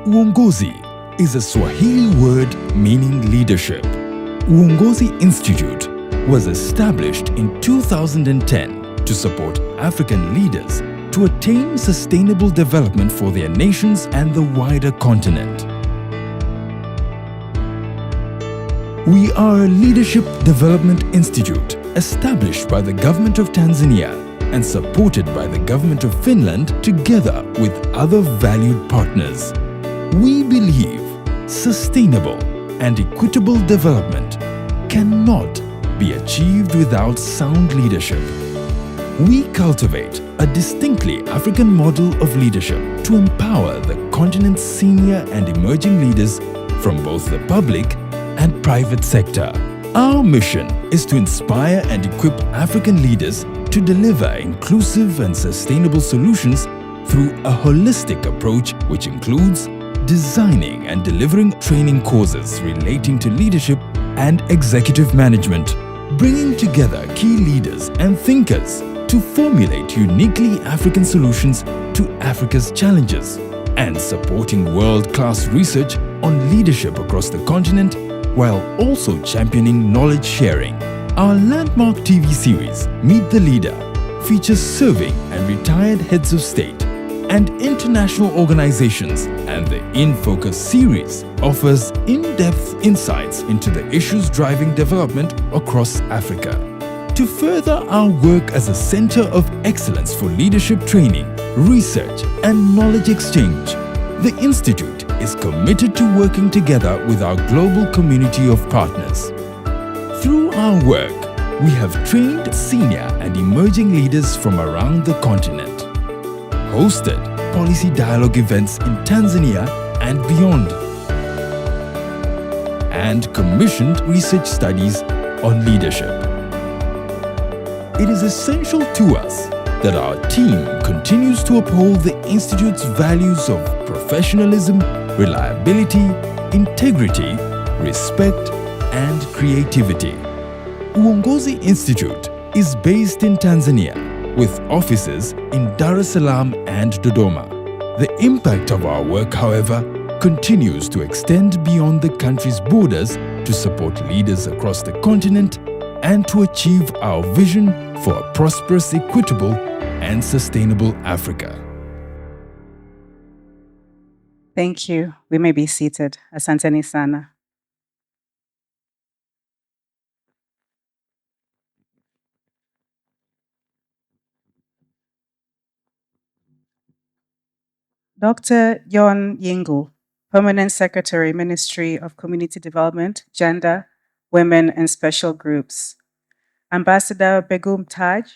Uongozi is a Swahili word meaning leadership. Uongozi Institute was established in 2010 to support African leaders to attain sustainable development for their nations and the wider continent. We are a leadership development institute established by the government of Tanzania and supported by the government of Finland together with other valued partners. We believe sustainable and equitable development cannot be achieved without sound leadership. We cultivate a distinctly African model of leadership to empower the continent's senior and emerging leaders from both the public and private sector. Our mission is to inspire and equip African leaders to deliver inclusive and sustainable solutions through a holistic approach which includes designing and delivering training courses relating to leadership and executive management, bringing together key leaders and thinkers to formulate uniquely African solutions to Africa's challenges, and supporting world-class research on leadership across the continent while also championing knowledge sharing. Our landmark TV series, Meet the Leader, features serving and retired heads of state and international organizations, and the In Focus series offers in-depth insights into the issues driving development across Africa. To further our work as a center of excellence for leadership training, research, and knowledge exchange, the Institute is committed to working together with our global community of partners. Through our work, we have trained senior and emerging leaders from around the continent, hosted policy dialogue events in Tanzania and beyond, and commissioned research studies on leadership. It is essential to us that our team continues to uphold the Institute's values of professionalism, reliability, integrity, respect, and creativity. Uongozi Institute is based in Tanzania with offices in Dar es Salaam and Dodoma. The impact of our work, however, continues to extend beyond the country's borders to support leaders across the continent and to achieve our vision for a prosperous, equitable, and sustainable Africa. Thank you. We may be seated. Asanteni sana. Dr. John Yingu, Permanent Secretary, Ministry of Community Development, Gender, Women, and Special Groups. Ambassador Begum Taj,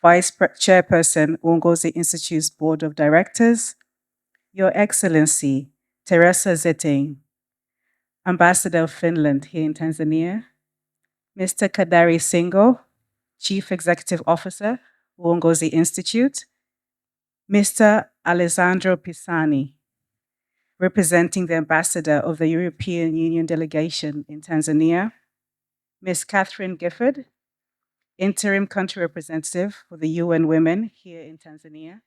Vice Chairperson, Uongozi Institute's Board of Directors. Your Excellency, Teresa Zetting, Ambassador of Finland here in Tanzania. Mr. Kadari Singo, Chief Executive Officer, Uongozi Institute. Mr. Alessandro Pisani, representing the Ambassador of the European Union Delegation in Tanzania. Ms. Catherine Gifford, Interim Country Representative for the UN Women here in Tanzania.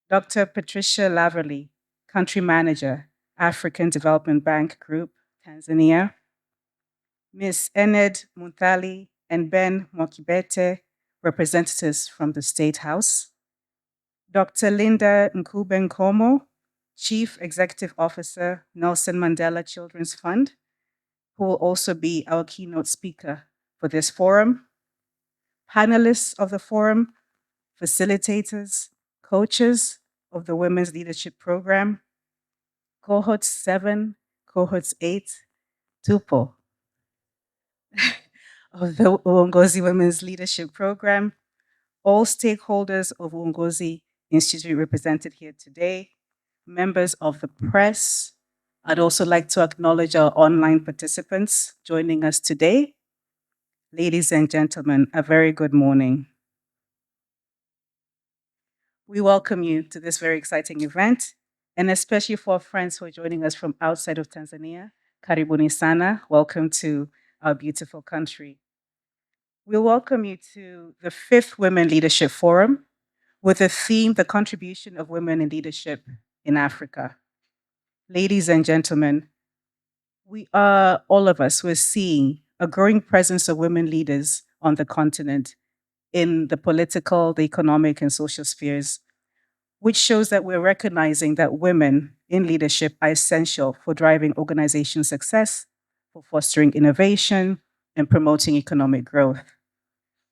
Dr. Patricia Laverly, Country Manager, African Development Bank Group, Tanzania. Ms. Ened Munthali and Ben Mwakibete, representatives from the State House. Dr. Linda Nkube-Nkomo, Chief Executive Officer, Nelson Mandela Children's Fund, who will also be our keynote speaker for this forum. Panelists of the forum, facilitators, coaches of the Women's Leadership Program, Cohort 7, Cohort 8, Tupo of the Uongozi Women's Leadership Program, all stakeholders of Uongozi Institute represented here today, members of the press. I'd also like to acknowledge our online participants joining us today. Ladies and gentlemen, a very good morning. We welcome you to this very exciting event, and especially for our friends who are joining us from outside of Tanzania. Karibuni sana, welcome to our beautiful country. We welcome you to the 5th Women Leadership Forum with the theme, The Contribution of Women in Leadership in Africa. Ladies and gentlemen, we are, all of us, we're seeing a growing presence of women leaders on the continent in the political, the economic, and social spheres, which shows that we're recognizing that women in leadership are essential for driving organization success, for fostering innovation, and promoting economic growth.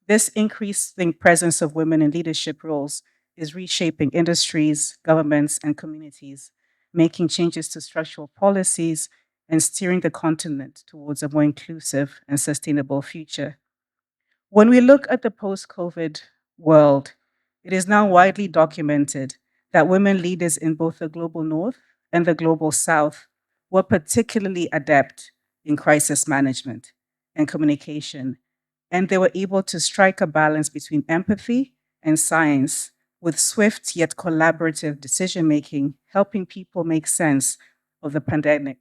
This increasing presence of women in leadership roles is reshaping industries, governments, and communities, making changes to structural policies and steering the continent towards a more inclusive and sustainable future. When we look at the post COVID world, it is now widely documented that women leaders in both the global north and the global south were particularly adept in crisis management and communication, and they were able to strike a balance between empathy and science with swift yet collaborative decision making, helping people make sense of the pandemic.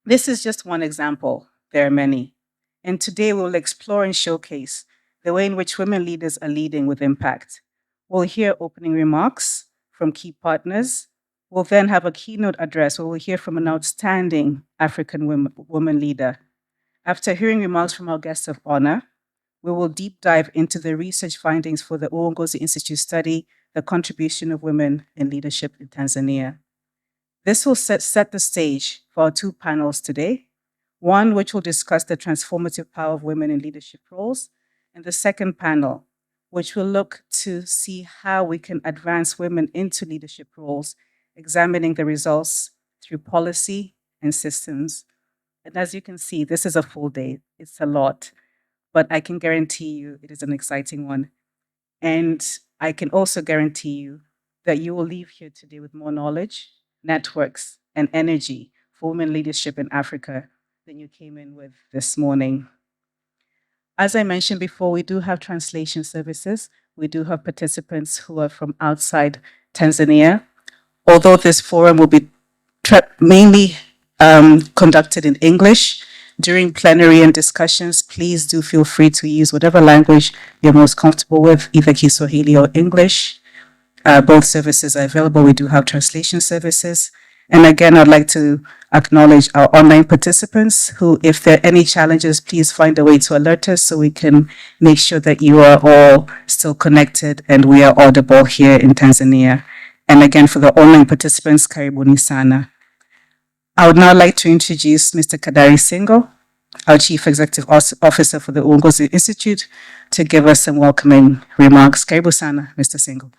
This is just one example. There are many. And today we'll explore and showcase the way in which women leaders are leading with impact. We'll hear opening remarks from key partners. We'll then have a keynote address where we'll hear from an outstanding African woman leader. After hearing remarks from our guests of honor, we will deep dive into the research findings for the Uongozi Institute study, The Contribution of Women in Leadership in Tanzania. This will set the stage for our two panels today. One, which will discuss the transformative power of women in leadership roles, and the second panel, which will look to see how we can advance women into leadership roles, examining the results through policy and systems. And as you can see, this is a full day. It's a lot, but I can guarantee you it is an exciting one. And I can also guarantee you that you will leave here today with more knowledge, networks, and energy for women leadership in Africa than you came in with this morning. As I mentioned before, we do have translation services. We do have participants who are from outside Tanzania. Although this forum will be mainly conducted in English, during plenary and discussions, please do feel free to use whatever language you're most comfortable with, either Kiswahili or English. Both services are available. We do have translation services. And again, I'd like to acknowledge our online participants who, if there are any challenges, please find a way to alert us so we can make sure that you are all still connected and we are audible here in Tanzania. And again, for the online participants, karibuni sana. I would now like to introduce Mr. Kadari Singo, our Chief Executive Officer for the Uongozi Institute, to give us some welcoming remarks. Karibu sana, Mr. Singo.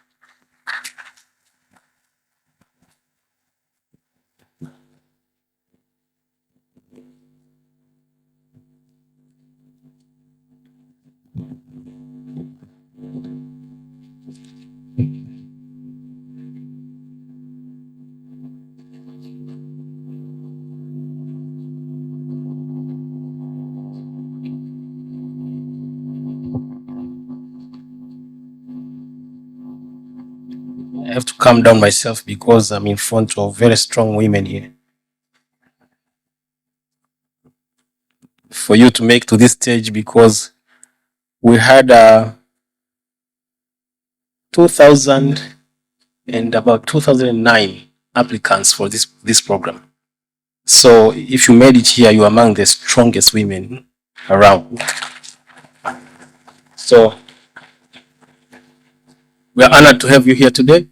I have to calm down myself because I'm in front of very strong women here. For you to make to this stage, because we had 2000 and about 2009 applicants for this program. So if you made it here, you're among the strongest women around. So we are honored to have you here today.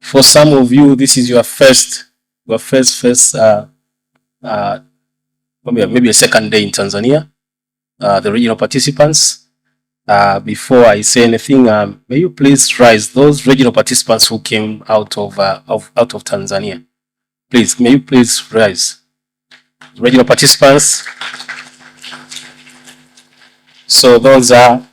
For some of you, this is your first, maybe a second day in Tanzania. The regional participants. Before I say anything, may you please rise, those regional participants who came out of Tanzania. Please, may you please rise, regional participants. So those are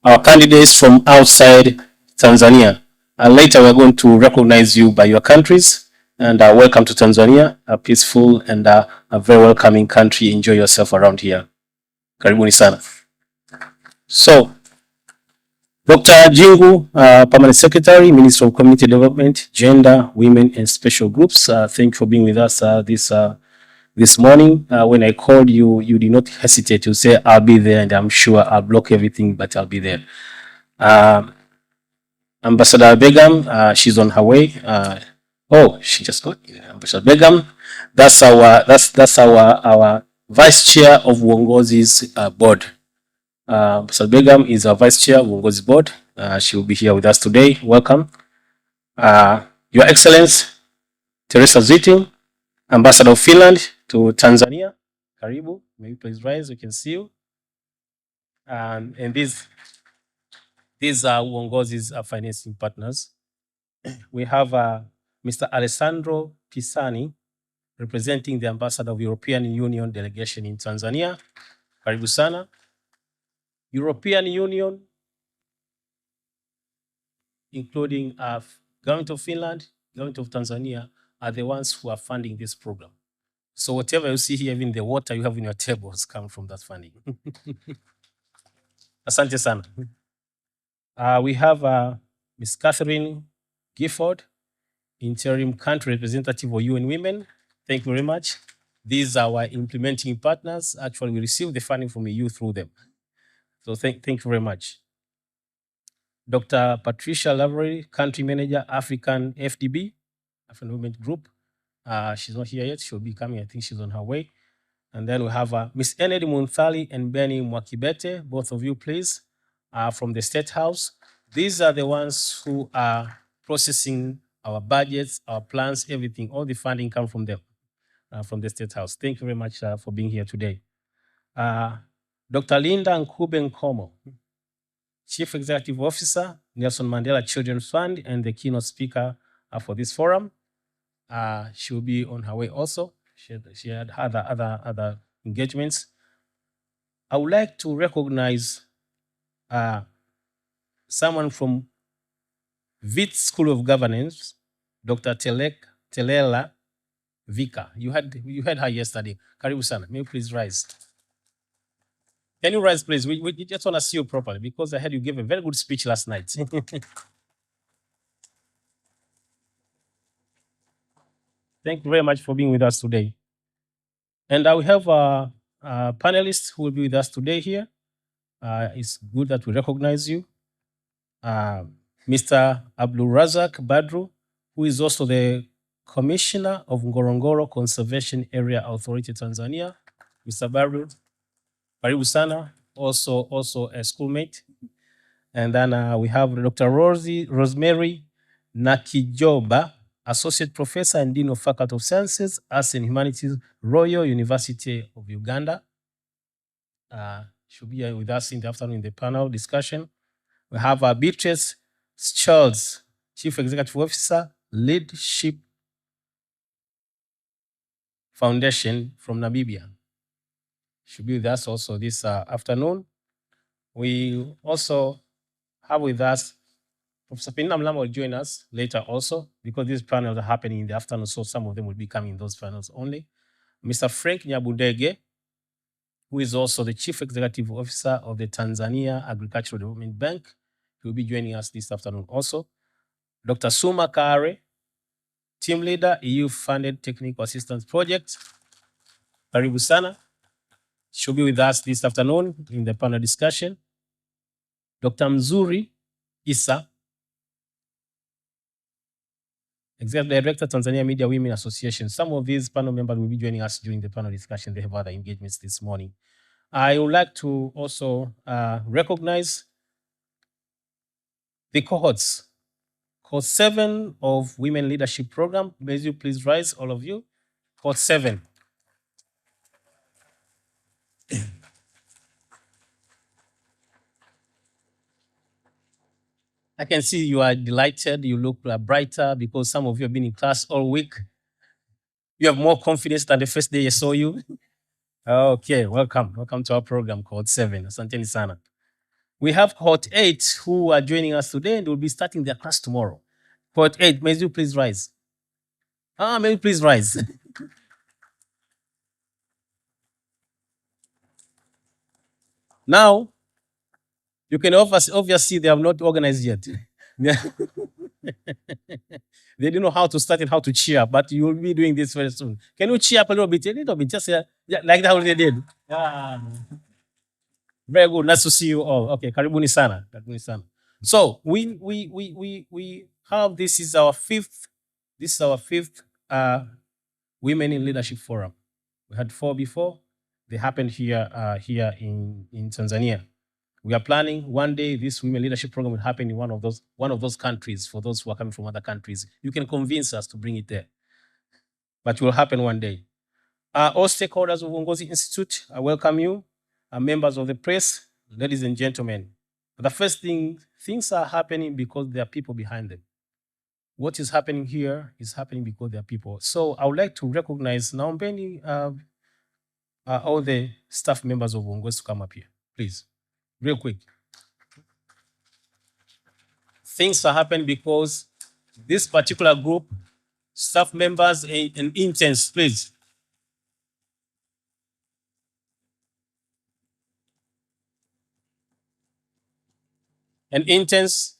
our candidates from outside Tanzania. And later we're going to recognize you by your countries. And welcome to Tanzania, a peaceful and a very welcoming country. Enjoy yourself around here. Karibuni sana. So, Dr. Jingu, Permanent Secretary, Minister of Community Development, Gender, Women and Special Groups. Thank you for being with us this morning. When I called you, you did not hesitate to say, I'll be there, and I'm sure I'll block everything, but I'll be there. Ambassador Begum, she's on her way. Oh, she just got Ambassador Begum. That's our vice chair of Uongozi's board. Ambassador Begum is our vice chair of Uongozi's board. She will be here with us today. Welcome. Your Excellency Teresa Zitting, Ambassador of Finland to Tanzania. Karibu. May you please rise? We can see you. And these are Uongozi's financing partners. We have Mr. Alessandro Pisani, representing the Ambassador of European Union delegation in Tanzania. Karibu sana. European Union, including Government of Finland, Government of Tanzania, are the ones who are funding this program. So whatever you see here, even the water you have in your tables, come from that funding. Asante sana. We have Ms. Catherine Gifford, Interim Country Representative of UN Women. Thank you very much. These are our implementing partners. Actually, we receive the funding from the EU through them. So thank you very much. Dr. Patricia Lavery, Country Manager, African FDB, African Development Group. She's not here yet. She'll be coming. I think she's on her way. And then we have Ms. Enedi Munthali and Benny Mwakibete, both of you, please, from the State House. These are the ones who are processing our budgets, our plans, everything. All the funding comes from them, from the State House. Thank you very much for being here today. Dr. Linda Nkube Nkomo, Chief Executive Officer, Nelson Mandela Children's Fund, and the keynote speaker for this forum. She will be on her way also. She had other engagements. I would like to recognize someone from Wits School of Governance, Dr. Telela Vika. You had her yesterday. Karibu sana. May you please rise? Can you rise, please? We just want to see you properly because I heard you gave a very good speech last night. Thank you very much for being with us today. And I will have a panelist who will be with us today here. It's good that we recognize you. Mr. Abdul Razak Badru, who is also the Commissioner of Ngorongoro Conservation Area Authority, Tanzania. Mr. Badru, karibu sana, also a schoolmate. And then we have Dr. Rosemary Nakijoba, Associate Professor and Dean of Faculty of Sciences, Arts and Humanities, Royal University of Uganda. She'll be here with us in the afternoon in the panel discussion. We have Beatrice Charles, Chief Executive Officer, Leadership Foundation from Namibia. She'll be with us also this afternoon. We also have with us Professor Penina Mlama will join us later also because these panels are happening in the afternoon, so some of them will be coming in those panels only. Mr. Frank Nyabudege, who is also the Chief Executive Officer of the Tanzania Agricultural Development Bank, he will be joining us this afternoon also. Dr. Suma Kare, Team Leader, EU-funded Technical Assistance Project. Karibu sana. She'll be with us this afternoon in the panel discussion. Dr. Mzuri Isa, Executive Director, Tanzania Media Women Association. Some of these panel members will be joining us during the panel discussion. They have other engagements this morning. I would like to also recognize the cohorts. Cohort 7 of Women Leadership Program. May you please rise, all of you. Cohort 7. I can see you are delighted. You look brighter because some of you have been in class all week. You have more confidence than the first day I saw you. Okay, welcome. Welcome to our program, Cohort 7. Asanteni sana. We have Cohort 8 who are joining us today and will be starting their class tomorrow. Cohort 8, may you please rise? May you please rise? Now, you can obviously they have not organized yet. They don't know how to start and how to cheer, but you will be doing this very soon. Can you cheer up a little bit, just like that they did? Yeah. Very good. Nice to see you all. Okay, karibuni sana. Karibuni sana. So we have this is our fifth This is our fifth Women in Leadership Forum. We had 4 before. They happened here in Tanzania. We are planning one day this women leadership program will happen in one of those countries. For those who are coming from other countries, you can convince us to bring it there, but it will happen one day. All stakeholders of Uongozi Institute, I welcome you. Members of the press, ladies and gentlemen. The first thing, things are happening because there are people behind them. What is happening here is happening because there are people. So I would like to recognize now many all the staff members of Uongozi to come up here, please, real quick. Things are happening because this particular group, staff members and interns, please. And interns,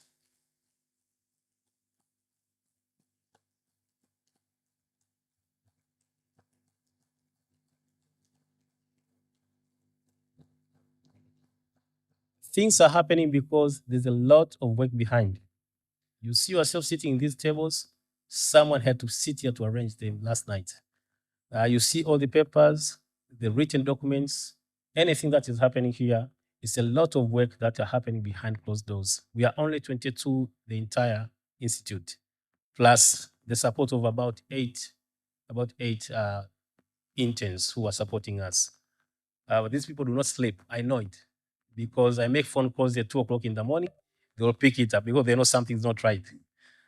things are happening because there's a lot of work behind. You see yourself sitting in these tables. Someone had to sit here to arrange them last night. You see all the papers, the written documents, anything that is happening here. It's a lot of work that are happening behind closed doors. We are only 22, the entire institute, plus the support of about eight interns who are supporting us. These people do not sleep. I know it because I make phone calls at 2:00 in the morning. They will pick it up because they know something's not right.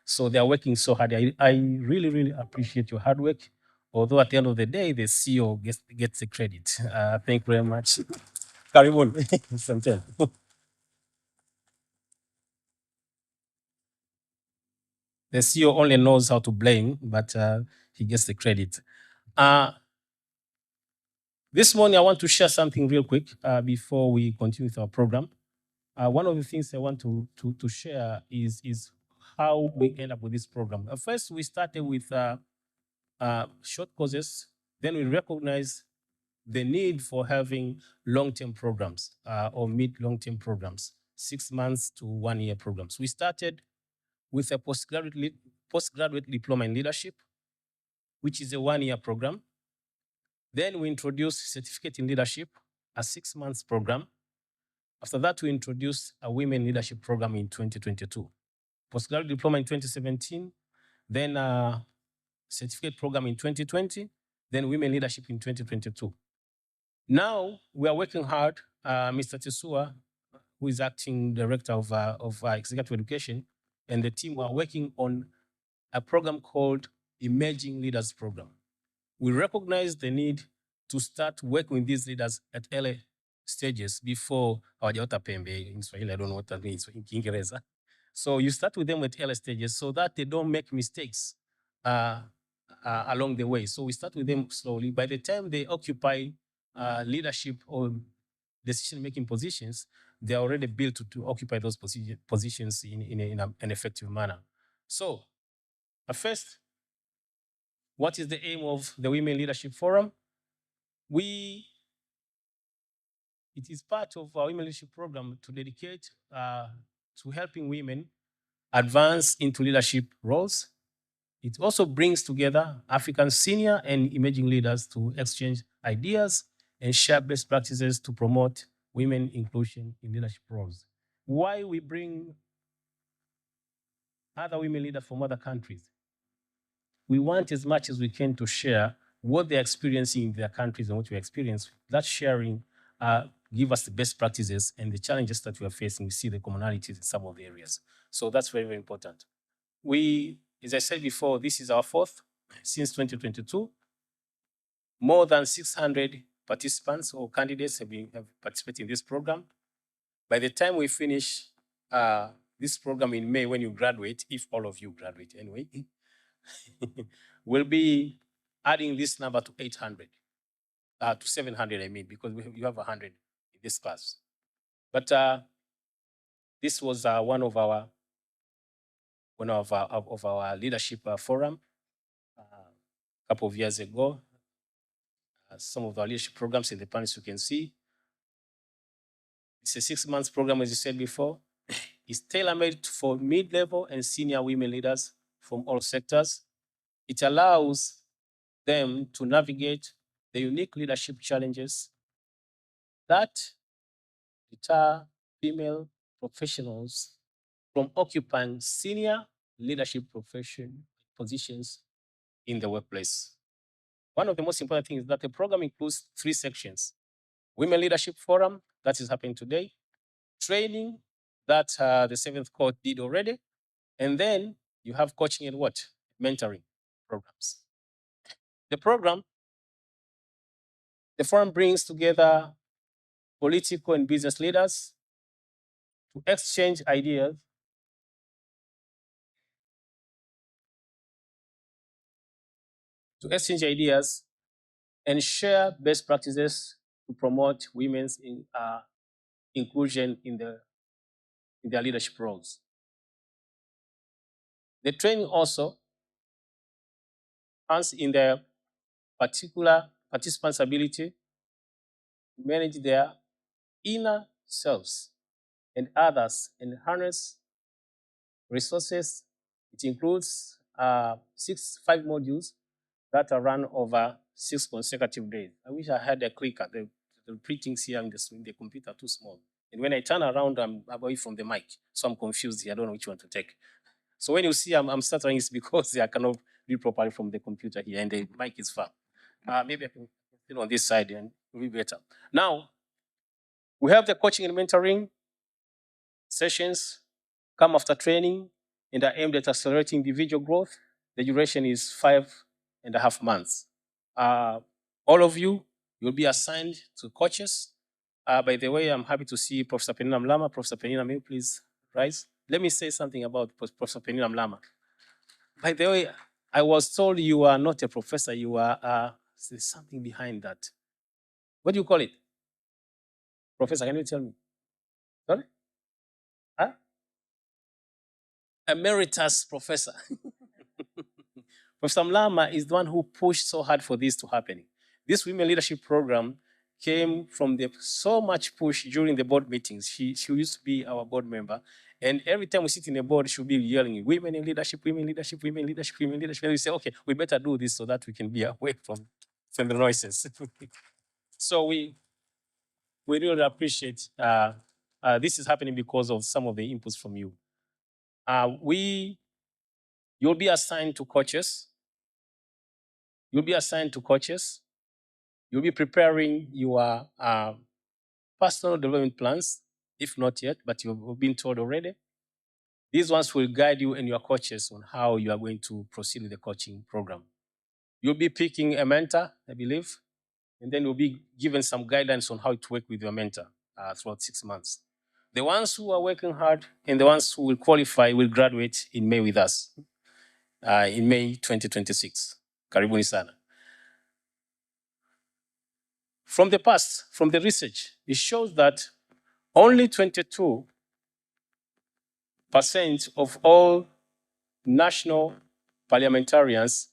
So they are working so hard. I really, really appreciate your hard work. Although at the end of the day, the CEO gets the credit. Thank you very much. Karibun. Asante. The CEO only knows how to blame, but he gets the credit. This morning, I want to share something real quick before we continue with our program. One of the things I want to share is how we end up with this program. First, we started with short courses. Then we recognized the need for having long-term programs or mid-long-term programs, 6 months to 1 year programs. We started with a postgraduate diploma in leadership, which is a 1 year program. Then we introduced certificate in leadership, a 6 months program. After that, we introduced a women leadership program in 2022. Postgraduate diploma in 2017, then a certificate program in 2020, then women leadership in 2022. Now we are working hard. Mr. Tesua, who is acting director of executive education, and the team are working on a program called Emerging Leaders Program. We recognize the need to start working with these leaders at early stages before hawajaota pembe. In Swahili, I don't know what that means in Kiingereza. So you start with them at early stages so that they don't make mistakes along the way. So we start with them slowly. By the time they occupy leadership or decision-making positions, they are already built to occupy those positions in an effective manner. So first, what is the aim of the Women Leadership Forum? It is part of our Women Leadership Program to dedicate to helping women advance into leadership roles. It also brings together African senior and emerging leaders to exchange ideas and share best practices to promote women inclusion in leadership roles. Why we bring other women leaders from other countries? We want as much as we can to share what they're experiencing in their countries and what we experience. That sharing give us the best practices and the challenges that we are facing. We see the commonalities in some of the areas. So that's very, very important. As I said before, this is our fourth since 2022. More than 600 participants or candidates have participated in this program. By the time we finish this program in May, when you graduate, if all of you graduate anyway, we'll be adding this number to 800, to 700, I mean, because you have 100 in this class. But this was one of our leadership forum a couple of years ago. Some of our leadership programs in the panels you can see. It's a 6 months program, as you said before. It's tailor-made for mid-level and senior women leaders from all sectors. It allows them to navigate the unique leadership challenges that deter female professionals from occupying senior leadership positions in the workplace. One of the most important things is that the program includes 3 sections: Women Leadership Forum, that is happening today; training, that the 7th court did already; and then you have coaching and what? Mentoring programs. The forum brings together political and business leaders to exchange ideas and share best practices to promote women's inclusion in their leadership roles. The training also hands in their particular participants' ability to manage their inner selves and others and harness resources. It includes 5 modules that are run over 6 consecutive days. I wish I had a clicker. The printings here in the computer are too small. And when I turn around, I'm away from the mic. So I'm confused here. I don't know which one to take. So when you see I'm stuttering, it's because I cannot read properly from the computer here and the mic is far. Maybe I can sit on this side and it will be better. Now, we have the coaching and mentoring sessions come after training and are aimed at accelerating individual growth. The duration is 5.5 months. All of you will be assigned to coaches. By the way, I'm happy to see Professor Penina Mlama. Professor Penina, may you please rise? Let me say something about Professor Penina Mlama. By the way, I was told you are not a professor, you are there's something behind that. What do you call it? Professor, can you tell me? Sorry? Huh? Emeritus professor. Professor Mlama is the one who pushed so hard for this to happen. This women leadership program came from so much push during the board meetings. She used to be our board member. And every time we sit in the board, she'll be yelling, women in leadership, women leadership, women leadership, women leadership. And we say, okay, we better do this so that we can be away from the noises. So we really appreciate this is happening because of some of the inputs from you. You'll be assigned to coaches. You'll be preparing your personal development plans, if not yet, but you've been told already. These ones will guide you and your coaches on how you are going to proceed with the coaching program. You'll be picking a mentor, I believe, and then you'll be given some guidance on how to work with your mentor throughout 6 months. The ones who are working hard and the ones who will qualify will graduate in May with us, in May 2026. Karibuni sana. From the past, from the research, it shows that only 22% of all national parliamentarians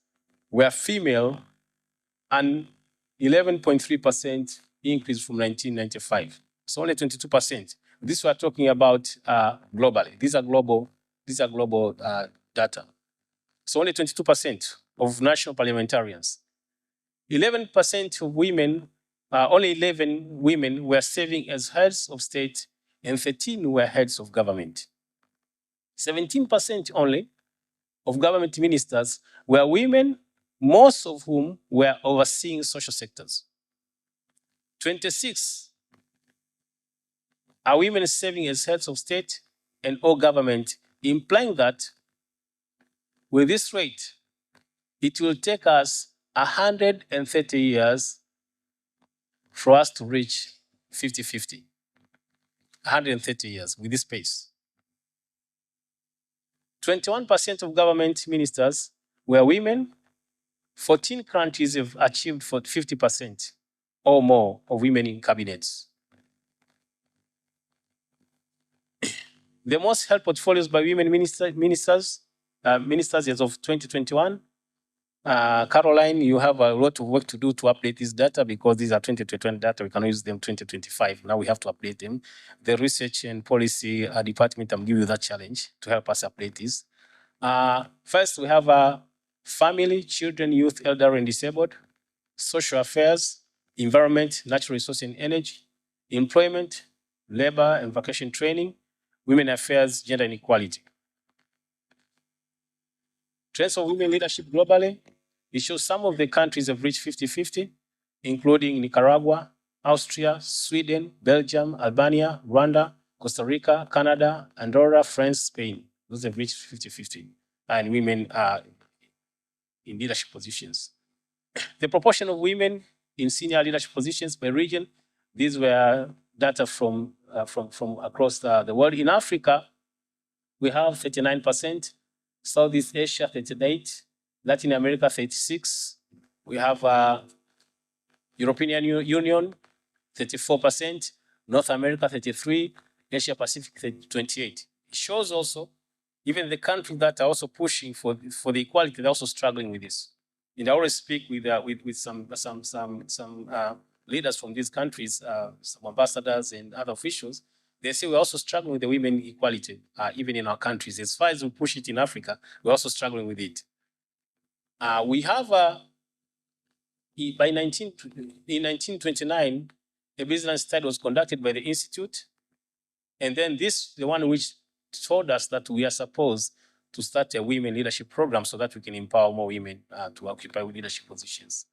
were female, and 11.3% increase from 1995. So only 22%. This we are talking about globally. These are global data. So only 22% of national parliamentarians. 11% of women, only 11 women were serving as heads of state, and 13 were heads of government. 17% only of government ministers were women, most of whom were overseeing social sectors. 26 are women serving as heads of state and or government, implying that with this rate, it will take us 130 years for us to reach 50-50. 130 years with this pace. 21% of government ministers were women. 14 countries have achieved 50% or more of women in cabinets. The most held portfolios by women ministers as of 2021. Caroline, you have a lot of work to do to update this data because these are 2021 data. We cannot use them 2025. Now we have to update them. The research and policy department, I'm giving you that challenge to help us update this. First, we have family, children, youth, elderly, and disabled, social affairs, environment, natural resource and energy, employment, labor and vocation training, women affairs, gender inequality. Trends of women leadership globally. It shows some of the countries have reached 50-50, including Nicaragua, Austria, Sweden, Belgium, Albania, Rwanda, Costa Rica, Canada, Andorra, France, Spain. Those have reached 50-50, and women are in leadership positions. The proportion of women in senior leadership positions by region, these were data from across the world. In Africa, we have 39%, Southeast Asia 38%, Latin America 36%. We have European Union 34%, North America 33%, Asia Pacific 28%. It shows also even the countries that are also pushing for the equality, they're also struggling with this. And I always speak with some leaders from these countries, some ambassadors and other officials. They say we're also struggling with the women equality, even in our countries. As far as we push it in Africa, we're also struggling with it. We have, in 1929, a business study was conducted by the Institute. And then this, the one which told us that we are supposed to start a women leadership program so that we can empower more women to occupy leadership positions.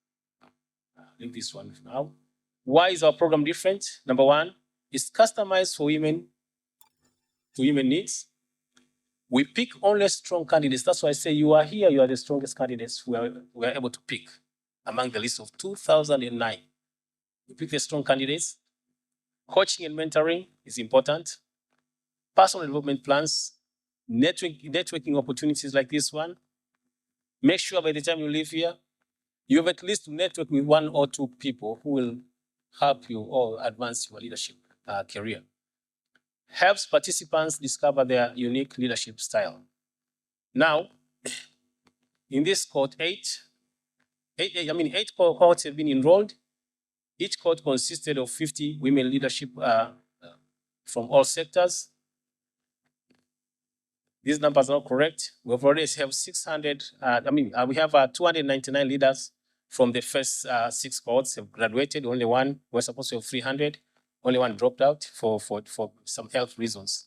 Leave this one for now. Why is our program different? Number one, it's customized for women, to women needs. We pick only strong candidates. That's why I say you are here, you are the strongest candidates we are able to pick among the list of 2009. We pick the strong candidates. Coaching and mentoring is important. Personal development plans, networking opportunities like this one. Make sure by the time you leave here, you have at least to network with 1 or 2 people who will help you or advance your leadership career. Helps participants discover their unique leadership style. Now, in this cohort, 8 cohorts have been enrolled. Each cohort consisted of 50 women leadership from all sectors. These numbers are not correct. We have already have 600. We have 299 leaders from the first 6 cohorts have graduated. Only one, we're supposed to have 300. Only one dropped out for some health reasons.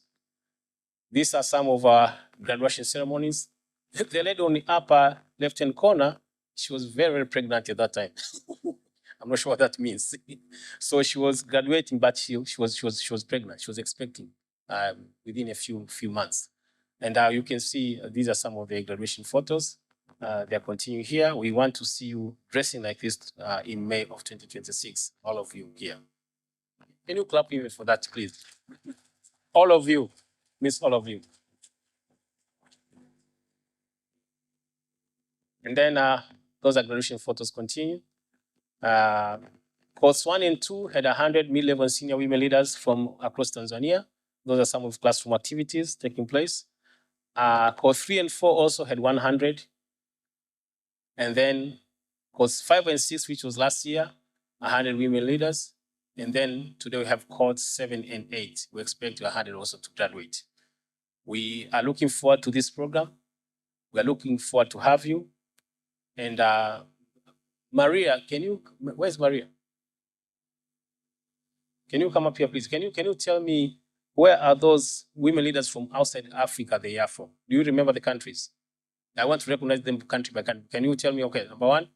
These are some of our graduation ceremonies. The lady on the upper left-hand corner, she was very, very pregnant at that time. I'm not sure what that means. So she was graduating, but she was pregnant. She was expecting within a few months. And you can see these are some of the graduation photos. They're continuing here. We want to see you dressing like this in May of 2026, all of you here. Can you clap even for that, please? All of you, miss all of you. And then those are graduation photos continue. Course 1 and 2 had 100 mid-level senior women leaders from across Tanzania. Those are some of classroom activities taking place. Course 3 and 4 also had 100. And then course 5 and 6, which was last year, 100 women leaders. And then today we have course 7 and 8. We expect 100 also to graduate. We are looking forward to this program. We are looking forward to have you. And Maria, where's Maria? Can you come up here, please? Can you tell me where are those women leaders from outside Africa they are from? Do you remember the countries? I want to recognize them country by country. Can you tell me, okay, number 1?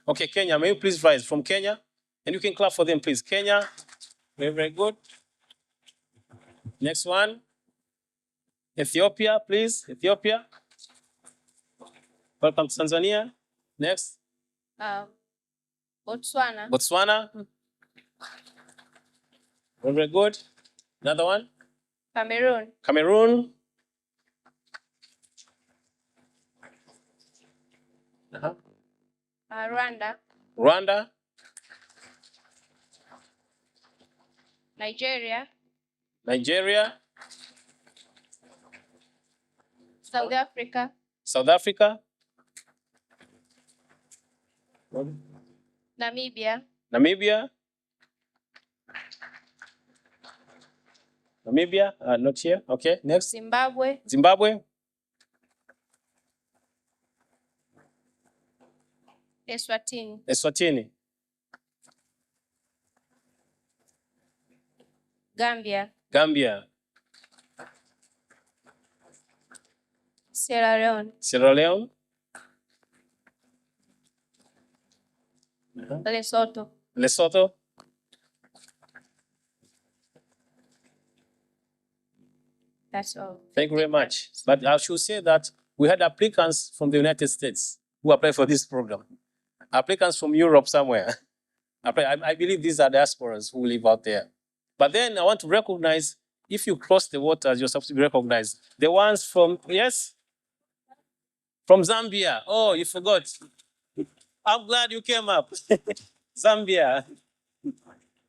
Okay, Kenya, may you please rise from Kenya? And you can clap for them, please. Kenya, very, very good. Next one. Ethiopia, please. Ethiopia. Welcome to Tanzania. Next. Botswana. Botswana. Very, very good. Another one. Cameroon. Cameroon. Rwanda. Rwanda. Nigeria. Nigeria. South Africa. South Africa. Namibia. Namibia. Namibia, not here. Okay, next. Zimbabwe. Zimbabwe. Eswatini. Eswatini. Gambia. Gambia. Sierra Leone. Sierra Leone. Lesotho. Lesotho. That's all. Thank you very much. But I should say that we had applicants from the United States who applied for this program. Applicants from Europe somewhere. I believe these are diasporas who live out there. But then I want to recognize, if you cross the waters, you're supposed to be recognized. The ones from, yes? From Zambia. Oh, you forgot. I'm glad you came up. Zambia.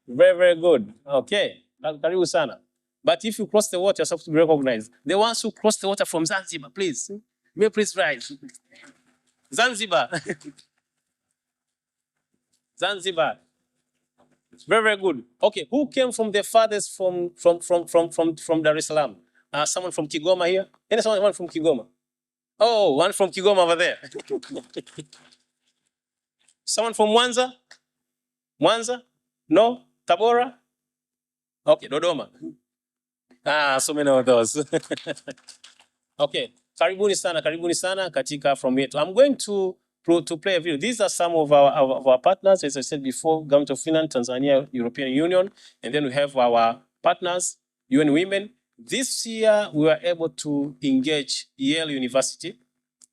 Very, very good. Okay. Karibu sana. But if you cross the water, you're supposed to be recognized. The ones who cross the water from Zanzibar, please. May you please rise. Zanzibar. Zanzibar. Very, very good. Okay, who came from the farthest from Dar es Salaam? Someone from Kigoma here? Anyone from Kigoma? Oh, one from Kigoma over there. Someone from Mwanza? Mwanza? No? Tabora? Okay, Dodoma. So many of those. Okay, karibuni sana katika from here. I'm going to play a video. These are some of our partners, as I said before, Government of Finland, Tanzania, European Union, and then we have our partners, UN Women. This year, we were able to engage Yale University.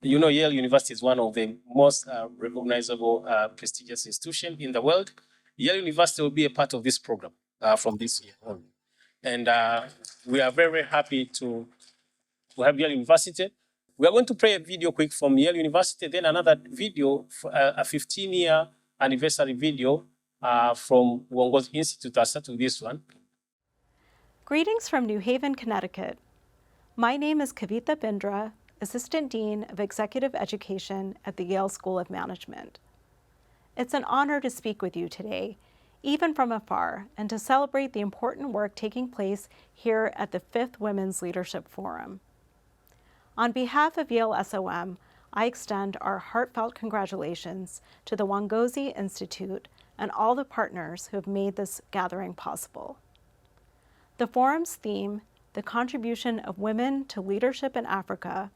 You know, Yale University is one of the most recognizable, prestigious institutions in the world. Yale University will be a part of this program from this year on. And we are very, very happy to have Yale University. We are going to play a video quick from Yale University, then another video, a 15-year anniversary video from Uongozi Institute. I'll start with this one. Greetings from New Haven, Connecticut. My name is Kavita Bindra, Assistant Dean of Executive Education at the Yale School of Management. It's an honor to speak with you today, even from afar, and to celebrate the important work taking place here at the 5th Women's Leadership Forum. On behalf of Yale SOM, I extend our heartfelt congratulations to the Uongozi Institute and all the partners who have made this gathering possible. The forum's theme, the contribution of women to leadership in Africa,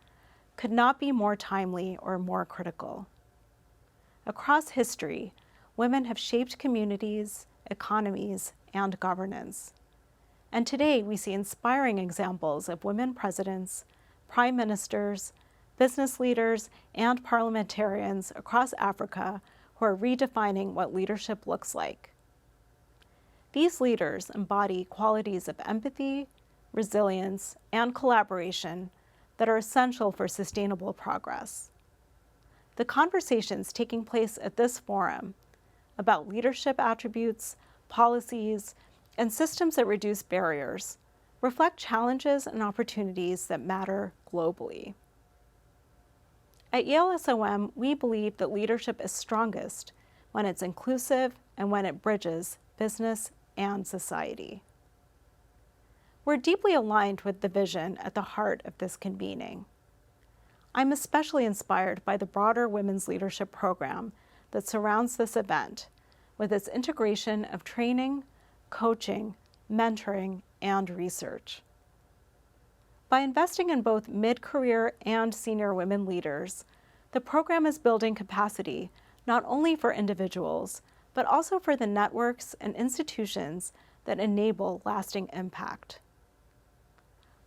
could not be more timely or more critical. Across history, women have shaped communities, economies, and governance. And today we see inspiring examples of women presidents, prime ministers, business leaders, and parliamentarians across Africa who are redefining what leadership looks like. These leaders embody qualities of empathy, resilience, and collaboration that are essential for sustainable progress. The conversations taking place at this forum about leadership attributes, policies, and systems that reduce barriers reflect challenges and opportunities that matter globally. At Yale SOM, we believe that leadership is strongest when it's inclusive and when it bridges business and society. We're deeply aligned with the vision at the heart of this convening. I'm especially inspired by the broader women's leadership program that surrounds this event, with its integration of training, coaching, mentoring, and research. By investing in both mid-career and senior women leaders, the program is building capacity not only for individuals, but also for the networks and institutions that enable lasting impact.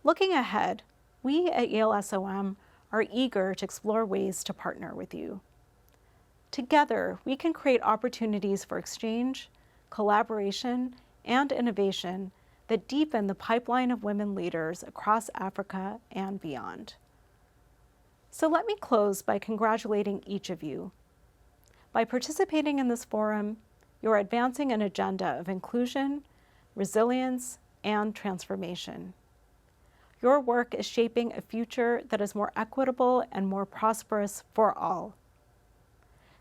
Looking ahead, we at Yale SOM are eager to explore ways to partner with you. Together, we can create opportunities for exchange, collaboration, and innovation that deepen the pipeline of women leaders across Africa and beyond. So let me close by congratulating each of you. By participating in this forum, you're advancing an agenda of inclusion, resilience, and transformation. Your work is shaping a future that is more equitable and more prosperous for all.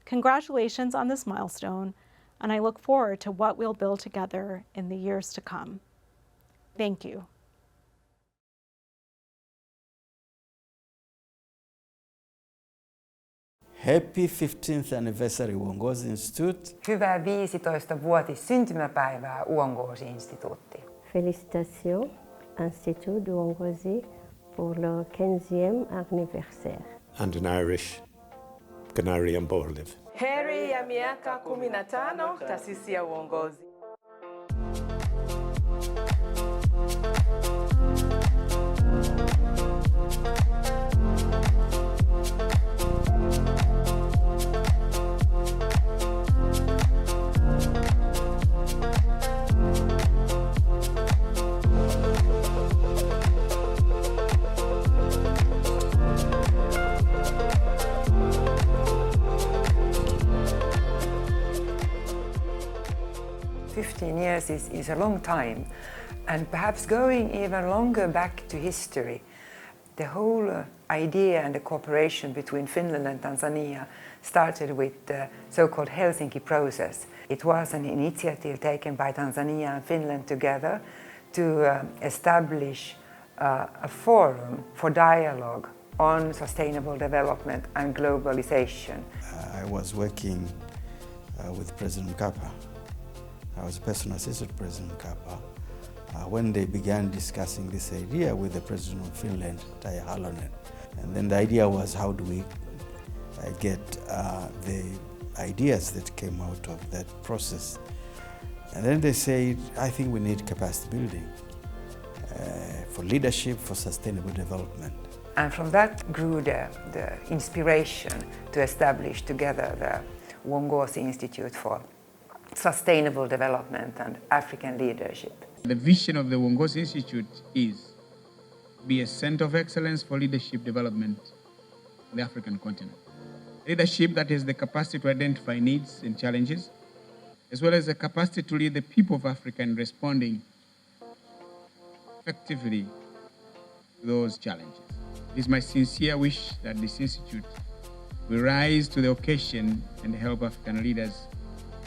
Congratulations on this milestone, and I look forward to what we'll build together in the years to come. Thank you. Happy 15th anniversary Uongozi Institute. Hyvää 15-vuotis syntymäpäivää Uongozi-instituutti. Félicitations, Institut de Uongozi, pour le 15e anniversaire. And in Irish, Canary and Borliv. Heri ya miaka 15 taasisi ya uongozi. Years is a long time, and perhaps going even longer back to history, the whole idea and the cooperation between Finland and Tanzania started with the so-called Helsinki process. It was an initiative taken by Tanzania and Finland together to establish a forum for dialogue on sustainable development and globalization. I was working with President Mkapa. I was a personal assistant to President Mkapa when they began discussing this idea with the President of Finland, Tarja Halonen. And then the idea was, how do we get the ideas that came out of that process? And then they said, I think we need capacity building for leadership, for sustainable development. And from that grew the inspiration to establish together the Uongozi Institute for Sustainable Development and African Leadership. The vision of the Uongozi Institute is be a center of excellence for leadership development in the African continent. Leadership that has the capacity to identify needs and challenges, as well as the capacity to lead the people of Africa in responding effectively to those challenges. It is my sincere wish that this institute will rise to the occasion and help African leaders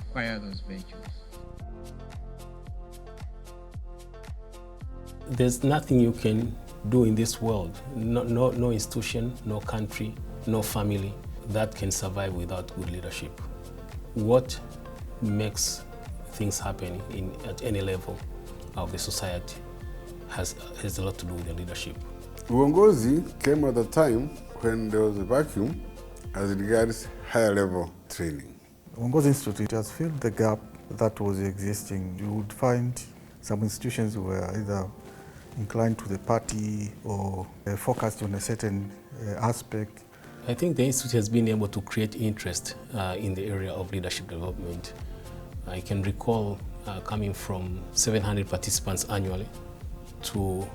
acquire those virtues. There's nothing you can do in this world, no institution, no country, no family that can survive without good leadership. What makes things happen at any level of the society has a lot to do with the leadership. Uongozi came at a time when there was a vacuum as regards higher level training. Uongozi Institute has filled the gap that was existing. You would find some institutions were either inclined to the party or focused on a certain aspect. I think the Institute has been able to create interest in the area of leadership development. I can recall coming from 700 participants annually to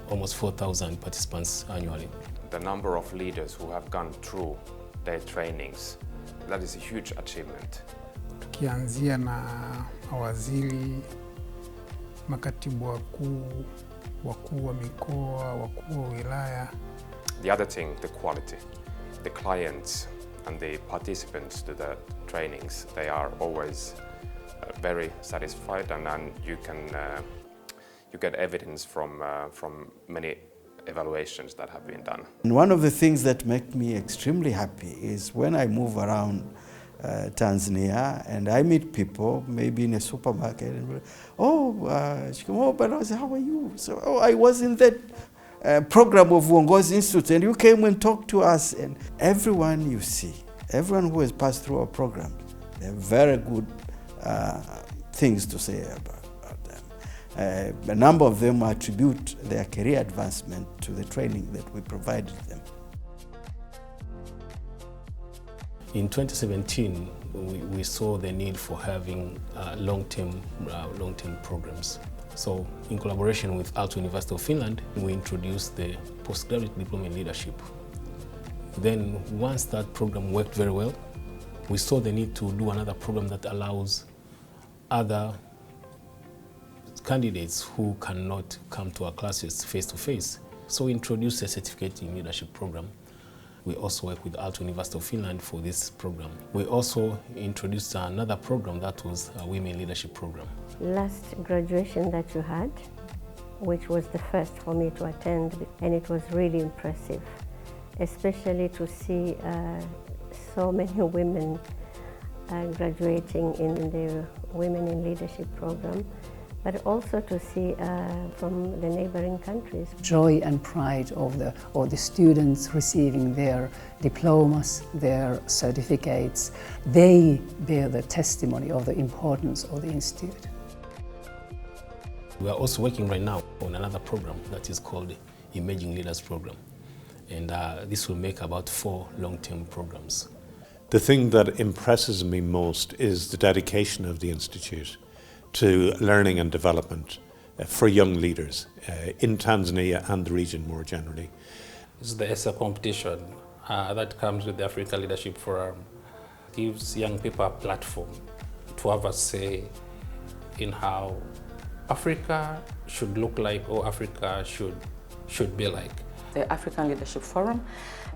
almost 4,000 participants annually. The number of leaders who have gone through their trainings, that is a huge achievement. Tukianzia na mawaziri, makatibu wakuu wa mikoa, wakuu wa wilaya. The other thing, the quality. The clients and the participants to the trainings, they are always very satisfied, and you get evidence from many evaluations that have been done. And one of the things that make me extremely happy is when I move around Tanzania and I meet people, maybe in a supermarket, and Shikamoo Balozi, how are you? So, I was in that program of Uongozi Institute, and you came and talked to us. And everyone you see, everyone who has passed through our program, they have very good things to say about them. A number of them attribute their career advancement to the training that we provided them. In 2017, we saw the need for having long-term programs. So, in collaboration with Aalto University of Finland, we introduced the postgraduate diploma in leadership. Then, once that program worked very well, we saw the need to do another program that allows other candidates who cannot come to our classes face-to-face. So we introduced a certificate in leadership program. We also work with Aalto University of Finland for this program. We also introduced another program that was a women leadership program. Last graduation that you had, which was the first for me to attend, and it was really impressive, especially to see so many women graduating in the Women in Leadership program, but also to see from the neighboring countries. Joy and pride of the students receiving their diplomas, their certificates. They bear the testimony of the importance of the institute. We are also working right now on another program that is called Emerging Leaders Program. And this will make about 4 long-term programs. The thing that impresses me most is the dedication of the Institute to learning and development for young leaders in Tanzania and the region more generally. It's the ESSA competition that comes with the Africa Leadership Forum. It gives young people a platform to have a say in how Africa should look like or Africa should be like. The African Leadership Forum.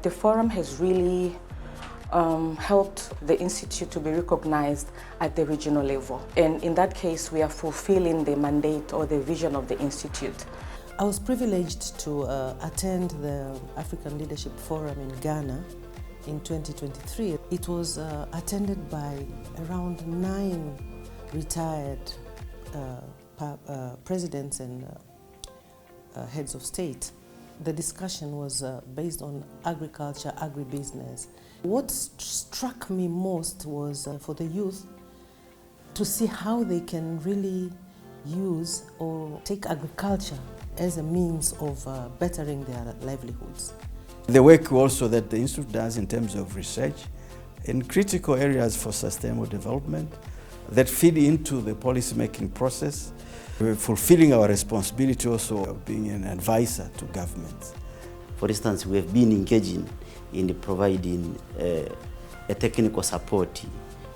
The forum has really helped the Institute to be recognized at the regional level. And in that case, we are fulfilling the mandate or the vision of the Institute. I was privileged to attend the African Leadership Forum in Ghana in 2023. It was attended by around 9 retired presidents and heads of state. The discussion was based on agriculture, agribusiness. What struck me most was for the youth to see how they can really use or take agriculture as a means of bettering their livelihoods. The work also that the Institute does in terms of research in critical areas for sustainable development that feed into the policy-making process. We're fulfilling our responsibility also of being an advisor to governments. For instance, we have been engaging in providing a technical support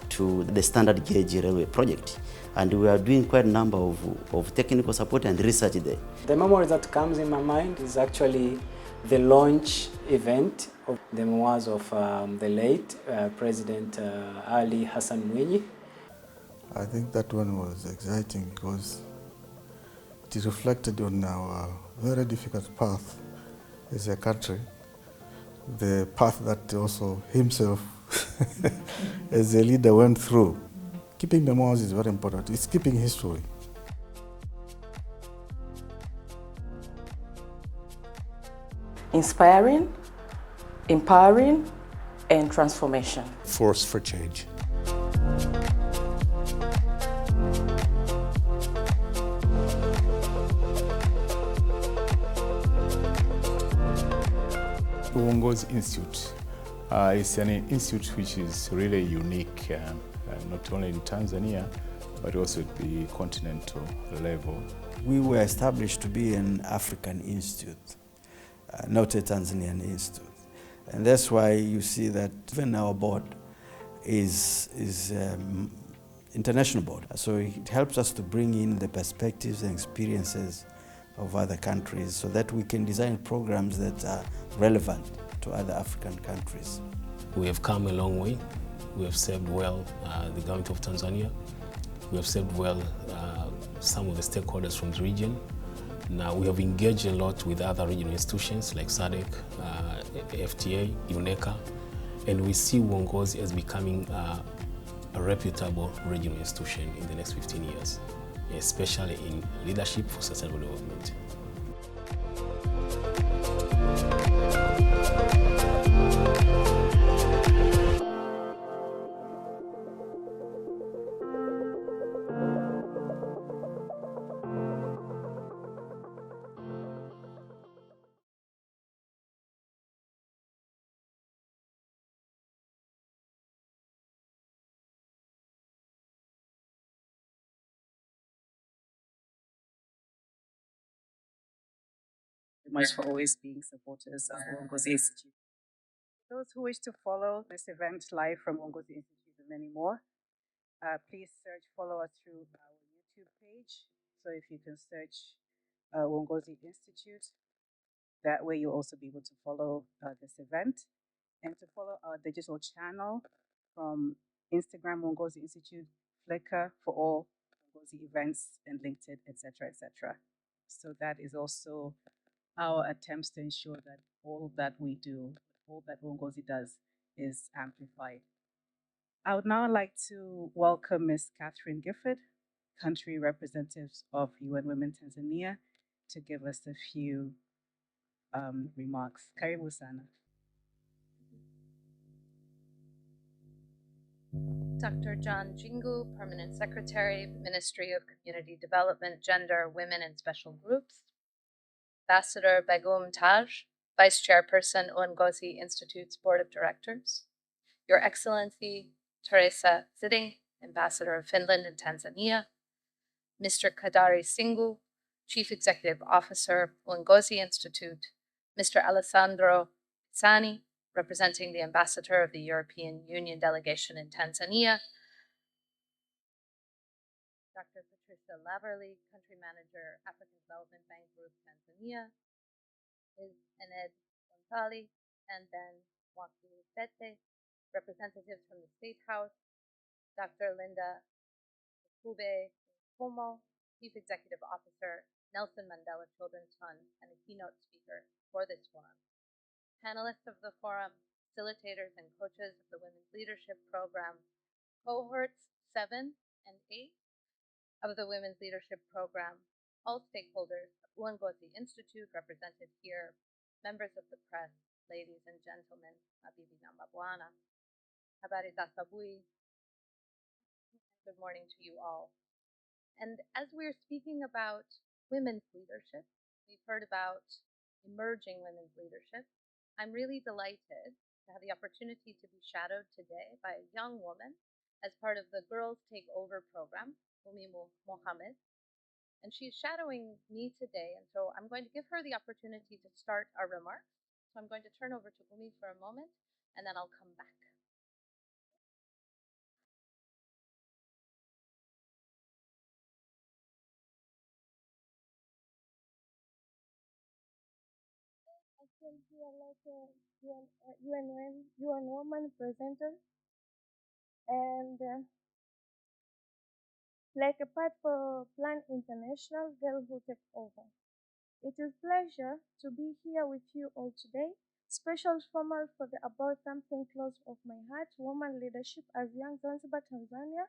to the standard gauge railway project. And we are doing quite a number of technical support and research there. The memory that comes in my mind is actually the launch event of the memoirs of the late President Ali Hassan Mwinyi. I think that one was exciting because it reflected on our very difficult path as a country, the path that also himself as a leader went through. Keeping memoirs is very important. It's keeping history. Inspiring, empowering, and transformation. Force for change. Uongozi Institute is an institute which is really unique, not only in Tanzania, but also at the continental level. We were established to be an African institute, not a Tanzanian institute. And that's why you see that even our board is international board. So it helps us to bring in the perspectives and experiences of other countries so that we can design programs that are relevant to other African countries. We have come a long way. We have served well the government of Tanzania. We have served well some of the stakeholders from the region. Now we have engaged a lot with other regional institutions like SADC, FTA, UNECA, and we see Uongozi as becoming a reputable regional institution in the next 15 years, especially in leadership for sustainable development. Much for always being supporters of Uongozi Institute. For those who wish to follow this event live from Uongozi Institute and many more, please follow us through our YouTube page. So if you can search Uongozi Institute, that way you'll also be able to follow this event and to follow our digital channel from Instagram, Uongozi Institute, Flickr for all Uongozi events, and LinkedIn, etc., etc. So that is also our attempts to ensure that all that we do, all that Uongozi does, is amplified. I would now like to welcome Ms. Catherine Gifford, country representative of UN Women Tanzania, to give us a few remarks. Karibu sana. Dr. John Jingu, Permanent Secretary, Ministry of Community Development, Gender, Women and Special Groups. Ambassador Begum Taj, Vice Chairperson, Uongozi Institute's Board of Directors. Your Excellency, Teresa Ziding, Ambassador of Finland and Tanzania. Mr. Kadari Singu, Chief Executive Officer, Uongozi Institute. Mr. Alessandro Pizzani, representing the Ambassador of the European Union Delegation in Tanzania. Dr. Patricia Laverly, Country Manager, African Development Bank Group, Tanzania. Ms. Ened Gonzali, and then Joaquin Bete, representatives from the State House. Dr. Linda Kube Como, Chief Executive Officer, Nelson Mandela Children's Fund, and a keynote speaker for this forum. Panelists of the forum, facilitators and coaches of the Women's Leadership Program, cohorts 7 and 8 of the Women's Leadership Program, all stakeholders of Uongozi Institute represented here, members of the press, ladies and gentlemen, mabibi na mabwana, habari za asubuhi. Good morning to you all. And as we're speaking about women's leadership, we've heard about emerging women's leadership. I'm really delighted to have the opportunity to be shadowed today by a young woman as part of the Girls Take Over program, Umi Mohammed. And she's shadowing me today, and so I'm going to give her the opportunity to start our remarks. So I'm going to turn over to Umi for a moment, and then I'll come back. Here like a UN woman presenter, and like a part for Plan International Girl Who Take Over. It is a pleasure to be here with you all today. Special formal for the About Something Close of my heart, woman leadership as young Zanzibar, Tanzania,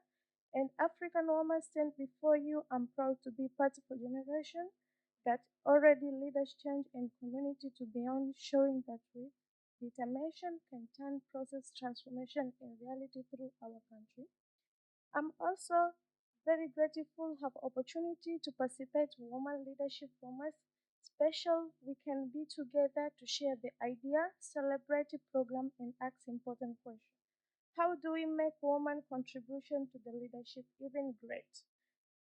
and African woman stand before you. I'm proud to be part of a generation that already leaders change and community to beyond, showing that with determination can turn process transformation in reality through our country. I'm also very grateful to have opportunity to participate in Women Leadership Forums. Special we can be together to share the idea, celebrate the program, and ask important questions. How do we make woman contribution to the leadership even great?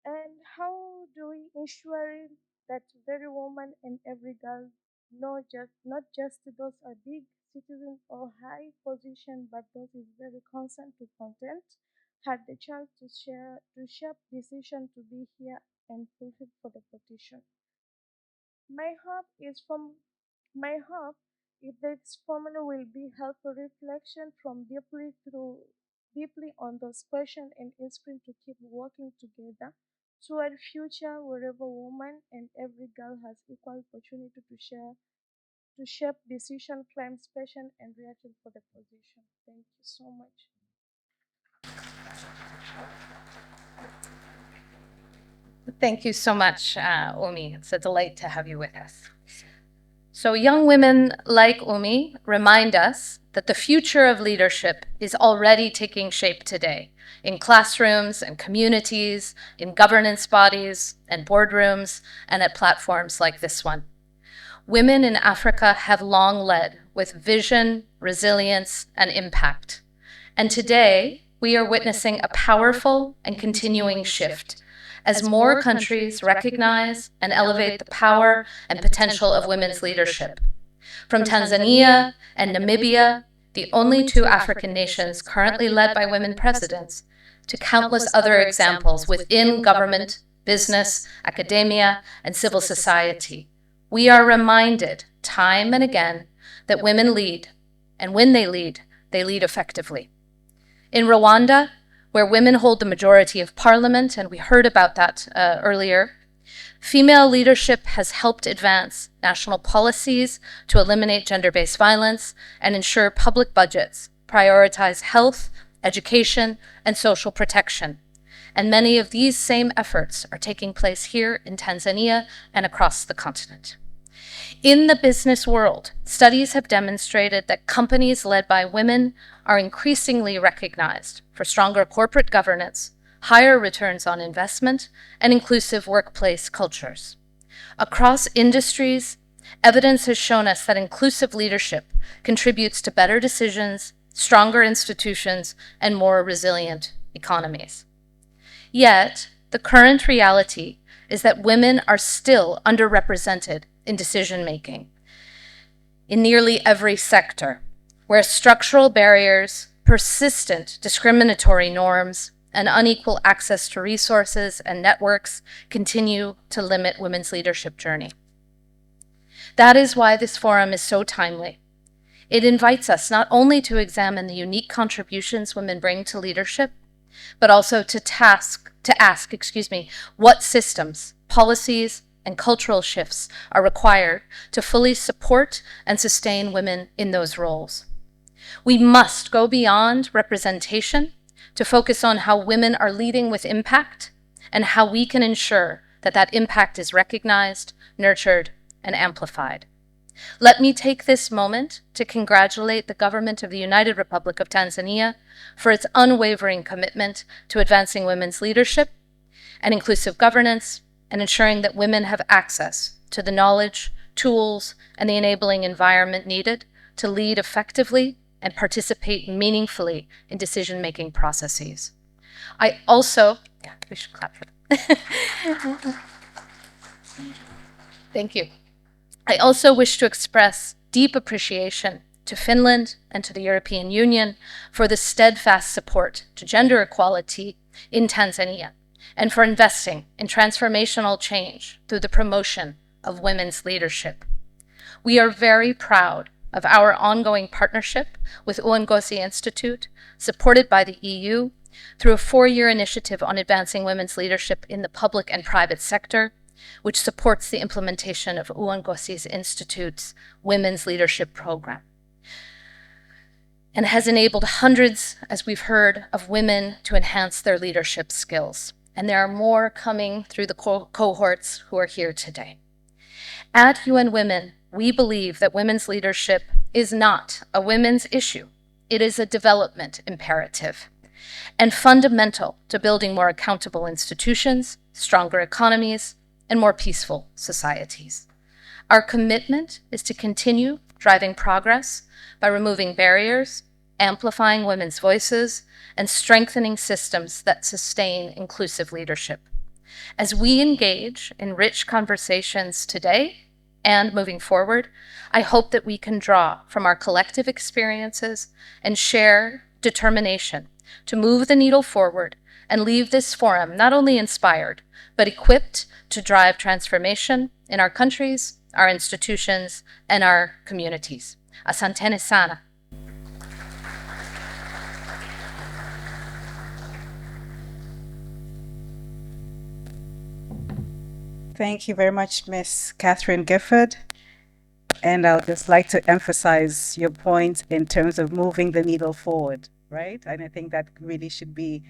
And how do we ensure that very woman and every girl, not just those are big citizens or high position, but those is very concerned to content, had the chance to shape decision to be here and fulfill for the petition. My hope if this formula will be helpful reflection from deeply on those questions and inspire to keep working together toward future wherever woman and every girl has equal opportunity to shape decision, claim passion, and reaction for the position. Thank you so much. Thank you so much, Umi. It's a delight to have you with us. So young women like Umi remind us that the future of leadership is already taking shape today in classrooms and communities, in governance bodies and boardrooms, and at platforms like this one. Women in Africa have long led with vision, resilience, and impact. And today, we are witnessing a powerful and continuing shift as more countries recognize and elevate the power and potential of women's leadership. From Tanzania and Namibia, the only two African nations currently led by women presidents, to countless other examples within government, business, academia, and civil society, we are reminded time and again that women lead, and when they lead effectively. In Rwanda, where women hold the majority of parliament, and we heard about that earlier, female leadership has helped advance national policies to eliminate gender-based violence and ensure public budgets prioritize health, education, and social protection. And many of these same efforts are taking place here in Tanzania and across the continent. In the business world, studies have demonstrated that companies led by women are increasingly recognized for stronger corporate governance, higher returns on investment, and inclusive workplace cultures. Across industries, evidence has shown us that inclusive leadership contributes to better decisions, stronger institutions, and more resilient economies. Yet, the current reality is that women are still underrepresented in decision-making in nearly every sector, where structural barriers, persistent discriminatory norms, and unequal access to resources and networks continue to limit women's leadership journey. That is why this forum is so timely. It invites us not only to examine the unique contributions women bring to leadership, but also to ask, what systems, policies, and cultural shifts are required to fully support and sustain women in those roles. We must go beyond representation to focus on how women are leading with impact and how we can ensure that that impact is recognized, nurtured, and amplified. Let me take this moment to congratulate the government of the United Republic of Tanzania for its unwavering commitment to advancing women's leadership and inclusive governance and ensuring that women have access to the knowledge, tools, and the enabling environment needed to lead effectively and participate meaningfully in decision-making processes. I also, we should clap for that. Thank you. I also wish to express deep appreciation to Finland and to the European Union for the steadfast support to gender equality in Tanzania and for investing in transformational change through the promotion of women's leadership. We are very proud of our ongoing partnership with Uongozi Institute, supported by the EU, through a 4-year initiative on advancing women's leadership in the public and private sector, which supports the implementation of Uongozi Institute's Women's Leadership Program, and has enabled hundreds, as we've heard, of women to enhance their leadership skills. And there are more coming through the cohorts who are here today. At UN Women, we believe that women's leadership is not a women's issue. It is a development imperative and fundamental to building more accountable institutions, stronger economies, and more peaceful societies. Our commitment is to continue driving progress by removing barriers, amplifying women's voices, and strengthening systems that sustain inclusive leadership. As we engage in rich conversations today and moving forward, I hope that we can draw from our collective experiences and share determination to move the needle forward and leave this forum not only inspired, but equipped to drive transformation in our countries, our institutions, and our communities. Asanteni sana. Thank you very much, Ms. Catherine Gifford. And I'll just like to emphasize your point in terms of moving the needle forward, right? And I think that really should be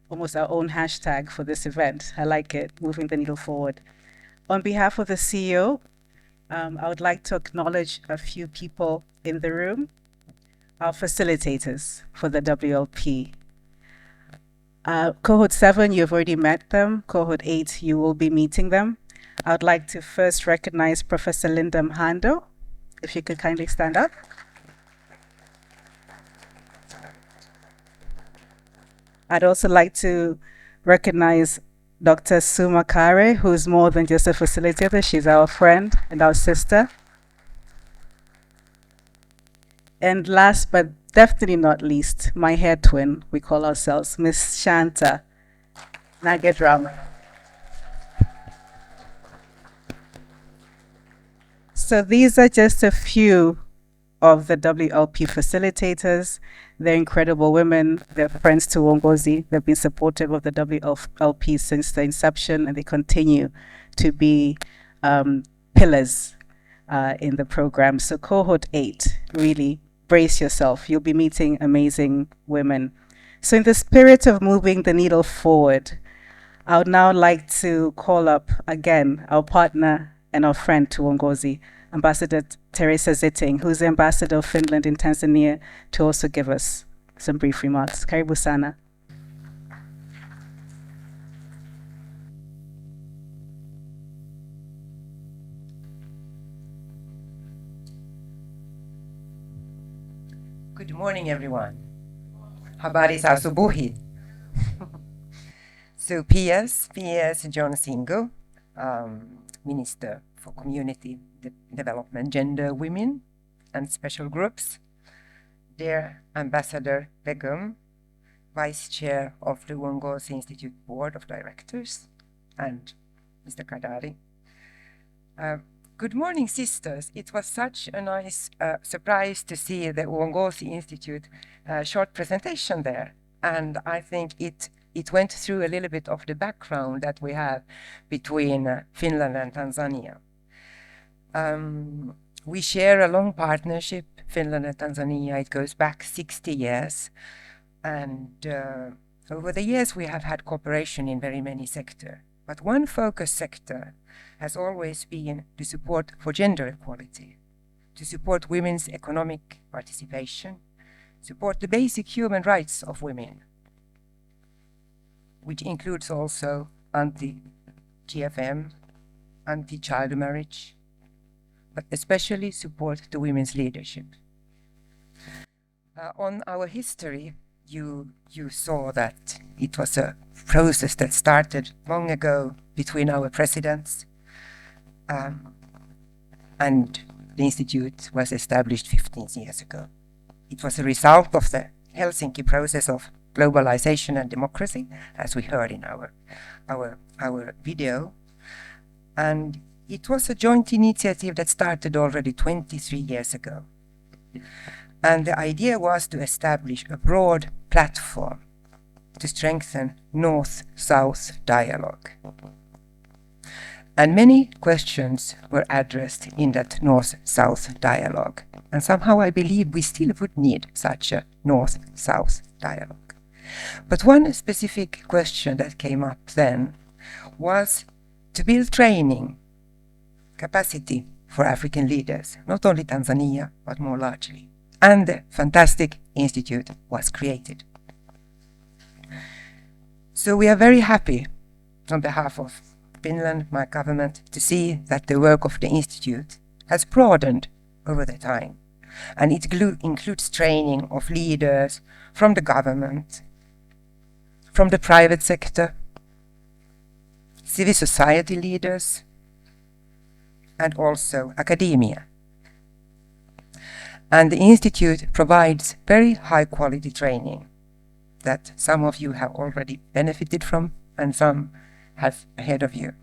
almost our own hashtag for this event. I like it, moving the needle forward. On behalf of the CEO, I would like to acknowledge a few people in the room, our facilitators for the WLP. Cohort 7, you've already met them. Cohort 8, you will be meeting them. I would like to first recognize Professor Linda Mhando, if you could kindly stand up. I'd also like to recognize Dr. Suma Kare, who's more than just a facilitator. She's our friend and our sister. And last but definitely not least, my hair twin, we call ourselves, Miss Shanta Nagedrama. So these are just a few of the WLP facilitators. They're incredible women. They're friends to Uongozi. They've been supportive of the WLP since the inception, and they continue to be pillars in the program. So cohort 8, really brace yourself. You'll be meeting amazing women. So in the spirit of moving the needle forward, I would now like to call up again our partner and our friend to Uongozi, Ambassador Teresa Zitting, who's the ambassador of Finland in Tanzania, to also give us some brief remarks. Karibu sana. Good morning, everyone. Habari za asubuhi. So PS John Singo, Minister for Community Development, Gender, Women and Special Groups. Dear Ambassador Begum, Vice Chair of the Uongozi Institute Board of Directors, and Mr. Kadari. Good morning, sisters. It was such a nice surprise to see the Uongozi Institute short presentation there. And I think it went through a little bit of the background that we have between Finland and Tanzania. We share a long partnership, Finland and Tanzania. It goes back 60 years. And over the years, we have had cooperation in very many sectors. But one focus sector has always been the support for gender equality, to support women's economic participation, support the basic human rights of women, which includes also anti-GFM, anti-child marriage, but especially support the women's leadership. On our history, you saw that it was a process that started long ago between our presidents, and the Institute was established 15 years ago. It was a result of the Helsinki process of globalization and democracy, as we heard in our video. And it was a joint initiative that started already 23 years ago. And the idea was to establish a broad platform to strengthen North-South dialogue. And many questions were addressed in that North-South dialogue. And somehow I believe we still would need such a North-South dialogue. But one specific question that came up then was to build training capacity for African leaders, not only Tanzania, but more largely. And the fantastic institute was created. So we are very happy on behalf of Finland, my government, to see that the work of the institute has broadened over the time. And it includes training of leaders from the government, from the private sector, civil society leaders, and also academia. And the institute provides very high quality training that some of you have already benefited from and some have ahead of you.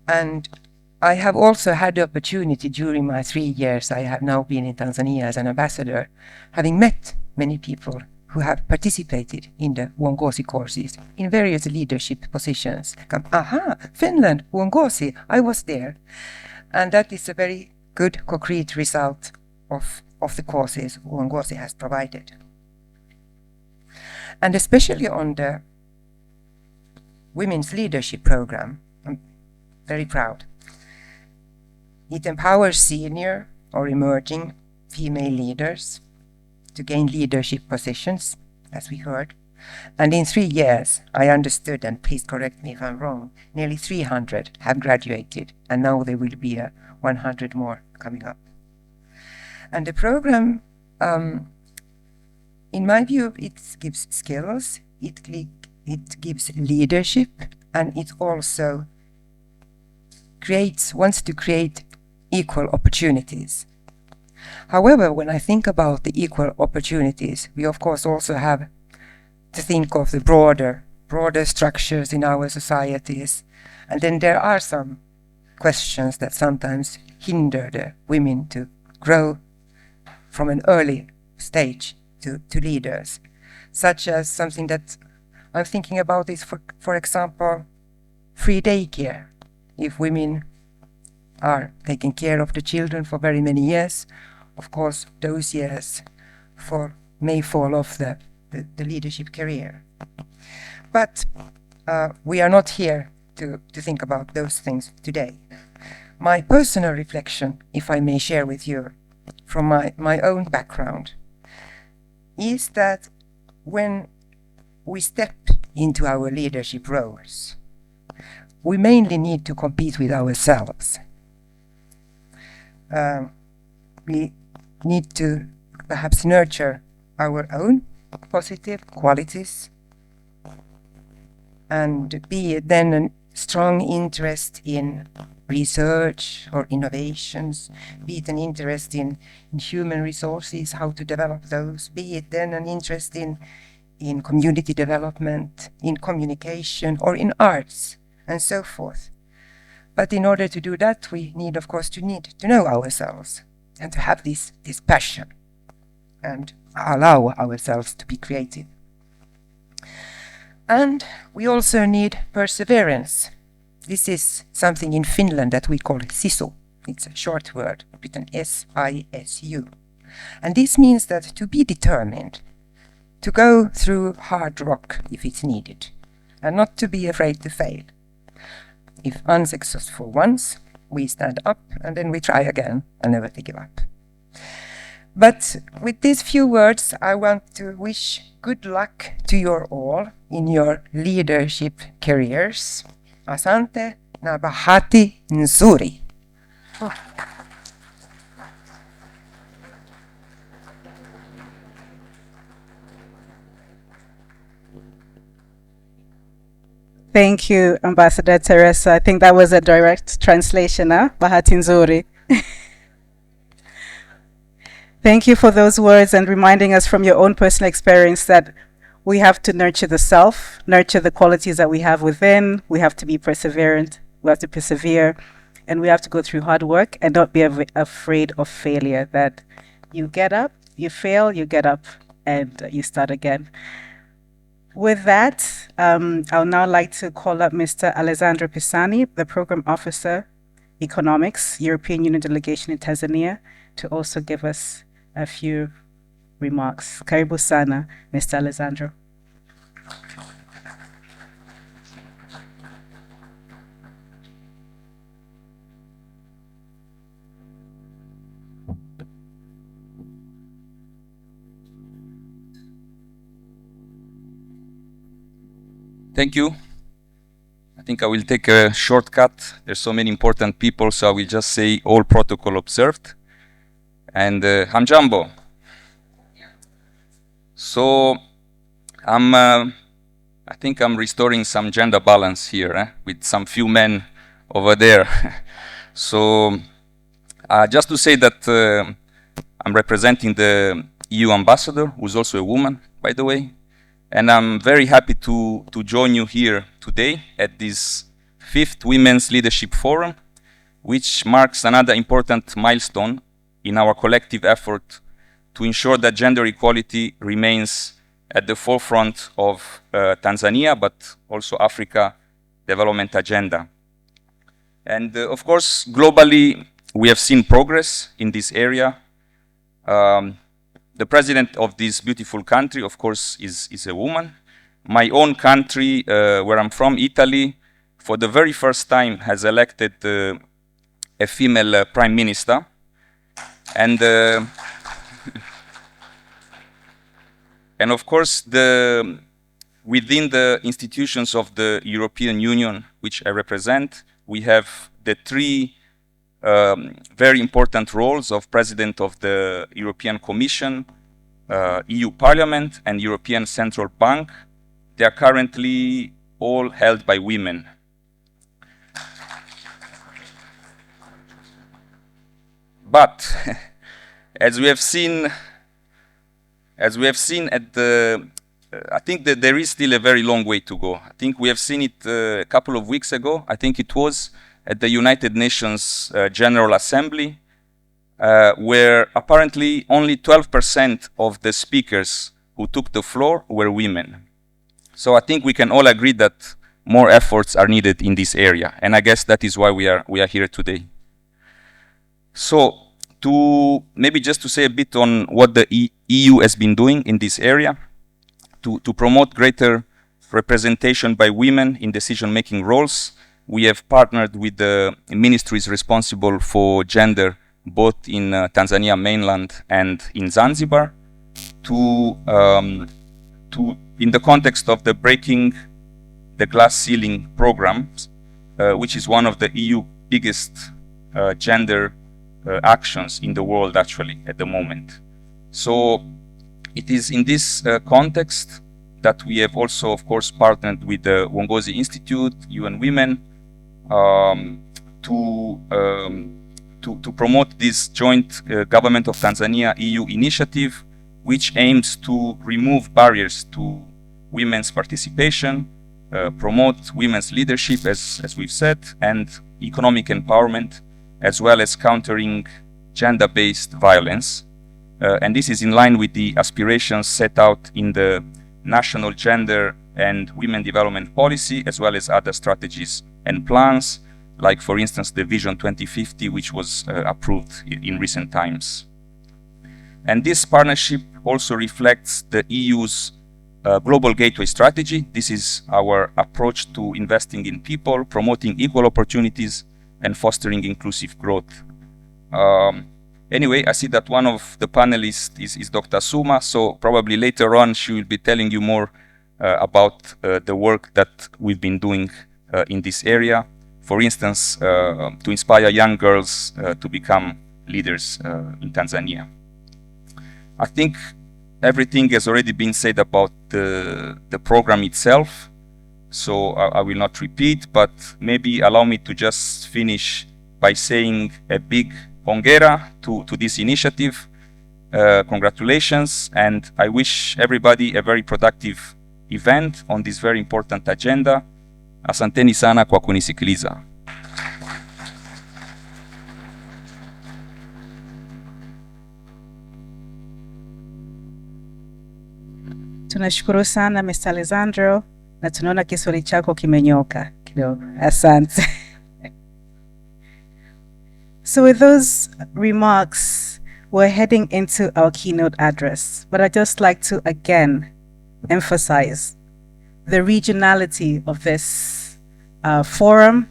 And I have also had the opportunity during my 3 years I have now been in Tanzania as an ambassador, having met many people who have participated in the Uongozi courses in various leadership positions. Aha, Finland, Uongozi, I was there. And that is a very good concrete result of the courses Uongozi has provided. And especially on the Women's Leadership Program, I'm very proud. It empowers senior or emerging female leaders to gain leadership positions, as we heard. And in 3 years, I understood, and please correct me if I'm wrong, nearly 300 have graduated, and now there will be 100 more coming up. And the program, in my view, it gives skills, it gives leadership, and it also wants to create equal opportunities. However, when I think about the equal opportunities, we of course also have to think of the broader structures in our societies. And then there are some questions that sometimes hinder the women to grow from an early stage to leaders, such as something that I'm thinking about is, for example, free daycare. If women are taking care of the children for very many years, of course, those years may fall off the leadership career. But we are not here to think about those things today. My personal reflection, if I may share with you from my own background, is that when we step into our leadership roles, we mainly need to compete with ourselves. We need to perhaps nurture our own positive qualities, and be it then a strong interest in research or innovations, be it an interest in human resources, how to develop those, be it then an interest in community development, in communication, or in arts, and so forth. But in order to do that, we need, of course, to know ourselves and to have this passion and allow ourselves to be creative. And we also need perseverance. This is something in Finland that we call sisu. It's a short word, written S-I-S-U. And this means that to be determined, to go through hard rock if it's needed, and not to be afraid to fail. If unsuccessful once, we stand up and then we try again and never to give up. But with these few words, I want to wish good luck to you all in your leadership careers. Asante na bahati nzuri. Thank you, Ambassador Teresa. I think that was a direct translation, huh? Bahati nzuri. Thank you for those words and reminding us from your own personal experience that we have to nurture the self, nurture the qualities that we have within. We have to be perseverant. We have to persevere. And we have to go through hard work and not be afraid of failure. That you get up, you fail, you get up, and you start again. With that, I'll now like to call up Mr. Alessandro Pisani, the Program Officer, Economics, European Union Delegation in Tanzania, to also give us a few remarks. Karibu sana, Mr. Alessandro. Thank you. I think I will take a shortcut. There's so many important people, so I will just say all protocol observed. And hamjambo. So I think I'm restoring some gender balance here with some few men over there. So just to say that I'm representing the EU ambassador, who's also a woman, by the way. And I'm very happy to join you here today at this 5th Women's Leadership Forum, which marks another important milestone in our collective effort to ensure that gender equality remains at the forefront of Tanzania, but also Africa development agenda. And of course, globally, we have seen progress in this area. The president of this beautiful country, of course, is a woman. My own country, where I'm from, Italy, for the very first time has elected a female prime minister. And and of course, within the institutions of the European Union, which I represent, we have the 3 very important roles of President of the European Commission, EU Parliament, and European Central Bank. They are currently all held by women. But as we have seen at the, I think that there is still a very long way to go. I think we have seen it a couple of weeks ago. I think it was at the United Nations General Assembly, where apparently only 12% of the speakers who took the floor were women. So I think we can all agree that more efforts are needed in this area, and I guess that is why we are here today. So Maybe just to say a bit on what the EU has been doing in this area to promote greater representation by women in decision-making roles. We have partnered with the ministries responsible for gender, both in Tanzania mainland and in Zanzibar, in the context of the Breaking the Glass Ceiling programs, which is one of the EU biggest gender actions in the world actually at the moment. So it is in this context that we have also, of course, partnered with the Uongozi Institute, UN Women, to promote this joint Government of Tanzania EU initiative, which aims to remove barriers to women's participation, promote women's leadership, as we've said, and economic empowerment, as well as countering gender-based violence. And this is in line with the aspirations set out in the National Gender and Women Development Policy, as well as other strategies and plans, like, for instance, the Vision 2050, which was approved in recent times. And this partnership also reflects the EU's Global Gateway Strategy. This is our approach to investing in people, promoting equal opportunities, and fostering inclusive growth. Anyway, I see that one of the panelists is Dr. Suma, so probably later on she will be telling you more about the work that we've been doing in this area. For instance, to inspire young girls to become leaders in Tanzania. I think everything has already been said about the program itself, so I will not repeat, but maybe allow me to just finish by saying a big hongera to this initiative. Congratulations, and I wish everybody a very productive event on this very important agenda. Asanteni sana kwa kunisikiliza. Tunashukuru sana Mr. Alessandro, na tunaona Kiswahili chako kimenyoka kidogo. Asante. So with those remarks, we're heading into our keynote address, but I'd just like to again emphasize the regionality of this forum,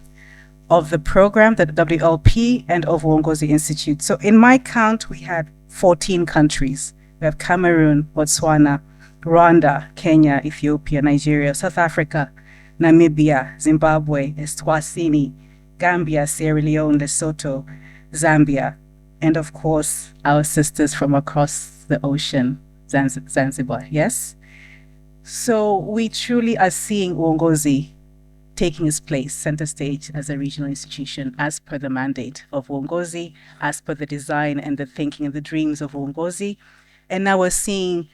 of the program, the WLP, and of Uongozi Institute. So in my count, we had 14 countries. We have Cameroon, Botswana, Rwanda, Kenya, Ethiopia, Nigeria, South Africa, Namibia, Zimbabwe, Eswatini, Gambia, Sierra Leone, Lesotho, Zambia, and of course, our sisters from across the ocean, Zanzibar, yes? So we truly are seeing Uongozi taking its place center stage as a regional institution as per the mandate of Uongozi, as per the design and the thinking and the dreams of Uongozi. And now we're seeing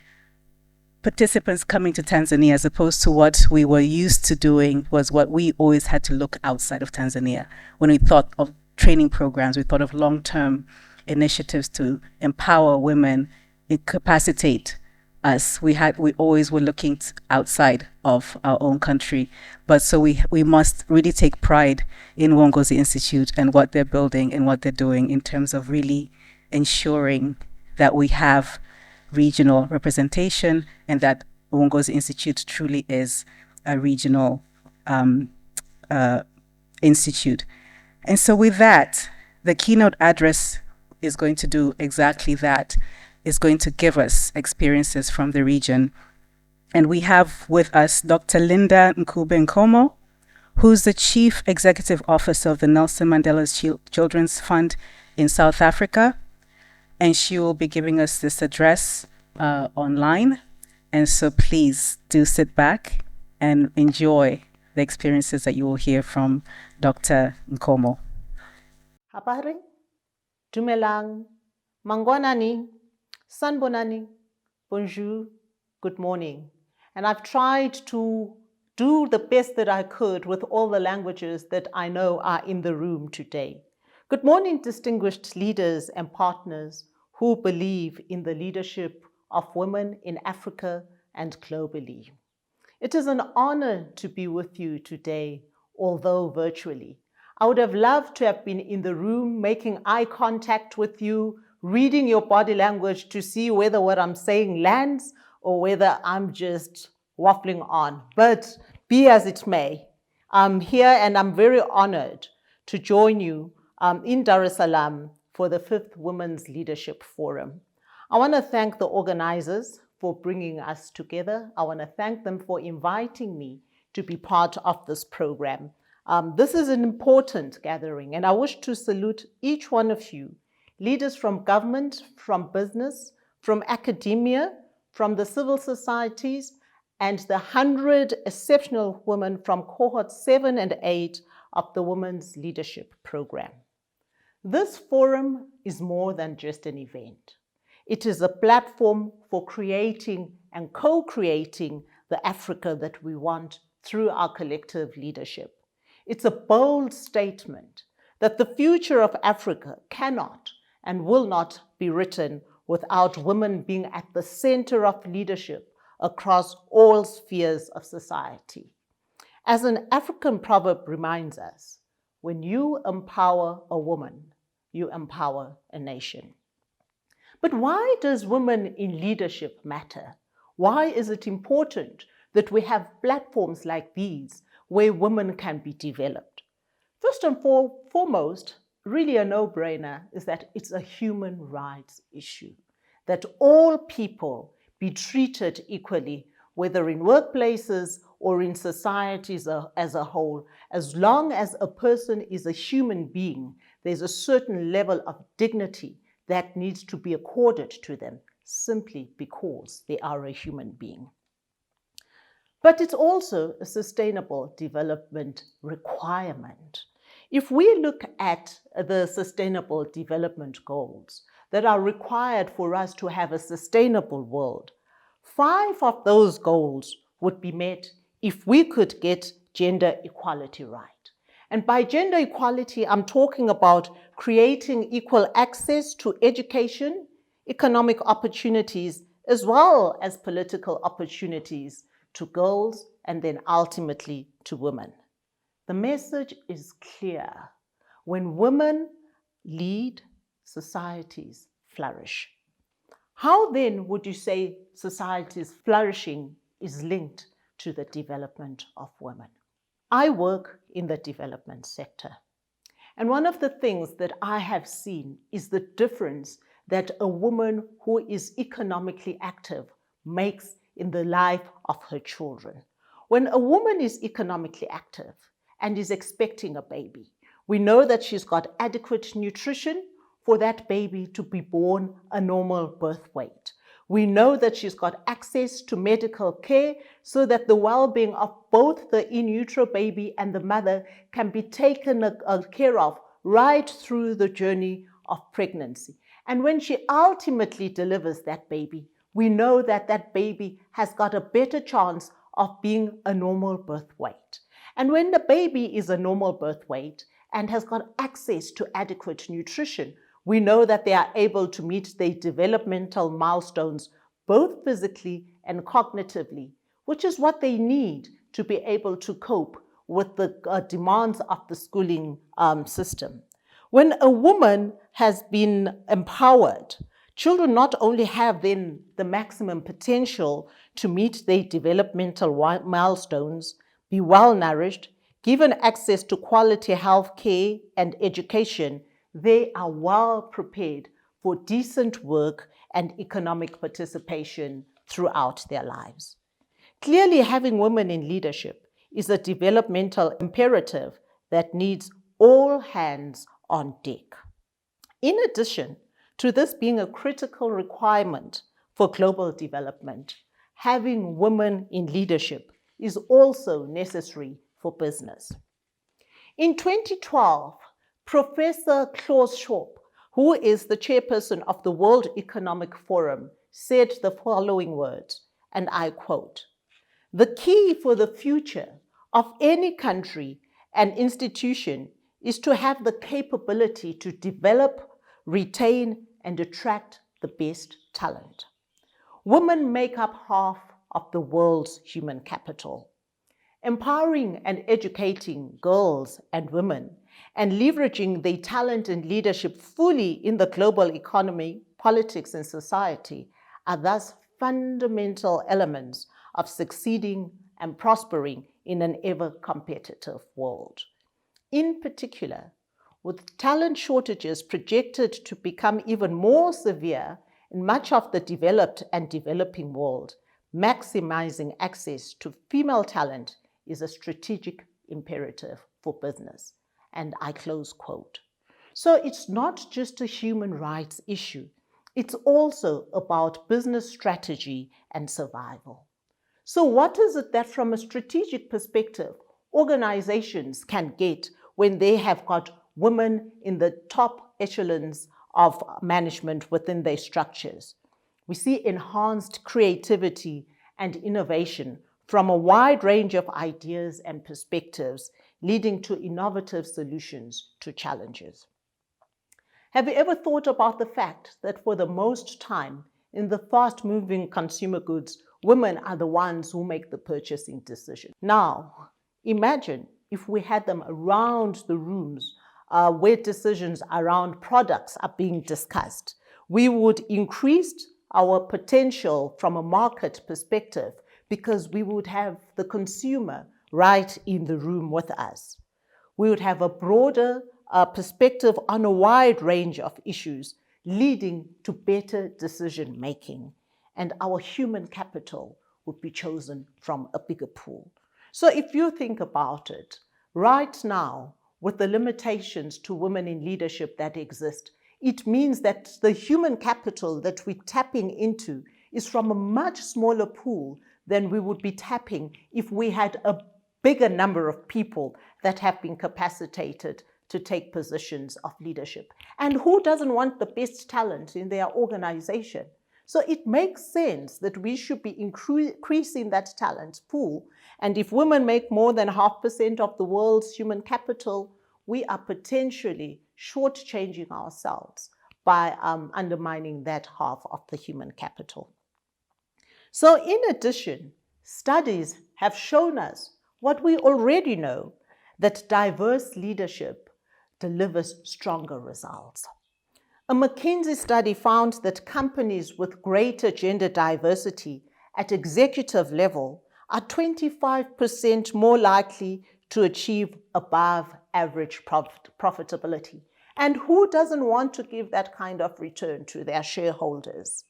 participants coming to Tanzania, as opposed to what we were used to doing was what we always had to look outside of Tanzania. When we thought of training programs, we thought of long-term initiatives to empower women, incapacitate us. We always were looking outside of our own country. But so we must really take pride in Uongozi Institute and what they're building and what they're doing in terms of really ensuring that we have regional representation and that Uongozi Institute truly is a regional institute. And so with that, the keynote address is going to do exactly that. It's going to give us experiences from the region. And we have with us Dr. Linda Nkube Nkomo, who's the Chief Executive Officer of the Nelson Mandela Children's Fund in South Africa. And she will be giving us this address online. And so please do sit back and enjoy the experiences that you will hear from Dr. Nkomo. Habari, Dumelang, Mangwanani, Sanbonani, Bonjour, good morning. And I've tried to do the best that I could with all the languages that I know are in the room today. Good morning, distinguished leaders and partners who believe in the leadership of women in Africa and globally. It is an honor to be with you today, although virtually. I would have loved to have been in the room making eye contact with you, reading your body language to see whether what I'm saying lands or whether I'm just waffling on. But be as it may, I'm here and I'm very honored to join you in Dar es Salaam for the 5th Women's Leadership Forum. I want to thank the organizers for bringing us together. I want to thank them for inviting me to be part of this program. This is an important gathering, and I wish to salute each one of you, leaders from government, from business, from academia, from the civil societies, and the 100 exceptional women from cohort 7 and 8 of the Women's Leadership Program. This forum is more than just an event. It is a platform for creating and co-creating the Africa that we want through our collective leadership. It's a bold statement that the future of Africa cannot and will not be written without women being at the center of leadership across all spheres of society. As an African proverb reminds us, when you empower a woman, you empower a nation. But why does women in leadership matter? Why is it important that we have platforms like these where women can be developed? First and foremost, really a no-brainer is that it's a human rights issue, that all people be treated equally, whether in workplaces or in societies as a whole. As long as a person is a human being, there's a certain level of dignity that needs to be accorded to them simply because they are a human being. But it's also a sustainable development requirement. If we look at the Sustainable Development Goals that are required for us to have a sustainable world, 5 of those goals would be met if we could get gender equality right. And by gender equality, I'm talking about creating equal access to education, economic opportunities, as well as political opportunities to girls and then ultimately to women. The message is clear. When women lead, societies flourish. How then would you say society's flourishing is linked to the development of women? I work in the development sector. And one of the things that I have seen is the difference that a woman who is economically active makes in the life of her children. When a woman is economically active and is expecting a baby, we know that she's got adequate nutrition for that baby to be born a normal birth weight. We know that she's got access to medical care so that the well-being of both the in utero baby and the mother can be taken care of right through the journey of pregnancy. And when she ultimately delivers that baby, we know that that baby has got a better chance of being a normal birth weight. And when the baby is a normal birth weight and has got access to adequate nutrition, we know that they are able to meet their developmental milestones, both physically and cognitively, which is what they need to be able to cope with the demands of the schooling system. When a woman has been empowered, children not only have then the maximum potential to meet their developmental milestones, be well nourished, given access to quality health care and education, they are well prepared for decent work and economic participation throughout their lives. Clearly, having women in leadership is a developmental imperative that needs all hands on deck. In addition to this being a critical requirement for global development, having women in leadership is also necessary for business. In 2012, Professor Klaus Schwab, who is the chairperson of the World Economic Forum, said the following words, and I quote, "The key for the future of any country and institution is to have the capability to develop, retain, and attract the best talent. Women make up half of the world's human capital. Empowering and educating girls and women and leveraging their talent and leadership fully in the global economy, politics, and society are thus fundamental elements of succeeding and prospering in an ever-competitive world. In particular, with talent shortages projected to become even more severe in much of the developed and developing world, maximizing access to female talent is a strategic imperative for business. And I close quote. So it's not just a human rights issue. It's also about business strategy and survival. So what is it that from a strategic perspective, organizations can get when they have got women in the top echelons of management within their structures? We see enhanced creativity and innovation from a wide range of ideas and perspectives, leading to innovative solutions to challenges. Have you ever thought about the fact that for the most time in the fast-moving consumer goods, women are the ones who make the purchasing decision? Now, imagine if we had them around the rooms where decisions around products are being discussed. We would increase our potential from a market perspective because we would have the consumer right in the room with us. We would have a broader perspective on a wide range of issues, leading to better decision making. And our human capital would be chosen from a bigger pool. So if you think about it, right now, with the limitations to women in leadership that exist, it means that the human capital that we're tapping into is from a much smaller pool than we would be tapping if we had a bigger number of people that have been capacitated to take positions of leadership. And who doesn't want the best talent in their organization? So it makes sense that we should be increasing that talent pool. And if women make more than 0.5% of the world's human capital, we are potentially shortchanging ourselves by undermining that half of the human capital. So in addition, studies have shown us what we already know, that diverse leadership delivers stronger results. A McKinsey study found that companies with greater gender diversity at executive level are 25% more likely to achieve above average profitability. And who doesn't want to give that kind of return to their shareholders?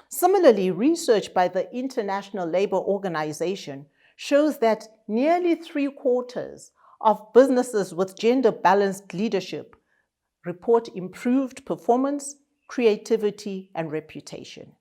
Similarly, research by the International Labour Organization shows that nearly 3/4 of businesses with gender-balanced leadership report improved performance, creativity, and reputation.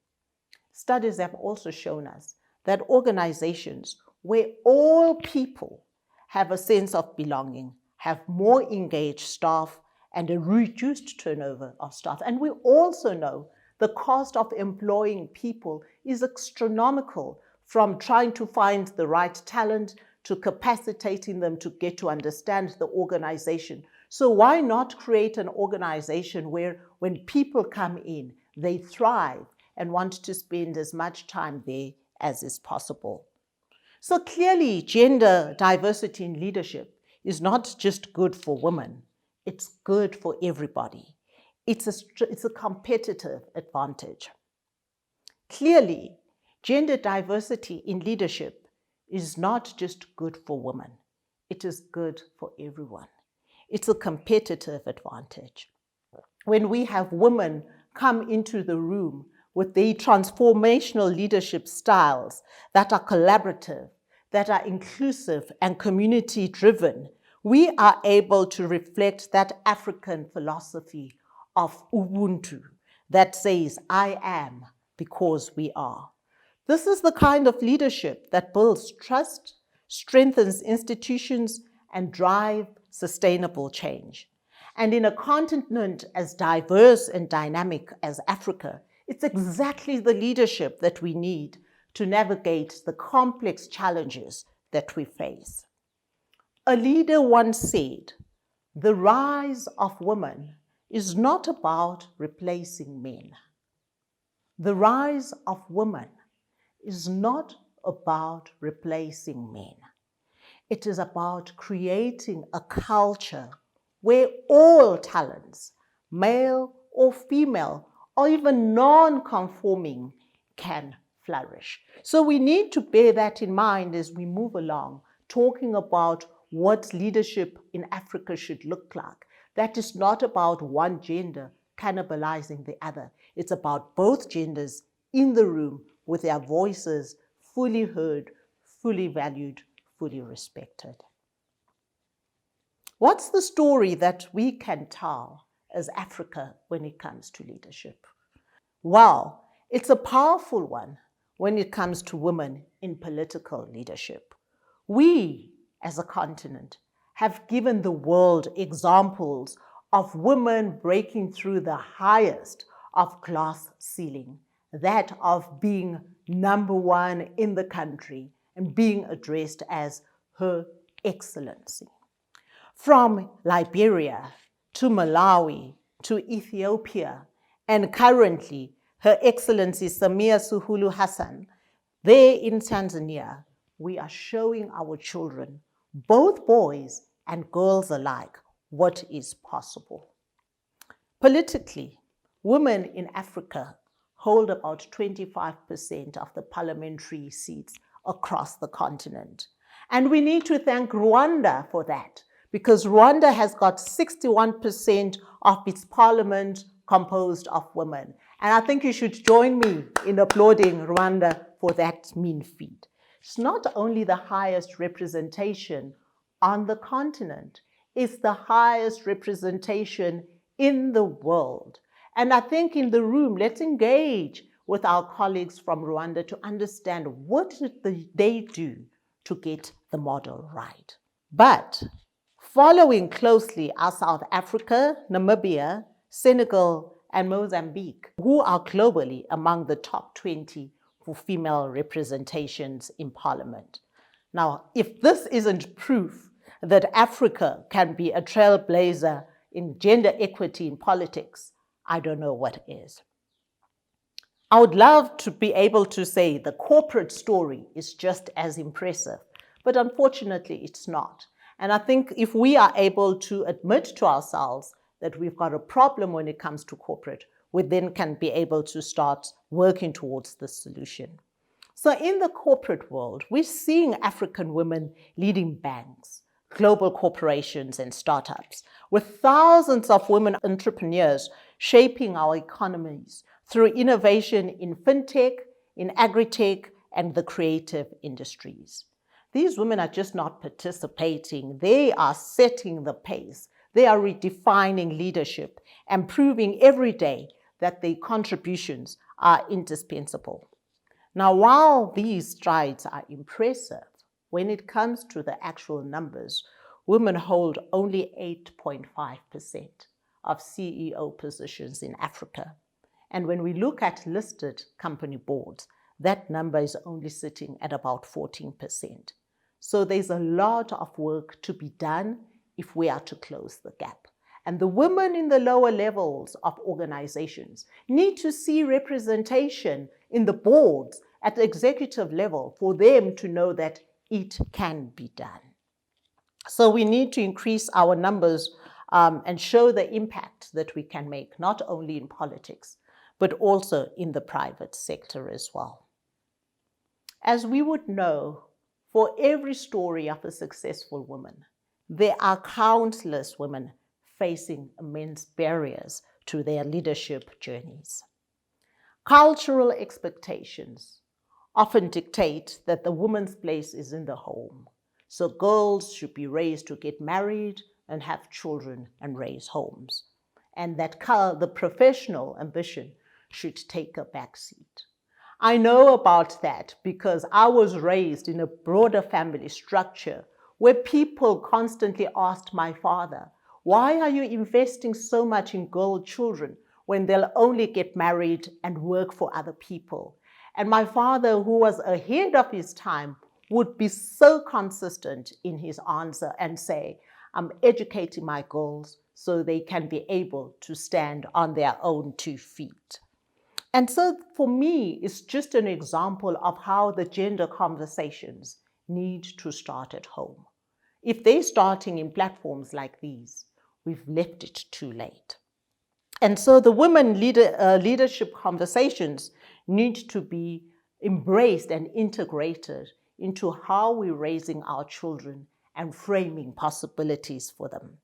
Studies have also shown us that organizations where all people have a sense of belonging have more engaged staff and a reduced turnover of staff. And we also know the cost of employing people is astronomical, from trying to find the right talent to capacitating them to get to understand the organization. So why not create an organization where when people come in, they thrive and want to spend as much time there as is possible? So clearly, gender diversity in leadership is not just good for women, it's good for everybody. It's a competitive advantage. Clearly, gender diversity in leadership is not just good for women, it is good for everyone. It's a competitive advantage. When we have women come into the room with their transformational leadership styles that are collaborative, that are inclusive and community-driven, we are able to reflect that African philosophy of Ubuntu that says, I am because we are. This is the kind of leadership that builds trust, strengthens institutions, and drives sustainable change. And in a continent as diverse and dynamic as Africa, it's exactly the leadership that we need to navigate the complex challenges that we face. A leader once said, the rise of women is not about replacing men. The rise of women is not about replacing men. It is about creating a culture where all talents, male or female, or even non-conforming, can flourish. So we need to bear that in mind as we move along, talking about what leadership in Africa should look like. That is not about one gender cannibalizing the other. It's about both genders in the room with their voices fully heard, fully valued, fully respected. What's the story that we can tell as Africa when it comes to leadership? Well, it's a powerful one when it comes to women in political leadership. We, as a continent, have given the world examples of women breaking through the highest of glass ceiling, that of being number one in the country and being addressed as Her Excellency. From Liberia to Malawi to Ethiopia, and currently Her Excellency Samia Suluhu Hassan, there in Tanzania, we are showing our children, both boys and girls alike, what is possible. Politically, women in Africa hold about 25% of the parliamentary seats across the continent. And we need to thank Rwanda for that, because Rwanda has got 61% of its parliament composed of women. And I think you should join me in applauding Rwanda for that mean feat. It's not only the highest representation on the continent, it's the highest representation in the world. And I think in the room, let's engage with our colleagues from Rwanda to understand what did they do to get the model right. But following closely are South Africa, Namibia, Senegal, and Mozambique, who are globally among the top 20 for female representations in parliament. Now, if this isn't proof that Africa can be a trailblazer in gender equity in politics, I don't know what is. I would love to be able to say the corporate story is just as impressive, but unfortunately it's not. And I think if we are able to admit to ourselves that we've got a problem when it comes to corporate, we then can be able to start working towards the solution. So in the corporate world, we're seeing African women leading banks, global corporations and startups, with thousands of women entrepreneurs shaping our economies through innovation in fintech, in agri-tech, and the creative industries. These women are just not participating, they are setting the pace. They are redefining leadership and proving every day that their contributions are indispensable. Now, while these strides are impressive, when it comes to the actual numbers, women hold only 8.5% of CEO positions in Africa. And when we look at listed company boards, that number is only sitting at about 14%. So there's a lot of work to be done if we are to close the gap. And the women in the lower levels of organizations need to see representation in the boards at the executive level for them to know that it can be done. So we need to increase our numbers and show the impact that we can make, not only in politics, but also in the private sector as well. As we would know, for every story of a successful woman, there are countless women facing immense barriers to their leadership journeys. Cultural expectations often dictate that the woman's place is in the home. So girls should be raised to get married and have children and raise homes. And that the professional ambition should take a backseat. I know about that because I was raised in a broader family structure where people constantly asked my father, why are you investing so much in girl children when they'll only get married and work for other people? And my father, who was ahead of his time, would be so consistent in his answer and say, I'm educating my girls so they can be able to stand on their own 2 feet. And so for me, it's just an example of how the gender conversations need to start at home. If they're starting in platforms like these, we've left it too late. And so the women leadership conversations need to be embraced and integrated into how we're raising our children and framing possibilities for them.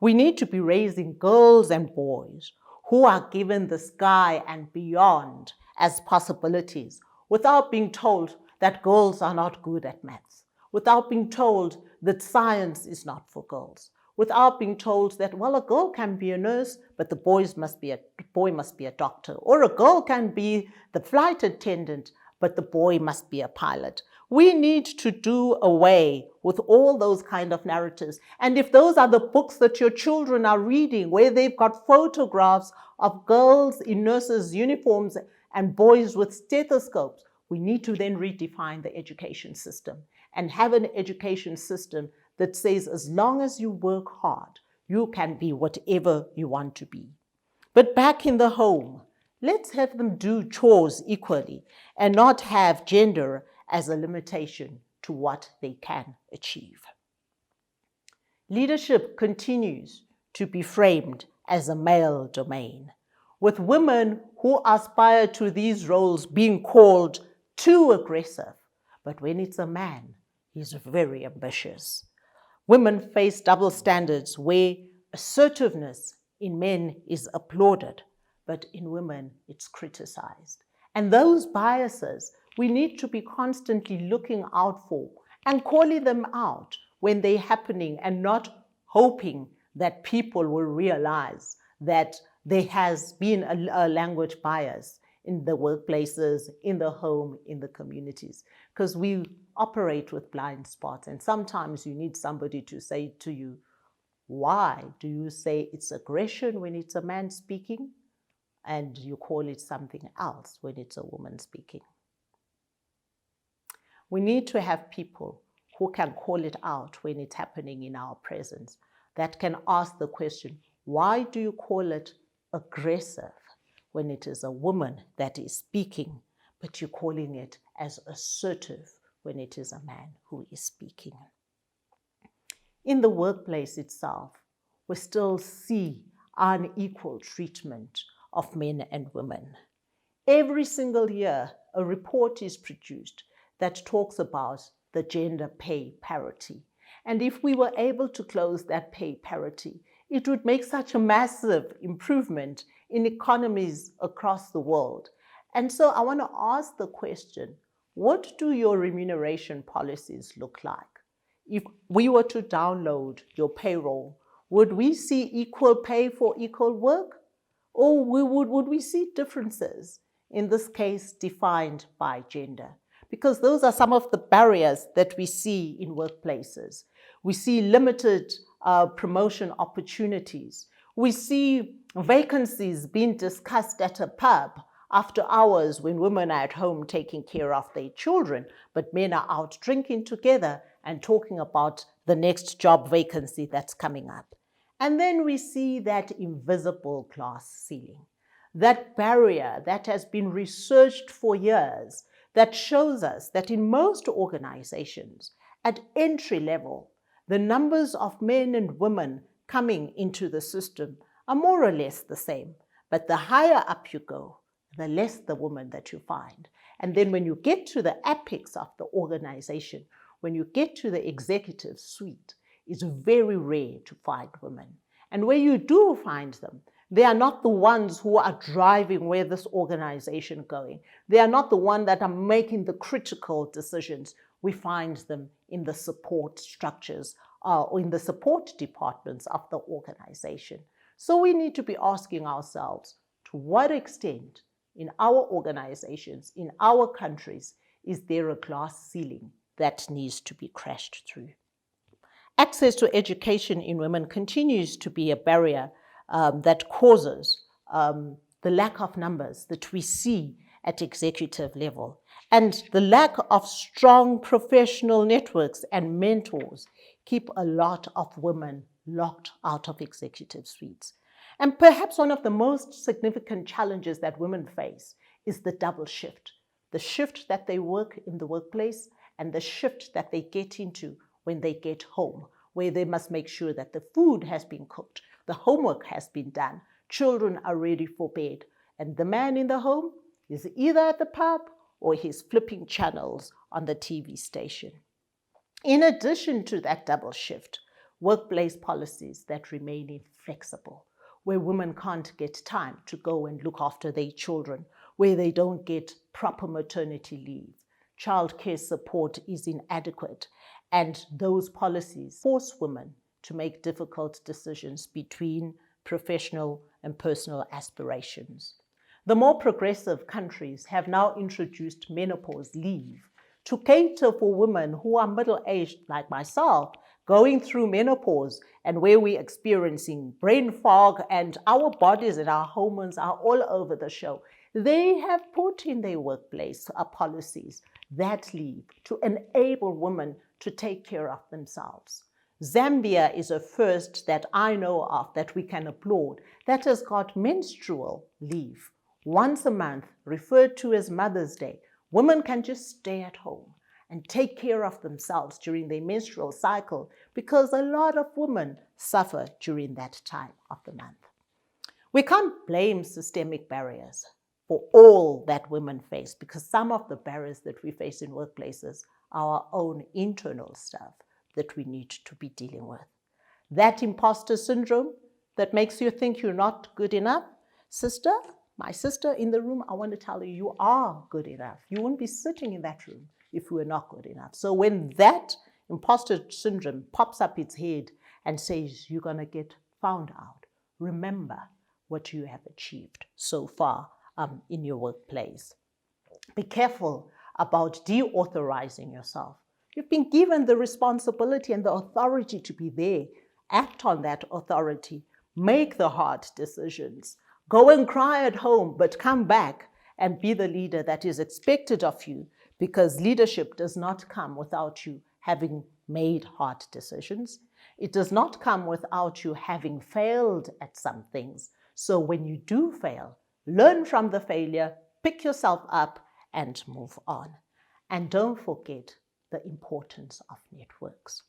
We need to be raising girls and boys who are given the sky and beyond as possibilities without being told that girls are not good at maths, without being told that science is not for girls, without being told that, well, a girl can be a nurse, but the boy must be a doctor, or a girl can be the flight attendant, but the boy must be a pilot. We need to do away with all those kind of narratives. And if those are the books that your children are reading, where they've got photographs of girls in nurses' uniforms and boys with stethoscopes, we need to then redefine the education system and have an education system that says as long as you work hard, you can be whatever you want to be. But back in the home, let's have them do chores equally and not have gender as a limitation to what they can achieve. Leadership continues to be framed as a male domain, with women who aspire to these roles being called too aggressive. But when it's a man, he's very ambitious. Women face double standards where assertiveness in men is applauded, but in women it's criticized. And those biases we need to be constantly looking out for and calling them out when they're happening, and not hoping that people will realize that there has been a language bias in the workplaces, in the home, in the communities, because we operate with blind spots. And sometimes you need somebody to say to you, why do you say it's aggression when it's a man speaking, and you call it something else when it's a woman speaking? We need to have people who can call it out when it's happening in our presence, that can ask the question, why do you call it aggressive when it is a woman that is speaking, but you're calling it as assertive when it is a man who is speaking? In the workplace itself, we still see unequal treatment of men and women. Every single year, a report is produced that talks about the gender pay parity. And if we were able to close that pay parity, it would make such a massive improvement in economies across the world. And so I want to ask the question, what do your remuneration policies look like? If we were to download your payroll, would we see equal pay for equal work? Or would we see differences, in this case defined by gender? Because those are some of the barriers that we see in workplaces. We see limited promotion opportunities. We see vacancies being discussed at a pub after hours when women are at home taking care of their children, but men are out drinking together and talking about the next job vacancy that's coming up. And then we see that invisible glass ceiling, that barrier that has been researched for years, that shows us that in most organizations, at entry level, the numbers of men and women coming into the system are more or less the same. But the higher up you go, the less the woman that you find. And then when you get to the apex of the organization, when you get to the executive suite, it's very rare to find women. And where you do find them, they are not the ones who are driving where this organization is going. They are not the ones that are making the critical decisions. We find them in the support structures or in the support departments of the organization. So we need to be asking ourselves, to what extent in our organizations, in our countries, is there a glass ceiling that needs to be crashed through? Access to education in women continues to be a barrier that causes the lack of numbers that we see at executive level, and the lack of strong professional networks and mentors keep a lot of women locked out of executive suites. And perhaps one of the most significant challenges that women face is the double shift, the shift that they work in the workplace and the shift that they get into when they get home, where they must make sure that the food has been cooked, the homework has been done, children are ready for bed, and the man in the home is either at the pub or he's flipping channels on the TV station. In addition to that double shift, workplace policies that remain inflexible, where women can't get time to go and look after their children, where they don't get proper maternity leave, childcare support is inadequate, and those policies force women to make difficult decisions between professional and personal aspirations. The more progressive countries have now introduced menopause leave to cater for women who are middle-aged like myself, going through menopause and where we're experiencing brain fog and our bodies and our hormones are all over the show. They have put in their workplace policies that leave to enable women to take care of themselves. Zambia is a first that I know of that we can applaud that has got menstrual leave. Once a month, referred to as Mother's Day, women can just stay at home and take care of themselves during their menstrual cycle because a lot of women suffer during that time of the month. We can't blame systemic barriers for all that women face because some of the barriers that we face in workplaces are our own internal stuff that we need to be dealing with. That imposter syndrome that makes you think you're not good enough, sister, my sister in the room, I want to tell you, you are good enough. You wouldn't be sitting in that room if you were not good enough. So when that imposter syndrome pops up its head and says you're going to get found out, remember what you have achieved so far in your workplace. Be careful about deauthorizing yourself. You've been given the responsibility and the authority to be there. Act on that authority. Make the hard decisions. Go and cry at home, but come back and be the leader that is expected of you, because leadership does not come without you having made hard decisions. It does not come without you having failed at some things. So when you do fail, learn from the failure, pick yourself up, and move on. And don't forget the importance of networks.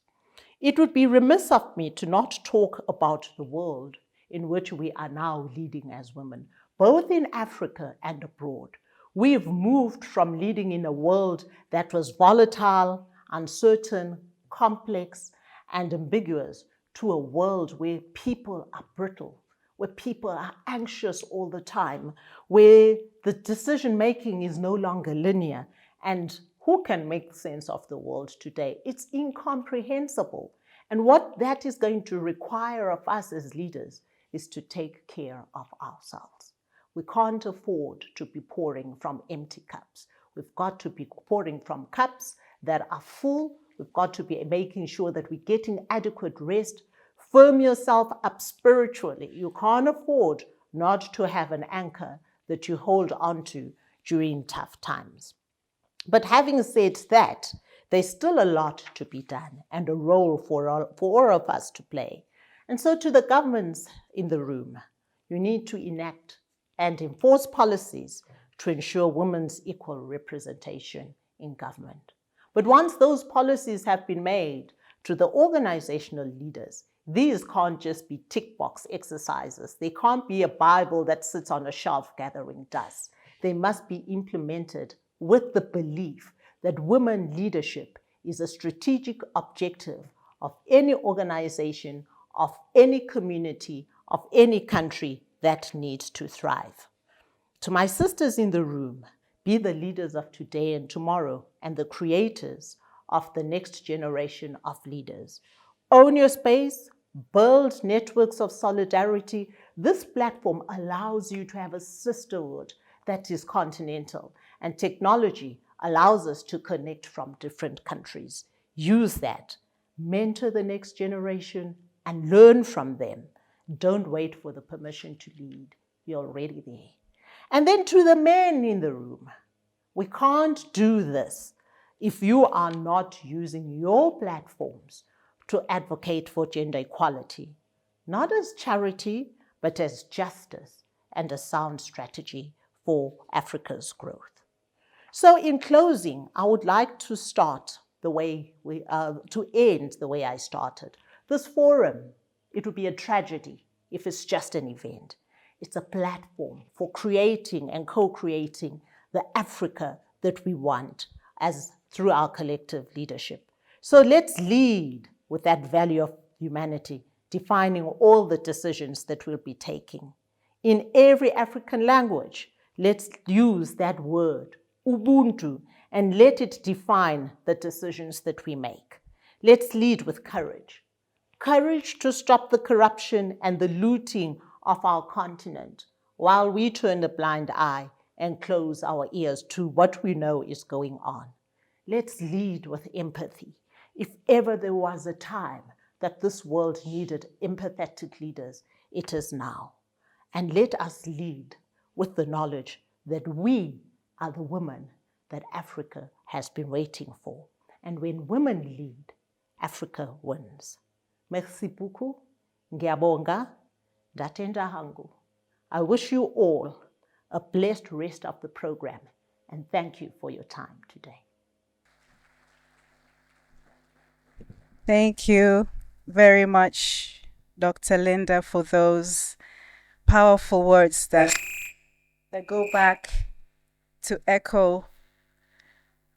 It would be remiss of me to not talk about the world in which we are now leading as women, both in Africa and abroad. We've moved from leading in a world that was volatile, uncertain, complex, and ambiguous to a world where people are brittle, where people are anxious all the time, where the decision-making is no longer linear. And who can make sense of the world today? It's incomprehensible. And what that is going to require of us as leaders is to take care of ourselves. We can't afford to be pouring from empty cups. We've got to be pouring from cups that are full. We've got to be making sure that we're getting adequate rest. Firm yourself up spiritually. You can't afford not to have an anchor that you hold on to during tough times. But having said that, there's still a lot to be done and a role for all of us to play. And so to the governments in the room, you need to enact and enforce policies to ensure women's equal representation in government. But once those policies have been made to the organizational leaders, these can't just be tick box exercises. They can't be a Bible that sits on a shelf gathering dust. They must be implemented with the belief that women leadership is a strategic objective of any organization, of any community, of any country that needs to thrive. To my sisters in the room, be the leaders of today and tomorrow and the creators of the next generation of leaders. Own your space, build networks of solidarity. This platform allows you to have a sisterhood that is continental, and technology allows us to connect from different countries. Use that. Mentor the next generation and learn from them. Don't wait for the permission to lead. You're already there. And then to the men in the room, we can't do this if you are not using your platforms to advocate for gender equality, not as charity, but as justice and a sound strategy for Africa's growth. So in closing, I would like to end the way I started, This forum, it would be a tragedy if it's just an event. It's a platform for creating and co-creating the Africa that we want as through our collective leadership. So let's lead with that value of humanity, defining all the decisions that we'll be taking. In every African language, let's use that word, Ubuntu, and let it define the decisions that we make. Let's lead with courage. Courage to stop the corruption and the looting of our continent while we turn a blind eye and close our ears to what we know is going on. Let's lead with empathy. If ever there was a time that this world needed empathetic leaders, it is now. And let us lead with the knowledge that we are the women that Africa has been waiting for. And when women lead, Africa wins. Merci beaucoup. Ngiyabonga. Ndatenda hangu. I wish you all a blessed rest of the program, and thank you for your time today. Thank you very much, Dr. Linda, for those powerful words that go back to echo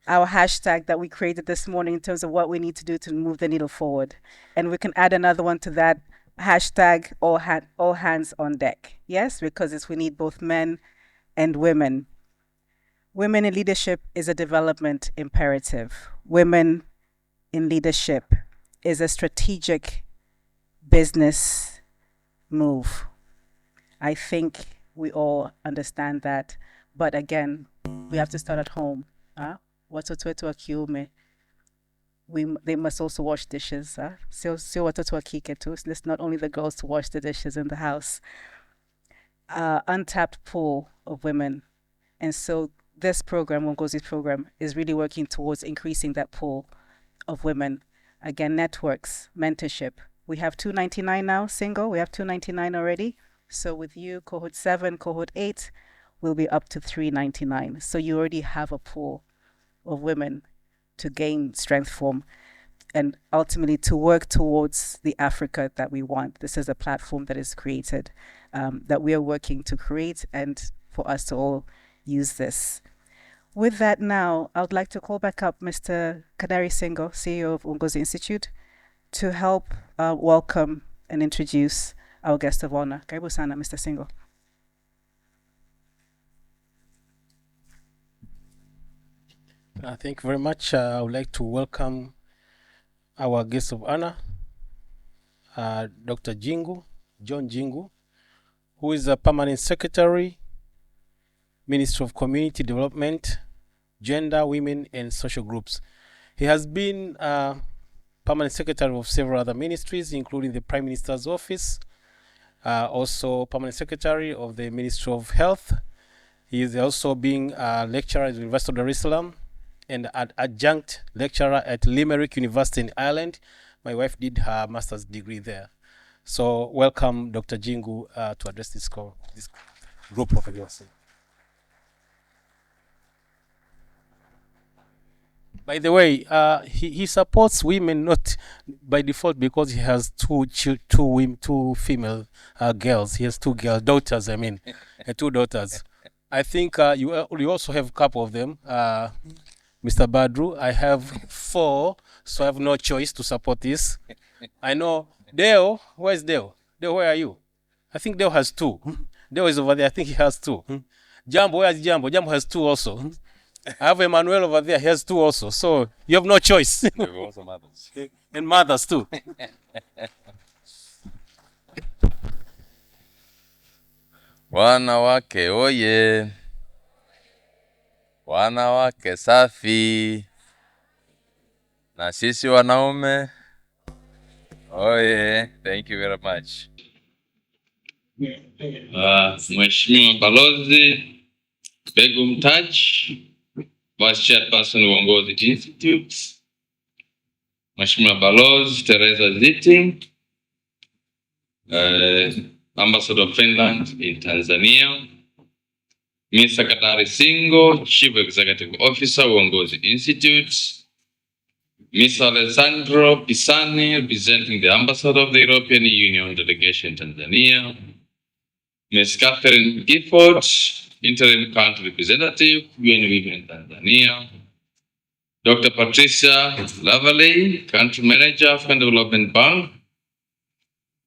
our hashtag that we created this morning in terms of what we need to do to move the needle forward. And we can add another one to that, hashtag all hands on deck. Yes, because we need both men and women. Women in leadership is a development imperative. Women in leadership is a strategic business move. I think we all understand that. But again, we have to start at home. They must also wash dishes. It's not only the girls to wash the dishes in the house. Untapped pool of women. And so this program, Uongozi's program, is really working towards increasing that pool of women. Again, networks, mentorship. We have 299 now, single. We have 299 already. So with you, cohort 7, cohort 8, we'll be up to 399. So you already have a pool of women to gain strength from and ultimately to work towards the Africa that we want. This is a platform that is created, that we are working to create, and for us to all use this. With that now, I would like to call back up Mr. Kadari Singo, CEO of Uongozi Institute, to help welcome and introduce our guest of honor. Karibu sana, Mr. Singo. Thank you very much. I would like to welcome our guest of honor, Dr. John Jingu, who is a Permanent Secretary, Ministry of Community Development, Gender, Women and Social Groups. He has been Permanent Secretary of several other ministries, including the Prime Minister's Office, also Permanent Secretary of the Ministry of Health. He is also being a lecturer at the University of Dar es Salaam and an adjunct lecturer at Limerick University in Ireland. My wife did her master's degree there. So welcome, Dr. Jingu, to address this group of yours. By the way, he supports women not by default because he has two female girls. He has two daughters. I mean, two daughters. I think you also have a couple of them. Mr. Badru, I have 4, so I have no choice to support this. I know Deo. Where's Deo? Deo, where are you? I think Deo has 2. Deo is over there. I think he has 2. Jambo, where is Jambo? Jambo has 2 also. I have Emmanuel over there. He has 2 also. So you have no choice. There were also mothers. And mothers too. Wanawake oye, wanawake safi, na sisi wanaume oye. Thank you very much. Mheshimiwa Balozi Begum Taj, Vice Chairperson of Uongozi Institute, Mheshimiwa Balozi Teresa Ziti, Ambassador of Finland in Tanzania, Mr. Kadari Singo, Chief Executive Officer, Uongozi Institute, Ms. Alessandro Pisani, representing the Ambassador of the European Union Delegation in Tanzania. Ms. Catherine Gifford, Interim Country Representative, UN Women Tanzania. Dr. Patricia Lavaley, Country Manager, African Development Bank.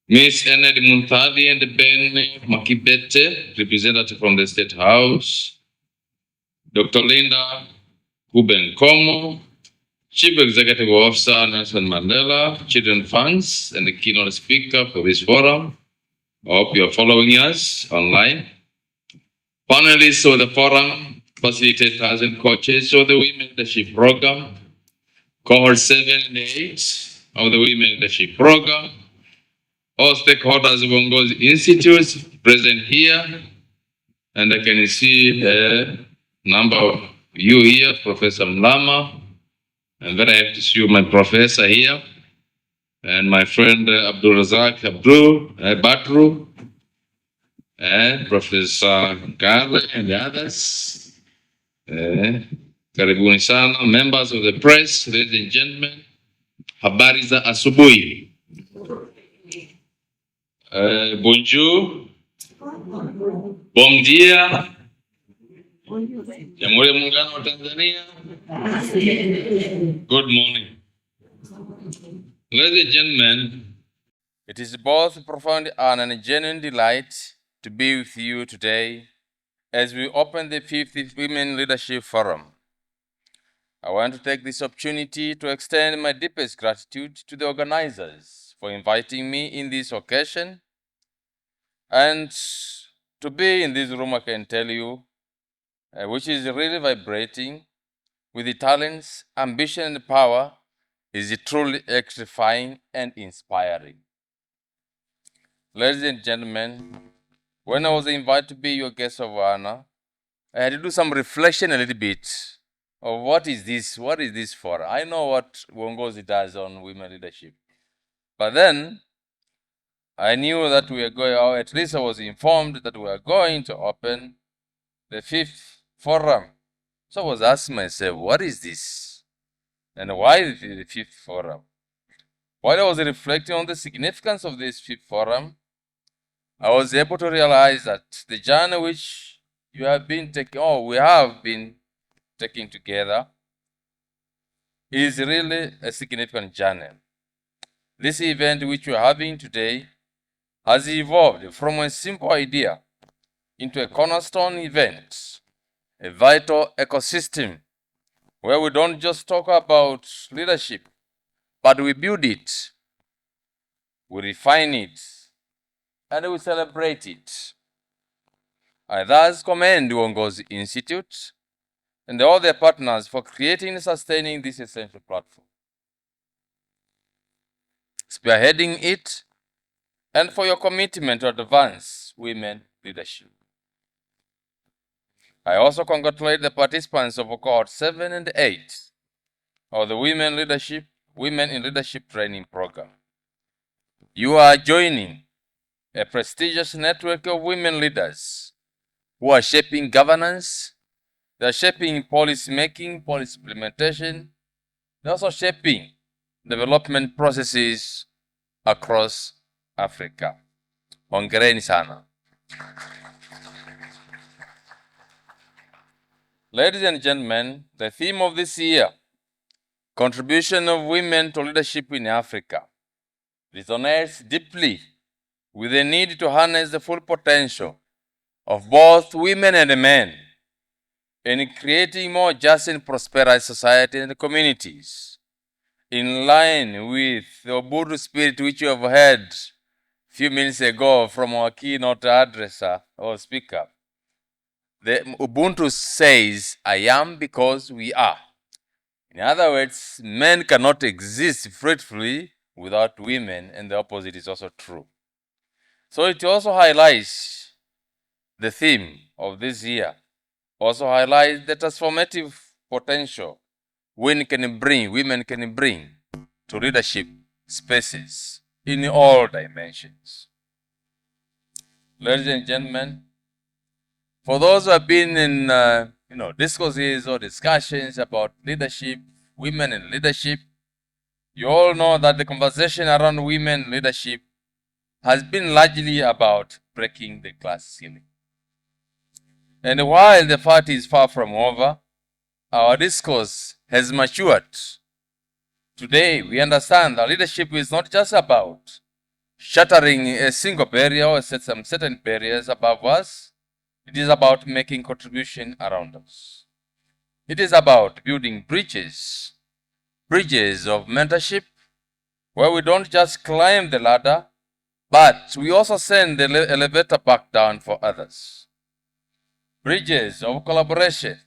Ms. Ened Munthali and Ben Makibete, representative from the State House. Dr. Linda Kubenkomo, Chief Executive Officer, Nelson Mandela Children Funds, and the keynote speaker for this forum. I hope you are following us online. Panelists of the forum, facilitators and coaches of the Women Leadership Program, cohort 7 and 8 of the Women Leadership Program, all stakeholders of Uongozi Institute present here, and I can see a number of you here, Professor Mlama. I'm very happy to see you, my professor here, and my friend Abdul Razak Batru, and Professor Garle and the others. Karibuni sana, members of the press, ladies and gentlemen. Habari za asubuhi. Bonjour. Bom dia. Jamhuri ya Muungano wa Tanzania. Good morning. Ladies and gentlemen, it is both a profound honor and a genuine delight to be with you today as we open the 5th Women Leadership Forum. I want to take this opportunity to extend my deepest gratitude to the organizers for inviting me in this occasion. And to be in this room, I can tell you, which is really vibrating with the talents, ambition, and power, is truly electrifying and inspiring. Ladies and gentlemen, when I was invited to be your guest of honor, I had to do some reflection a little bit of what is this for? I know what Uongozi does on women leadership. But then, I knew that we are going, or at least I was informed that we are going to open the 5th forum. So I was asking myself, what is this? And why the 5th forum? While I was reflecting on the significance of this 5th forum, I was able to realize that the journey which you have been taking, or we have been taking together, is really a significant journey. This event which we are having today has evolved from a simple idea into a cornerstone event, a vital ecosystem where we don't just talk about leadership, but we build it, we refine it, and we celebrate it. I thus commend the Uongozi Institute and all their partners for creating and sustaining this essential platform, spearheading it, and for your commitment to advance women leadership. I also congratulate the participants of cohort 7 and 8 of the Women in Leadership Training Program. You are joining a prestigious network of women leaders who are shaping governance, they are shaping policy making, policy implementation, they're also shaping development processes across Africa. Hongereni sana. Ladies and gentlemen, the theme of this year, Contribution of Women to Leadership in Africa, resonates deeply with the need to harness the full potential of both women and men in creating more just and prosperous society and communities, in line with the Ubuntu spirit which you have heard a few minutes ago from our keynote addresser or speaker. The Ubuntu says, I am because we are. In other words, men cannot exist fruitfully without women, and the opposite is also true. So it also highlights the theme of this year, also highlights the transformative potential women can bring to leadership spaces in all dimensions. Ladies and gentlemen, for those who have been in discourses or discussions about leadership, women in leadership, You all know that the conversation around women leadership has been largely about breaking the glass ceiling. And while the fight is far from over, our discourse has matured. Today, we understand that leadership is not just about shattering a single barrier or set some certain barriers above us. It is about making contribution around us. It is about building bridges of mentorship, where we don't just climb the ladder, but we also send the elevator back down for others. Bridges of collaboration,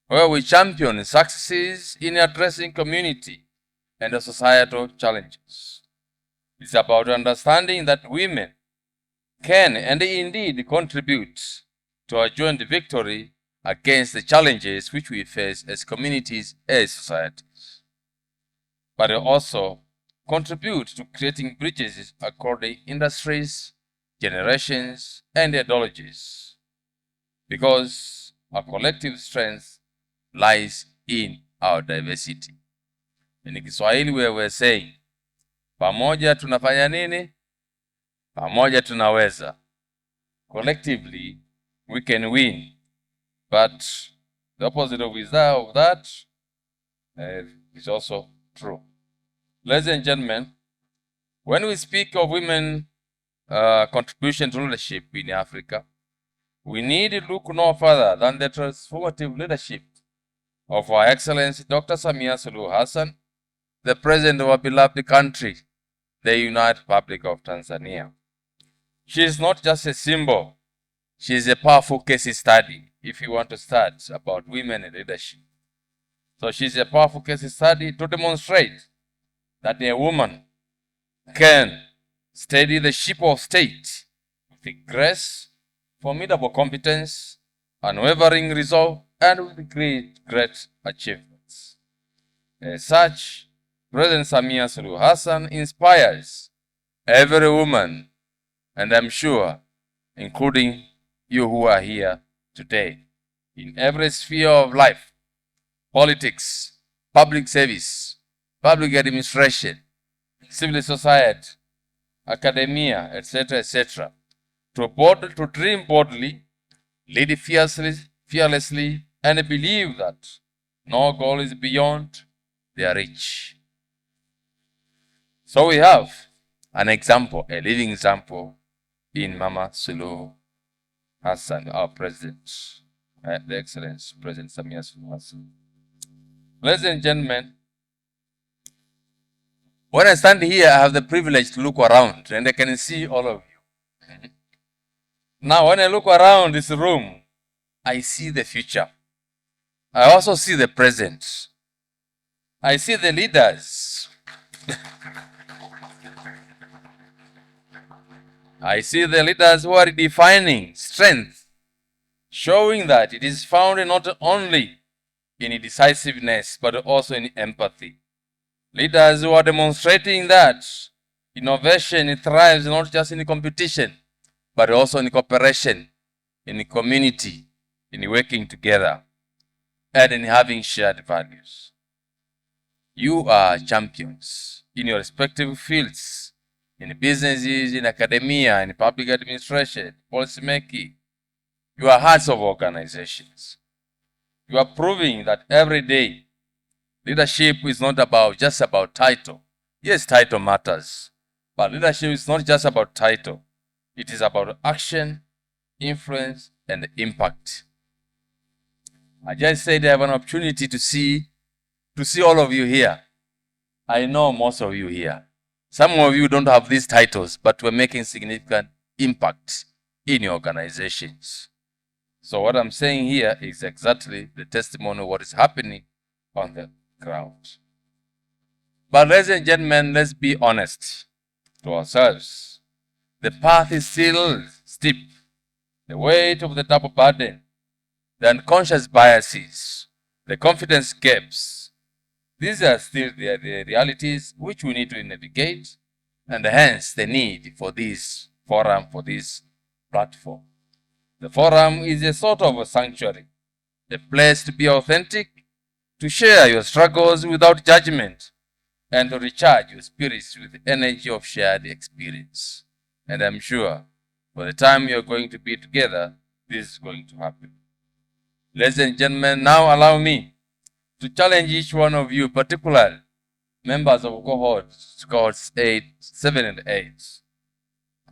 where we champion successes in addressing community and the societal challenges. It's about understanding that women can and indeed contribute to our joint victory against the challenges which we face as communities, as societies, but also contribute to creating bridges across the industries, generations, and ideologies, because our collective strength lies in our diversity. In Kiswahili we're saying, pamoja tunafanya nini? Pamoja tunaweza. Collectively, we can win. But the opposite of that is also true. Ladies and gentlemen, when we speak of women contribution to leadership in Africa, we need to look no further than the transformative leadership of Our Excellency Dr. Samia Suluhu Hassan, the President of our beloved country, the United Republic of Tanzania. She is not just a symbol, she is a powerful case study if you want to start about women in leadership. So she's a powerful case study to demonstrate that a woman can steady the ship of state with grace, formidable competence, unwavering resolve, and with great achievements. As such, President Samia Suluhu Hassan inspires every woman, and I'm sure, including you who are here today, in every sphere of life, politics, public service, public administration, civil society, academia, etc., to dream boldly, lead fearlessly, and believe that no goal is beyond their reach. So we have an example, a living example, in Mama Suluhu Hassan, our President, the Excellency President Samia Suluhu Hassan. Ladies and gentlemen, when I stand here, I have the privilege to look around and I can see all of you. Now, when I look around this room, I see the future. I also see the present. I see the leaders. I see the leaders who are defining strength, showing that it is found not only in decisiveness, but also in empathy. Leaders who are demonstrating that innovation thrives not just in competition, but also in cooperation, in community, in working together, and in having shared values. You are champions in your respective fields, in businesses, in academia, in public administration, policy making. You are hearts of organizations. You are proving that every day leadership is not just about title. Yes, title matters, but leadership is not just about title. It is about action, influence, and impact. I just said I have an opportunity to see all of you here. I know most of you here. Some of you don't have these titles, but we're making significant impact in your organizations. So what I'm saying here is exactly the testimony of what is happening on the ground. But ladies and gentlemen, let's be honest to ourselves. The path is still steep. The weight of the double burden, the unconscious biases, the confidence gaps, these are still the realities which we need to navigate, and hence the need for this forum, for this platform. The forum is a sort of a sanctuary, a place to be authentic, to share your struggles without judgment, and to recharge your spirits with the energy of shared experience. And I'm sure by the time you're going to be together, this is going to happen. Ladies and gentlemen, now allow me to challenge each one of you, particularly members of cohorts 7 and 8.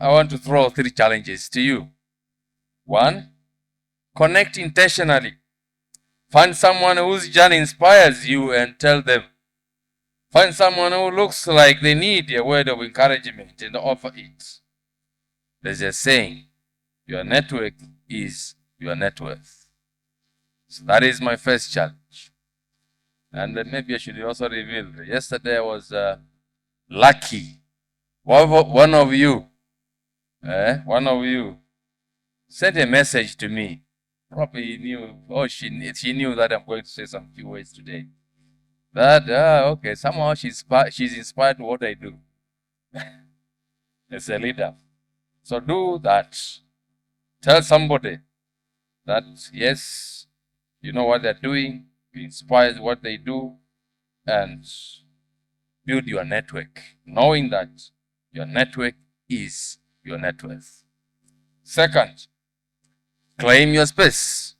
I want to throw 3 challenges to you. 1, connect intentionally. Find someone whose journey inspires you and tell them. Find someone who looks like they need a word of encouragement and offer it. There's a saying, your network is your net worth. So that is my first challenge. And maybe I should also reveal that yesterday I was lucky. One of you sent a message to me. Probably he knew, or she knew that I'm going to say some few words today. That, okay, somehow she's inspired to what I do as a leader. So do that. Tell somebody that, yes, you know what they're doing, you inspire what they do, and build your network, knowing that your network is your net worth. Second, claim your space.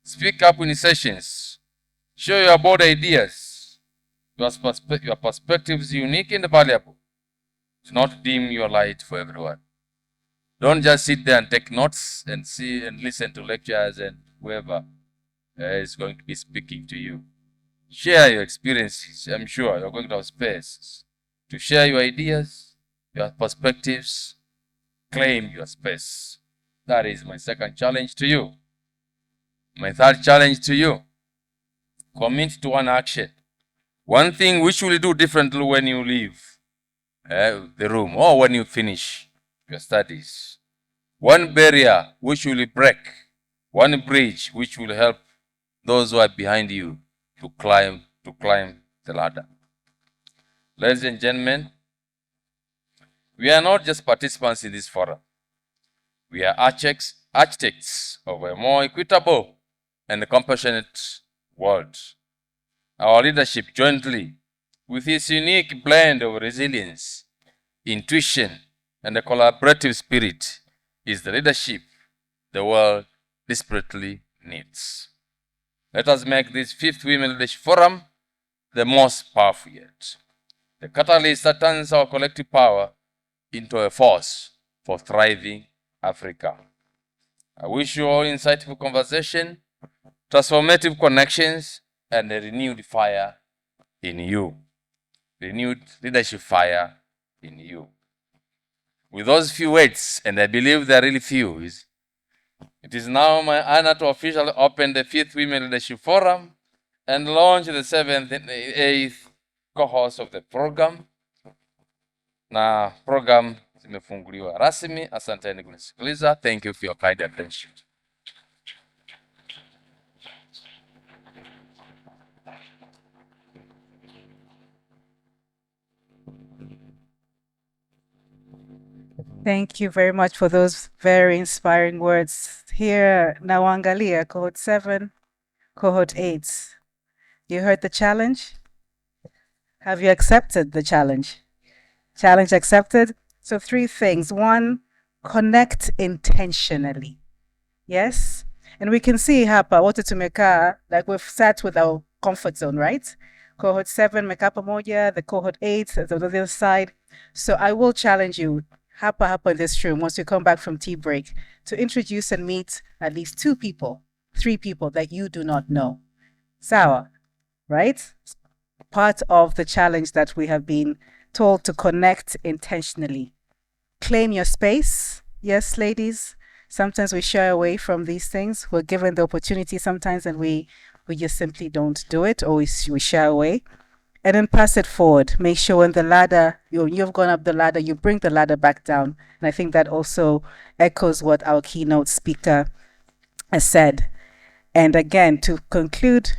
Speak up in sessions. Share your bold ideas. Your perspective is unique and valuable. Do not dim your light for everyone. Don't just sit there and take notes and see and listen to lectures and whoever is going to be speaking to you. Share your experiences. I'm sure you're going to have space to share your ideas, your perspectives. Claim your space. That is my second challenge to you. My third challenge to you. Commit to one action. One thing which you will do differently when you leave the room or when you finish your studies. One barrier which will break. One bridge which will help those who are behind you to climb the ladder. Ladies and gentlemen, we are not just participants in this forum. We are architects of a more equitable and compassionate world. Our leadership jointly, with its unique blend of resilience, intuition, and a collaborative spirit, is the leadership the world desperately needs. Let us make this 5th Women Leadership Forum the most powerful yet. The catalyst that turns our collective power into a force for thriving Africa. I wish you all insightful conversation, transformative connections, and a renewed fire in you. Renewed leadership fire in you. With those few words, and I believe they are really few, it is now my honor to officially open the 5th Women Leadership Forum and launch the 7th and 8th cohorts of the program. Na program zimefunguliwa rasmi. Asanteni kunisikiliza. Thank you for your kind attention. Thank you very much for those very inspiring words. Here, Nawangalia, cohort 7, cohort 8. You heard the challenge? Have you accepted the challenge? Challenge accepted? So 3 things. 1, connect intentionally. Yes? And we can see hapa wote tumekaa, like we've sat with our comfort zone, right? Cohort 7, mekaa pamoja, the cohort 8, the other side. So I will challenge you, hapa in this room, once we come back from tea break, to introduce and meet at least 2 people, 3 people that you do not know. Sawa, right? Part of the challenge that we have been told to connect intentionally. Claim your space. Yes, ladies. Sometimes we shy away from these things. We're given the opportunity sometimes and we just simply don't do it, or we shy away. And then pass it forward. Make sure when the ladder, you've gone up the ladder, you bring the ladder back down. And I think that also echoes what our keynote speaker has said. And again, to conclude,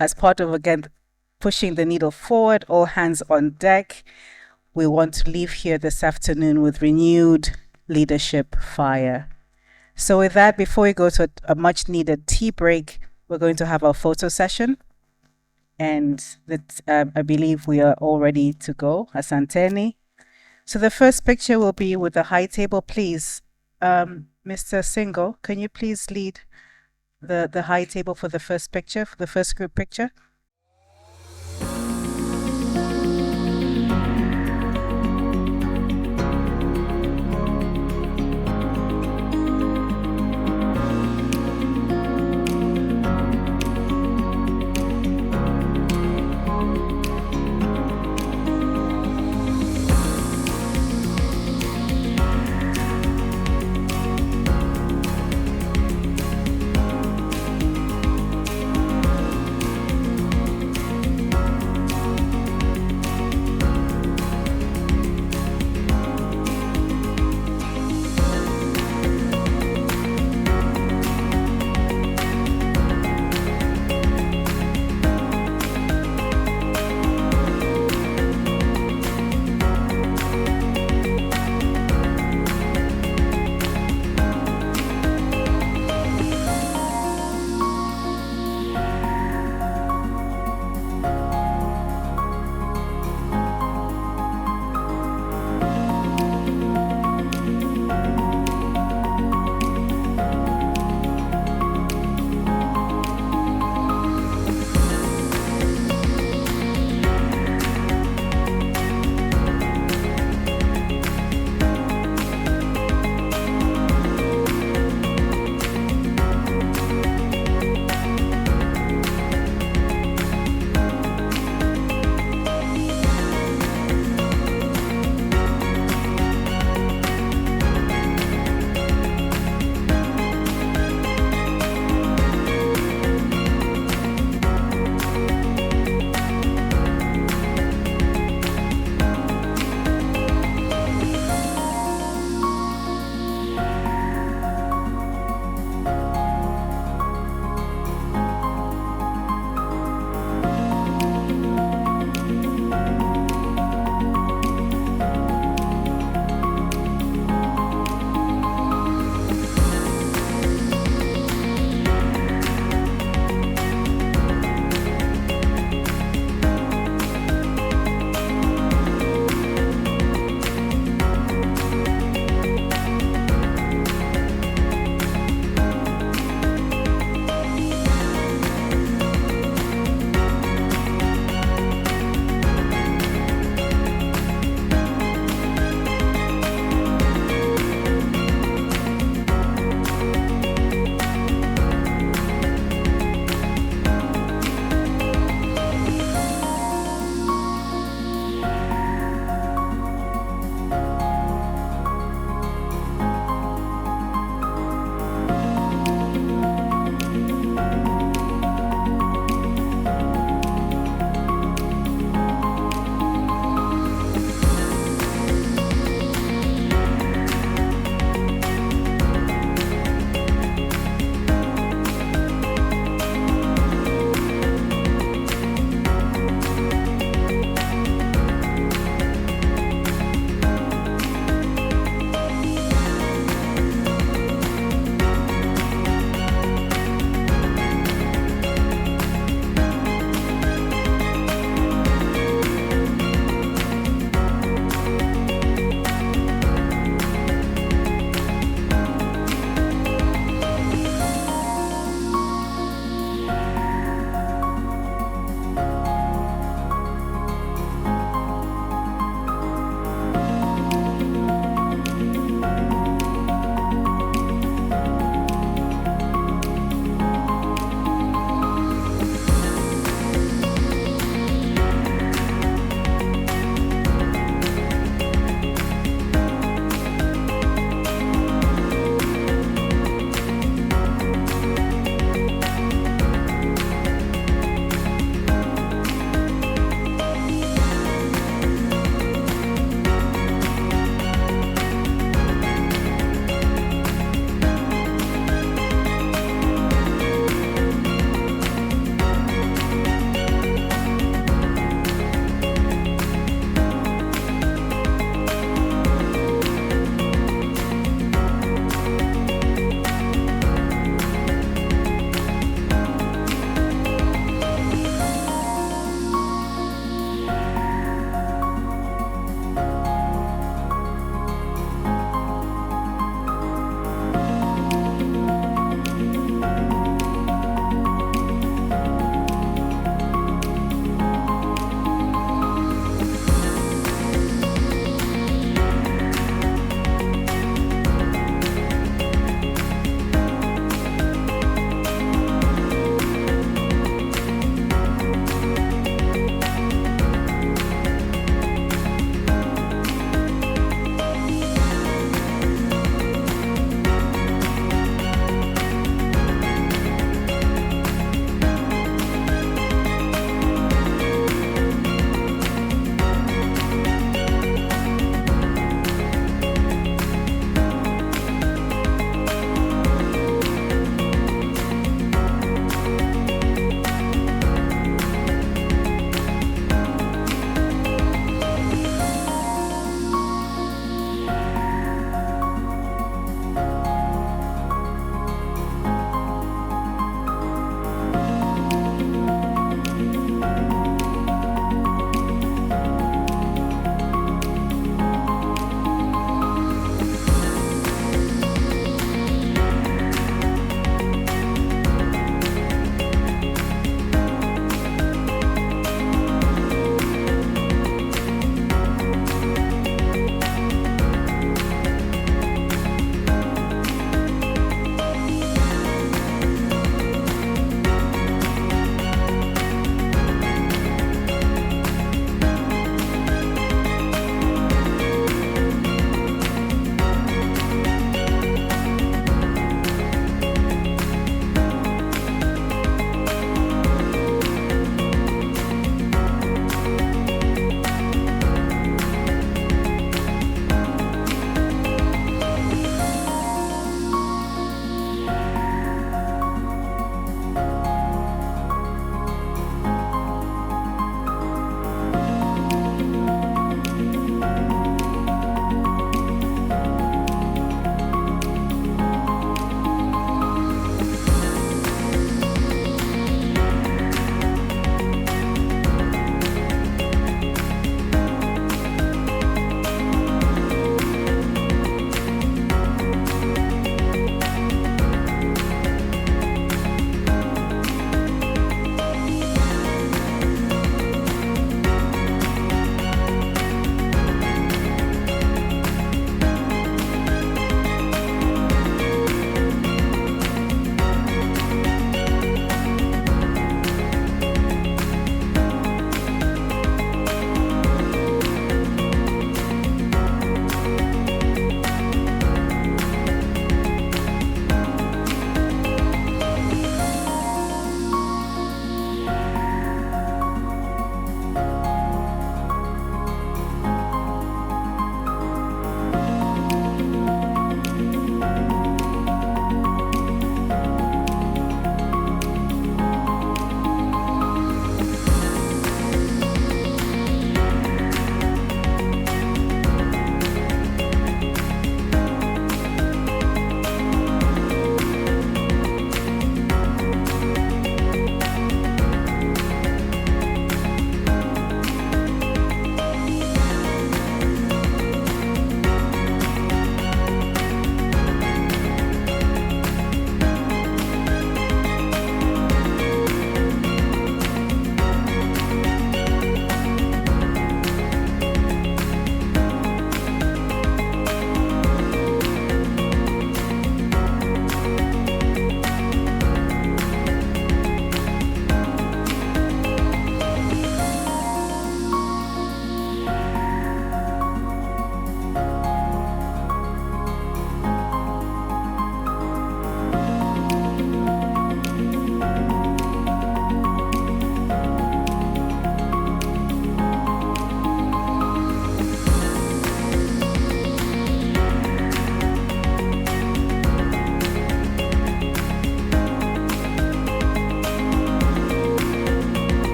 as part of, again, pushing the needle forward, all hands on deck, we want to leave here this afternoon with renewed leadership fire. So with that, before we go to a much needed tea break, we're going to have our photo session. and that I believe we are all ready to go. Asanteni. So the first picture will be with the high table, please. Mr. Singo, can you please lead the high table for the first picture, for the first group picture?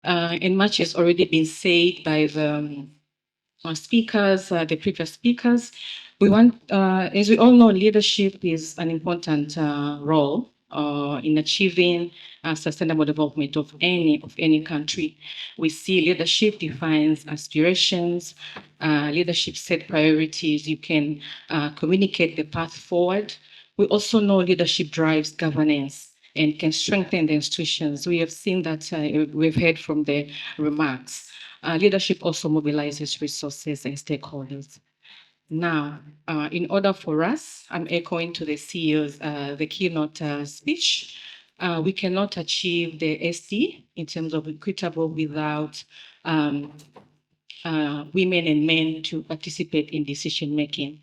and much has already been said by the speakers, the previous speakers. We want, as we all know, leadership is an important role in achieving sustainable development of any country. We see leadership defines aspirations, leadership set priorities. You can communicate the path forward. We also know leadership drives governance and can strengthen the institutions. We have seen that, we've heard from the remarks. Leadership also mobilizes resources and stakeholders. Now, in order for us, I'm echoing to the CEO's, the keynote speech, we cannot achieve the SD in terms of equitable without women and men to participate in decision-making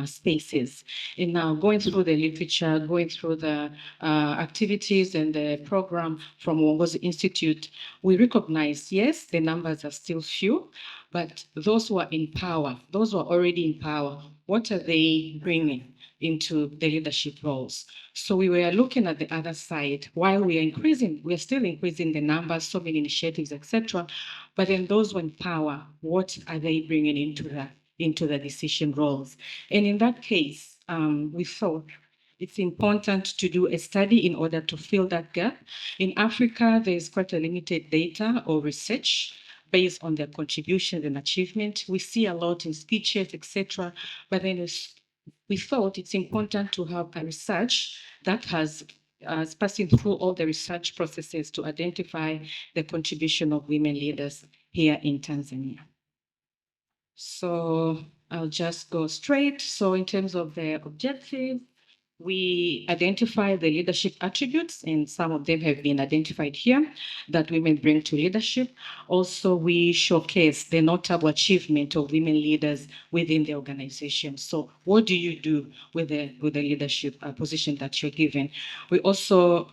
spaces. And now going through the literature, going through the activities and the program from Uongozi Institute, we recognize, yes, the numbers are still few, but those who are in power, those who are already in power, what are they bringing into the leadership roles? So we were looking at the other side. While we are still increasing the numbers, so many initiatives, etc. But then those who are in power, what are they bringing into the decision roles? And in that case, we thought it's important to do a study in order to fill that gap. In Africa, there is quite a limited data or research based on their contributions and achievement. We see a lot in speeches, etc. But then we thought it's important to have a research that has passing through all the research processes to identify the contribution of women leaders here in Tanzania. So I'll just go straight. So in terms of the objectives, we identify the leadership attributes, and some of them have been identified here that women bring to leadership. Also, we showcase the notable achievement of women leaders within the organization. So what do you do with the leadership position that you're given? We also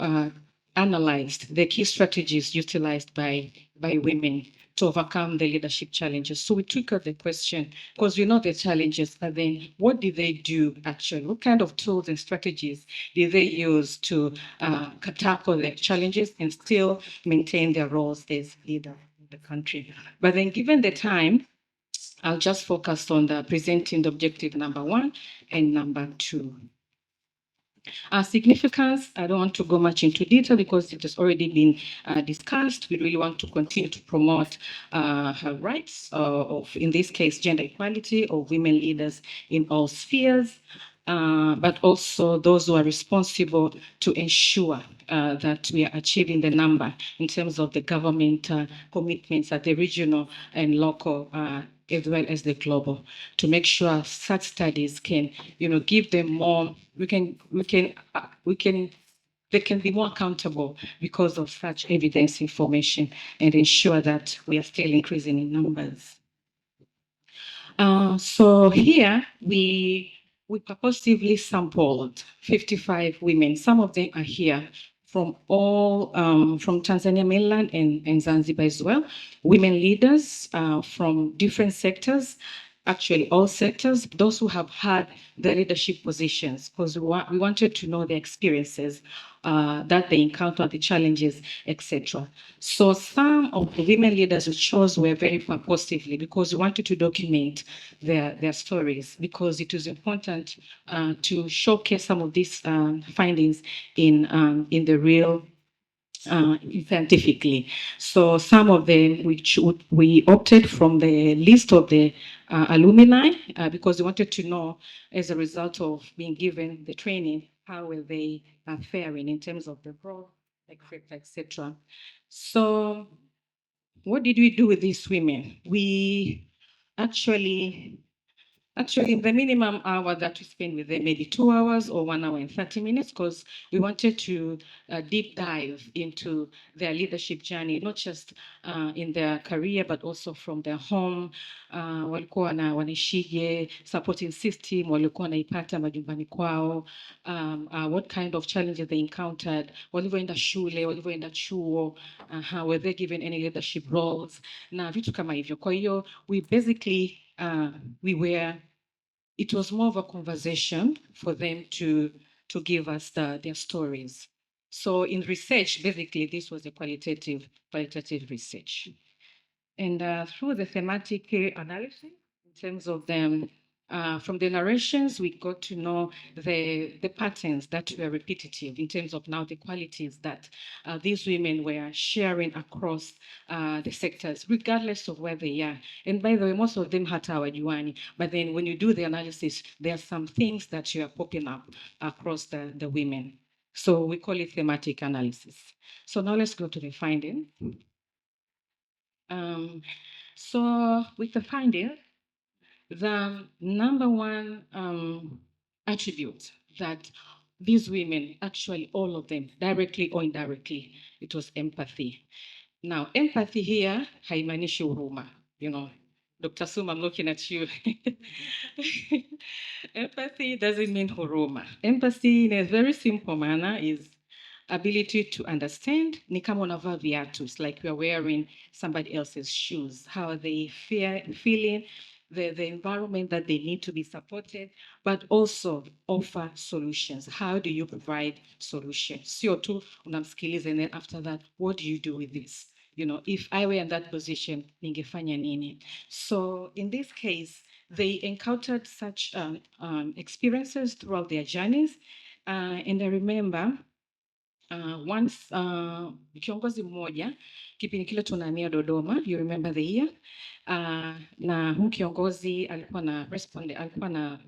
analyzed the key strategies utilized by women to overcome the leadership challenges. So we took out the question, because we know the challenges, but then what did they do actually? What kind of tools and strategies did they use to tackle the challenges and still maintain their roles as leader of the country? But then given the time, I'll just focus on presenting the objective number 1 and number 2. Significance, I don't want to go much into detail because it has already been discussed. We really want to continue to promote her rights of, in this case, gender equality of women leaders in all spheres, but also those who are responsible to ensure that we are achieving the number in terms of the government commitments at the regional and local as well as the global, to make sure such studies can, give them more, they can be more accountable because of such evidence information and ensure that we are still increasing in numbers. So here we purposely sampled 55 women. Some of them are here from all, from Tanzania mainland and Zanzibar as well. Women leaders from different sectors, actually all sectors, those who have had the leadership positions, because we wanted to know their experiences that they encountered, the challenges, etc. So some of the women leaders we chose were very purposefully because we wanted to document their stories, because it is important to showcase some of these findings in the real scientifically. So some of them we opted from the list of the alumni because we wanted to know, as a result of being given the training, how were they faring in terms of the role, etc. So what did we do with these women? We actually, the minimum hour that we spend with them, maybe 2 hours or 1 hour and 30 minutes, because we wanted to deep dive into their leadership journey, not just in their career, but also from their home. Walikuwa wanaishije, supporting system, walikuwa wanaipata majumbani kwao, what kind of challenges they encountered, walivyoenda shule, walivyoenda chuo, were they given any leadership roles, na vitu kama hivyo. Kwa hiyo, we basically, it was more of a conversation for them to give us their stories. So in research, basically, this was a qualitative research. And through the thematic analysis, in terms of them, from the narrations, we got to know the patterns that were repetitive in terms of now the qualities that these women were sharing across the sectors, regardless of where they are. And by the way, most of them had hawajuani, but then when you do the analysis, there are some things that you are popping up across the women. So we call it thematic analysis. So now let's go to the finding. So with the finding, the number one attribute that these women, actually all of them, directly or indirectly, it was empathy. Now, empathy here, haimaanishi huruma, you know. Dr. Suma, I'm looking at you. Empathy doesn't mean huruma. Empathy, in a very simple manner, is ability to understand. Ni kama unavaa viatu. It's like you're wearing somebody else's shoes. How they feeling, the environment that they need to be supported, but also offer solutions. How do you provide solutions? Sio tu unamsikiliza, and then after that, what do you do with this? You know, if I were in that position, ningefanya nini? So in this case, they encountered such experiences throughout their journeys. And I remember once kiongozi mmoja kipindi kile tunahamia Dodoma, you remember the year, na huu kiongozi alikuwa na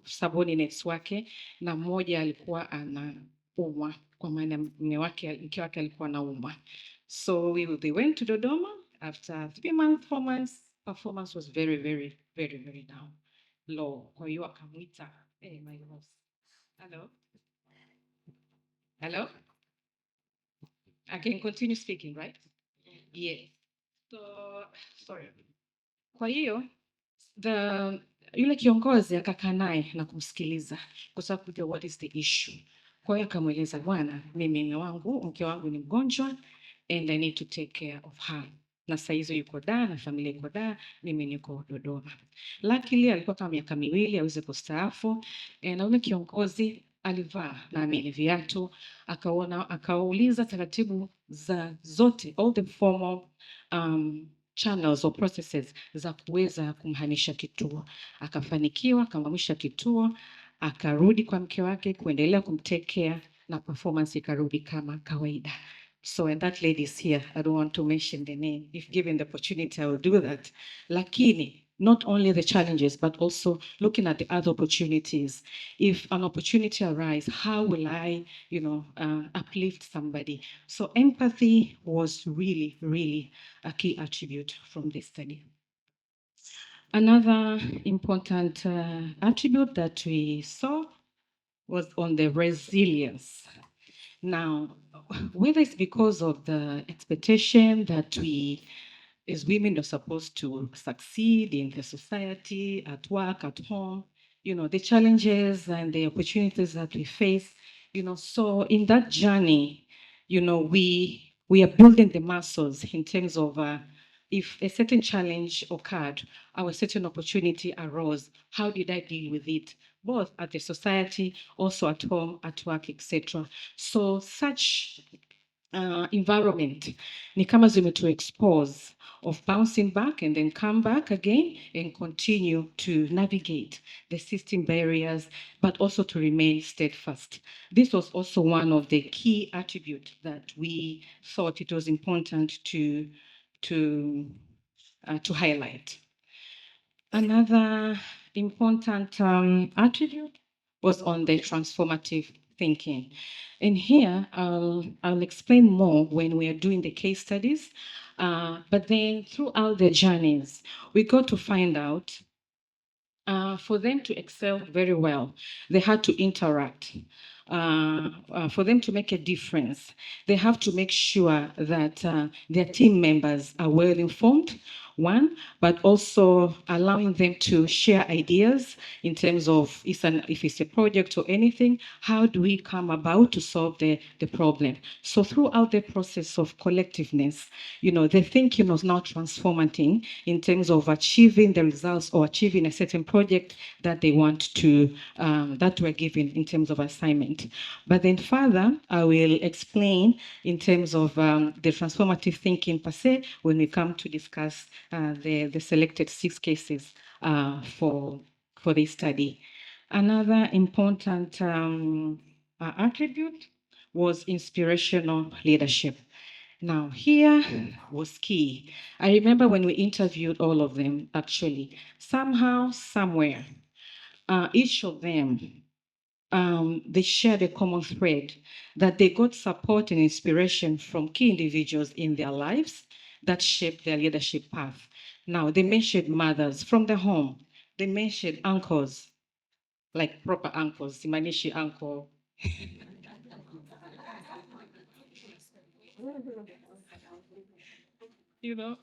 subordinates wake, na mmoja alikuwa anaumwa, kwa maana mke wake alikuwa anaumwa. So they went to Dodoma. After 3 months, 4 months, performance was very, very, very, very down, low. Kwa hiyo akamwita, hey, my boss. Hello? Hello? I can continue speaking, right? Yes. So, sorry. Kwa hiyo, yule kiongozi akakaa naye na kumsikiliza kwa sababu kujua what is the issue. Kwa hiyo akamweleza, bwana, mimi mke wangu ni mgonjwa and I need to take care of her. Na saa hizo yuko Dar na familia iko Dar, mimi niko Dodoma. Luckily alikuwa kama miaka 2 aweze kustaafu, na yule kiongozi alivaa naamini viatu, akauliza taratibu za zote, all the formal channels or processes za kuweza kumhamisha kituo. Akafanikiwa, akamhamisha kituo, akarudi kwa mke wake kuendelea kumtake care, na performance ikarudi kama kawaida. So, and that lady is here. I don't want to mention the name. If given the opportunity, I will do that. Lakini, not only the challenges, but also looking at the other opportunities. If an opportunity arises, how will I, uplift somebody? So empathy was really, really a key attribute from this study. Another important attribute that we saw was on the resilience. Now, whether it's because of the expectation that we as women are supposed to succeed in the society, at work, at home, the challenges and the opportunities that we face, so in that journey, we are building the muscles in terms of if a certain challenge occurred, or a certain opportunity arose, how did I deal with it? Both at the society, also at home, at work, etc. So such environment ni kama to expose of bouncing back and then come back again and continue to navigate the system barriers, but also to remain steadfast. This was also one of the key attributes that we thought it was important to highlight. Another important attribute was on the transformative thinking. And here, I'll explain more when we are doing the case studies. But then throughout the journeys, we got to find out for them to excel very well, they had to interact. For them to make a difference, they have to make sure that their team members are well informed, one, but also allowing them to share ideas in terms of if it's a project or anything, how do we come about to solve the problem? So throughout the process of collectiveness, the thinking was now transformating in terms of achieving the results or achieving a certain project that they want to, that we're given in terms of assignment. But then further, I will explain in terms of the transformative thinking per se when we come to discuss the selected 6 cases for this study. Another important attribute was inspirational leadership. Now, here was key. I remember when we interviewed all of them, actually, somehow, somewhere, each of them, they shared a common thread that they got support and inspiration from key individuals in their lives that shaped their leadership path. Now, they mentioned mothers from the home. They mentioned uncles, like proper uncles, Simanishi uncle.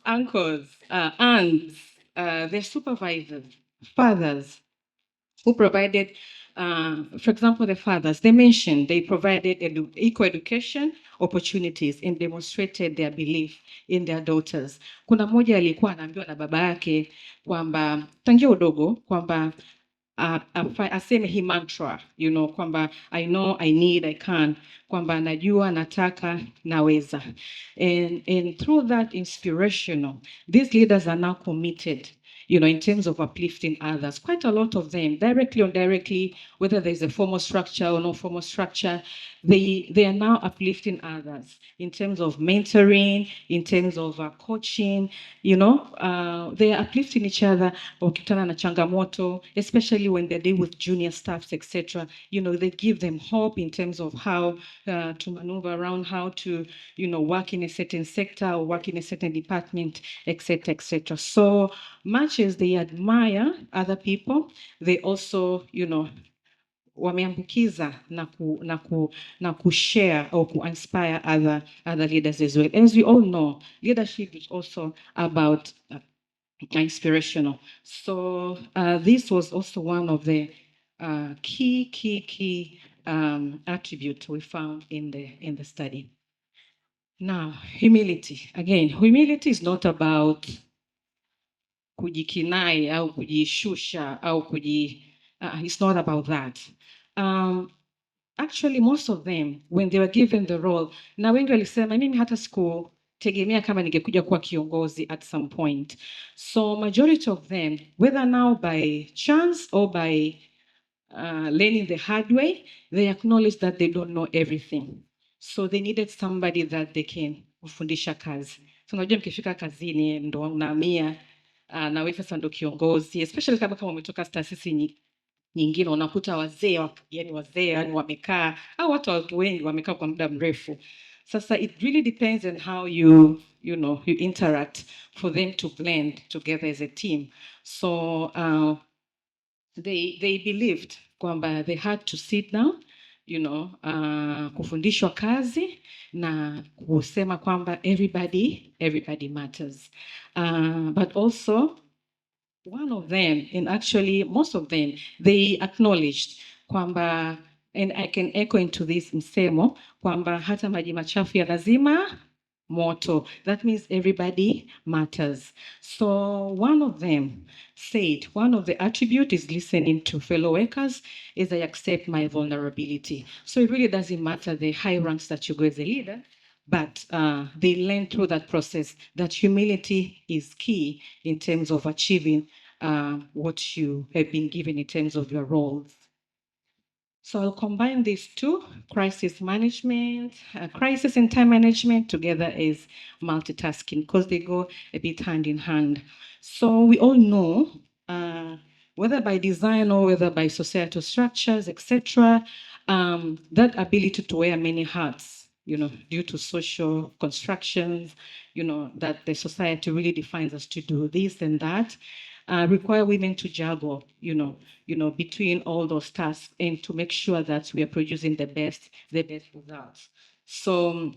Uncles, aunts, their supervisors, fathers, who provided, for example, the fathers, they mentioned they provided equal education opportunities and demonstrated their belief in their daughters. Kuna mmoja alikuwa anaambiwa na baba yake kwamba tangia udogo kwamba aseme hii mantra, kwamba I know, I need, I can, kwamba najua, nataka, naweza. And through that inspirational, these leaders are now committed, in terms of uplifting others. Quite a lot of them, directly or indirectly, whether there's a formal structure or no formal structure, they are now uplifting others in terms of mentoring, in terms of coaching, they are uplifting each other, wakikutana na changamoto, especially when they deal with junior staffs, etc. They give them hope in terms of how to maneuver around, how to, work in a certain sector or work in a certain department, etc., etc. So much as they admire other people, they also, wameambukiza na kushare or inspire other leaders as well. As we all know, leadership is also about inspirational. So this was also one of the key attributes we found in the study. Now, humility. Again, humility is not about kujikinai au kujishusha au it's not about that. Actually, most of them, when they were given the role, na wengi walisema mimi hata sikutegemea kama ningekuja kuwa kiongozi at some point. So majority of them, whether now by chance or by learning the hard way, they acknowledge that they don't know everything. So they needed somebody that they can kufundisha kazi. So unajua mkifika kazini ndo unahamia na wewe sasa ndo kiongozi, especially kama umetoka taasisi nyingine, unakuta wazee yani wamekaa au watu wengi wamekaa kwa muda mrefu. Sasa it really depends on how you interact for them to blend together as a team. So they believed kwamba they had to sit down, kufundishwa kazi na kusema kwamba everybody matters. But also one of them, and actually most of them, they acknowledged kwamba, and I can echo into this msemo, kwamba hata maji machafu ya lazima moto. That means everybody matters. So one of them said, one of the attributes is listening to fellow workers is I accept my vulnerability. So it really doesn't matter the high ranks that you go as a leader, but they learn through that process that humility is key in terms of achieving what you have been given in terms of your roles. So I'll combine these two, crisis management, crisis and time management together as multitasking because they go a bit hand in hand. So we all know, whether by design or whether by societal structures, etc., that ability to wear many hats, due to social constructions, that the society really defines us to do this and that, require women to juggle, between all those tasks and to make sure that we are producing the best results. So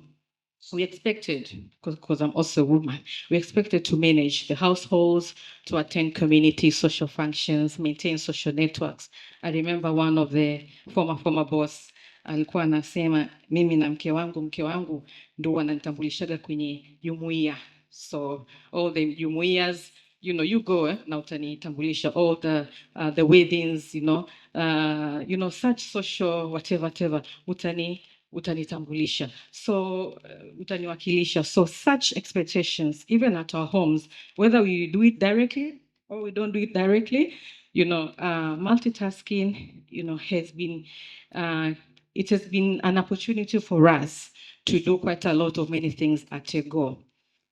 we expected, because I'm also a woman, we expected to manage the households, to attend community social functions, maintain social networks. I remember one of the former boss alikuwa anasema mimi na mke wangu ndo wananitambulishaga kwenye jumuiya. So all the jumuias, you go na utanitambulisha all the weddings, such social whatever utanitambulisha. So utaniwakilisha. So such expectations, even at our homes, whether we do it directly or we don't do it directly, multitasking, has been, it has been an opportunity for us to do quite a lot of many things at a go.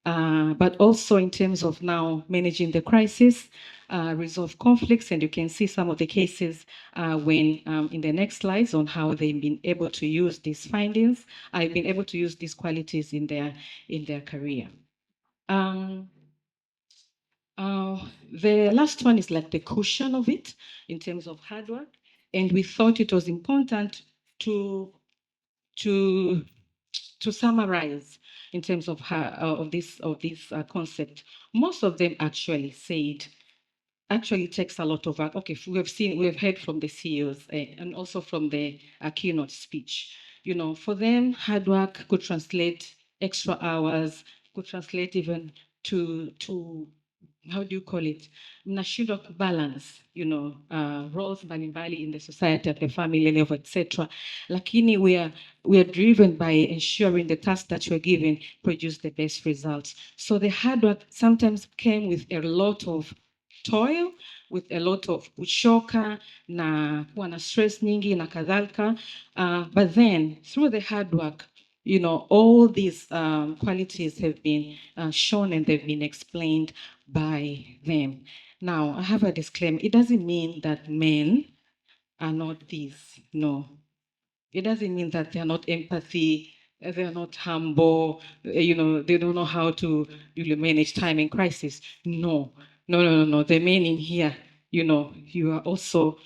But also in terms of now managing the crisis, resolve conflicts, and you can see some of the cases when in the next slides on how they've been able to use these findings. I've been able to use these qualities in their career. The last one is like the cushion of it in terms of hard work, and we thought it was important to summarize in terms of this concept. Most of them actually said actually takes a lot of work. Okay, we've heard from the CEOs and also from the keynote speech. For them, hard work could translate extra hours, could translate even to how do you call it? Mnashindwa kubalance, roles mbalimbali in the society at the family level, etc. Lakini we are driven by ensuring the tasks that we're given produce the best results. So the hard work sometimes came with a lot of toil, with a lot of kuchoka na kuwa na stress nyingi na kadhalika. But then through the hard work, all these qualities have been shown and they've been explained by them. Now, I have a disclaimer. It doesn't mean that men are not these. No. It doesn't mean that they're not empathy, they're not humble, they don't know how to really manage time in crisis. No. The men in here, you are also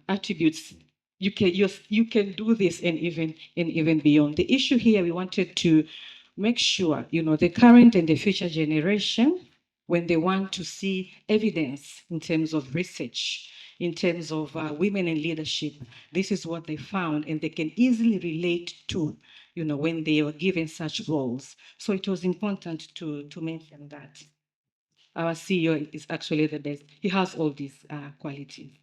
attributes. You can do this and even beyond. The issue here, we wanted to make sure, the current and the future generation, when they want to see evidence in terms of research, in terms of women in leadership, this is what they found, and they can easily relate to, when they were given such roles. So it was important to mention that. Our CEO is actually the best. He has all these qualities.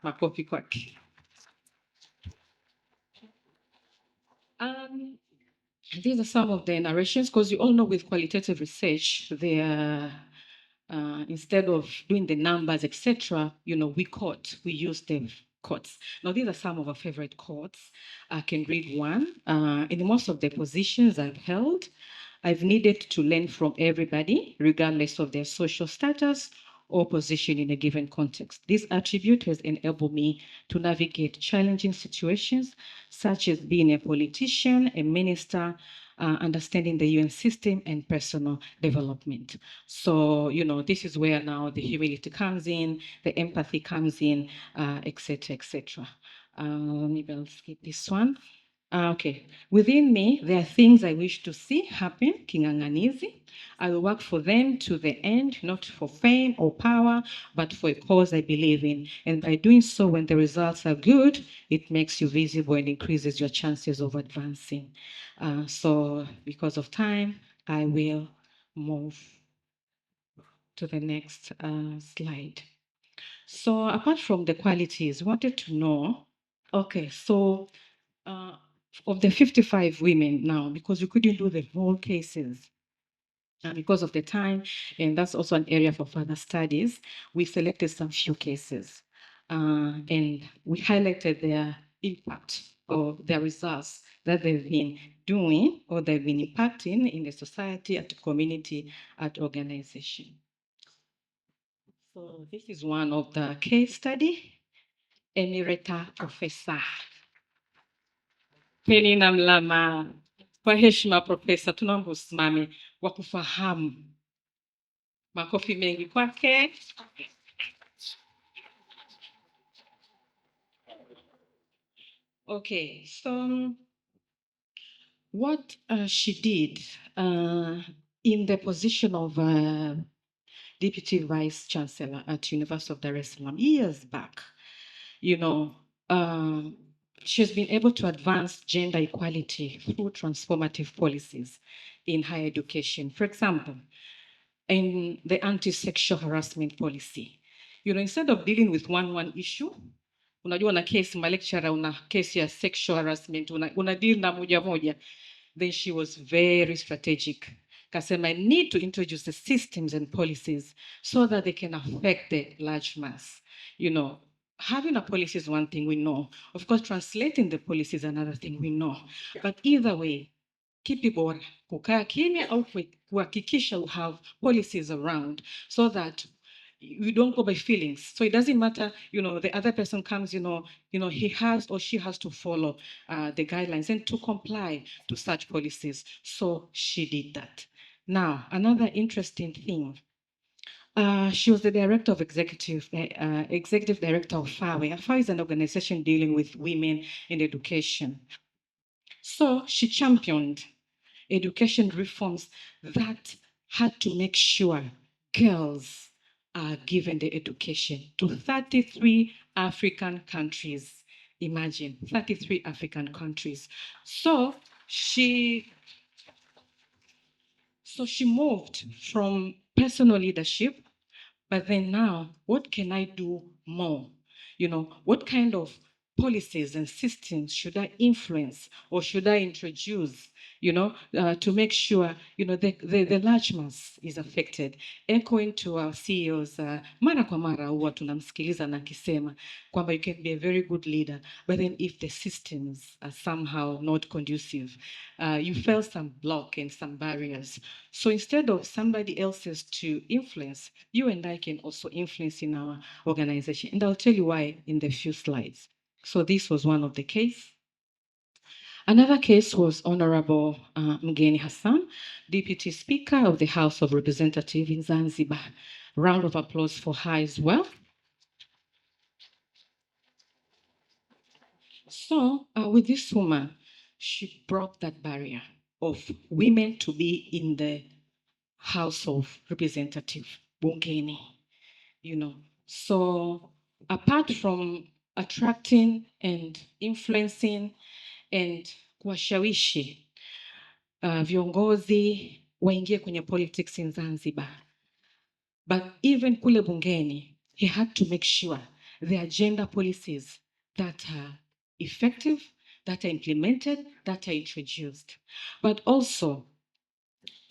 Makofi kwake. These are some of the narrations, because you all know with qualitative research, they are, instead of doing the numbers, etc., we use the quotes. Now, these are some of our favorite quotes. I can read one. In most of the positions I've held, I've needed to learn from everybody, regardless of their social status or position in a given context. This attribute has enabled me to navigate challenging situations, such as being a politician, a minister, understanding the UN system, and personal development. So, this is where now the humility comes in, the empathy comes in, etc., etc. Maybe I'll skip this one. Okay. Within me, there are things I wish to see happen, Kinganganizi. I will work for them to the end, not for fame or power, but for a cause I believe in. And by doing so, when the results are good, it makes you visible and increases your chances of advancing. So because of time, I will move to the next slide. So apart from the qualities, wanted to know, okay, so of the 55 women now, because we couldn't do the whole cases because of the time, and that's also an area for further studies, we selected some few cases and we highlighted their impact or their results that they've been doing or they've been impacting in the society, at the community, at organization. So this is one of the case study, Emirata Professor. Penina Mlama. Kwa heshima Profesa, tunaomba usimame wa kufahamu. Makofi mengi kwake. Okay, so what she did in the position of Deputy Vice Chancellor at University of Dar es Salaam years back, you know, she's been able to advance gender equality through transformative policies in higher education. For example, in the anti-sexual harassment policy, you know, instead of dealing with one issue, unajua na case ma lecturer una case ya sexual harassment una deal na moja, then she was very strategic. Kasema, I need to introduce the systems and policies so that they can affect the large mass. You know, having a policy is one thing we know. Of course, translating the policy is another thing we know. But either way, kipi bora kukaa kimya au kuhakikisha you have policies around so that you don't go by feelings. So it doesn't matter, you know, the other person comes, you know, he has or she has to follow the guidelines and to comply to such policies. So she did that. Now, another interesting thing. She was the director of executive director of FAWE. FAWE is an organization dealing with women in education. So she championed education reforms that had to make sure girls are given the education to 33 African countries. Imagine, 33 African countries. So she moved from personal leadership, but then now, what can I do more? You know, what kind of policies and systems should I influence or should I introduce, you know, to make sure, you know, the large mass is affected? Echoing to our CEOs, mara kwa mara huwa tunamsikiliza na akisema kwamba you can be a very good leader, but then if the systems are somehow not conducive, you feel some block and some barriers. So instead of somebody else's to influence, you and I can also influence in our organization. And I'll tell you why in the few slides. So this was one of the case. Another case was Honorable Mgeni Hassan, Deputy Speaker of the House of Representatives in Zanzibar. Round of applause for her as well. So with this woman, she broke that barrier of women to be in the House of Representatives, bungeni, you know. So apart from attracting and influencing and kuwashawishi viongozi waingie kwenye politics in Zanzibar, but even kule bungeni, he had to make sure the agenda policies that are effective, that are implemented, that are introduced, but also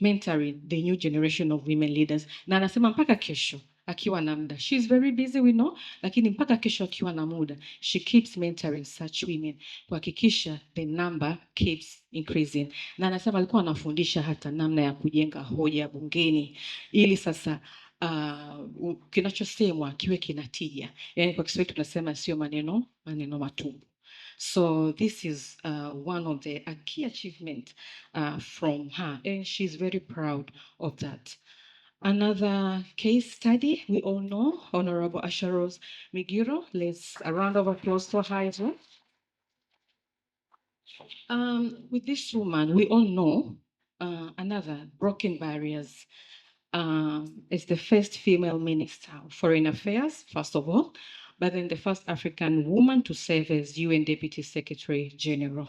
mentoring the new generation of women leaders. Na anasema mpaka kesho akiwa na muda. She's very busy, we know, lakini mpaka kesho akiwa na muda, she keeps mentoring such women kuhakikisha the number keeps increasing. Na anasema alikuwa anafundisha hata namna ya kujenga hoja bungeni ili sasa kinachosemwa kiwe kinatija. Yaani kwa Kiswahili tunasema sio maneno matupu. So this is one of the key achievement from her, and she's very proud of that. Another case study, we all know, Honorable Asha Rose Migiro. Let's a round of applause for her as well. With this woman, we all know another broken barriers is the first female minister of foreign affairs, first of all, but then the first African woman to serve as UN Deputy Secretary General.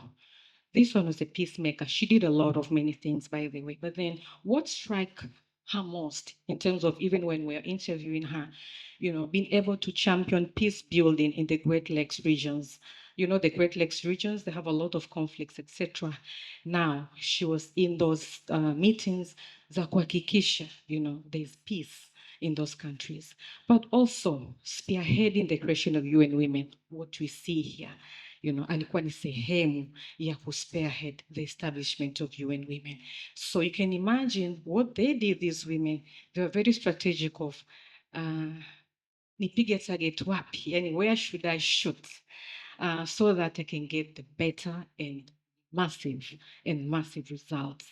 This one was a peacemaker. She did a lot of many things, by the way. But then what struck her most in terms of even when we're interviewing her, you know, being able to champion peace building in the Great Lakes regions. You know, the Great Lakes regions, they have a lot of conflicts, etc. Now, she was in those meetings za kuhakikisha, you know, there's peace in those countries. But also spearheading the creation of UN Women, what we see here. You know, alikuwa ni sehemu ya kuspearhead the establishment of UN Women. So you can imagine what they did, these women. They were very strategic of, nipige target wapi, yani where should I shoot, so that I can get the better and massive results.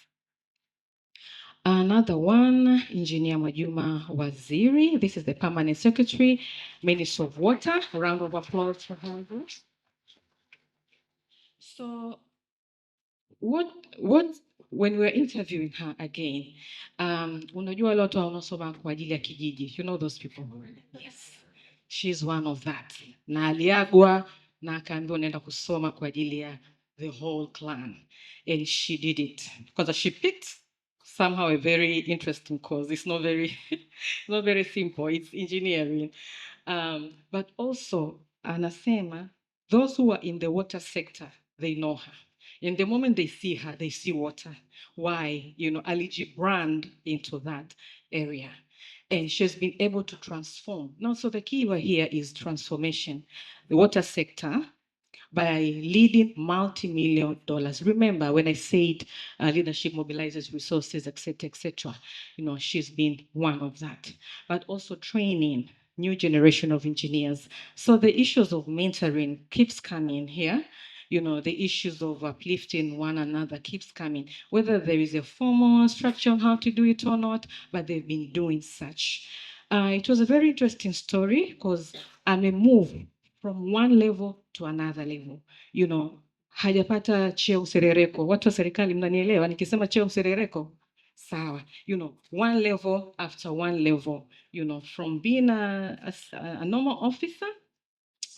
Another one, Engineer Mwajuma Waziri. This is the Permanent Secretary, Minister of Water. A round of applause for her. So what when we were interviewing her again, unajua wale watu wanaosoma kwa ajili ya kijiji, you know those people. Yes, she's one of that. Na aliagwa na akaambiwa unaenda kusoma kwa ajili ya the whole clan, and she did it because she picked somehow a very interesting course. It's not very not very simple. It's engineering, but also anasema those who are in the water sector, they know her. And the moment they see her, they see water. Why? You know, Aliji brand into that area. And she's been able to transform. Now, so the key word here is transformation. The water sector, by leading multi-million dollars. Remember when I said leadership mobilizes resources, etc., you know, she's been one of that. But also training new generation of engineers. So the issues of mentoring keeps coming here. You know, the issues of uplifting one another keeps coming, whether there is a formal structure on how to do it or not, but they've been doing such. It was a very interesting story because I'm a move from one level to another level. You know, hajapata cheo serereko. Watu wa serikali mnanielewa nikisema cheo serereko? Sawa. You know, one level after one level. You know, from being a normal officer,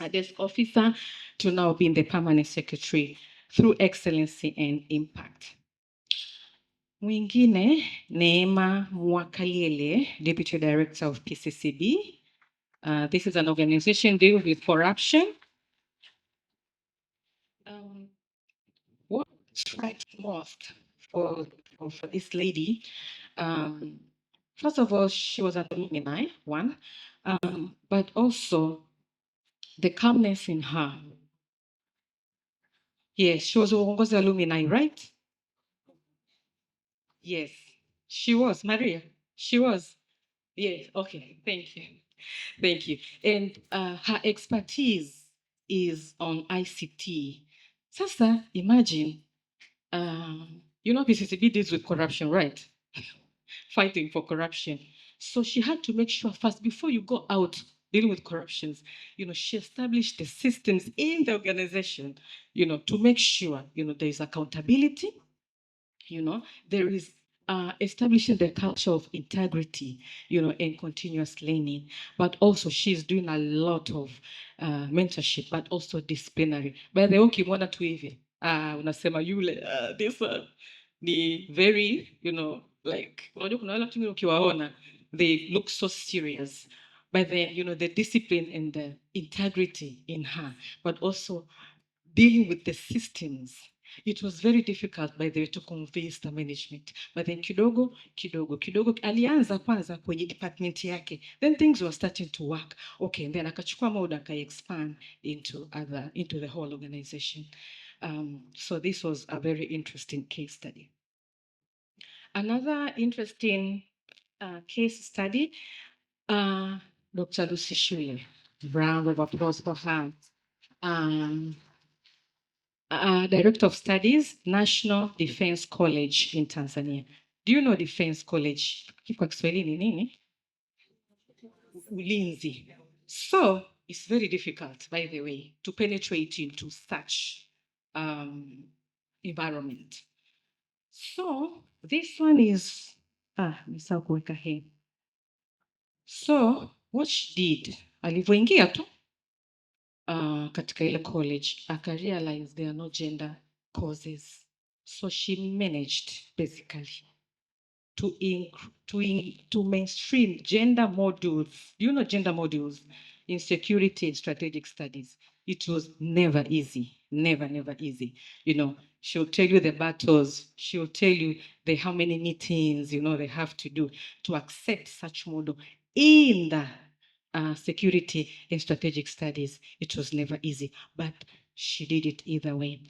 a desk officer, to now being the permanent secretary through excellency and impact. Mwingine, Neema Mwakaliele, Deputy Director of PCCB. This is an organization dealing with corruption. What strikes most for this lady, first of all, she was an alumni, one, but also the calmness in her. Yes, she was Uongozi alumni, right? Yes, she was, Maria. She was. Yes, okay, thank you. Thank you. And her expertise is on ICT. Sasa, imagine, you know, PCCB deals with corruption, right? Fighting for corruption. So she had to make sure first, before you go out dealing with corruptions, you know, she established the systems in the organization, you know, to make sure, you know, there is accountability, you know, there is establishing the culture of integrity, you know, and continuous learning. But also she's doing a lot of mentorship, but also disciplinary. By the way, ukimwona tu hivi, unasema yule, this one, the very, you know, like, unajua kuna wale watu wengine ukiwaona, they look so serious. But then, you know, the discipline and the integrity in her, but also dealing with the systems. It was very difficult, by the way, to convince the management. But then kidogo, alianza kwanza kwenye department yake. Then things were starting to work. Okay, and then akachukua muda expand into the whole organization. So this was a very interesting case study. Another interesting case study, Dr. Lucy Shule. Round of applause for her. Director of Studies, National Defense College in Tanzania. Do you know Defense College? Kwa Kiswahili ni nini? Ulinzi. So it's very difficult, by the way, to penetrate into such environment. So this one is nisahau kuweka hii. So what she did, alivyoingia tu katika ile college, aka realize there are no gender courses. So she managed basically to mainstream gender modules. Do you know gender modules in security and strategic studies? It was never easy, never easy. You know, she'll tell you the battles, she'll tell you how many meetings, you know, they have to do to accept such model in the security and strategic studies. It was never easy, but she did it either way.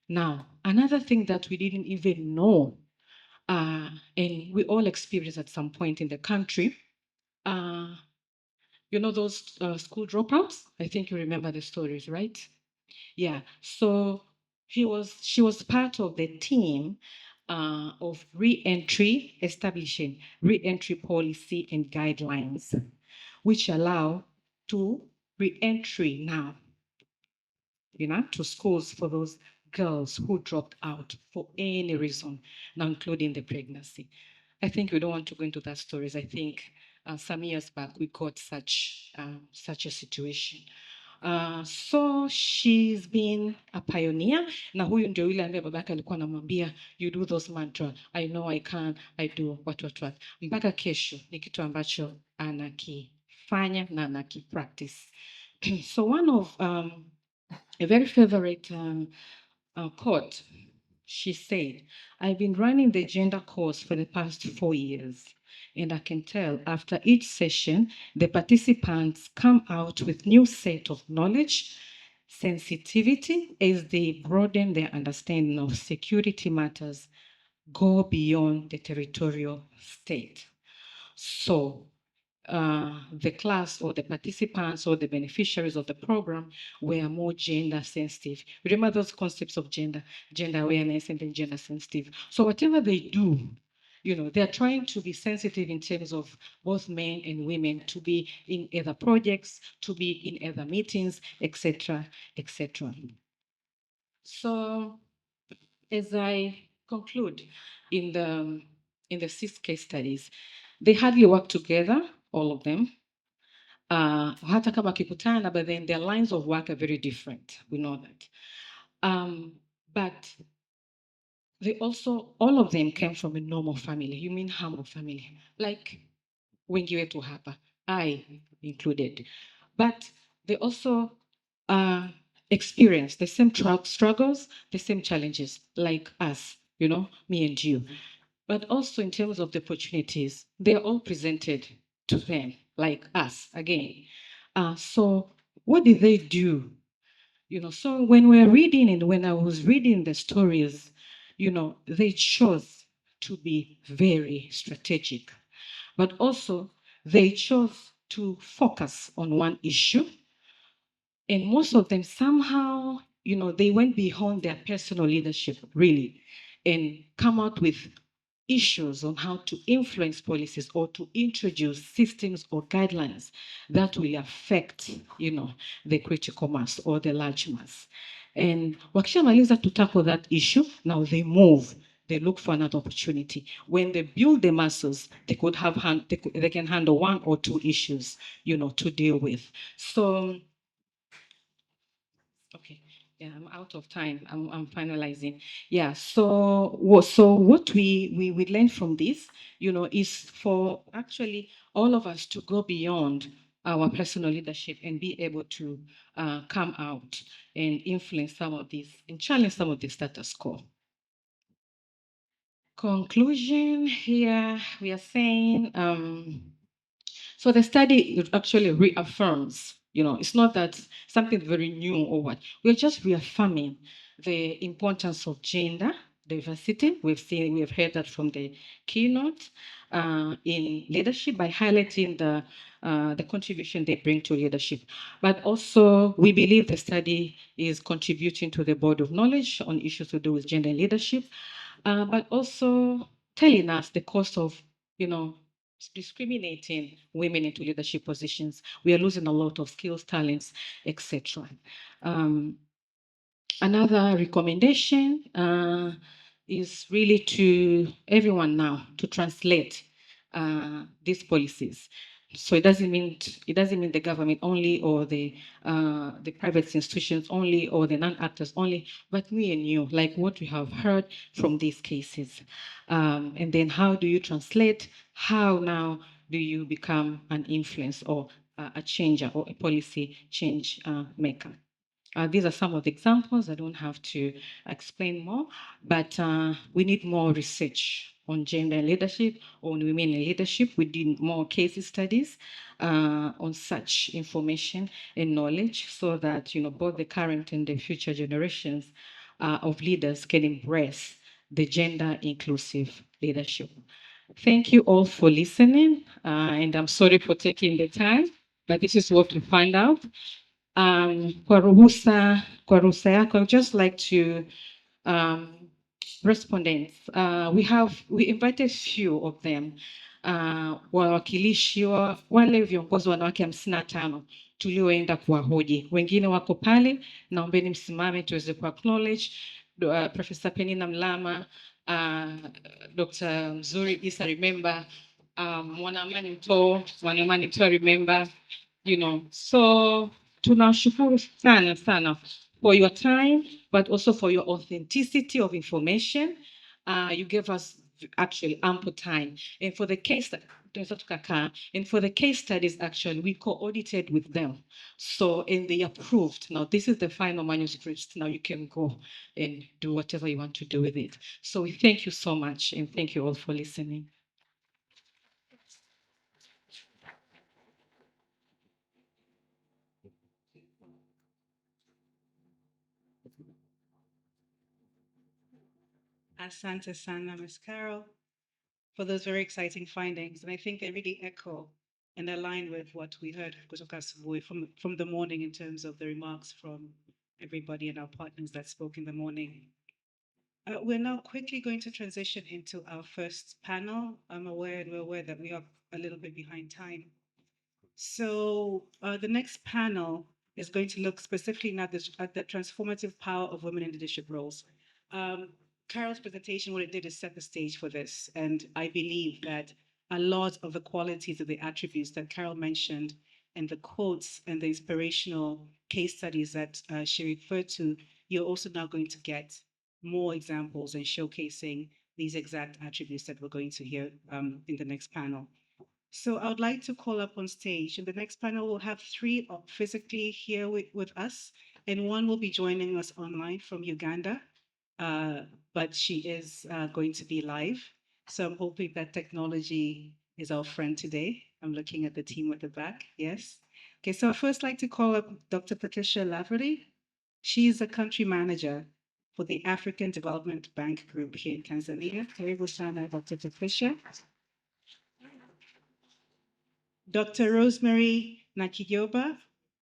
Now, another thing that we didn't even know, and we all experienced at some point in the country, you know those school dropouts? I think you remember the stories, right? Yeah, so she was part of the team of establishing re-entry policy and guidelines, which allow to re-entry now, you know, to schools for those girls who dropped out for any reason, now including the pregnancy. I think we don't want to go into that stories. I think some years back we got such a situation. So she's been a pioneer, na huyu ndio yule ambaye babake alikuwa anamwambia you do those mantra, I know I can, I do what. Mpaka kesho ni kitu ambacho anakifanya na anakipractice. So one of a very favorite quote, she said, I've been running the gender course for the past 4 years, and I can tell after each session, the participants come out with new set of knowledge, sensitivity as they broaden their understanding of security matters, go beyond the territorial state. So the class or the participants or the beneficiaries of the program were more gender sensitive. Remember those concepts of gender awareness and then gender sensitive. So whatever they do, they're trying to be sensitive in terms of both men and women, to be in other projects, to be in other meetings, etc., etc. So as I conclude in the 6 case studies, they hardly work together, all of them. Hata kama kikutana, but then their lines of work are very different. We know that. But they also, all of them came from a normal family. You mean humble family, like wengi wetu hapa, I included. But they also experienced the same struggles, the same challenges, like us, me and you. But also in terms of the opportunities, they're all presented to them, like us, again. So what did they do? So when we're reading and when I was reading the stories, they chose to be very strategic, but also they chose to focus on one issue. And most of them somehow, they went beyond their personal leadership, really, and come out with issues on how to influence policies or to introduce systems or guidelines that will affect, the critical mass or the large mass. And wakishamaliza to tackle that issue, now they move. They look for another opportunity. When they build the muscles, they can handle 1 or 2 issues, to deal with. So, okay. Yeah, I'm out of time. I'm finalizing. Yeah. So what we learned from this, is for actually all of us to go beyond our personal leadership and be able to come out and influence some of these and challenge some of the status quo. Conclusion here, we are saying, so the study actually reaffirms, it's not that something very new or what. We're just reaffirming the importance of gender diversity. We have heard that from the keynote in leadership by highlighting the contribution they bring to leadership. But also, we believe the study is contributing to the body of knowledge on issues to do with gender and leadership, but also telling us the cost of, discriminating women into leadership positions. We are losing a lot of skills, talents, etc. Another recommendation is really to everyone now to translate these policies. So it doesn't mean the government only or the private institutions only or the non-actors only, but me and you, like what we have heard from these cases. And then how do you translate? How now do you become an influence or a changer or a policy change maker? These are some of the examples. I don't have to explain more, but we need more research on gender and leadership, on women in leadership. We need more case studies on such information and knowledge so that, both the current and the future generations of leaders can embrace the gender inclusive leadership. Thank you all for listening, and I'm sorry for taking the time, but this is what we find out. Kwa ruhusa yako, I would just like to respondents. We invited few of them, wawakilishi wa wale viongozi wanawake 55 tulioenda kuwahoji. Wengine wako pale, naombeni msimame tuweze ku acknowledge Professor Penina Mlama, Dr. Mzuri Isa, remember, Mwanamani Mto, remember, So tunashukuru sana for your time, but also for your authenticity of information. You gave us actually ample time. And for the case studies, actually, we co-audited with them. So, and they approved. Now, this is the final manuscript. Now you can go and do whatever you want to do with it. So we thank you so much, and thank you all for listening. Asante sana, Ms. Carol, for those very exciting findings. And I think they really echo and align with what we heard kutoka asubuhi from the morning in terms of the remarks from everybody and our partners that spoke in the morning. We're now quickly going to transition into our first panel. We're aware that we are a little bit behind time. So the next panel is going to look specifically at the transformative power of women in leadership roles. Carol's presentation, what it did is set the stage for this. And I believe that a lot of the qualities of the attributes that Carol mentioned and the quotes and the inspirational case studies that she referred to, you're also now going to get more examples and showcasing these exact attributes that we're going to hear in the next panel. So I would like to call up on stage. In the next panel, we'll have three physically here with us, and one will be joining us online from Uganda, but she is going to be live. So I'm hoping that technology is our friend today. I'm looking at the team at the back, yes. Okay, so I'd first like to call up Dr. Patricia Lavery. She is a country manager for the African Development Bank Group here in Tanzania. Karibu sana, Dr. Patricia. Dr. Rosemary Nakiyoba,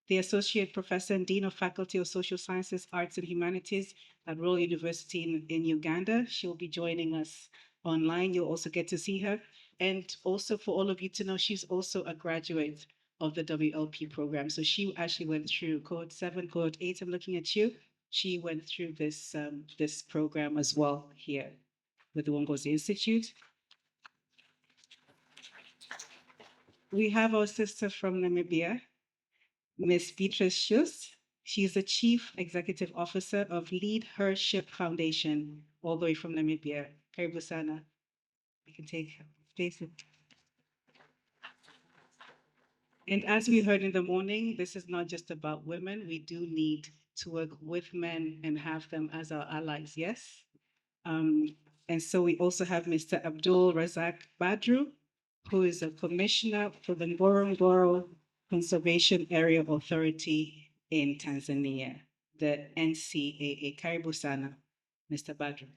the Associate Professor and Dean of Faculty of Social Sciences, Arts and Humanities at Royal University in Uganda. She'll be joining us online. You'll also get to see her. And also for all of you to know, she's also a graduate of the WLP program. So she actually went through Cohort 7, Cohort 8, I'm looking at you. She went through this, this program as well here with the Uongozi Institute. We have our sister from Namibia, Ms. Beatrice Schuss. She's the Chief Executive Officer of Lead Her Ship Foundation, all the way from Namibia. Karibu sana. You can take place. And as we heard in the morning, this is not just about women. We do need to work with men and have them as our allies, yes? And so we also have Mr. Abdul Razak Badru, who is a commissioner for the Ngorongoro Conservation Area Authority in Tanzania, the NCAA. Karibu sana, Mr. Badru.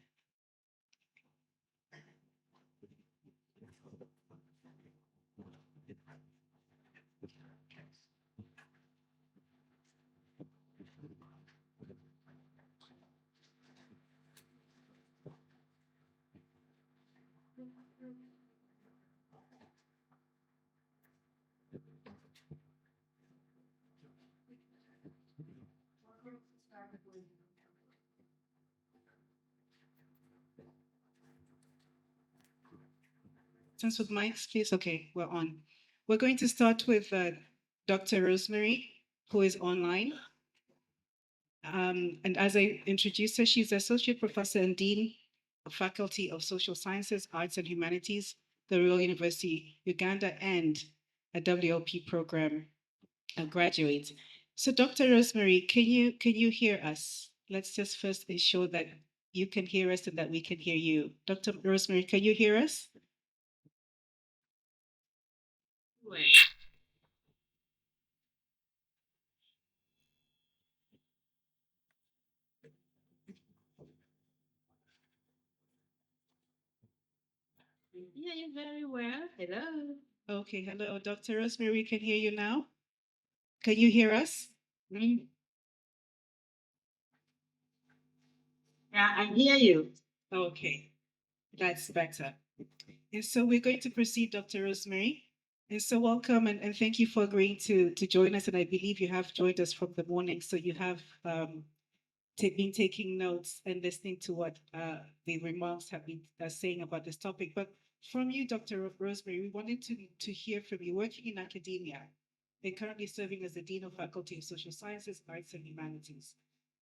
Since with mics, please. Okay, we're on. We're going to start with Dr. Rosemary, who is online. And as I introduced her, she's Associate Professor and Dean of Faculty of Social Sciences, Arts and Humanities, the Royal University, Uganda, and a WLP program graduate. So Dr. Rosemary, can you hear us? Let's just first ensure that you can hear us and that we can hear you. Dr. Rosemary, can you hear us? Yeah, you very well. Hello. Okay, hello, Dr. Rosemary, we can hear you now. Can you hear us? Yeah, I hear you. Okay, that's better. And so we're going to proceed, Dr. Rosemary. And so welcome and thank you for agreeing to join us. And I believe you have joined us from the morning. So you have been taking notes and listening to what the remarks have been saying about this topic. But from you, Dr. Rosemary, we wanted to hear from you. Working in academia, and currently serving as the Dean of Faculty of Social Sciences, Arts and Humanities.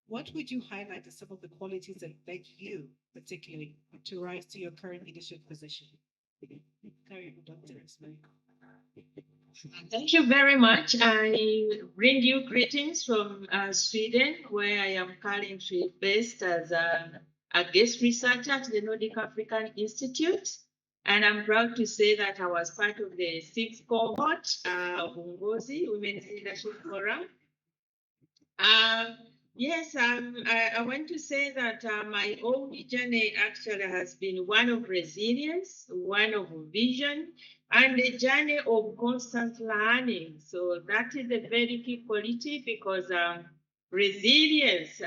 What would you highlight as some of the qualities that led you, particularly, to rise to your current leadership position? Carry on, Dr. Rosemary. Thank you very much. I bring you greetings from Sweden, where I am currently based as a guest researcher at the Nordic African Institute. And I'm proud to say that I was part of the 6th cohort of Ungozi Women's Leadership Forum. Yes, I want to say that my own journey actually has been one of resilience, one of vision, and a journey of constant learning. So that is a very key quality because resilience,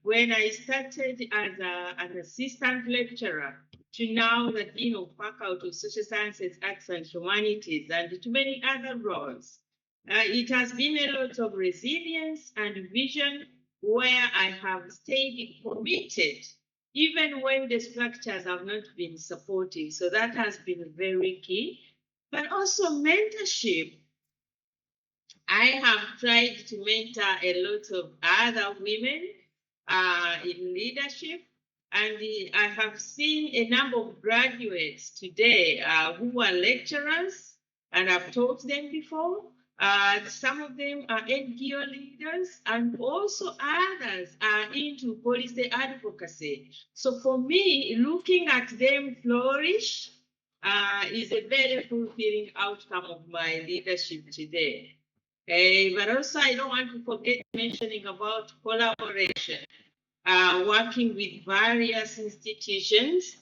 when I started as an assistant lecturer to now the Dean of Faculty of Social Sciences, Arts and Humanities, and to many other roles, it has been a lot of resilience and vision where I have stayed committed, even when the structures have not been supportive. So that has been very key. But also mentorship. I have tried to mentor a lot of other women in leadership. And I have seen a number of graduates today who are lecturers, and I've taught them before. Some of them are NGO leaders, and also others are into policy advocacy. So for me, looking at them flourish is a very fulfilling outcome of my leadership today. But also, I don't want to forget mentioning about collaboration, working with various institutions.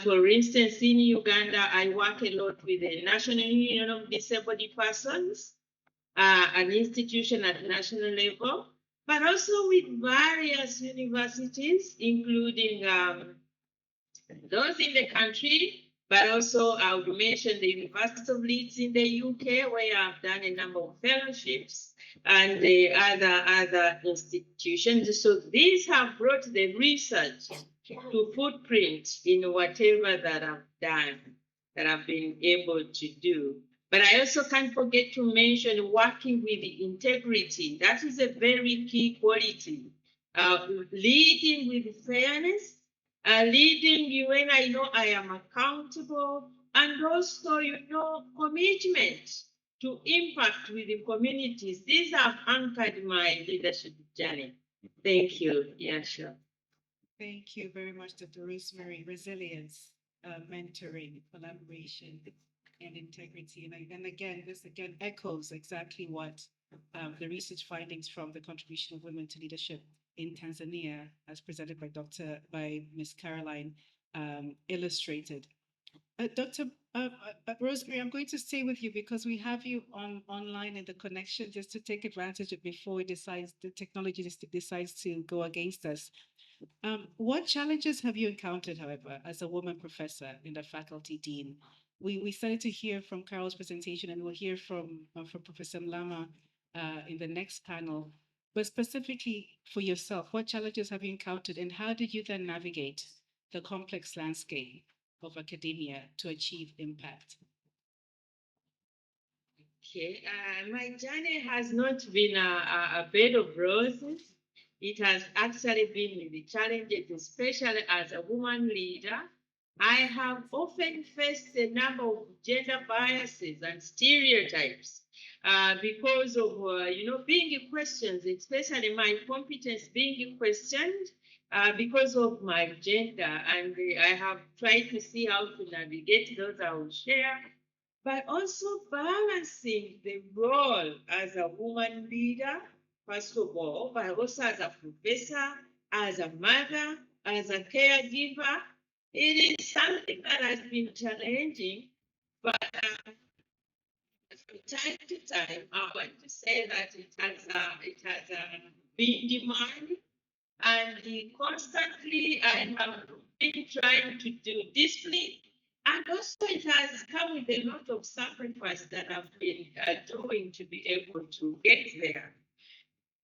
For instance, in Uganda, I work a lot with the National Union of Disabled Persons, an institution at national level, but also with various universities, including those in the country, but also I would mention the University of Leeds in the UK, where I've done a number of fellowships, and the other institutions. So these have brought the research to footprint in whatever that I've done, that I've been able to do. But I also can't forget to mention working with integrity. That is a very key quality. Leading with fairness, leading you when I know I am accountable, and also, commitment to impact with the communities. These have anchored my leadership journey. Thank you. Yeah, sure. Thank you very much, Dr. Rosemary. Resilience, mentoring, collaboration, and integrity. And again, this again echoes exactly what the research findings from the contribution of women to leadership in Tanzania, as presented by Ms. Caroline, illustrated. Dr. Rosemary, I'm going to stay with you because we have you online in the connection just to take advantage of before the technology decides to go against us. What challenges have you encountered, however, as a woman professor and a faculty dean? We started to hear from Carol's presentation, and we'll hear from Professor Mlama in the next panel. But specifically for yourself, what challenges have you encountered, and how did you then navigate the complex landscape of academia to achieve impact? Okay, my journey has not been a bed of roses. It has actually been the challenges, especially as a woman leader. I have often faced a number of gender biases and stereotypes because of, being questioned, especially my competence being questioned because of my gender. And I have tried to see how to navigate those I will share, but also balancing the role as a woman leader, first of all, but also as a professor, as a mother, as a caregiver. It is something that has been challenging, but from time to time, I want to say that it has been demanding, and constantly I have been trying to do discipline. And also it has come with a lot of sacrifice that I've been doing to be able to get there.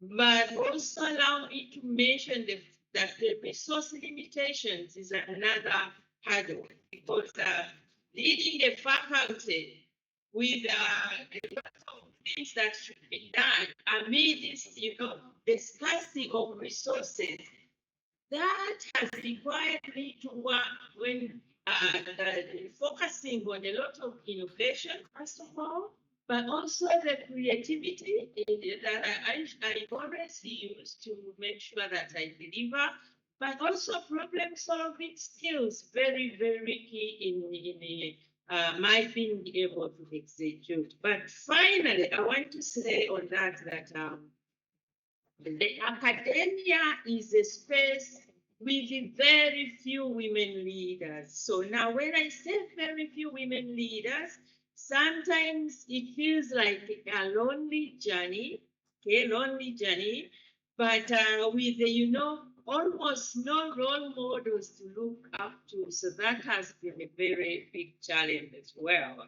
but also allow me to mention that the resource limitations is another hurdle, because leading the faculty with a lot of things that should be done amid this, the scarcity of resources, that has required me to work when focusing on a lot of innovation, first of all, but also the creativity that I always use to make sure that I deliver, but also problem solving skills, very, very key in my being able to execute. But finally, I want to say on that the academia is a space with very few women leaders. So now when I say very few women leaders, sometimes it feels like a lonely journey, but with, almost no role models to look up to. So that has been a very big challenge as well.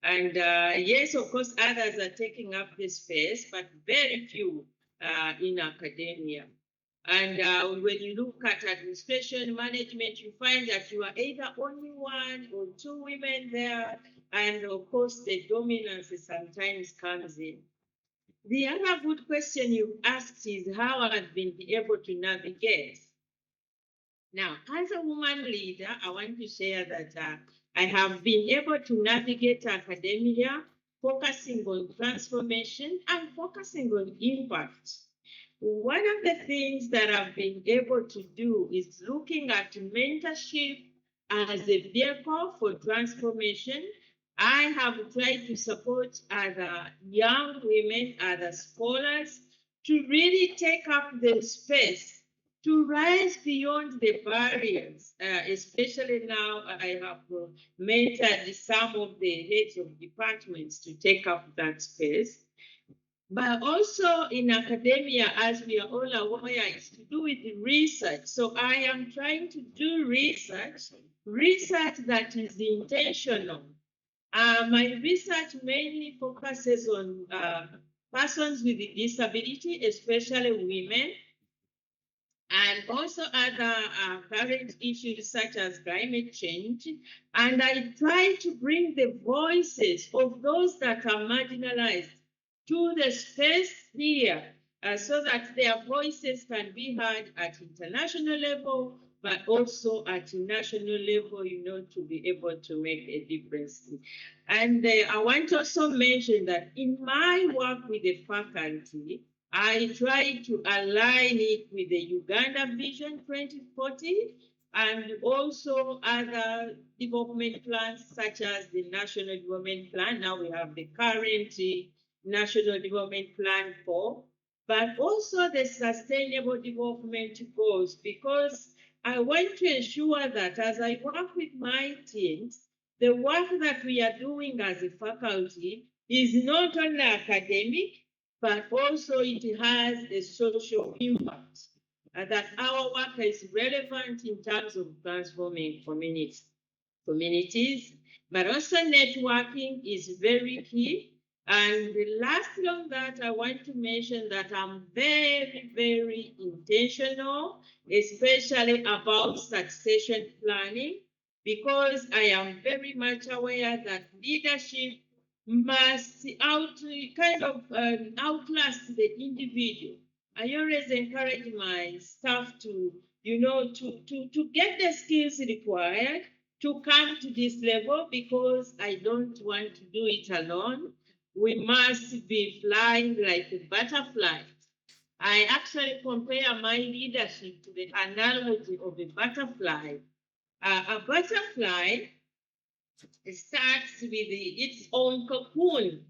And yes, of course, others are taking up this space, but very few in academia. And when you look at administration management, you find that you are either only one or two women there. And of course, the dominance sometimes comes in. The other good question you asked is how I've been able to navigate. Now, as a woman leader, I want to share that I have been able to navigate academia, focusing on transformation and focusing on impact. One of the things that I've been able to do is looking at mentorship as a vehicle for transformation. I have tried to support other young women, other scholars, to really take up the space, to rise beyond the barriers. Especially now, I have mentored some of the heads of departments to take up that space. But also in academia, as we are all aware, it's to do with research. So I am trying to do research that is intentional. My research mainly focuses on persons with disability, especially women, and also other current issues such as climate change. And I try to bring the voices of those that are marginalized to the space here so that their voices can be heard at international level, but also at national level, to be able to make a difference. And I want to also mention that in my work with the faculty, I try to align it with the Uganda Vision 2040 and also other development plans such as the National Development Plan. Now we have the current National Development Plan 4, but also the Sustainable Development Goals, because I want to ensure that as I work with my teams, the work that we are doing as a faculty is not only academic, but also it has a social impact, that our work is relevant in terms of transforming communities, but also networking is very key. And lastly on that, I want to mention that I'm very, very intentional, especially about succession planning, because I am very much aware that leadership must outlast the individual. I always encourage my staff to get the skills required to come to this level, because I don't want to do it alone. We must be flying like a butterfly. I actually compare my leadership to the analogy of a butterfly. A butterfly starts with its own cocoon,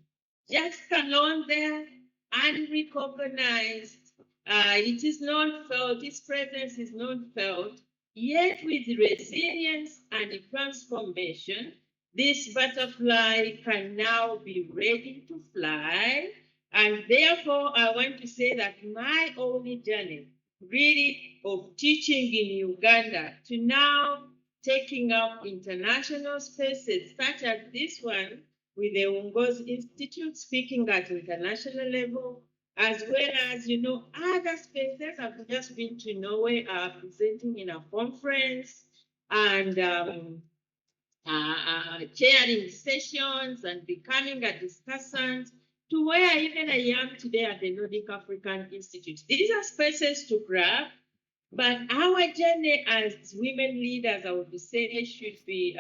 just alone there, unrecognized. It is not felt, its presence is not felt, yet with resilience and transformation, this butterfly can now be ready to fly. And therefore, I want to say that my only journey really of teaching in Uganda to now taking up international spaces such as this one with the Uongozi Institute, speaking at international level, as well as, you know, other spaces. I've just been to Norway, presenting in a conference and chairing sessions and becoming a discussant to where even I am today at the Nordic African Institute. These are spaces to grab, but our journey as women leaders, I would say, should be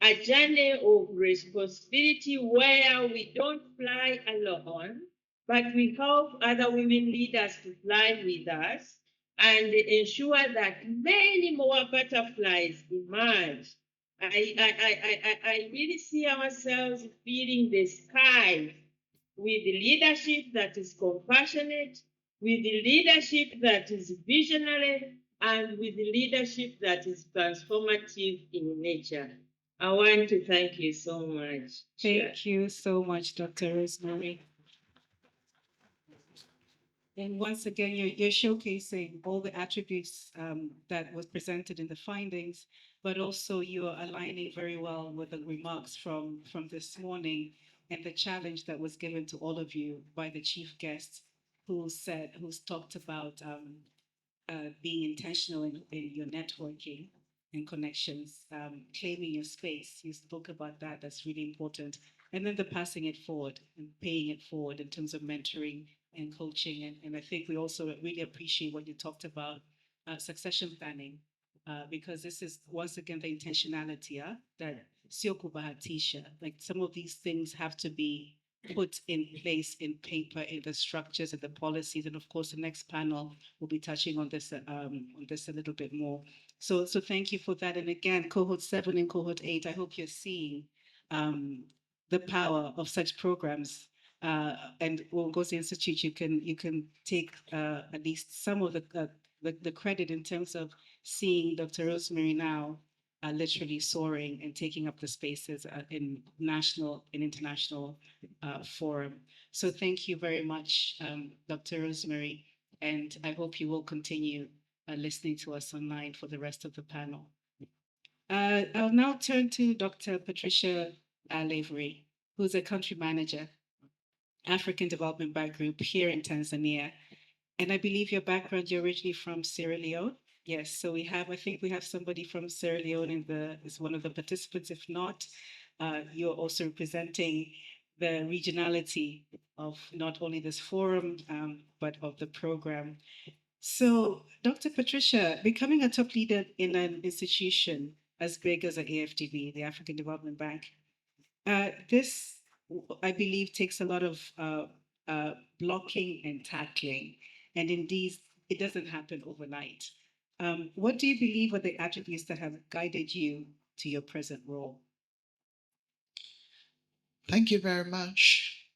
a journey of responsibility where we don't fly alone, but we help other women leaders to fly with us and ensure that many more butterflies emerge. I really see ourselves filling the sky with the leadership that is compassionate, with the leadership that is visionary, and with the leadership that is transformative in nature. I want to thank you so much. Thank you so much, Dr. Rosemary. And once again, you're showcasing all the attributes that was presented in the findings, but also you are aligning very well with the remarks from this morning and the challenge that was given to all of you by the chief guest who's talked about being intentional in your networking and connections, claiming your space. You spoke about that. That's really important. And then the passing it forward and paying it forward in terms of mentoring and coaching. And I think we also really appreciate what you talked about, succession planning, because this is once again the intentionality that sio kubahatisha. Like some of these things have to be put in place in paper, in the structures and the policies. And of course, the next panel will be touching on this a little bit more. So thank you for that. And again, cohort 7 and cohort 8, I hope you're seeing the power of such programs. And Uongozi Institute, you can take at least some of the credit in terms of seeing Dr. Rosemary now literally soaring and taking up the spaces in national and international forum. So thank you very much, Dr. Rosemary, and I hope you will continue listening to us online for the rest of the panel. I'll now turn to Dr. Patricia Lavery, who's a country manager, African Development Bank Group here in Tanzania. And I believe your background, you're originally from Sierra Leone. Yes, so I think we have somebody from Sierra Leone is one of the participants. If not, you're also representing the regionality of not only this forum, but of the program. So, Dr. Patricia, becoming a top leader in an institution as big as the AFDB, the African Development Bank, this, I believe, takes a lot of blocking and tackling. And indeed, it doesn't happen overnight. What do you believe are the attributes that have guided you to your present role? Thank you very much.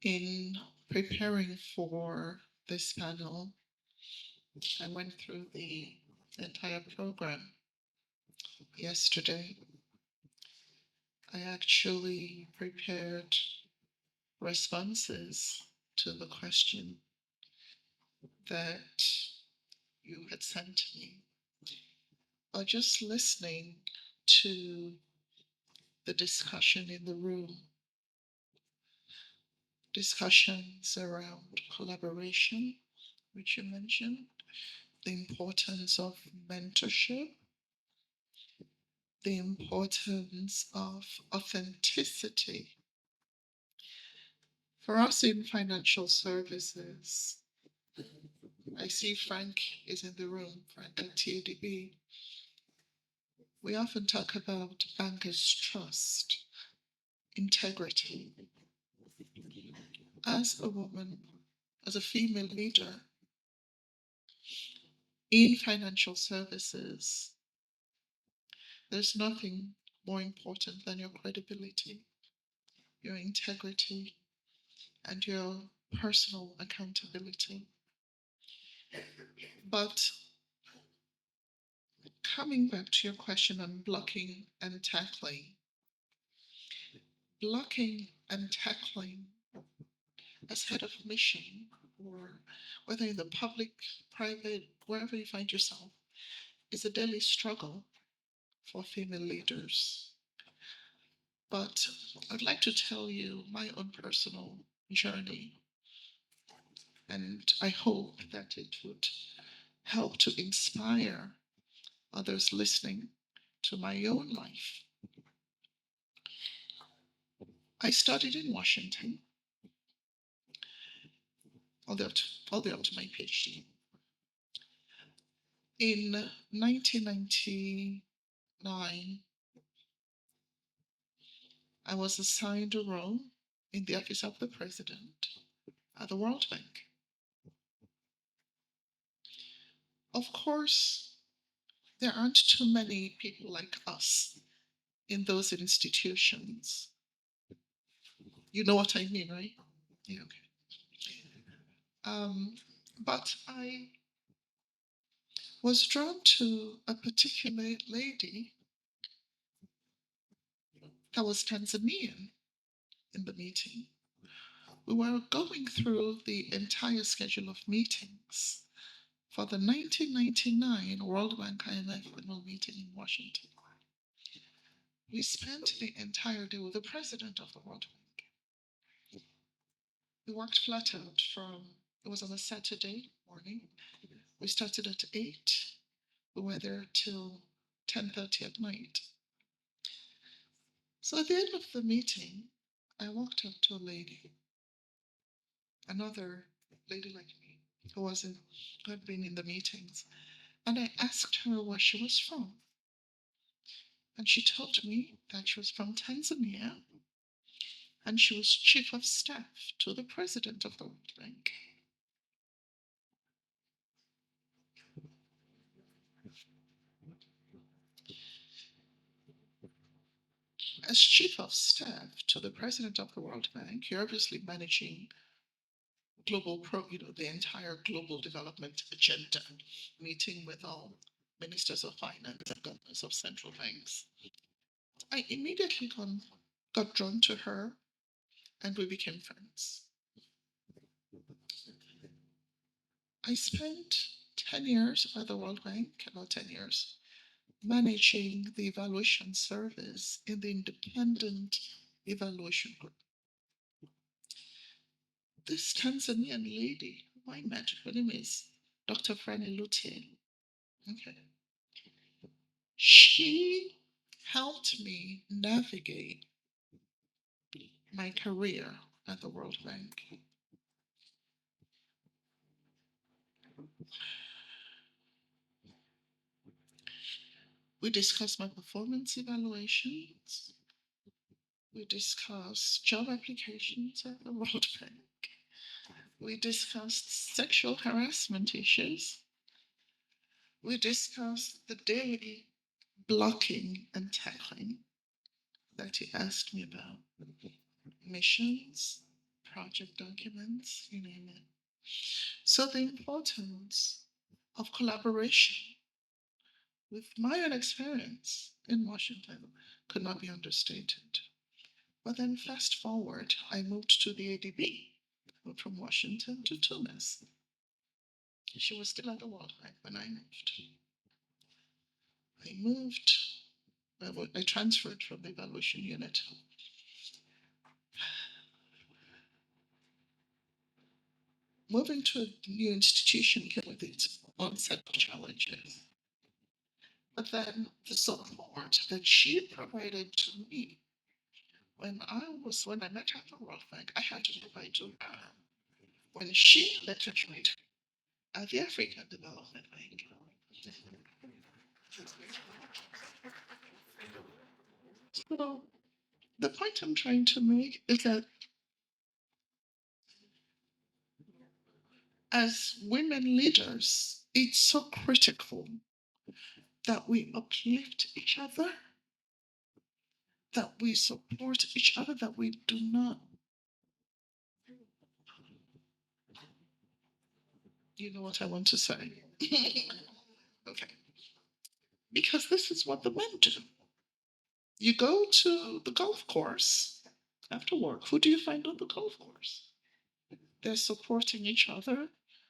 In preparing for this panel, I went through the entire program yesterday. I actually prepared responses to the question that you had sent me. But just listening to the discussion in the room, discussions around collaboration, which you mentioned, the importance of mentorship, the importance of authenticity. For us in financial services, I see Frank is in the room, Frank at TADB. We often talk about bankers' trust, integrity. As a woman, as a female leader in financial services, there's nothing more important than your credibility, your integrity, and your personal accountability. But coming back to your question on blocking and tackling as head of mission, or whether in the public, private, wherever you find yourself, is a daily struggle for female leaders. But I'd like to tell you my own personal journey. And I hope that it would help to inspire others listening to my own life. I studied in Washington all the way up to my PhD. In 1999, I was assigned a role in the Office of the President at the World Bank. Of course, there aren't too many people like us in those institutions. You know what I mean, right? Yeah, okay. But I was drawn to a particular lady that was Tanzanian in the meeting. We were going through the entire schedule of meetings for the 1999 World Bank IMF annual meeting in Washington. We spent the entire day with the president of the World Bank. We worked flat out it was on a Saturday morning. We started at 8. We were there till 10:30 at night. So at the end of the meeting, I walked up to a lady, another lady like me, who had been in the meetings, and I asked her where she was from. And she told me that she was from Tanzania, and she was chief of staff to the president of the World Bank. As chief of staff to the president of the World Bank, you're obviously managing the entire global development agenda, meeting with all ministers of finance and governors of central banks. I immediately got drawn to her, and we became friends. I spent 10 years at the World Bank, about 10 years, managing the evaluation service in the independent evaluation group. This Tanzanian lady who I met, her name is Dr. Franny Lute. Okay. She helped me navigate my career at the World Bank. We discussed my performance evaluations. We discussed job applications at the World Bank. We discussed sexual harassment issues. We discussed the daily blocking and tackling that he asked me about. Missions, project documents, you name it. So the importance of collaboration with my own experience in Washington could not be understated. But then fast forward, I moved to the ADB, moved from Washington to Tunis. She was still at the World Bank when I moved. I transferred from the evaluation unit. Moving to a new institution came with its own set of challenges. But then the support that she provided to me when I met her at the World Bank, I had to provide to her when she later joined at the African Development Bank. So the point I'm trying to make is that as women leaders, it's so critical that we uplift each other, that we support each other, that we do not. You know what I want to say? Okay. Because this is what the men do. You go to the golf course after work. Who do you find on the golf course? They're supporting each other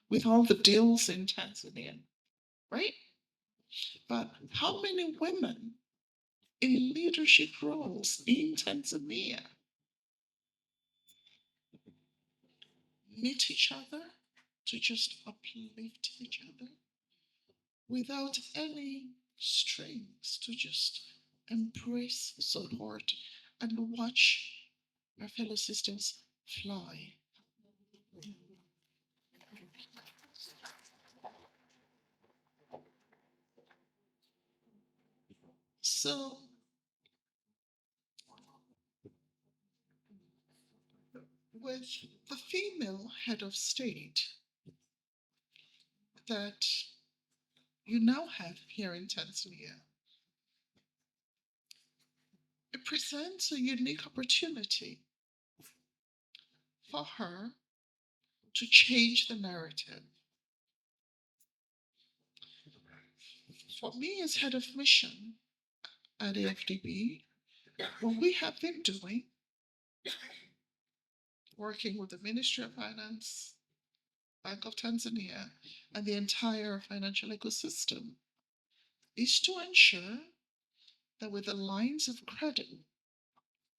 with all the deals in Tanzania, right? But how many women in leadership roles in Tanzania meet each other, to just uplift each other without any strings, to just embrace, support, and watch our fellow sisters fly. So, with the female head of state that you now have here in Tanzania, it presents a unique opportunity for her to change the narrative. For me as head of mission at AFDB, what we have been doing, working with the Ministry of Finance, Bank of Tanzania, and the entire financial ecosystem, is to ensure that with the lines of credit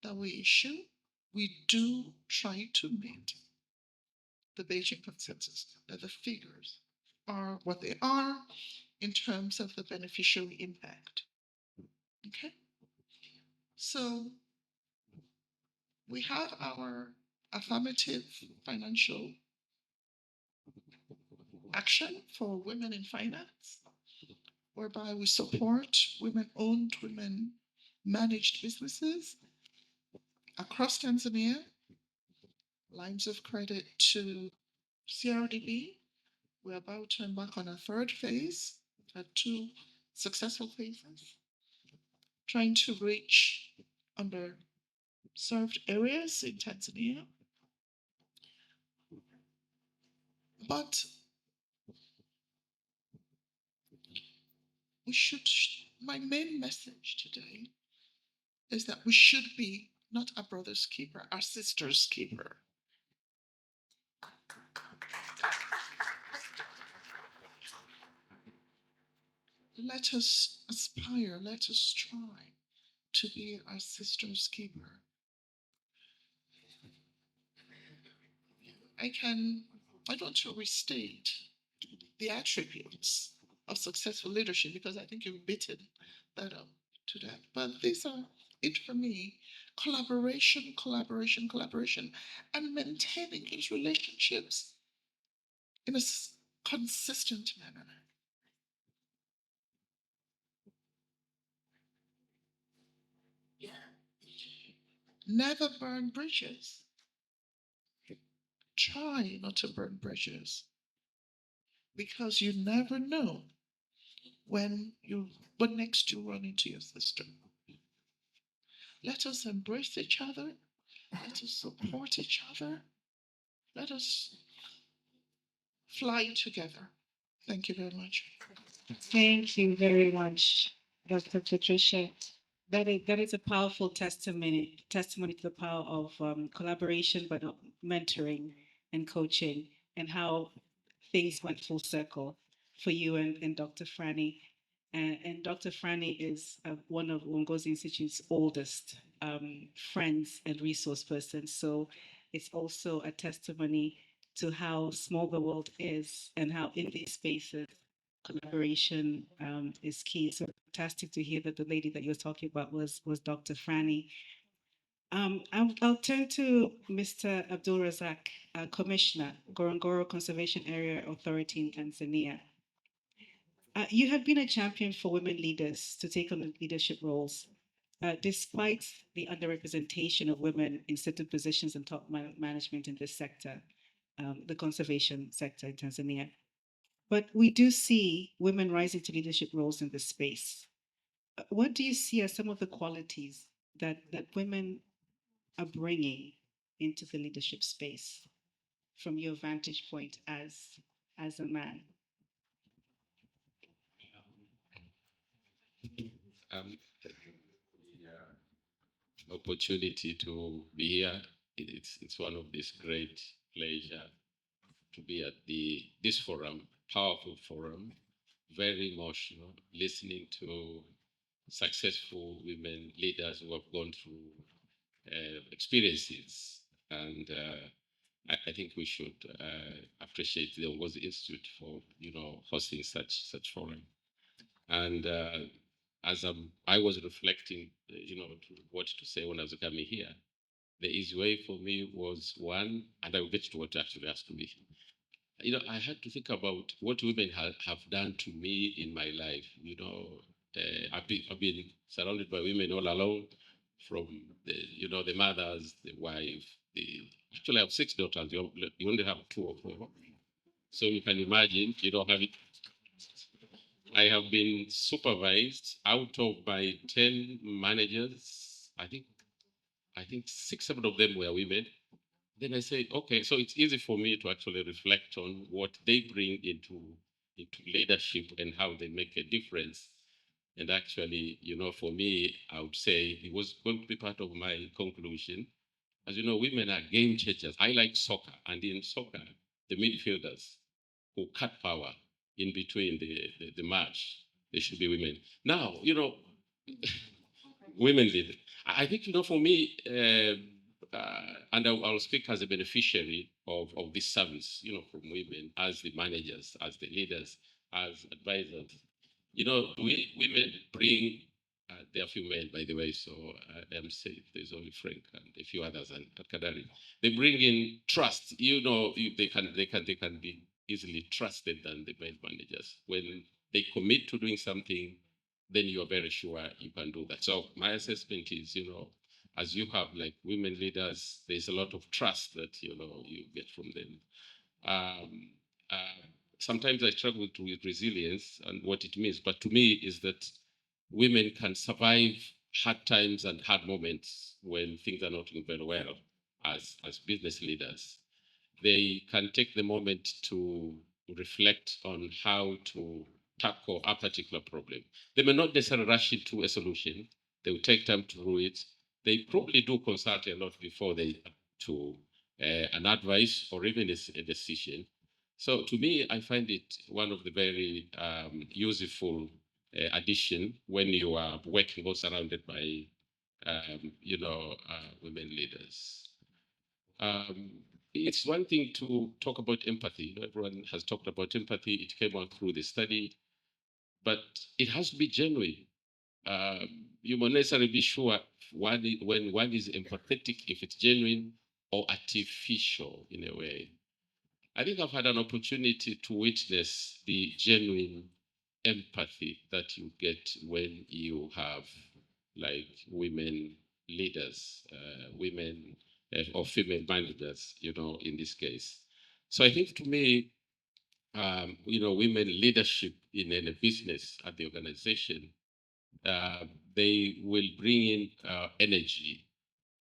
that we issue, we do try to meet the Beijing consensus, that the figures are what they are in terms of the beneficiary impact. Okay? So we have our affirmative financial action for women in finance, whereby we support women-owned, women-managed businesses across Tanzania, lines of credit to CRDB. We're about to embark on a third phase, we've had 2 successful phases, trying to reach underserved areas in Tanzania. But we should, my main message today is that we should be not our brother's keeper, our sister's keeper. Let us aspire, let us try to be our sister's keeper. I don't want to restate the attributes of successful leadership because I think you've beaten that up to that. But these are it for me: collaboration, collaboration, collaboration, and maintaining these relationships in a consistent manner. Never burn bridges. Try not to burn bridges because you never know when next you run into your sister. Let us embrace each other. Let us support each other. Let us fly together. Thank you very much. Thank you very much, Dr. Patricia. That is a powerful testimony to the power of collaboration, but mentoring and coaching, and how things went full circle for you and Dr. Franny. And Dr. Franny is one of Uongozi Institute's oldest friends and resource persons. So it's also a testimony to how small the world is and how in these spaces collaboration is key. So fantastic to hear that the lady that you're talking about was Dr. Franny. I'll turn to Mr. Abdul Razak, Commissioner, Ngorongoro Conservation Area Authority in Tanzania. You have been a champion for women leaders to take on leadership roles, despite the underrepresentation of women in certain positions and top management in this sector, the conservation sector in Tanzania. But we do see women rising to leadership roles in this space. What do you see as some of the qualities that women are bringing into the leadership space from your vantage point as a man? Opportunity to be here. It's one of this great pleasure to be at this forum, powerful forum, very emotional, listening to successful women leaders who have gone through experiences and I think we should appreciate the Ongozi Institute for hosting such forum. And as I was reflecting, what to say when I was coming here, the easy way for me was one, and I will get to what actually asked me. I had to think about what women have done to me in my life. I've been surrounded by women all along, from the mothers, the wife. Actually, I have 6 daughters. You only have 2 or 4. So you can imagine, I have been supervised. Out of my 10 managers, I think 6, 7 of them were women. Then I say, okay, so it's easy for me to actually reflect on what they bring into leadership and how they make a difference. And actually, for me, I would say it was going to be part of my conclusion. As you know, women are game changers. I like soccer, and in soccer, the midfielders who cut power in between the match, they should be women. Now, women lead. I think, for me, and I'll speak as a beneficiary of this service, from women as the managers, as the leaders, as advisors. Women bring, there are few men, by the way, so I'm safe. There's only Frank and a few others and Kadari. They bring in trust. They can be easily trusted than the male managers. When they commit to doing something, then you are very sure you can do that. So my assessment is, as you have like women leaders, there's a lot of trust that you get from them. Sometimes I struggle with resilience and what it means, but to me is that women can survive hard times and hard moments when things are not going very well as business leaders. They can take the moment to reflect on how to tackle a particular problem. They may not necessarily rush into a solution. They will take time to do it. They probably do consult a lot before they to an advice or even a decision. So to me, I find it one of the very useful addition when you are working or surrounded by, women leaders. It's one thing to talk about empathy. Everyone has talked about empathy. It came out through the study, but it has to be genuine. You must necessarily be sure when one is empathetic, if it's genuine or artificial in a way. I think I've had an opportunity to witness the genuine empathy that you get when you have like women leaders, women or female managers, in this case. So I think to me, women leadership in a business at the organization, they will bring in energy.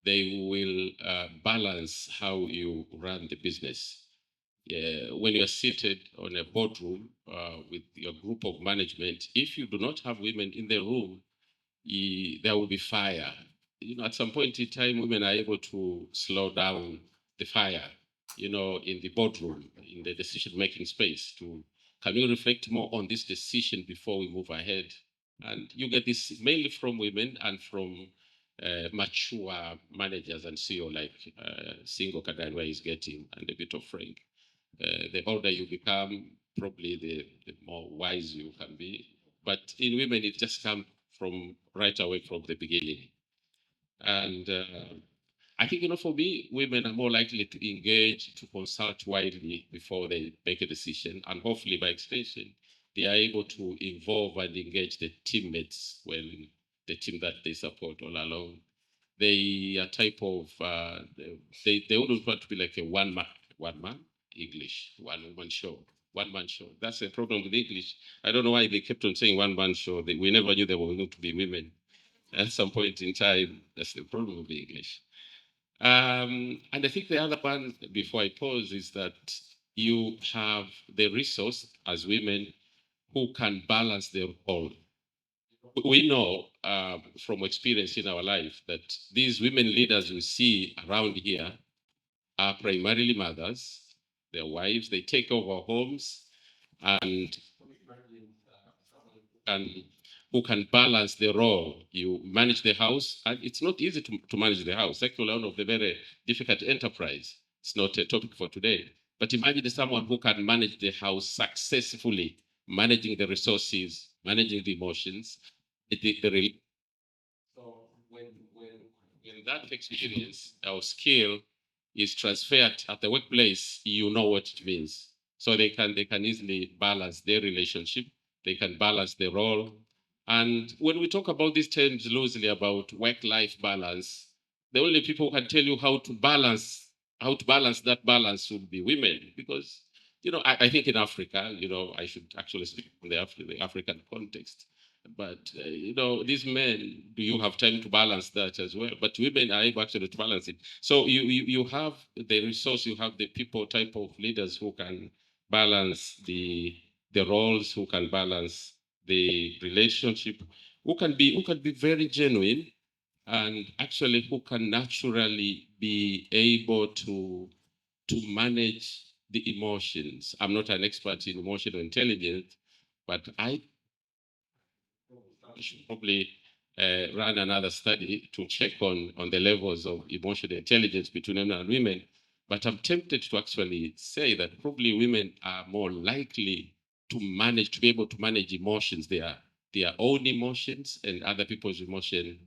They will balance how you run the business. When you're seated on a boardroom with your group of management, if you do not have women in the room, there will be fire. At some point in time, women are able to slow down the fire, in the boardroom, in the decision-making space. Can we reflect more on this decision before we move ahead? And you get this mainly from women and from mature managers and CEO like Singo Kadan, where he's getting, and a bit of Frank. The older you become, probably the more wise you can be. But in women, it just comes from right away from the beginning. And I think, for me, women are more likely to engage, to consult widely before they make a decision. And hopefully, by extension, they are able to involve and engage the teammates when the team that they support all along. They are type of, they wouldn't want to be like a one-man English, one-woman show, one-man show. That's the problem with English. I don't know why they kept on saying one-man show. We never knew there were going to be women. At some point in time, that's the problem with English. And I think the other one, before I pause, is that you have the resource as women who can balance their role. We know from experience in our life that these women leaders we see around here are primarily mothers, their wives. They take over homes and who can balance the role. You manage the house, and it's not easy to manage the house. Actually, one of the very difficult enterprise. it's not a topic for today. But imagine someone who can manage the house successfully, managing the resources, managing the emotions, so when that experience or skill is transferred at the workplace, you know what it means. So they can easily balance their relationship, they can balance their role. And when we talk about these terms loosely about work-life balance, the only people who can tell you how to balance that balance would be women, because I think in Africa, I should actually speak from the African context. But these men, do you have time to balance that as well? But women are able actually to balance it. So you have the resource, you have the people type of leaders who can balance the roles, who can balance the relationship, who can be very genuine, and actually who can naturally be able to manage the emotions. I'm not an expert in emotional intelligence, but I should probably run another study to check on the levels of emotional intelligence between men and women. But I'm tempted to actually say that probably women are more likely to be able to manage emotions, their own emotions and other people's emotion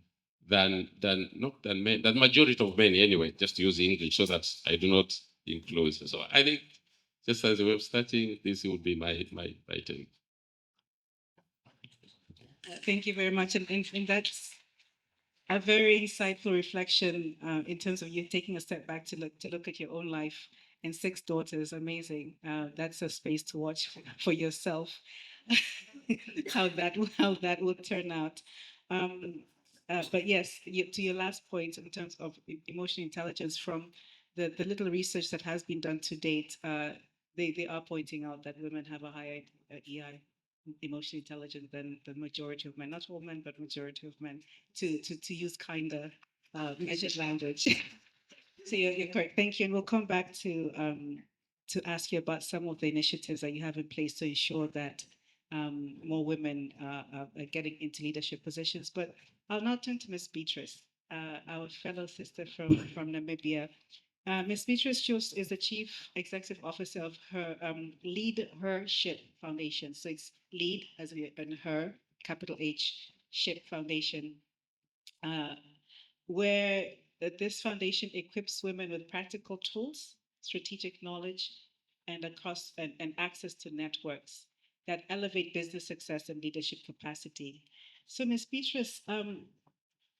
than men, than majority of men anyway, just to use English so that I do not include. So I think just as a way of starting, this would be my take. Thank you very much. And that's a very insightful reflection in terms of you taking a step back to look at your own life and 6 daughters. Amazing. That's a space to watch for yourself how that will turn out. But yes, to your last point in terms of emotional intelligence, from the little research that has been done to date, they are pointing out that women have a higher EI, emotional intelligence, than the majority of men, not all men, but majority of men, to use kinder measured language. So you're correct. Thank you. And we'll come back to ask you about some of the initiatives that you have in place to ensure that more women are getting into leadership positions. But I'll now turn to Ms. Beatrice, our fellow sister from Namibia. Ms. Beatrice Schultz is the Chief Executive Officer of her Lead Her Ship Foundation. So it's Lead as in her, capital H, Ship Foundation, where this foundation equips women with practical tools, strategic knowledge, and access to networks that elevate business success and leadership capacity. So, Ms. Beatrice,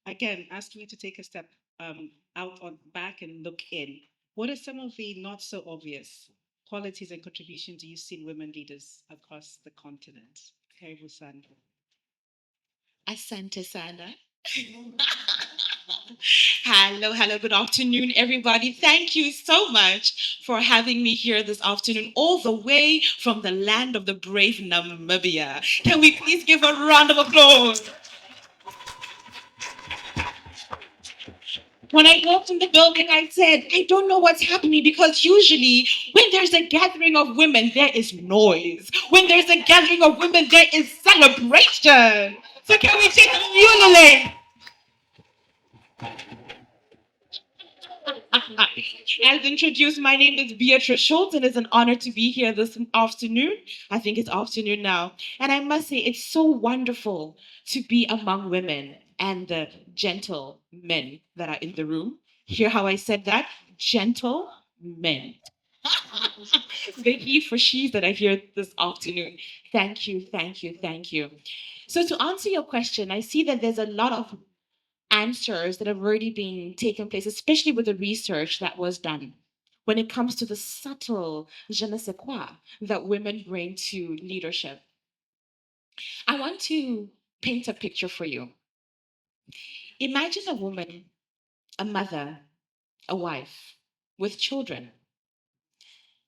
again, asking you to take a step out on back and look in. What are some of the not so obvious qualities and contributions you see in women leaders across the continent? Karibu sana. Asante sana. Hello, good afternoon, everybody. Thank you so much for having me here this afternoon, all the way from the land of the brave Namibia. Can we please give a round of applause? When I walked in the building, I said, I don't know what's happening, because usually when there's a gathering of women, there is noise. When there's a gathering of women, there is celebration. So can we take Unilink? As introduced, my name is Beatrice Schultz, and it's an honor to be here this afternoon. I think it's afternoon now. And I must say, it's so wonderful to be among women and the gentle men that are in the room. Hear how I said that? Gentle men. The he for she that I hear this afternoon. Thank you, thank you, thank you. So to answer your question, I see that there's a lot of answers that have already been taken place, especially with the research that was done when it comes to the subtle je ne sais quoi that women bring to leadership. I want to paint a picture for you. Imagine a woman, a mother, a wife with children.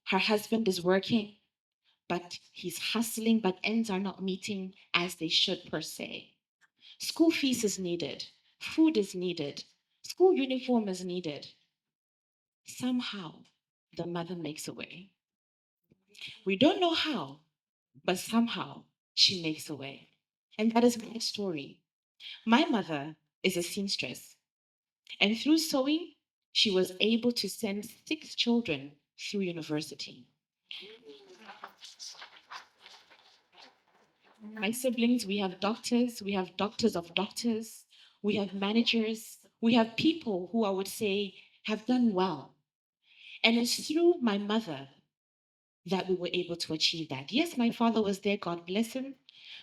Her husband is working, but he's hustling, but ends are not meeting as they should per se. School fees is needed. Food is needed. School uniform is needed. Somehow, the mother makes a way. We don't know how, but somehow she makes a way. And that is my story. My mother is a seamstress. And through sewing, she was able to send 6 children through university. My siblings, we have doctors of doctors, we have managers, we have people who I would say have done well. And it's through my mother that we were able to achieve that. Yes, my father was there, God bless him,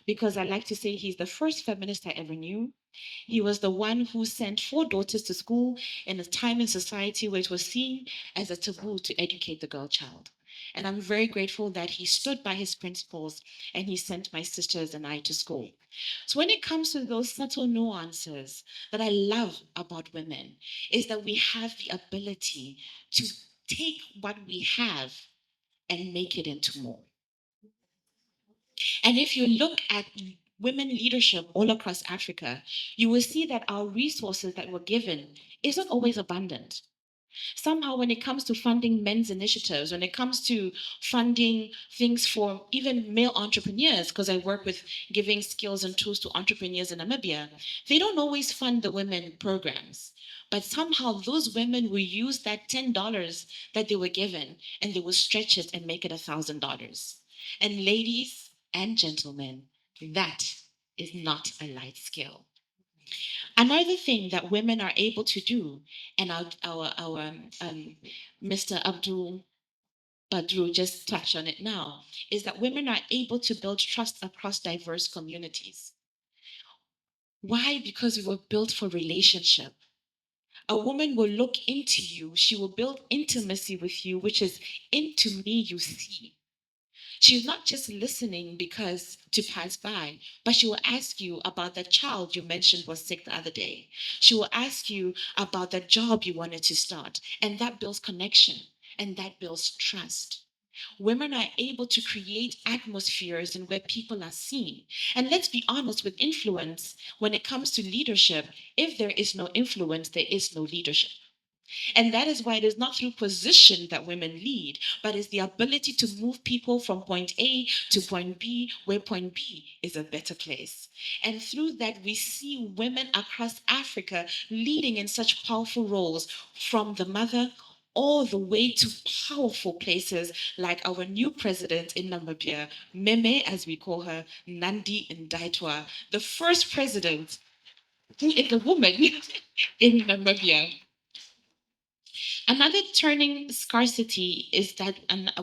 because I like to say he's the first feminist I ever knew. He was the one who sent 4 daughters to school in a time in society where it was seen as a taboo to educate the girl child. And I'm very grateful that he stood by his principles and he sent my sisters and I to school. So when it comes to those subtle nuances that I love about women, is that we have the ability to take what we have and make it into more. And if you look at women leadership all across Africa, you will see that our resources that were given isn't always abundant. Somehow, when it comes to funding men's initiatives, when it comes to funding things for even male entrepreneurs, because I work with giving skills and tools to entrepreneurs in Namibia, they don't always fund the women programs. But somehow those women will use that $10 that they were given and they will stretch it and make it $1,000. And ladies and gentlemen, that is not a light skill. Another thing that women are able to do, and our Mr. Abdul Badru just touched on it now, is that women are able to build trust across diverse communities. Why? Because we were built for relationship. A woman will look into you, she will build intimacy with you, which is into me you see. She's not just listening because to pass by, but she will ask you about the child you mentioned was sick the other day. She will ask you about the job you wanted to start, and that builds connection and that builds trust. Women are able to create atmospheres in where people are seen. And let's be honest, with influence, when it comes to leadership, if there is no influence, there is no leadership. And that is why it is not through position that women lead, but it's the ability to move people from point A to point B, where point B is a better place. And through that, we see women across Africa leading in such powerful roles, from the mother all the way to powerful places like our new president in Namibia, Meme, as we call her, Nandi Ndaitwah, the first president who is a woman in Namibia. Another turning scarcity is that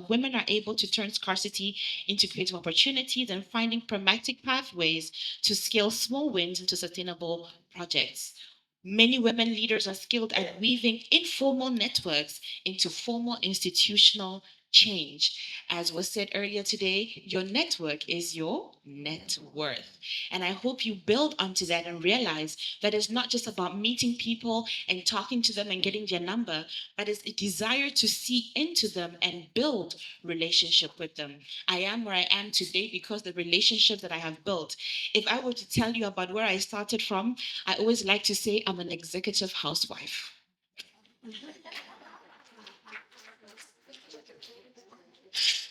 women are able to turn scarcity into creative opportunities and finding pragmatic pathways to scale small wins into sustainable projects. Many women leaders are skilled at weaving informal networks into formal institutional change. As was said earlier today, your network is your net worth. And I hope you build onto that and realize that it's not just about meeting people and talking to them and getting their number, but it's a desire to see into them and build relationship with them. I am where I am today because the relationship that I have built. If I were to tell you about where I started from, I always like to say I'm an executive housewife.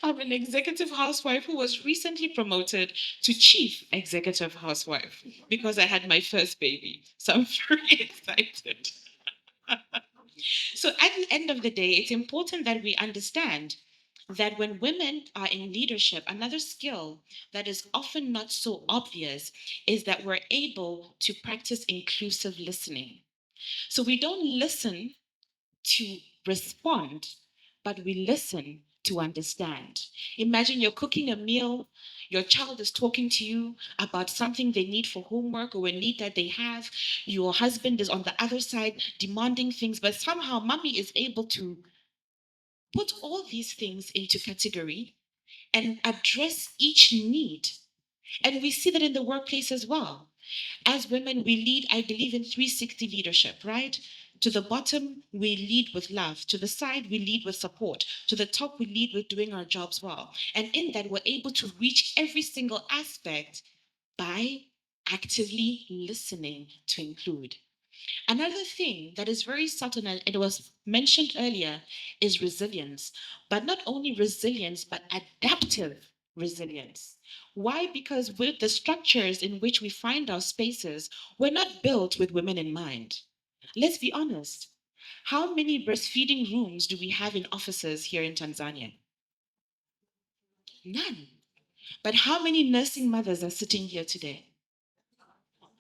I'm an executive housewife who was recently promoted to chief executive housewife because I had my first baby. So I'm very excited. So at the end of the day, it's important that we understand that when women are in leadership, another skill that is often not so obvious is that we're able to practice inclusive listening. So we don't listen to respond, but we listen to understand. Imagine you're cooking a meal, your child is talking to you about something they need for homework or a need that they have. Your husband is on the other side demanding things, but somehow mommy is able to put all these things into category and address each need. And we see that in the workplace as well. As women, we lead, I believe, in 360 leadership, right? To the bottom, we lead with love. To the side, we lead with support. To the top, we lead with doing our jobs well. And in that, we're able to reach every single aspect by actively listening to include. Another thing that is very subtle, and it was mentioned earlier, is resilience. But not only resilience, but adaptive resilience. Why? Because with the structures in which we find our spaces, we're not built with women in mind. Let's be honest. How many breastfeeding rooms do we have in offices here in Tanzania? None. But how many nursing mothers are sitting here today?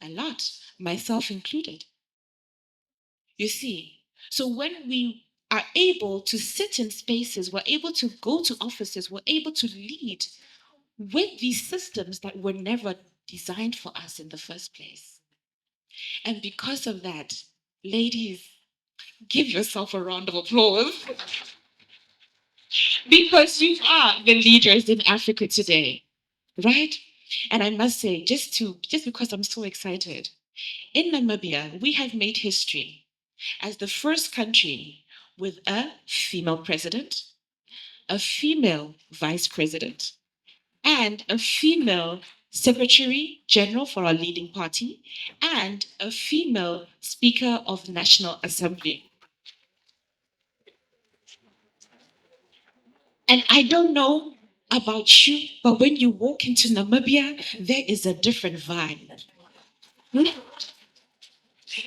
A lot, myself included. You see, so when we are able to sit in spaces, we're able to go to offices, we're able to lead with these systems that were never designed for us in the first place. And because of that, ladies, give yourself a round of applause. Because you are the leaders in Africa today, right? And I must say, just because I'm so excited, in Namibia, we have made history as the first country with a female president, a female vice president, and a female secretary general for our leading party, and a female speaker of the National Assembly. And I don't know about you, but when you walk into Namibia, there is a different vibe.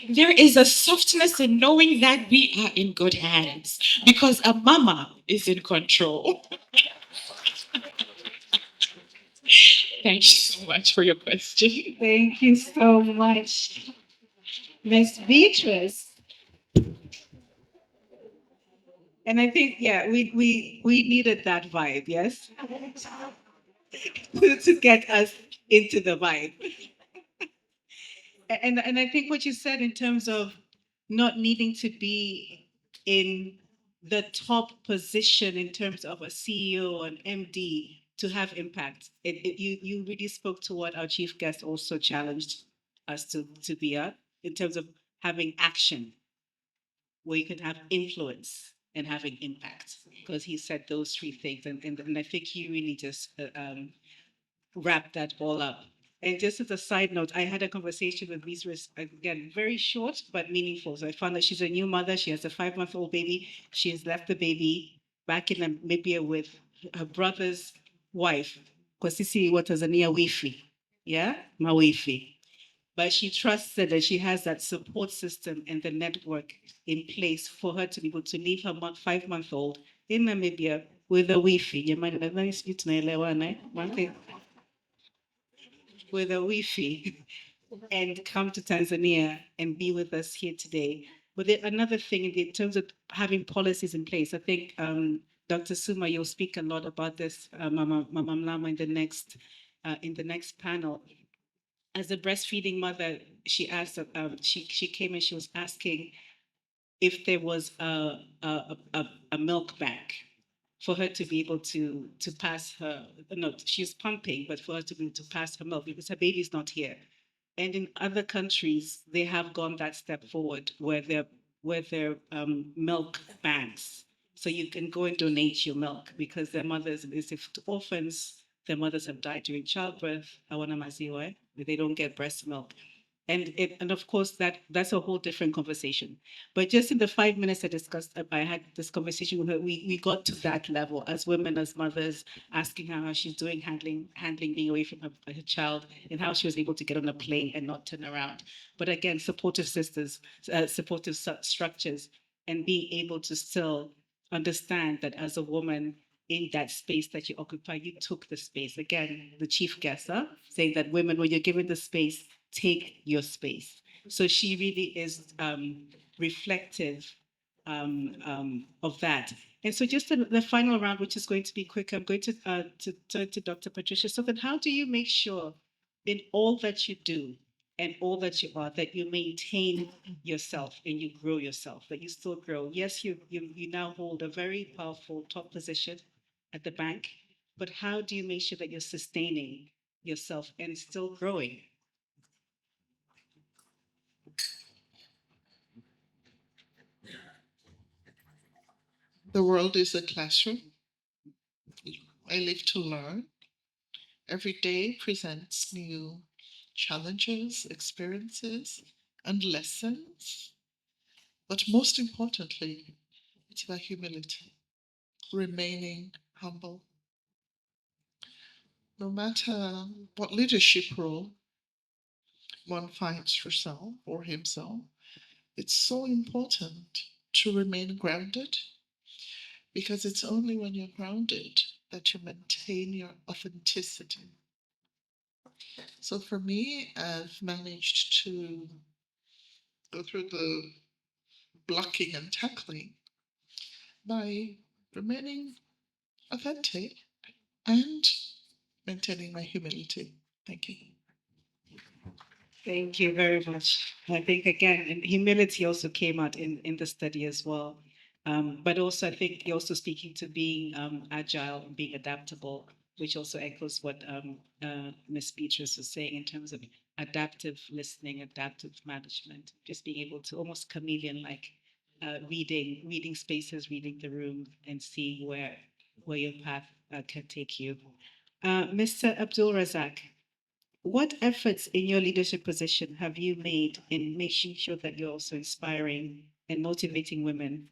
There is a softness in knowing that we are in good hands because a mama is in control. Thank you so much for your question. Thank you so much, Miss Beatrice. And I think, yeah, we needed that vibe, yes? to get us into the vibe. And I think what you said in terms of not needing to be in the top position in terms of a CEO or an MD to have impact, you really spoke to what our chief guest also challenged us to be at in terms of having action, where you can have influence and having impact, because he said those three things. And I think he really just wrapped that all up. And just as a side note, I had a conversation with Beatrice, again, very short but meaningful. So I found that she's a new mother. She has a 5-month-old baby. She has left the baby back in Namibia with her brother's wife. Because sisi wa Tanzania wifi. Yeah? Mawifi. But she trusts that she has that support system and the network in place for her to be able to leave her 5-month-old in Namibia with a wifi. Jamani, nadhani sijui tunaelewana, eh? One thing. With a Wi-Fi and come to Tanzania and be with us here today. But another thing in terms of having policies in place, I think Dr. Suma, you'll speak a lot about this, Mama Mlama, in the next panel. As a breastfeeding mother, she asked, she came and she was asking if there was a milk bank for her to be able to pass her, no, she's pumping, but for her to be able to pass her milk because her baby's not here. And in other countries, they have gone that step forward where they're milk banks. So you can go and donate your milk because their mothers, if orphans, their mothers have died during childbirth, they don't get breast milk. And of course that's a whole different conversation. But just in the 5 minutes I had this conversation with her, we got to that level as women, as mothers, asking her how she's doing handling being away from her child and how she was able to get on a plane and not turn around. But again, supportive sisters, supportive structures, and being able to still understand that as a woman in that space that you occupy, you took the space. Again, the chief guest saying that women, when you're given the space, take your space. So she really is reflective of that. And so just the final round, which is going to be quick, I'm going to turn to Dr. Patricia. So then how do you make sure in all that you do and all that you are, that you maintain yourself and you grow yourself, that you still grow? Yes, you now hold a very powerful top position at the bank, but how do you make sure that you're sustaining yourself and still growing? The world is a classroom. I live to learn. Every day presents new challenges, experiences, and lessons. But most importantly, it's about humility, remaining humble. No matter what leadership role one finds herself or himself, it's so important to remain grounded, because it's only when you're grounded that you maintain your authenticity. So for me, I've managed to go through the blocking and tackling by remaining authentic and maintaining my humility. Thank you. Thank you very much. I think again, and humility also came out in the study as well. But also, I think you're also speaking to being agile and being adaptable, which also echoes what Ms. Beatrice was saying in terms of adaptive listening, adaptive management, just being able to almost chameleon-like reading spaces, reading the room, and seeing where your path can take you. Mr. Abdul Razak, what efforts in your leadership position have you made in making sure that you're also inspiring and motivating women,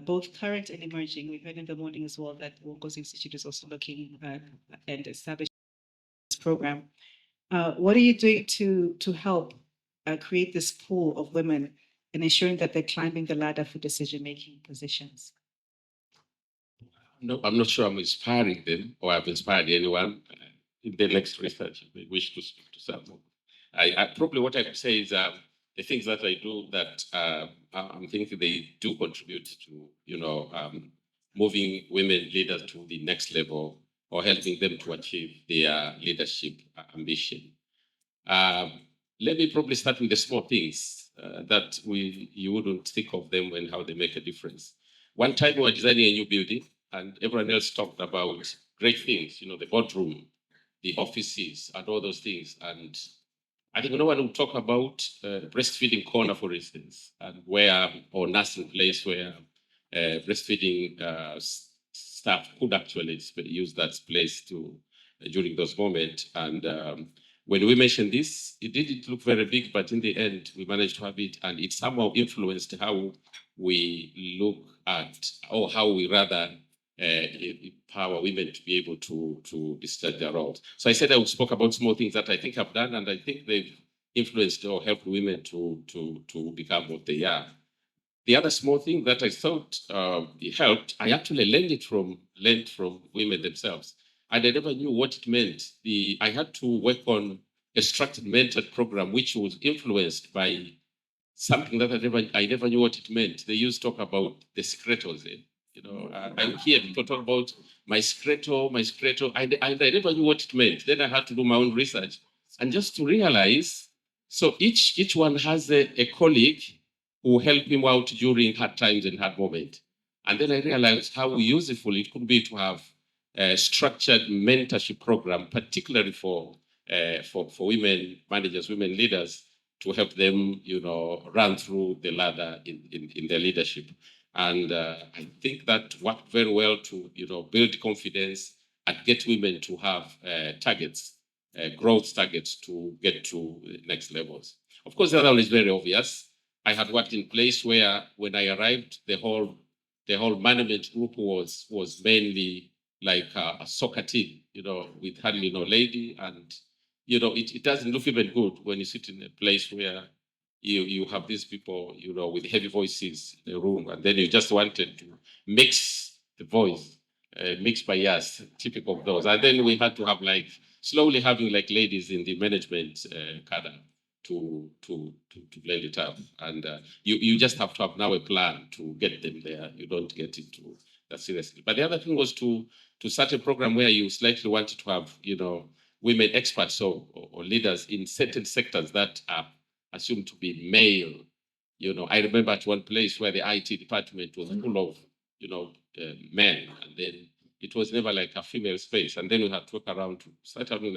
both current and emerging? We heard in the morning as well that Wongos Institute is also looking and establishing this program. What are you doing to help create this pool of women and ensuring that they're climbing the ladder for decision-making positions? No, I'm not sure I'm inspiring them or I've inspired anyone. In the next research, I wish to speak to someone. I probably what I could say is the things that I do that I'm thinking they do contribute to, moving women leaders to the next level or helping them to achieve their leadership ambition. Let me probably start with the small things that you wouldn't think of them and how they make a difference. One time we were designing a new building and everyone else talked about great things, the boardroom, the offices, and all those things. And I think no one will talk about breastfeeding corner, for instance, and or nursing place where breastfeeding staff could actually use that place during those moments. And when we mentioned this, it didn't look very big, but in the end, we managed to have it, and it somehow influenced how we look at, or how we rather empower women to be able to discharge their roles. So I said I spoke about small things that I think I've done, and I think they've influenced or helped women to become what they are. The other small thing that I thought helped, I actually learned from women themselves, and I never knew what it meant. I had to work on a structured mentored program, which was influenced by something that I never knew what it meant. They used to talk about the secretos. I hear people talk about my secreto, and I never knew what it meant. Then I had to do my own research, and just to realize, so each one has a colleague who help him out during hard times and hard moments. And then I realized how useful it could be to have a structured mentorship program, particularly for women managers, women leaders, to help them, run through the ladder in their leadership. And I think that worked very well to, build confidence and get women to have targets, growth targets to get to the next levels. Of course, the other one is very obvious. I had worked in place where, when I arrived, the whole management group was mainly like a soccer team, with hardly no lady, and it doesn't look even good when you sit in a place where you have these people, with heavy voices in the room, and then you just wanted to mix the voice, mix bias, typical of those. And then we had to have slowly having ladies in the management cadre to blend it up. And you just have to have now a plan to get them there. You don't get into that seriously. But the other thing was to start a program where you slightly wanted to have, women experts or leaders in certain sectors that are assumed to be male. I remember at one place where the IT department was full of, men, and then it was never like a female space. And then we had to work around to start having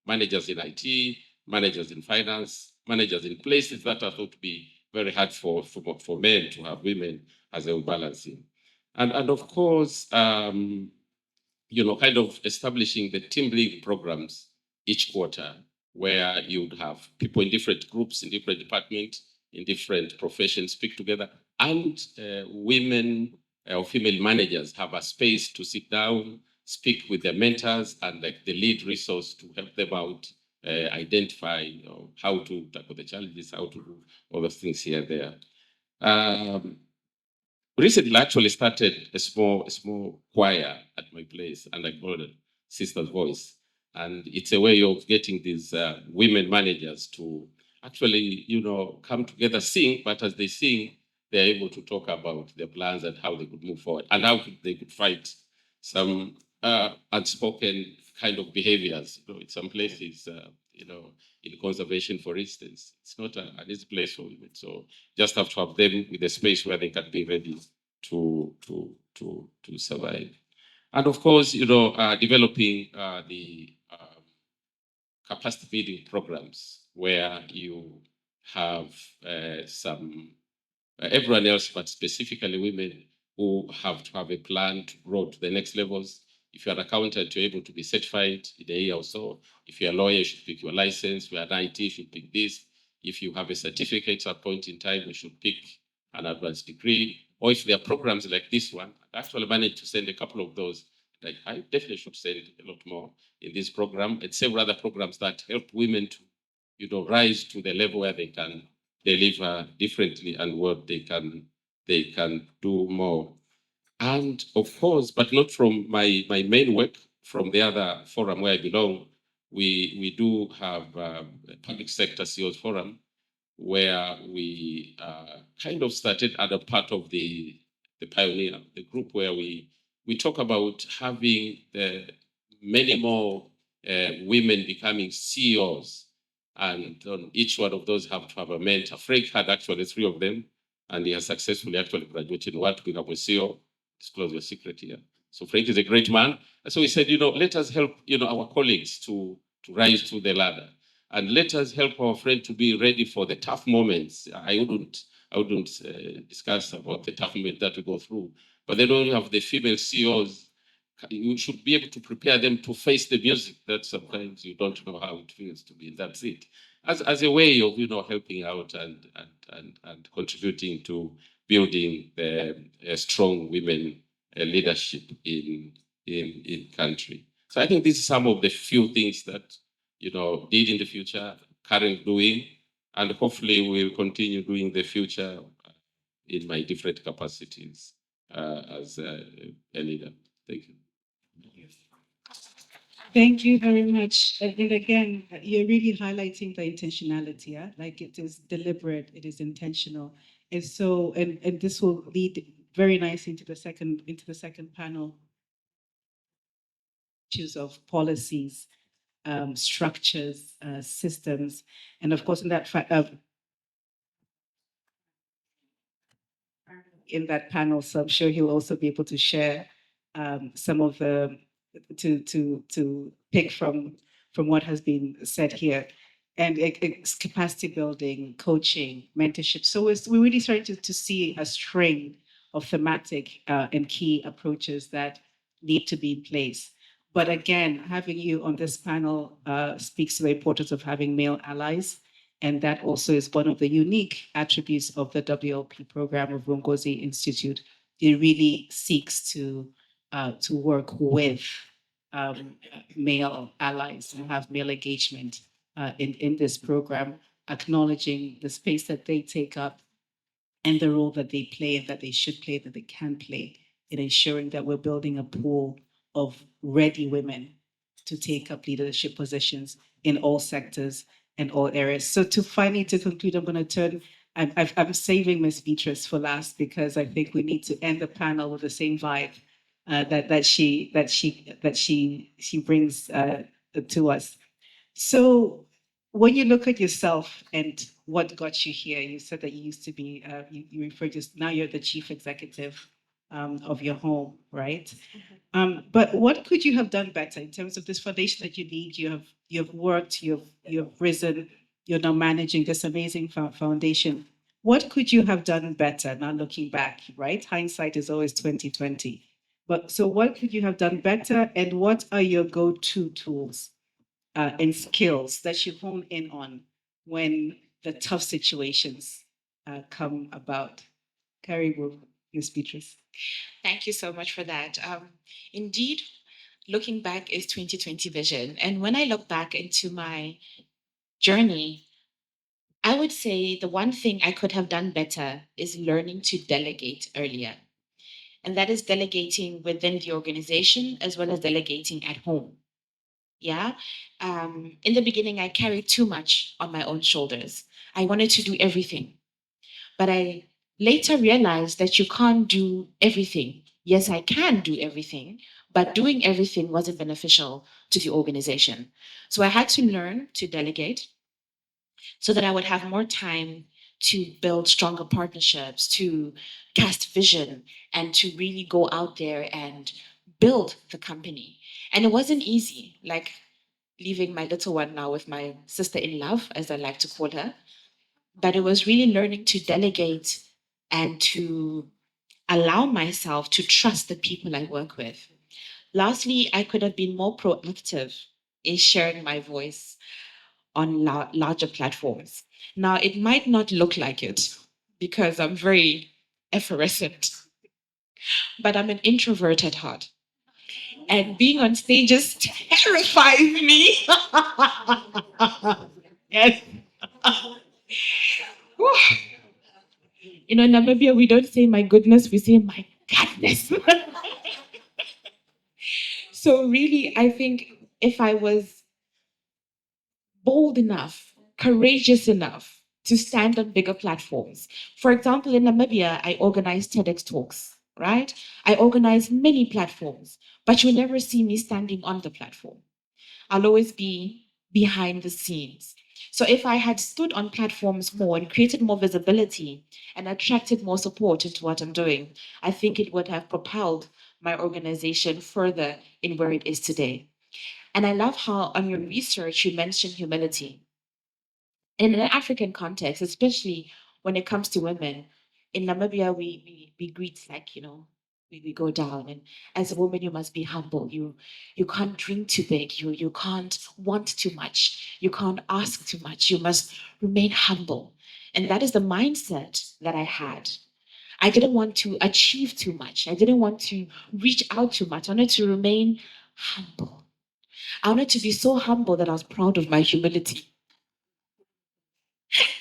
managers in IT, managers in finance, managers in places that are thought to be very hard for men to have women as a balancing. And of course, kind of establishing the team lead programs each quarter, where you would have people in different groups, in different departments, in different professions speak together, and women or female managers have a space to sit down, speak with their mentors and the lead resource to help them out, identify how to tackle the challenges, how to do all those things here and there. recently actually started a small choir at my place, and I called it Sister's Voice. And it's a way of getting these women managers to actually, come together, sing, but as they sing, they're able to talk about their plans and how they could move forward and how they could fight some unspoken kind of behaviors. In some places, in conservation, for instance, it's not an easy place for women. So just have to have them with a space where they can be ready to survive. And of course, developing the capacity building programs where you have some everyone else, but specifically women who have to have a plan to grow to the next levels. If you're an accountant, you're able to be certified in a year or so. If you're a lawyer, you should pick your license. If you're an IT, you should pick this. If you have a certificate at a point in time, you should pick an advanced degree. Or if there are programs like this one, I actually managed to send a couple of those. Like, I definitely should send a lot more in this program and several other programs that help women to, rise to the level where they can deliver differently and what they can do more. And of course, but not from my main work, from the other forum where I belong, we do have a public sector CEOs forum where we kind of started as a part of the Pioneer, the group where we talk about having many more women becoming CEOs. And on each one of those have to have a mentor. Frank had actually 3 of them, and he has successfully actually graduated in what to become a CEO. Disclose your secret here. So Frank is a great man. And so he said, let us help, our colleagues to rise to the ladder. And let us help our friend to be ready for the tough moments. I wouldn't discuss about the tough moments that we go through. But then when you have the female CEOs, you should be able to prepare them to face the music that sometimes you don't know how it feels to be. That's it. As a way of helping out and contributing to building a strong women leadership in country. So I think these are some of the few things that did in the future, currently doing, and hopefully will continue doing in the future in my different capacities as a leader. Thank you. Thank you very much. And again, you're really highlighting the intentionality, yeah? Like it is deliberate, it is intentional. And so, and this will lead very nicely into the second panel, issues of policies, structures, systems, and of course in that panel, so I'm sure he'll also be able to share some of the to pick from what has been said here, and it's capacity building, coaching, mentorship. So we're really starting to see a string of thematic and key approaches that need to be in place. But again, having you on this panel speaks to the importance of having male allies. And that also is one of the unique attributes of the WLP program of Vungozi Institute. It really seeks to work with male allies and have male engagement in this program, acknowledging the space that they take up and the role that they play and that they should play, that they can play in ensuring that we're building a pool of ready women to take up leadership positions in all sectors and all areas. So to conclude, I'm going to turn. I'm saving Ms. Beatrice for last because I think we need to end the panel with the same vibe that she brings to us. So when you look at yourself and what got you here, you said that you used to be. You referred to now you're the chief executive of your home, right? But what could you have done better in terms of this foundation that you need? You've worked, you've risen, you're now managing this amazing foundation. What could you have done better? Now looking back, right? Hindsight is always 2020. But so what could you have done better, and what are your go-to tools and skills that you hone in on when the tough situations come about? Karibu, Ms. Beatrice. Thank you so much for that. Indeed, looking back is 2020 vision. And when I look back into my journey, I would say the one thing I could have done better is learning to delegate earlier. and that is delegating within the organization as well as delegating at home. Yeah. In the beginning, I carried too much on my own shoulders. I wanted to do everything. But I later realized that you can't do everything. Yes, I can do everything, but doing everything wasn't beneficial to the organization. So I had to learn to delegate so that I would have more time to build stronger partnerships, to cast vision, and to really go out there and build the company. And it wasn't easy, like leaving my little one now with my sister in love, as I like to call her. But it was really learning to delegate and to allow myself to trust the people I work with. Lastly, I could have been more proactive in sharing my voice on larger platforms. Now, it might not look like it because I'm very effervescent, but I'm an introvert at heart. And being on stages terrifies me. Yes. Whew. In Namibia, we don't say my goodness, we say my godness. So really, I think if I was bold enough, courageous enough to stand on bigger platforms. For example, in Namibia, I organized TEDx talks, right? I organize many platforms, but you'll never see me standing on the platform. I'll always be behind the scenes. So if I had stood on platforms more and created more visibility and attracted more support into what I'm doing, I think it would have propelled my organization further in where it is today. And I love how on your research you mentioned humility. In an African context, especially when it comes to women, in Namibia, we greet like, we go down. And as a woman, you must be humble. You can't dream too big. You can't want too much. You can't ask too much. You must remain humble. And that is the mindset that I had. I didn't want to achieve too much. I didn't want to reach out too much. I wanted to remain humble. I wanted to be so humble that I was proud of my humility.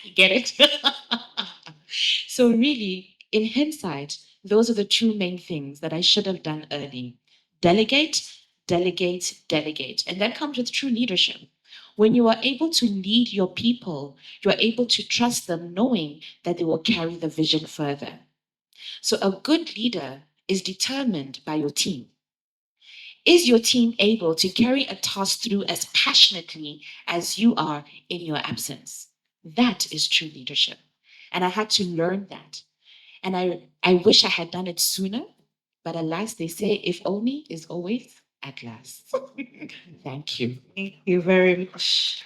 You get it? So really, in hindsight, those are the two main things that I should have done early. Delegate, delegate, delegate. And that comes with true leadership. When you are able to lead your people, you are able to trust them knowing that they will carry the vision further. So a good leader is determined by your team. Is your team able to carry a task through as passionately as you are in your absence? That is true leadership. And I had to learn that. And I wish I had done it sooner, but alas, they say if only is always at last. Thank you. Thank you very much.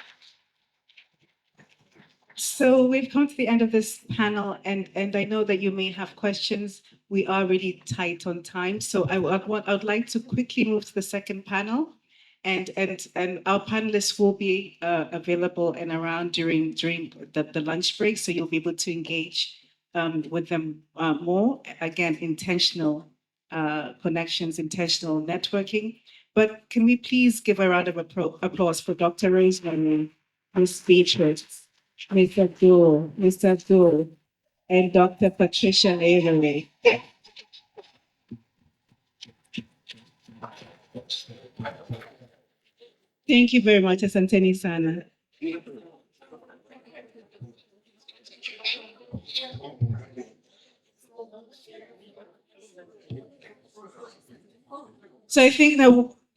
So we've come to the end of this panel, and I know that you may have questions. We are really tight on time, so I would like to quickly move to the second panel, and our panelists will be available and around during the lunch break, so you'll be able to engage with them more. Again, intentional connections, intentional networking. But can we please give a round of applause for Dr. Rosemary, Ms. Beatrice, Mr. Abdul, and Dr. Patricia Avery. Thank you very much, Asanteni Sana. So I think that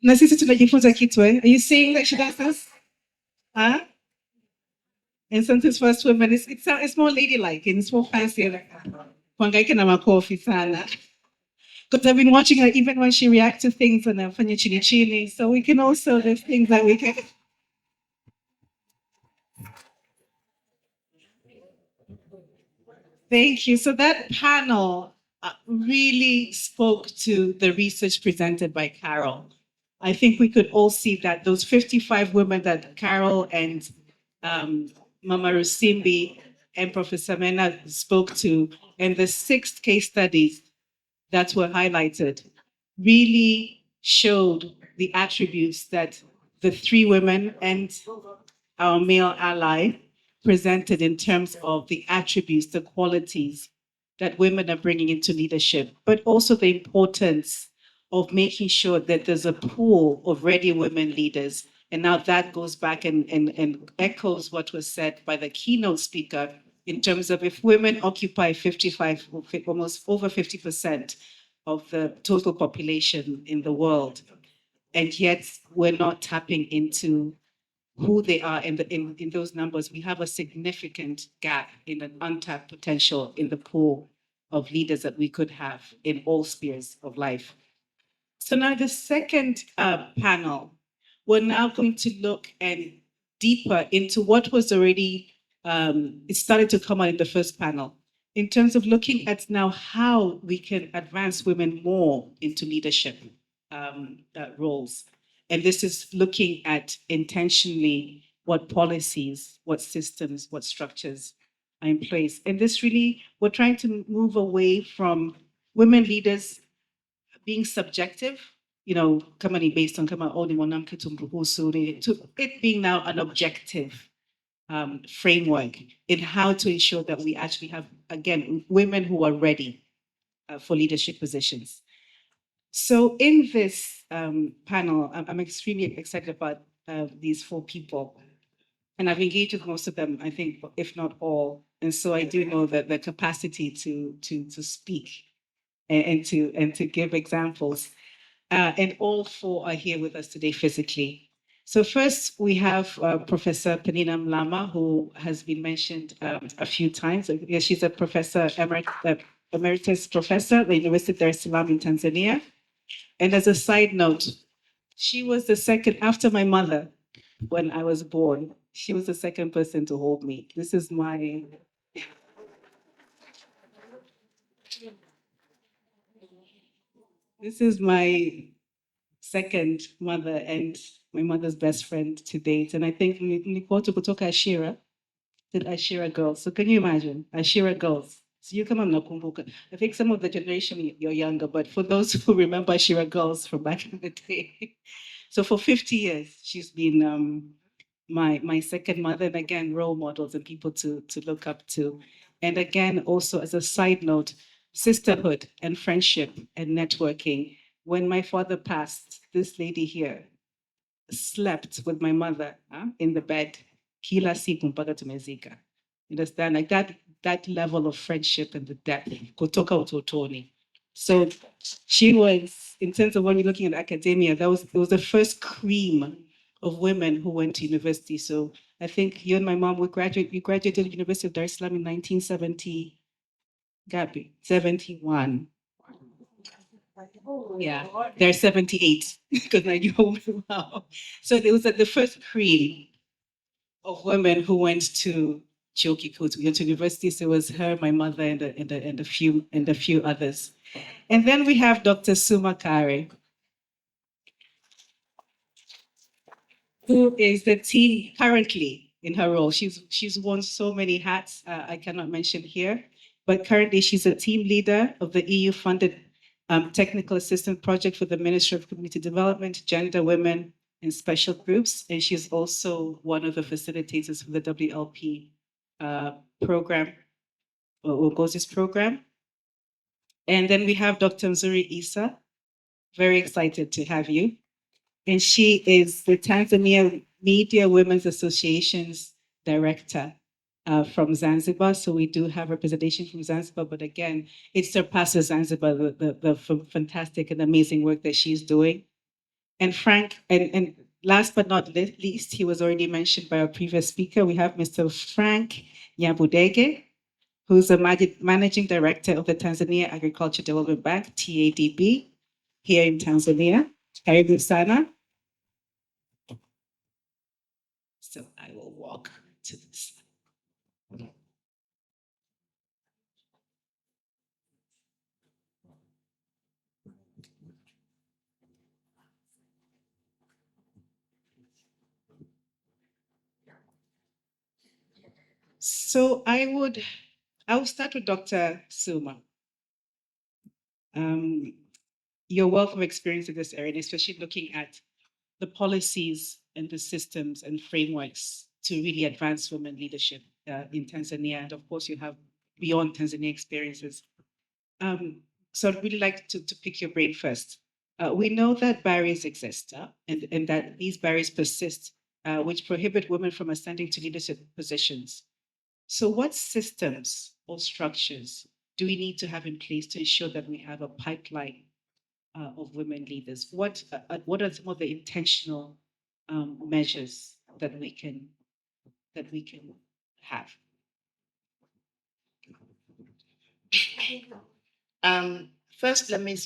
Nasisi tunajifunza kitu, eh? Are you seeing that she does this? Huh? And sometimes first women, it's more ladylike and it's more fancy. Kuhangaika na makofi sana. Because I've been watching her even when she reacts to things and fanya chini chini. So we can also, there's things that we can. Thank you. So that panel really spoke to the research presented by Carol. I think we could all see that those 55 women that Carol and Mama Rusimbi and Professor Mena spoke to, and the 6 case studies that were highlighted really showed the attributes that the 3 women and our male ally presented in terms of the attributes, the qualities that women are bringing into leadership, but also the importance of making sure that there's a pool of ready women leaders. And now that goes back and echoes what was said by the keynote speaker in terms of if women occupy 55, almost over 50% of the total population in the world, and yet we're not tapping into who they are in those numbers, we have a significant gap in an untapped potential in the pool of leaders that we could have in all spheres of life. So now the second panel, we're now going to look deeper into what was already, it started to come out in the first panel, in terms of looking at now how we can advance women more into leadership roles. And this is looking at intentionally what policies, what systems, what structures are in place. And this really, we're trying to move away from women leaders being subjective, coming based on to it being now an objective framework in how to ensure that we actually have, again, women who are ready for leadership positions. So in this panel, I'm extremely excited about these 4 people. And I've engaged with most of them, I think, if not all. And so I do know that the capacity to speak and to give examples. And all 4 are here with us today physically. So first we have Professor Penina Mlama, who has been mentioned a few times. She's a professor, emeritus professor at the University of Dar es Salaam in Tanzania. And as a side note, she was the second, after my mother, when I was born, she was the second person to hold me. This is my second mother and my mother's best friend to date. And I think Nikoto kutoka Ashira, did Ashira girls. So can you imagine? Ashira girls. So you come on nakumbuka. I think some of the generation you're younger, but for those who remember Ashira girls from back in the day. So for 50 years, she's been my second mother, and again, role models and people to look up to. And again, also as a side note, sisterhood and friendship and networking. When my father passed, this lady here slept with my mother in the bed. Kila siku mpaka tumezika. You understand? Like that level of friendship and the depth. Kutoka utotoni. So she was, in terms of when we're looking at academia, it was the first cream of women who went to university. So I think you and my mom you graduated at the University of Dar es Salaam in 1970, Gabi, 71. Yeah, they're 78 because I know wow. So it was the first cream of women who went to Chuo Kikuu, to university. So it was her, my mother, and a few others. And then we have Dr. Suma Kare, who is the team currently in her role. She's worn so many hats I cannot mention here, but currently she's a team leader of the EU-funded technical assistance project for the Ministry of Community Development, Gender, Women, and Special Groups. And she's also one of the facilitators for the WLP program, or Uongozi's program. And then we have Dr. Mzuri Isa. Very excited to have you. And she is the Tanzania Media Women's Association's director from Zanzibar. So we do have representation from Zanzibar, but again, it surpasses Zanzibar, the fantastic and amazing work that she's doing. And Frank, and last but not least, he was already mentioned by our previous speaker. We have Mr. Frank Nyabudege, who's the managing director of the Tanzania Agriculture Development Bank, TADB, here in Tanzania. Karibu sana. So I will walk to this. So I'll start with Dr. Suma. Your wealth of experience in this area, and especially looking at the policies and the systems and frameworks to really advance women leadership in Tanzania. And of course, you have beyond Tanzania experiences. So I'd really like to pick your brain first. We know that barriers exist and that these barriers persist, which prohibit women from ascending to leadership positions. So what systems or structures do we need to have in place to ensure that we have a pipeline of women leaders? What are some of the intentional measures that we can have? First, let me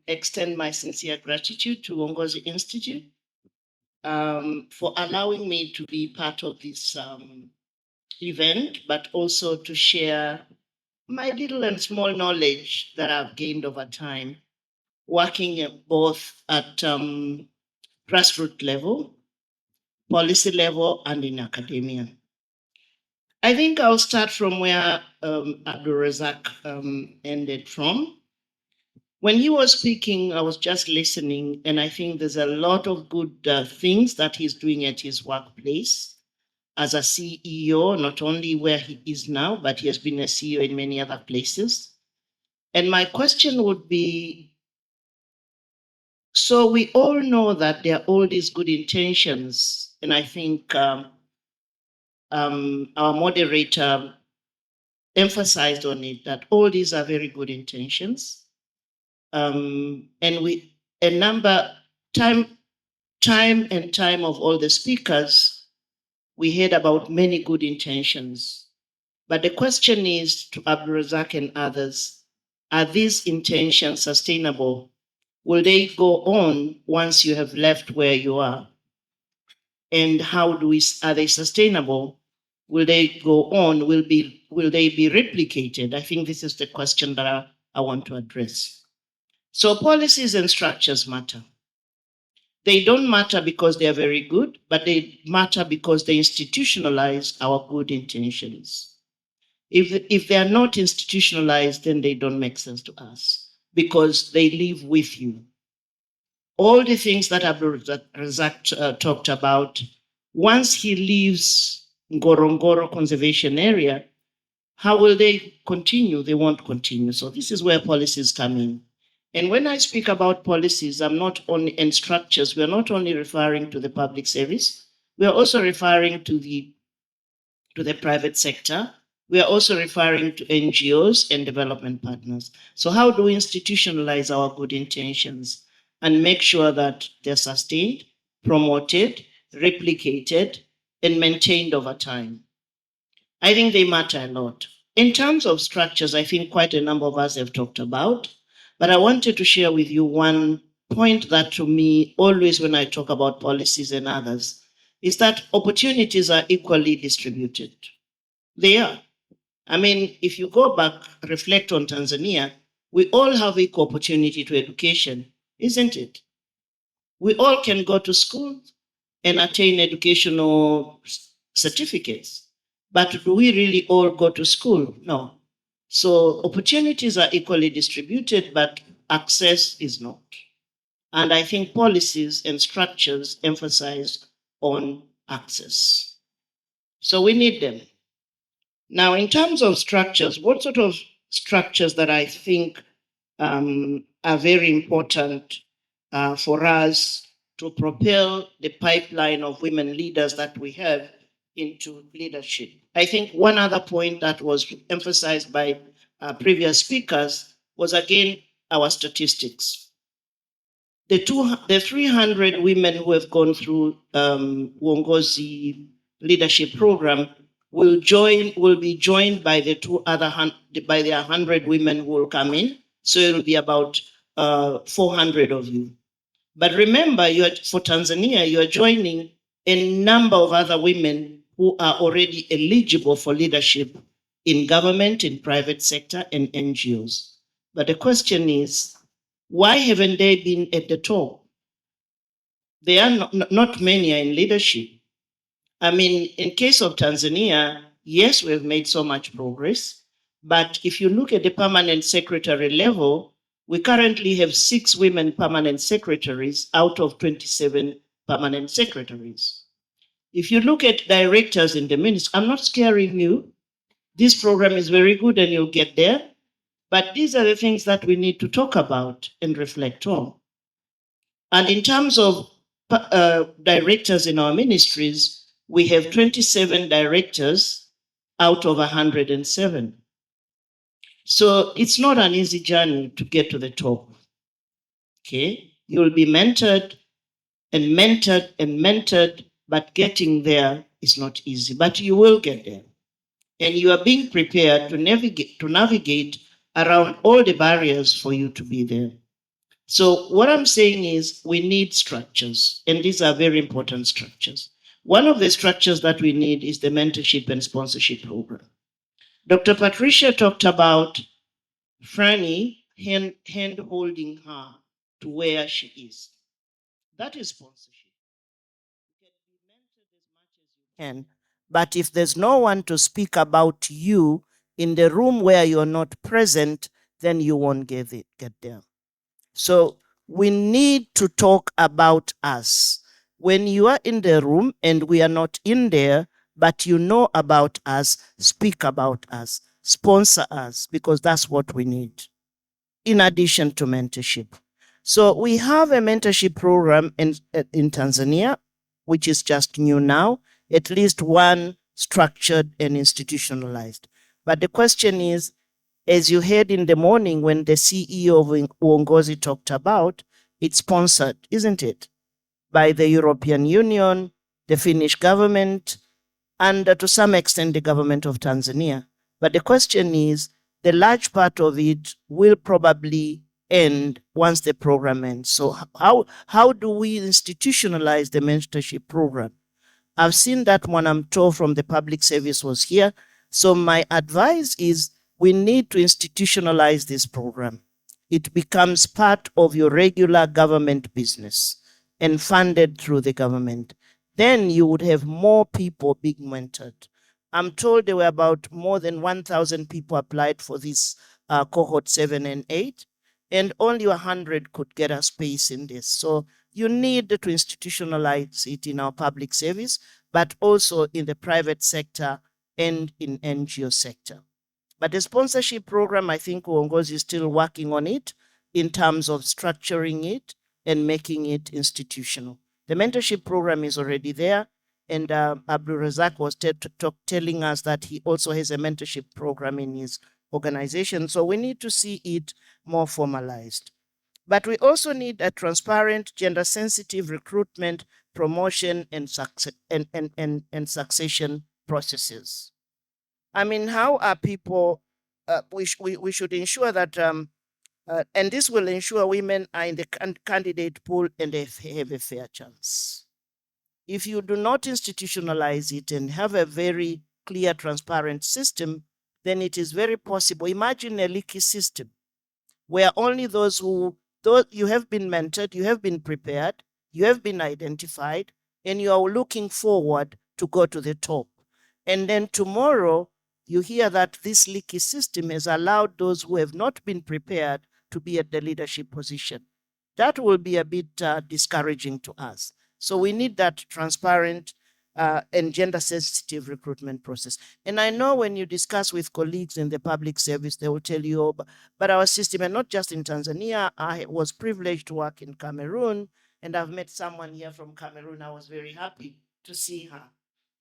extend my sincere gratitude to Uongozi Institute for allowing me to be part of this event, but also to share my little and small knowledge that I've gained over time, working both at grassroots level, policy level, and in academia. I think I'll start from where Abdul Razak ended from. When he was speaking, I was just listening, and I think there's a lot of good things that he's doing at his workplace as a CEO, not only where he is now, but he has been a CEO in many other places. And my question would be, so we all know that there are all these good intentions, and I think our moderator emphasized on it, that all these are very good intentions. And time and time of all the speakers, we heard about many good intentions. But the question is to Abdul Razak and others, are these intentions sustainable? Will they go on once you have left where you are? And are they sustainable? Will they go on? Will they be replicated? I think this is the question that I want to address. So policies and structures matter. They don't matter because they are very good, but they matter because they institutionalize our good intentions. If they are not institutionalized, then they don't make sense to us because they live with you. All the things that Abdul Razak talked about, once he leaves Ngorongoro Conservation Area, how will they continue? They won't continue. So this is where policies come in. And when I speak about policies, and structures, we're not only referring to the public service, we are also referring to the private sector. We are also referring to NGOs and development partners. So how do we institutionalize our good intentions and make sure that they're sustained, promoted, replicated, and maintained over time? I think they matter a lot. In terms of structures, I think quite a number of us have talked about. But I wanted to share with you one point that to me, always when I talk about policies and others, is that opportunities are equally distributed. They are. I mean, if you go back, reflect on Tanzania, we all have equal opportunity to education, isn't it? We all can go to school and attain educational certificates. But do we really all go to school? No. So opportunities are equally distributed, but access is not. And I think policies and structures emphasize on access. So we need them. Now, in terms of structures, what sort of structures that I think are very important for us to propel the pipeline of women leaders that we have into leadership? I think one other point that was emphasized by previous speakers was, again, our statistics. The 300 women who have gone through Uongozi leadership program will be joined by the 100 women who will come in. So it will be about 400 of you. But remember, for Tanzania, you are joining a number of other women who are already eligible for leadership in government, in private sector, and NGOs. But the question is, why haven't they been at the top? There are not many are in leadership. I mean, in case of Tanzania, yes, we've made so much progress, but if you look at the permanent secretary level, we currently have 6 women permanent secretaries out of 27 permanent secretaries. If you look at directors in the ministry, I'm not scaring you. This program is very good and you'll get there. But these are the things that we need to talk about and reflect on. And in terms of directors in our ministries, we have 27 directors out of 107. So it's not an easy journey to get to the top. Okay? You'll be mentored and mentored and mentored, but getting there is not easy. But you will get there. And you are being prepared to navigate around all the barriers for you to be there. So what I'm saying is we need structures, and these are very important structures. One of the structures that we need is the mentorship and sponsorship program. Dr. Patricia talked about Franny hand holding her to where she is. That is sponsorship. And but if there's no one to speak about you in the room where you're not present, then you won't get there. So we need to talk about us. When you are in the room and we are not in there, but you know about us, speak about us, sponsor us, because that's what we need, in addition to mentorship. So we have a mentorship program in Tanzania, which is just new now, at least one structured and institutionalized. But the question is, as you heard in the morning when the CEO of Uongozi talked about, it's sponsored, isn't it? By the European Union, the Finnish government, and to some extent the government of Tanzania. But the question is, the large part of it will probably end once the program ends. So how do we institutionalize the mentorship program? I've seen that Mwanamto from the public service was here. So my advice is we need to institutionalize this program. It becomes part of your regular government business and funded through the government. Then you would have more people being mentored. I'm told there were about more than 1,000 people applied for this cohort 7 and 8, and only 100 could get a space in this. So you need to institutionalize it in our public service, but also in the private sector and in NGO sector. But the sponsorship program, I think Uongozi is still working on it in terms of structuring it and making it institutional. The mentorship program is already there, and Abdul Razak was telling us that he also has a mentorship program in his organization. So we need to see it more formalized. But we also need a transparent, gender-sensitive recruitment, promotion, and succession processes. I mean, how are people? We should ensure that, and this will ensure women are in the candidate pool and they have a fair chance. If you do not institutionalize it and have a very clear, transparent system, then it is very possible. Imagine a leaky system where only those you have been mentored, you have been prepared, you have been identified, and you are looking forward to go to the top. And then tomorrow, you hear that this leaky system has allowed those who have not been prepared to be at the leadership position. That will be a bit discouraging to us. So we need that transparent and gender-sensitive recruitment process. And I know when you discuss with colleagues in the public service, they will tell you, oh, but our system, and not just in Tanzania, I was privileged to work in Cameroon, and I've met someone here from Cameroon. I was very happy to see her.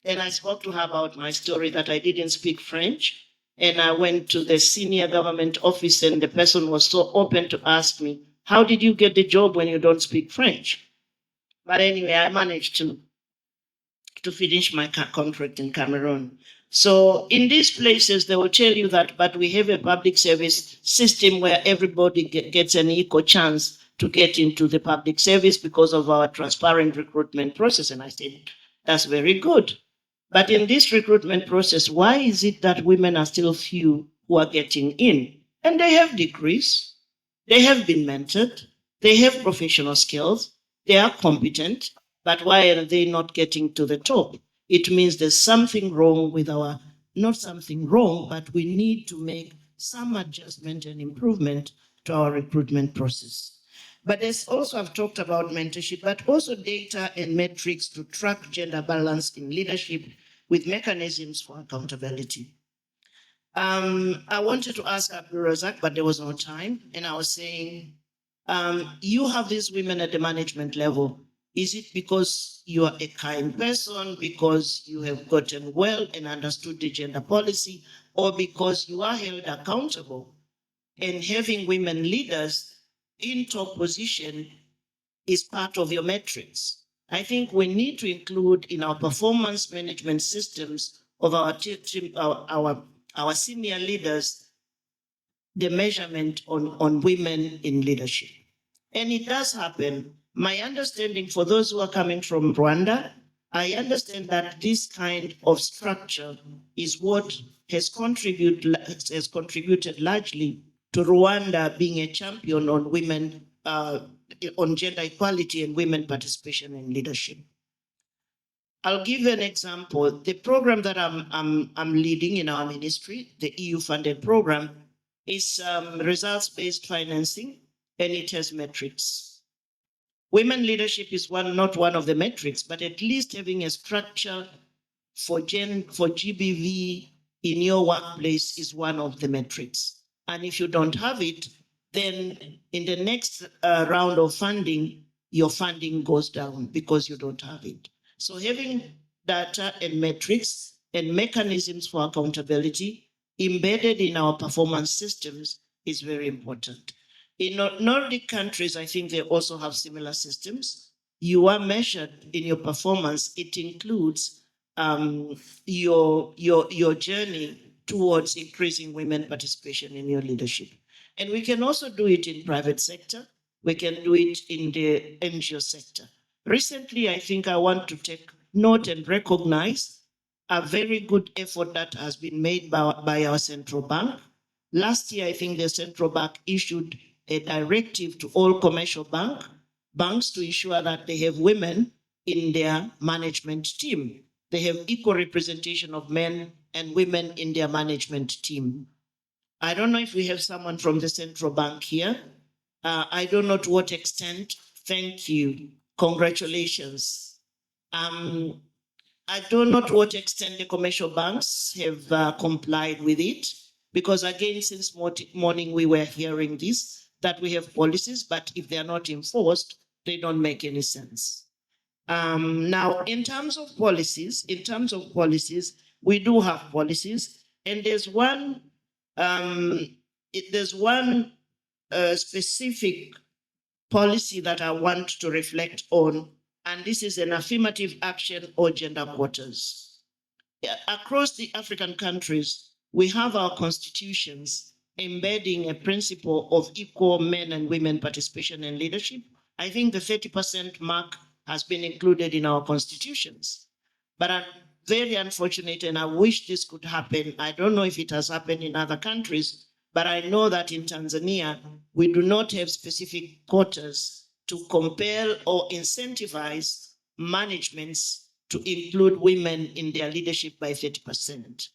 And I spoke to her about my story that I didn't speak French. And I went to the senior government office, and the person was so open to ask me, how did you get the job when you don't speak French? But anyway, I managed to finish my contract in Cameroon. So in these places, they will tell you that, but we have a public service system where everybody gets an equal chance to get into the public service because of our transparent recruitment process. And I said, that's very good. But in this recruitment process, why is it that women are still few who are getting in? And they have degrees, they have been mentored, they have professional skills, they are competent, but why are they not getting to the top? It means there's something wrong with not something wrong, but we need to make some adjustment and improvement to our recruitment process. But as also I've talked about mentorship, but also data and metrics to track gender balance in leadership with mechanisms for accountability. I wanted to ask Abdul Razak, but there was no time. And I was saying, you have these women at the management level. Is it because you are a kind person, because you have gotten well and understood the gender policy, or because you are held accountable? And having women leaders in top position is part of your metrics. I think we need to include in our performance management systems of our senior leaders the measurement on women in leadership. And it does happen. My understanding for those who are coming from Rwanda, I understand that this kind of structure is what has contributed largely to Rwanda being a champion on women, on gender equality and women participation in leadership. I'll give you an example. The program that I'm leading in our ministry, the EU-funded program, is results-based financing, and it has metrics. Women leadership is not one of the metrics, but at least having a structure for GBV in your workplace is one of the metrics. And if you don't have it, then in the next round of funding, your funding goes down because you don't have it. So having data and metrics and mechanisms for accountability embedded in our performance systems is very important. In Nordic countries, I think they also have similar systems. You are measured in your performance. It includes your journey towards increasing women participation in your leadership. And we can also do it in private sector. We can do it in the NGO sector. Recently, I think I want to take note and recognize a very good effort that has been made by our central bank. Last year, I think the central bank issued a directive to all commercial banks to ensure that they have women in their management team. They have equal representation of men and women in their management team. I don't know if we have someone from the central bank here. I don't know to what extent. Thank you. Congratulations. I don't know to what extent the commercial banks have complied with it, because again, since morning we were hearing this, that we have policies, but if they're not enforced, they don't make any sense. Now, in terms of policies, we do have policies, and there's one specific policy that I want to reflect on, and this is an affirmative action or gender quotas. Across the African countries, we have our constitutions embedding a principle of equal men and women participation in leadership. I think the 30% mark has been included in our constitutions. But I'm very unfortunate, and I wish this could happen. I don't know if it has happened in other countries, but I know that in Tanzania, we do not have specific quotas to compel or incentivize managements to include women in their leadership by 30%.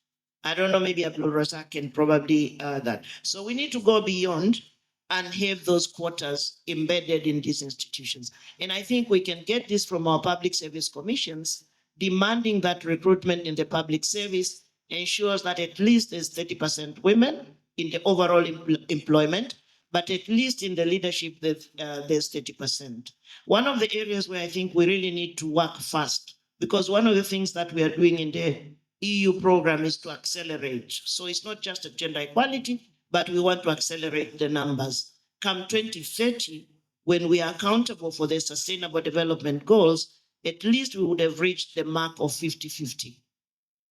I don't know, maybe Abdul Razak can probably that. So we need to go beyond and have those quotas embedded in these institutions. And I think we can get this from our public service commissions, demanding that recruitment in the public service ensures that at least there's 30% women in the overall employment, but at least in the leadership there's 30%. One of the areas where I think we really need to work fast, because one of the things that we are doing in the EU program is to accelerate. So it's not just a gender equality, but we want to accelerate the numbers. Come 2030, when we are accountable for the Sustainable Development Goals, at least we would have reached the mark of 50-50.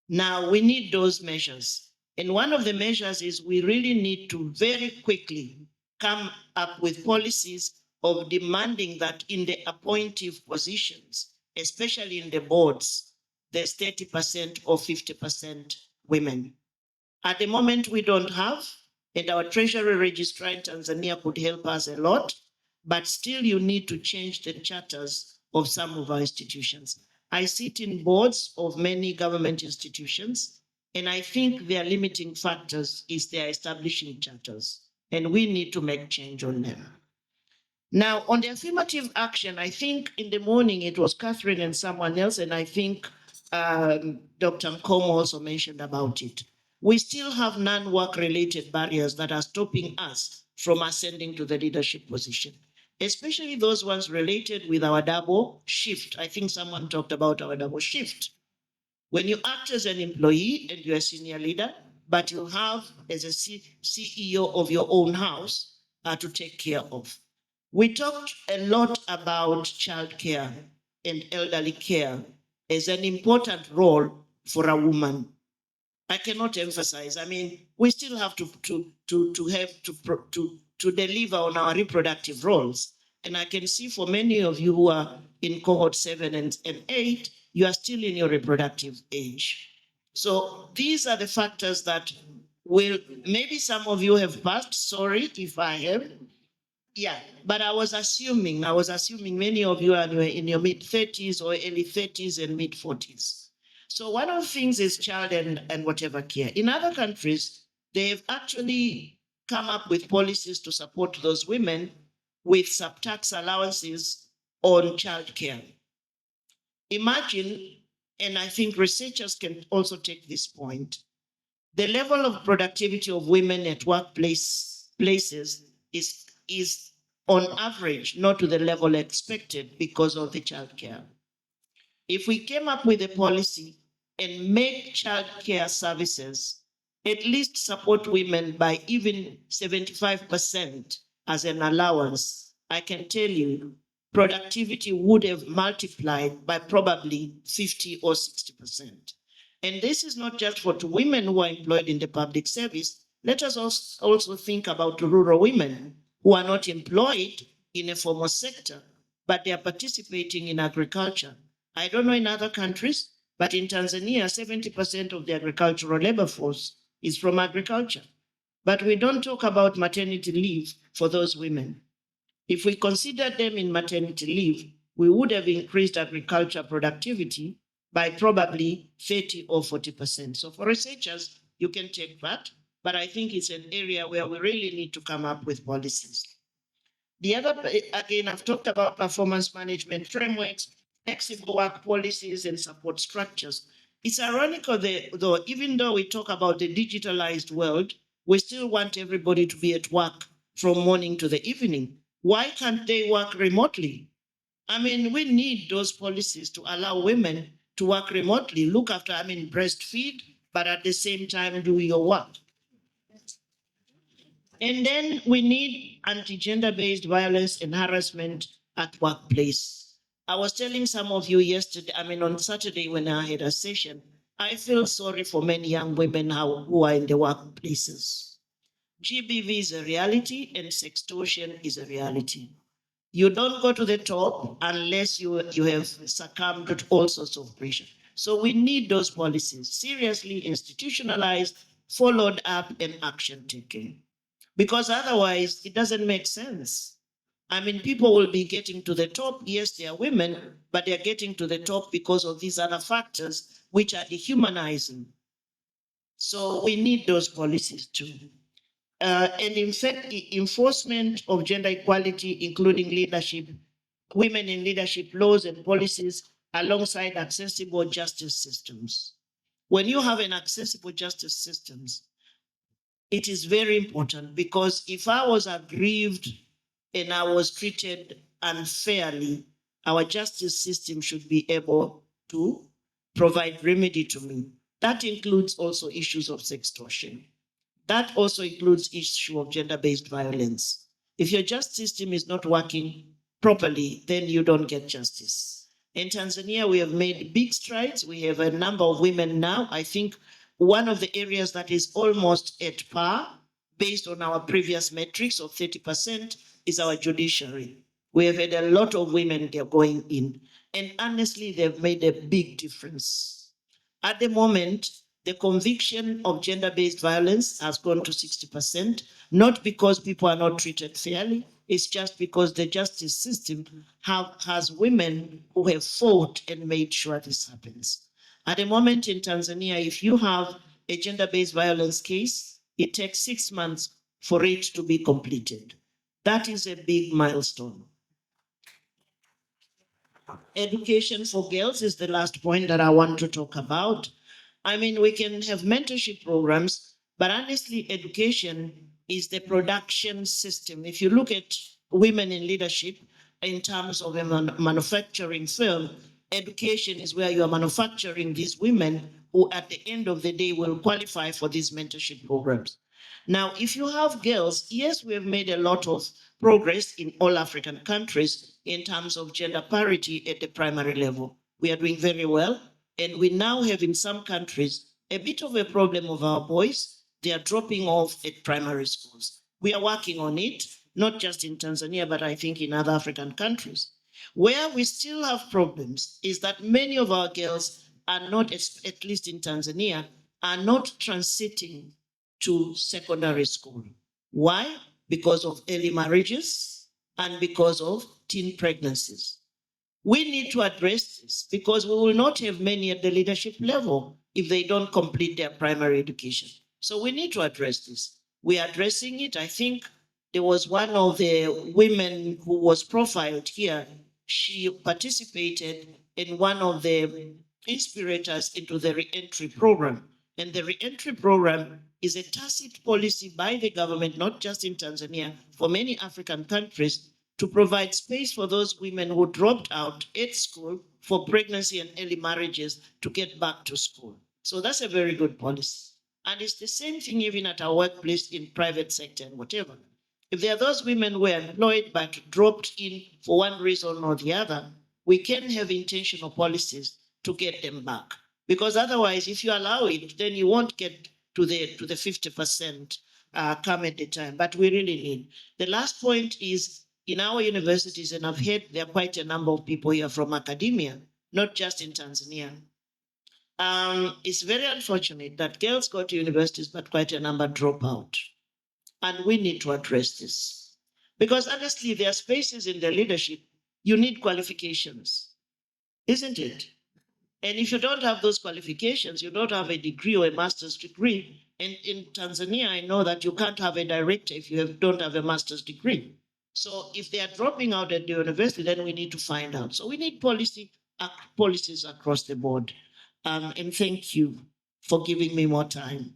Now we need those measures. And one of the measures is we really need to very quickly come up with policies of demanding that in the appointive positions, especially in the boards, there's 30% or 50% women. At the moment, we don't have, and our Treasury Registrar in Tanzania could help us a lot, but still you need to change the charters of some of our institutions. I sit in boards of many government institutions, and I think their limiting factors is their establishing charters, and we need to make change on them. Now, on the affirmative action, I think in the morning it was Catherine and someone else, and I think Dr. Nkomo also mentioned about it. we still have non-work related barriers that are stopping us from ascending to the leadership position, especially those ones related with our double shift. I think someone talked about our double shift. When you act as an employee and you're a senior leader, but you have as a CEO of your own house to take care of. We talked a lot about childcare and elderly care as an important role for a woman. I cannot emphasize. I mean, we still have to deliver on our reproductive roles. And I can see for many of you who are in cohort 7 and 8, you are still in your reproductive age. So these are the factors that will, maybe some of you have passed, sorry if I have. Yeah, but I was assuming many of you are in your mid-30s or early 30s and mid-40s. So one of the things is child and whatever care. In other countries, they've actually come up with policies to support those women with sub-tax allowances on child care. Imagine, and I think researchers can also take this point, the level of productivity of women at places is on average not to the level expected because of the child care. If we came up with a policy and make child care services at least support women by even 75% as an allowance, I can tell you productivity would have multiplied by probably 50 or 60%. And this is not just for women who are employed in the public service. Let us also think about rural women who are not employed in a formal sector, but they are participating in agriculture. I don't know in other countries, but in Tanzania, 70% of the agricultural labor force is from agriculture. But we don't talk about maternity leave for those women. If we considered them in maternity leave, we would have increased agriculture productivity by probably 30 or 40%. So for researchers, you can take that, but I think it's an area where we really need to come up with policies. The other, again, I've talked about performance management frameworks, flexible work policies, and support structures. It's ironical though, even though we talk about the digitalized world, we still want everybody to be at work from morning to the evening. Why can't they work remotely? I mean, we need those policies to allow women to work remotely, look after, breastfeed, but at the same time do your work. And then we need anti-gender-based violence and harassment at workplace. I was telling some of you yesterday, on Saturday when I had a session, I feel sorry for many young women who are in the workplaces. GBV is a reality and sextortion is a reality. You don't go to the top unless you have succumbed to all sorts of pressure. So we need those policies seriously institutionalized, followed up, and action taken. Because otherwise, it doesn't make sense. People will be getting to the top. Yes, they are women, but they're getting to the top because of these other factors which are dehumanizing. So we need those policies too. And in fact, enforcement of gender equality, including leadership, women in leadership laws and policies, alongside accessible justice systems. When you have an accessible justice systems, it is very important, because if I was aggrieved and I was treated unfairly, our justice system should be able to provide remedy to me. That includes also issues of sextortion. That also includes issue of gender-based violence. If your justice system is not working properly, then you don't get justice. In Tanzania, we have made big strides. We have a number of women now. I think one of the areas that is almost at par, based on our previous metrics of 30%, is our judiciary. We have had a lot of women there going in, and honestly, they've made a big difference. At the moment, the conviction of gender-based violence has gone to 60%, not because people are not treated fairly, it's just because the justice system has women who have fought and made sure this happens. At the moment in Tanzania, if you have a gender-based violence case, it takes 6 months for it to be completed. That is a big milestone. Education for girls is the last point that I want to talk about. I mean, we can have mentorship programs, but honestly, education is the production system. If you look at women in leadership in terms of a manufacturing firm, education is where you are manufacturing these women who at the end of the day will qualify for these mentorship programs. Now, if you have girls, yes, we have made a lot of progress in all African countries in terms of gender parity at the primary level. We are doing very well. And we now have in some countries a bit of a problem of our boys. They are dropping off at primary schools. We are working on it, not just in Tanzania, but I think in other African countries. Where we still have problems is that many of our girls are not, at least in Tanzania, are not transiting to secondary school. Why? Because of early marriages and because of teen pregnancies. We need to address this because we will not have many at the leadership level if they don't complete their primary education. So we need to address this. We are addressing it. I think there was one of the women who was profiled here. She participated in one of the inspirators into the re-entry program. And the re-entry program is a tacit policy by the government, not just in Tanzania, for many African countries, to provide space for those women who dropped out at school for pregnancy and early marriages to get back to school. So that's a very good policy. And it's the same thing even at our workplace in private sector and whatever. If there are those women who are employed but dropped in for one reason or the other, we can have intentional policies to get them back. Because otherwise, if you allow it, then you won't get to the 50% come at the time. But we really need. The last point is in our universities, and I've heard there are quite a number of people here from academia, not just in Tanzania. It's very unfortunate that girls go to universities, but quite a number drop out. And we need to address this. Because honestly, there are spaces in the leadership, you need qualifications, isn't it? And if you don't have those qualifications, you don't have a degree or a master's degree. And in Tanzania, I know that you can't have a director if you don't have a master's degree. So if they are dropping out at the university, then we need to find out. So we need policies across the board. And thank you for giving me more time.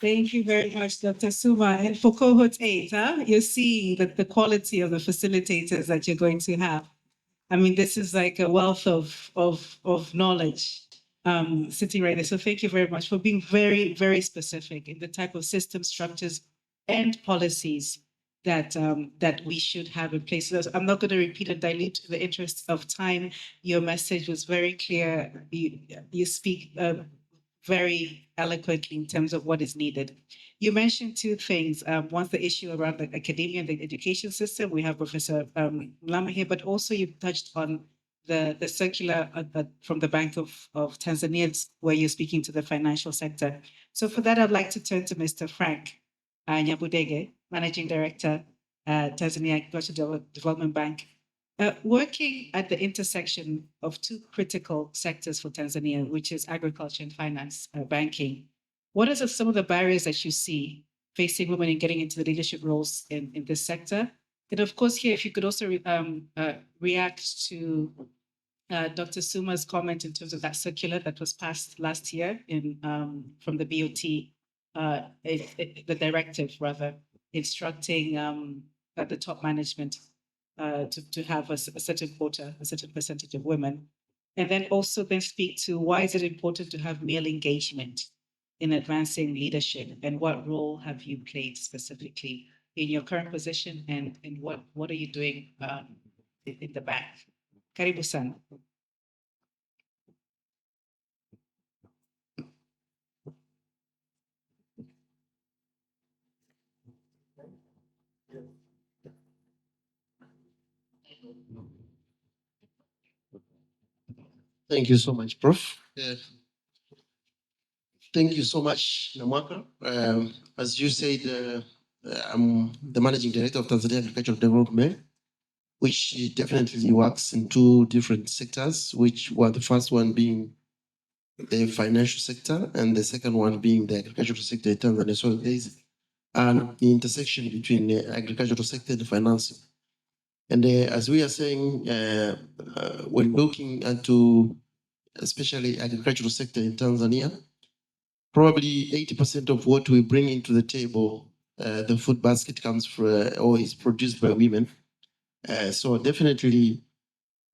Thank you very much, Dr. Suma. And for cohort 8, you're seeing that the quality of the facilitators that you're going to have. I mean, this is like a wealth of knowledge sitting right there. So thank you very much for being very, very specific in the type of system structures and policies that that we should have in place. So I'm not going to repeat and dilute the interest of time. Your message was very clear. You speak very eloquently in terms of what is needed. You mentioned two things. One's the issue around the academia and the education system. We have Professor Mlama here, but also you touched on the circular from the Bank of Tanzania, where you're speaking to the financial sector. So for that, I'd like to turn to Mr. Frank Nyabudege, Managing Director, Tanzania Agricultural Development Bank. Working at the intersection of two critical sectors for Tanzania, which is agriculture and finance banking, what are some of the barriers that you see facing women in getting into the leadership roles in this sector? And of course, here, if you could also react to Dr. Suma's comment in terms of that circular that was passed last year from the BOT, the directive rather, instructing the top management to have a certain quota, a certain percentage of women. And then also then speak to why is it important to have male engagement in advancing leadership, and what role have you played specifically in your current position, and what are you doing in the bank? Karibu sana. Thank you so much, Prof. Thank you so much, Namwaka. As you said, I'm the Managing Director of Tanzania Agricultural Development, which definitely works in two different sectors, which were the first one being the financial sector and the second one being the agricultural sector in Tanzania. So there is an intersection between the agricultural sector and the financing. And as we are saying, when looking into especially agricultural sector in Tanzania. Probably 80% of what we bring into the table, the food basket comes from or is produced by women. So definitely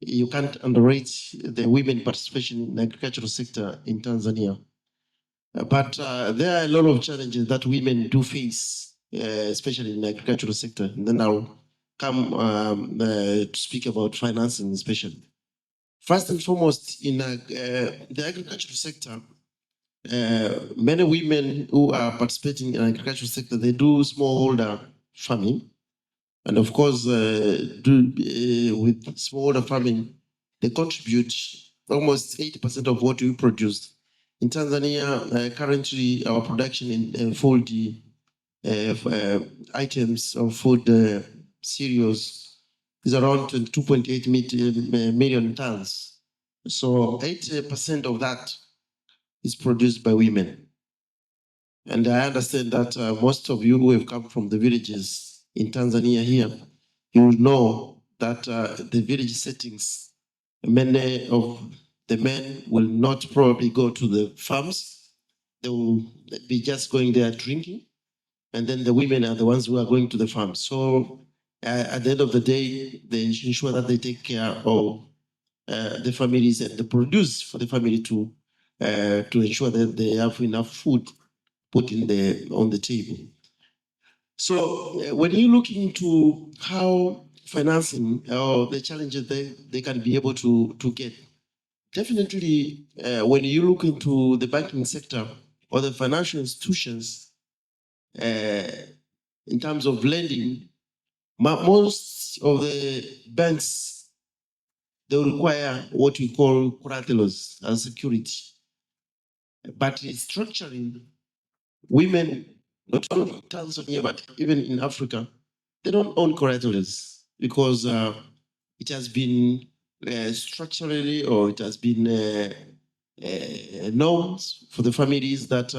you can't underrate the women participation in the agricultural sector in Tanzania. But there are a lot of challenges that women do face, especially in the agricultural sector. And then I'll come to speak about financing especially. First and foremost, in the agricultural sector, many women who are participating in the agricultural sector, they do smallholder farming. And of course, with smallholder farming, they contribute almost 80% of what we produce. In Tanzania, currently our production in food items of food cereals is around 2.8 million tons. So 80% of that is produced by women. And I understand that most of you who have come from the villages in Tanzania here, you will know that the village settings, many of the men will not probably go to the farms. They will be just going there drinking. And then the women are the ones who are going to the farms. So at the end of the day, they ensure that they take care of the families and they produce for the family to ensure that they have enough food put on the table. So when you look into how financing or the challenges they can be able to get, definitely when you look into the banking sector or the financial institutions, in terms of lending, most of the banks, they require what we call collaterals as security. But structurally, women, not only in Tanzania, but even in Africa, they don't own collaterals because it has been structurally or it has been norms for the families that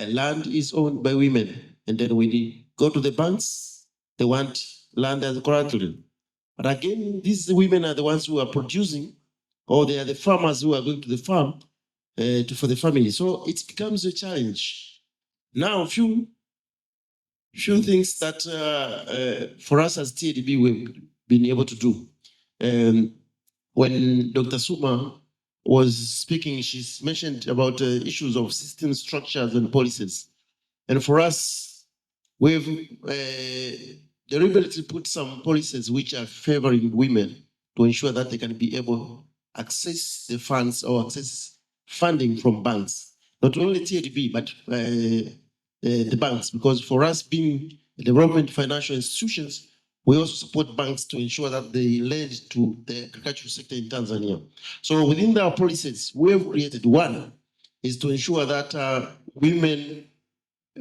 land is owned by women. And then when you go to the banks, they want land as collateral. But again, these women are the ones who are producing, or they are the farmers who are going to the farm for the family. So it becomes a challenge. Now, a few things that for us as TADB we've been able to do. When Dr. Suma was speaking, she's mentioned about issues of system structures and policies. And for us, we've deliberately put some policies which are favoring women to ensure that they can be able to access the funds or access funding from banks. Not only TADB, but the banks, because for us being development financial institutions, we also support banks to ensure that they lend to the agricultural sector in Tanzania. So within our policies, we have created one is to ensure that women,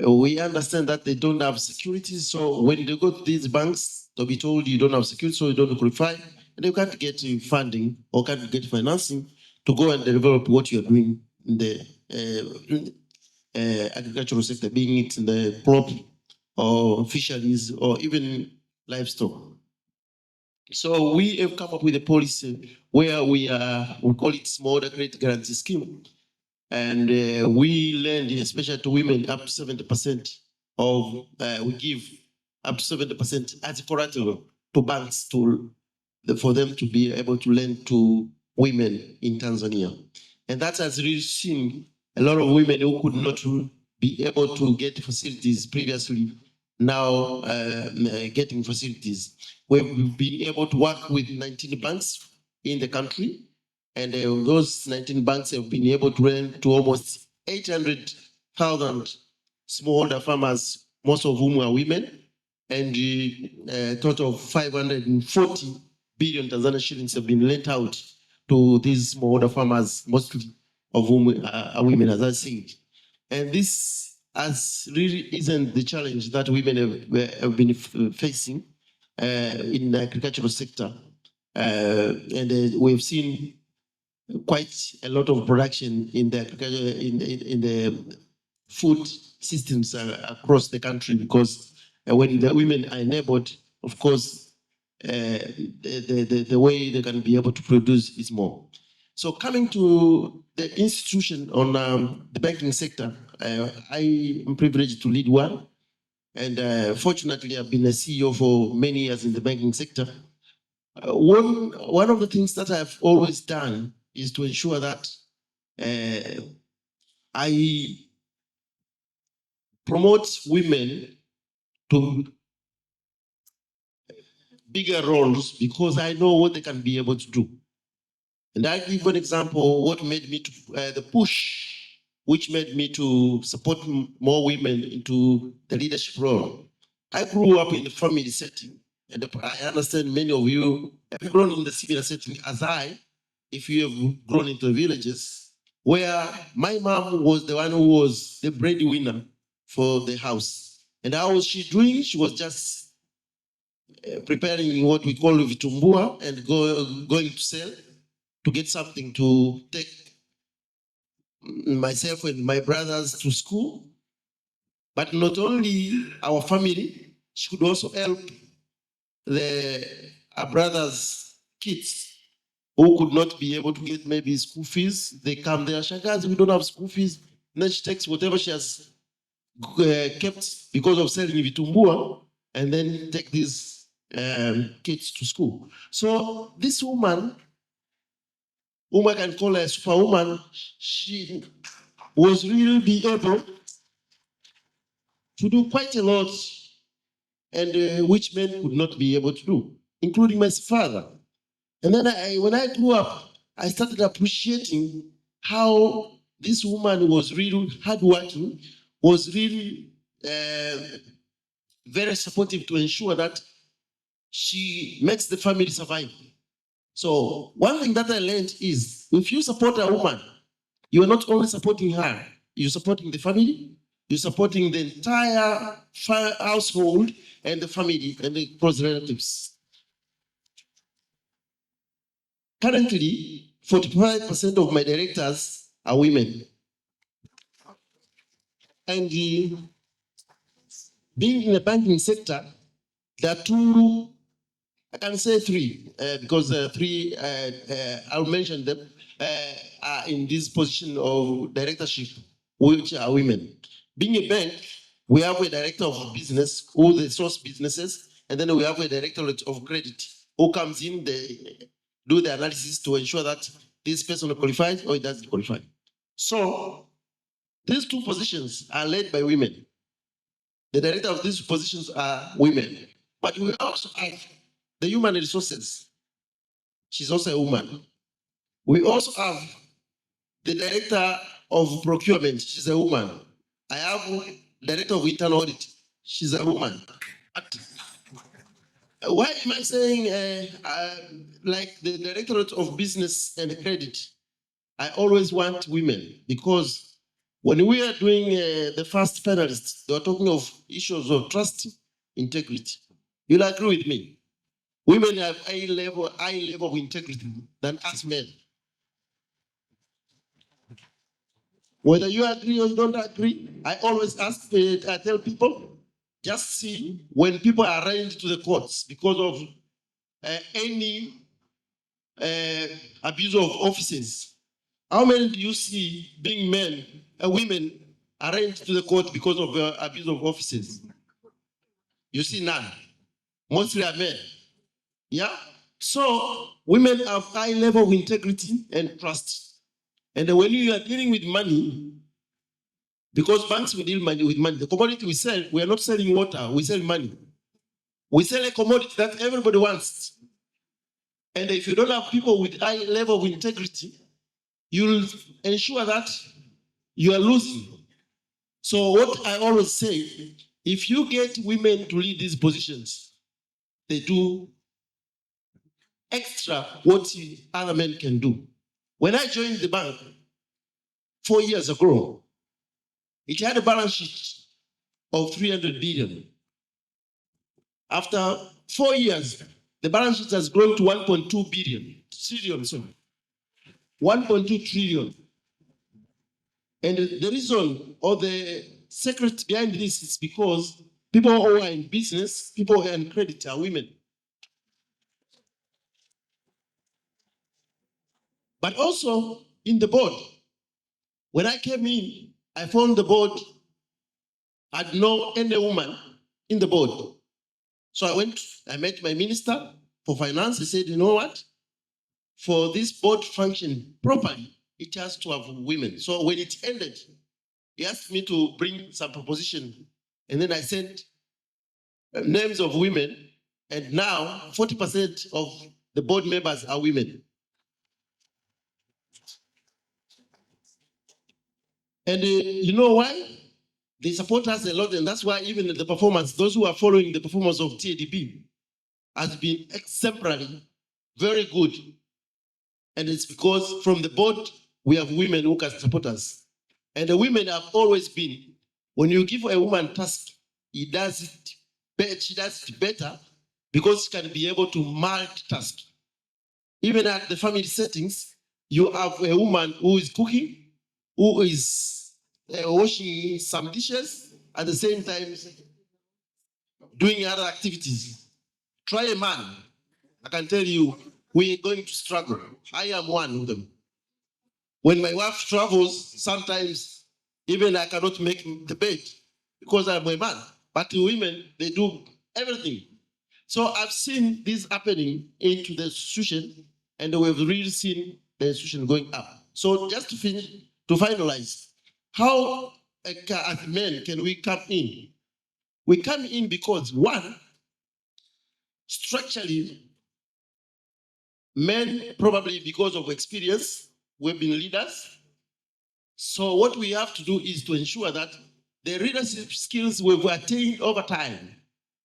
we understand that they don't have security. So when they go to these banks, they'll be told you don't have security, so you don't qualify, and you can't get funding or can't get financing to go and develop what you're doing in the agricultural sector, being it in the crop or fisheries or even livestock. So we have come up with a policy where we call it Smallholder Credit Guarantee Scheme. And we lend, especially to women, up to 70% of, we give up to 70% as collateral to banks for them to be able to lend to women in Tanzania. And that has really seen a lot of women who could not be able to get facilities previously, now getting facilities. We've been able to work with 19 banks in the country. And those 19 banks have been able to lend to almost 800,000 smallholder farmers, most of whom are women, and a total of 540 billion Tanzania shillings have been lent out to these smallholder farmers, most of whom are women, as I said. And this really isn't the challenge that women have been facing in the agricultural sector. And we've seen quite a lot of production in the in the food systems across the country, because when the women are enabled, of course, the way they can be able to produce is more. So coming to the institution on the banking sector, I am privileged to lead one. And fortunately, I've been a CEO for many years in the banking sector. One of the things that I've always done is to ensure that I promote women to bigger roles because I know what they can be able to do. And I give an example what made me to the push, which made me to support more women into the leadership role. I grew up in a family setting, and I understand many of you have grown in the similar setting as I, if you have grown into villages, where my mom was the one who was the breadwinner for the house. And how was she doing? She was just preparing what we call vitumbua and going to sell to get something to take myself and my brothers to school. But not only our family, she could also help our brothers' kids who could not be able to get maybe school fees. They come there, Shangazi, we don't have school fees. And then she takes whatever she has kept because of selling vitumbua and then take these kids to school. So this woman, whom I can call a superwoman, she was really be able to do quite a lot, and which men could not be able to do, including my father. And then when I grew up, I started appreciating how this woman was really hardworking, was really very supportive to ensure that she makes the family survive. So one thing that I learned is if you support a woman, you are not only supporting her, you're supporting the family, you're supporting the entire household and the family and the close relatives. Currently, 45% of my directors are women. And being in the banking sector, there are two, I can say three, because three, I'll mention them, are in this position of directorship, which are women. Being a bank, we have a director of business who they source businesses, and then we have a directorate of credit who comes in, they do the analysis to ensure that this person qualifies or it doesn't qualify. So these two positions are led by women. The director of these positions are women. But we also have the human resources. She's also a woman. We also have the director of procurement. She's a woman. I have director of internal audit. She's a woman. Why am I saying like the directorate of business and credit? I always want women because when we are doing the first panelists, they were talking of issues of trust, integrity. You'll agree with me. Women have high level of integrity than us men. Whether you agree or you don't agree, I always ask, I tell people, just see when people are arraigned to the courts because of any abuse of offices. How many do you see being women arraigned to the court because of abuse of offices? You see none. Mostly are men. Yeah? So women have high level of integrity and trust. And when you are dealing with money, because banks will deal with money, the commodity we sell, we are not selling water, we sell money. We sell a commodity that everybody wants. And if you don't have people with high level of integrity, you'll ensure that you are losing. So what I always say, if you get women to lead these positions, they do extra what other men can do. When I joined the bank 4 years ago, it had a balance sheet of 300 billion. After 4 years, the balance sheet has grown to 1.2 trillion, sorry. 1.2 trillion. And the reason or the secret behind this is because people who are in business, people who are in credit are women. But also in the board. When I came in, I found the board had no any woman in the board. So I met my minister for finance. He said, you know what? For this board to function properly, it has to have women. So when it ended, he asked me to bring some proposition. And then I sent names of women. And now 40% of the board members are women. And you know why? They support us a lot, and that's why even the performance, those who are following the performance of TADB has been exemplary, very good. And it's because from the board, we have women who can support us. And the women have always been, when you give a woman task, she does it better because she can be able to multitask. Even at the family settings, you have a woman who is cooking, who is washing some dishes, at the same time doing other activities. Try a man. I can tell you, we're going to struggle. I am one of them. When my wife travels, sometimes even I cannot make the bed because I'm a man. But the women, they do everything. So I've seen this happening into the institution, and we've really seen the institution going up. So just to finish, to finalize, how as men can we come in? We come in because one, structurally, men probably because of experience, we've been leaders. So what we have to do is to ensure that the leadership skills we've attained over time,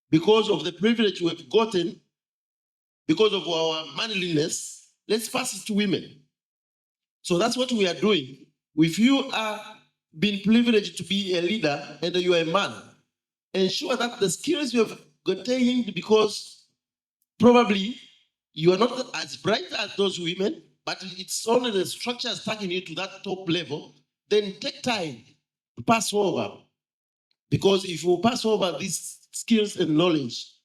because of the privilege we've gotten, because of our manliness, let's pass it to women. So that's what we are doing. If you are being privileged to be a leader and you are a man, ensure that the skills you have attained, because probably you are not as bright as those women, but it's only the structure taking you to that top level, then take time to pass over. Because if you pass over these skills and knowledge,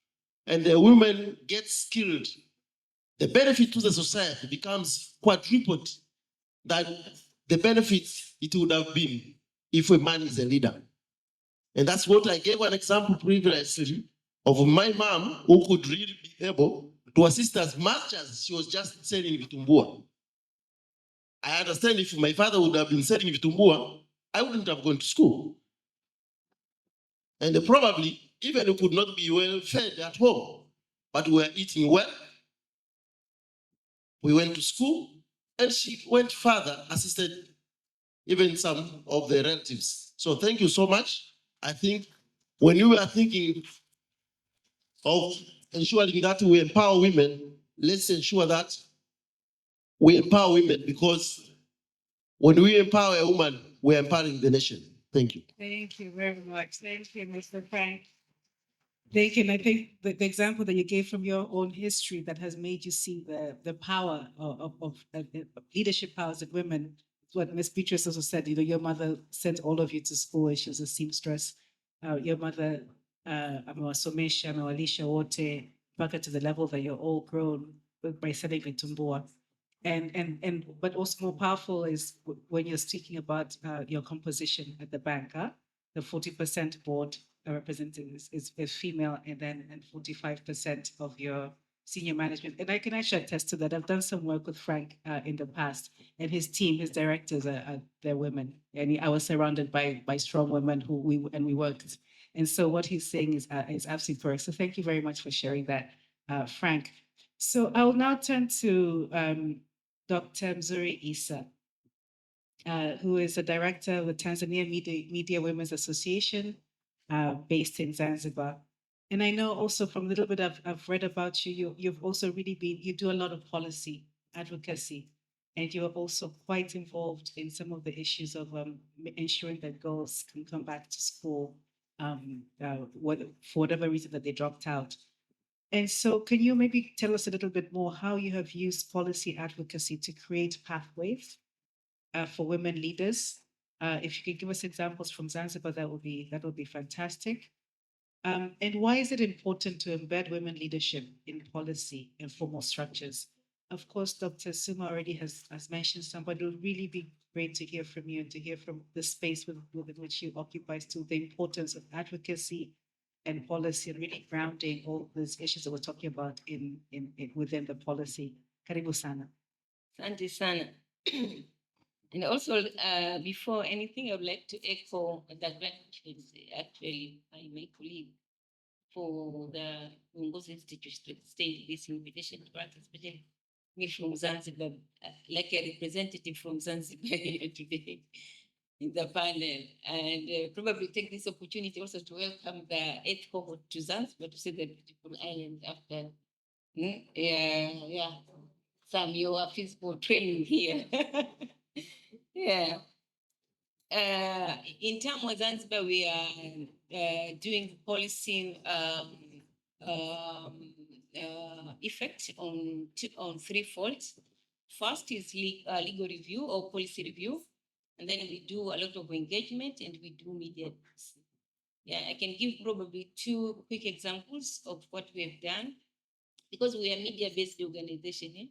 and the women get skilled, the benefit to the society becomes quadrupled than the benefit it would have been if a man is a leader. And that's what I gave an example previously of my mom, who could really be able to assist as much as she was just selling vitumbua. I understand if my father would have been selling vitumbua, I wouldn't have gone to school. And probably even we could not be well fed at home, but we were eating well. We went to school, and she went further, assisted even some of the relatives. So thank you so much. I think when you are thinking of ensuring that we empower women, let's ensure that we empower women, because when we empower a woman, we're empowering the nation. Thank you. Thank you very much. Thank you, Mr. Frank. Thank you. And I think the example that you gave from your own history that has made you see the power of leadership powers of women. What Ms. Beatrice also said, your mother sent all of you to school and she was a seamstress. Your mother, Somesha, Alicia Wote, back to the level that you're all grown by selling vitumbua. But also more powerful is when you're speaking about your composition at the bank, the 40% board represented is female, and then 45% of your senior management. And I can actually attest to that. I've done some work with Frank in the past, and his team, his directors they're women. And I was surrounded by strong women who we worked. And so what he's saying is absolutely correct. So thank you very much for sharing that, Frank. So I will now turn to Dr. Mzuri Isa, who is a director of the Tanzania Media Women's Association, based in Zanzibar. And I know also from a little bit I've read about you, you've also really you do a lot of policy advocacy, and you are also quite involved in some of the issues of ensuring that girls can come back to school for whatever reason that they dropped out. And so can you maybe tell us a little bit more how you have used policy advocacy to create pathways for women leaders? If you could give us examples from Zanzibar, that would be fantastic. And why is it important to embed women leadership in policy and formal structures? Of course, Dr. Suma already has mentioned some, but it would really be great to hear from you and to hear from the space within which you occupy still the importance of advocacy and policy and really grounding all those issues that we're talking about in within the policy. Karibu sana. Asante sana. And also, before anything, I would like to echo the gratitude actually by my colleague for the Ngozi Institute to extend this invitation to us, especially me from Zanzibar, like a representative from Zanzibar here today in the panel, and probably take this opportunity also to welcome the 8th cohort to Zanzibar to see the beautiful island after some your physical training here. Yeah. In terms of Zanzibar, we are doing policy effect on three folds. First is legal review or policy review, and then we do a lot of engagement and we do media. Yeah, I can give probably two quick examples of what we have done because we are media-based organization.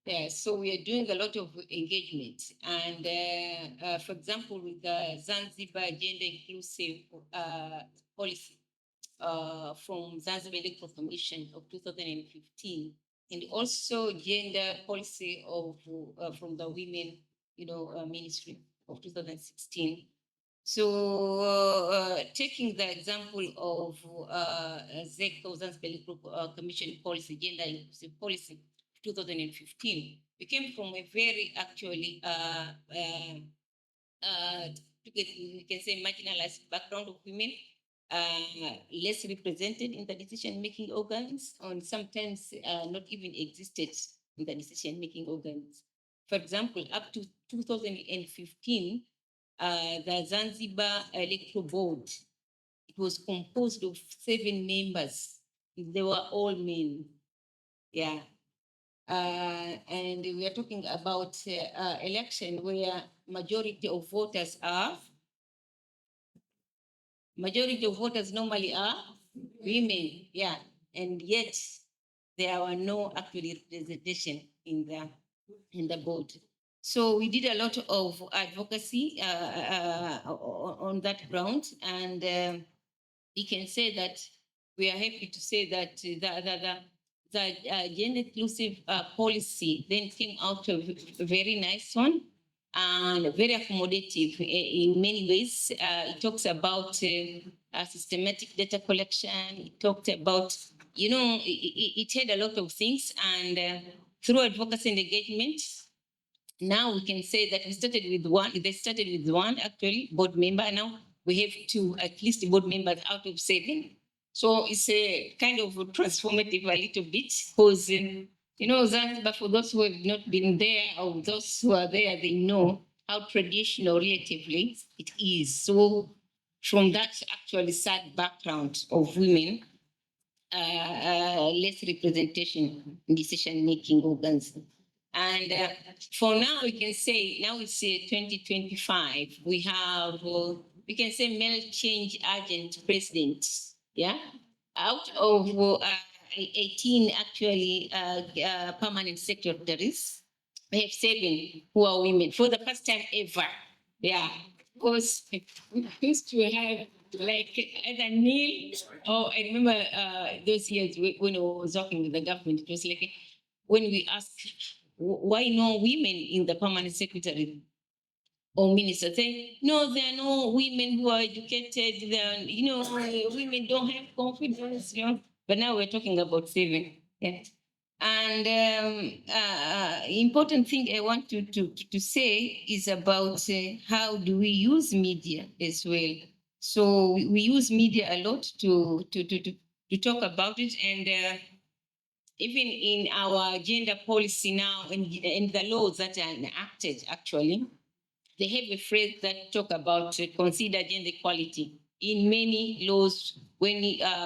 Yeah, so we are doing a lot of engagement, and for example, with the Zanzibar Gender Inclusive Policy from Zanzibar Electoral Commission of 2015, and also gender policy of from the Women, Ministry of 2016. So, taking the example of ZECO, Zanzibar Electoral Commission Policy, Gender Inclusive Policy, 2015, we came from a very actually we can say marginalized background of women, less represented in the decision-making organs, and sometimes not even existed in the decision-making organs. For example, up to 2015, the Zanzibar Electoral Board, it was composed of 7 members. They were all men. Yeah. And we are talking about election where majority of voters normally are women, yeah, and yet there were no actually representation in the board. So we did a lot of advocacy on that ground, and we can say that we are happy to say that the gender inclusive policy then came out of a very nice one and very accommodative in many ways. It talks about systematic data collection. It talked about, it had a lot of things, and through advocacy and engagement, now we can say that we started with one. They started with one actually board member. Now we have 2, at least board members out of 7. So it's a kind of transformative a little bit because, Zanzibar, for those who have not been there or those who are there, they know how traditional relatively it is. So from that actually sad background of women, less representation in decision-making organs. And for now, we can say, now it's 2025, we have, we can say male change agent president. Yeah, out of 18 actually permanent secretaries, we have 7 who are women for the first time ever. Yeah, because we used to have like either nil or I remember those years when I was working with the government, it was like when we asked why no women in the permanent secretary or minister say, no, there are no women who are educated, women don't have confidence, But now we're talking about 7. Yeah. And important thing I want to say is about how do we use media as well. So we use media a lot to talk about it, and even in our gender policy now and the laws that are enacted actually, they have a phrase that talk about consider gender equality. In many laws, when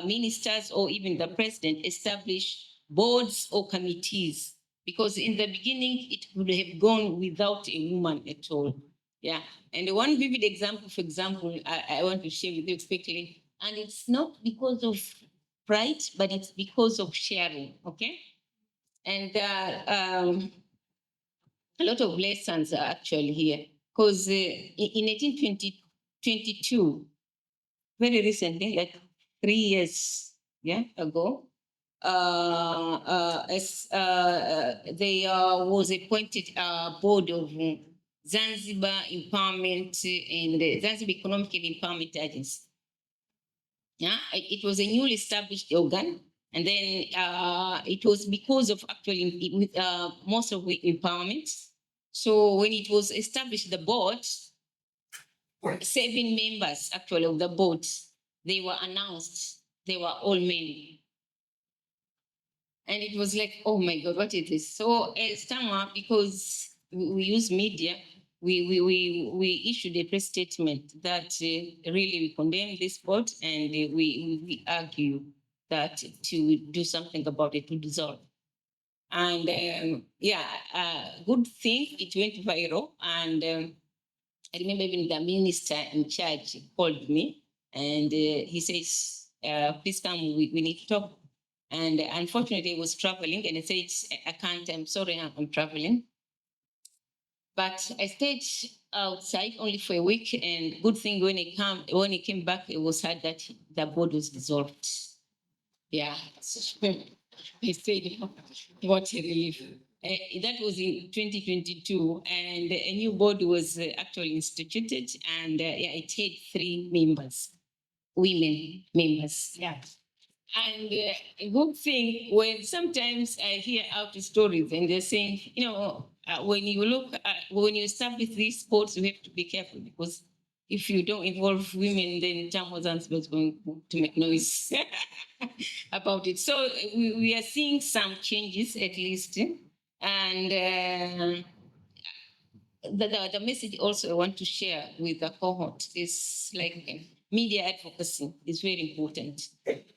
ministers or even the president establish boards or committees, because in the beginning it would have gone without a woman at all. Yeah, and one vivid example, for example, I want to share with you quickly, and it's not because of pride, but it's because of sharing. Okay, And a lot of lessons are actually here. Because in 1822, very recently, like 3 years ago, there was appointed a board of Zanzibar Empowerment and Zanzibar Economic and Empowerment Agency. Yeah, it was a newly established organ, and then it was because of actually most of the empowerment. So when it was established, the board, 7 members actually of the board, they were announced. They were all men. And it was like, oh my God, what is this? So as Tama, because we use media, we issued a press statement that really we condemn this board, and we argue that to do something about it, to dissolve. And good thing, it went viral. And I remember even the minister in charge called me, and he says, please come, we need to talk. And unfortunately, I was traveling, and I said, I can't, I'm sorry, I'm traveling. But I stayed outside only for a week, and good thing when he came back, it was heard that the board was dissolved. Yeah. I stayed, what a relief. That was in 2022, and a new board was actually instituted, and it had 3 members, women members. Yeah. And a good thing, when sometimes I hear out stories and they're saying, when you establish these sports, you have to be careful, because if you don't involve women, then Tamil Zanzibar is going to make noise about it. So we are seeing some changes at least. And the message also I want to share with the cohort is like media advocacy is very important.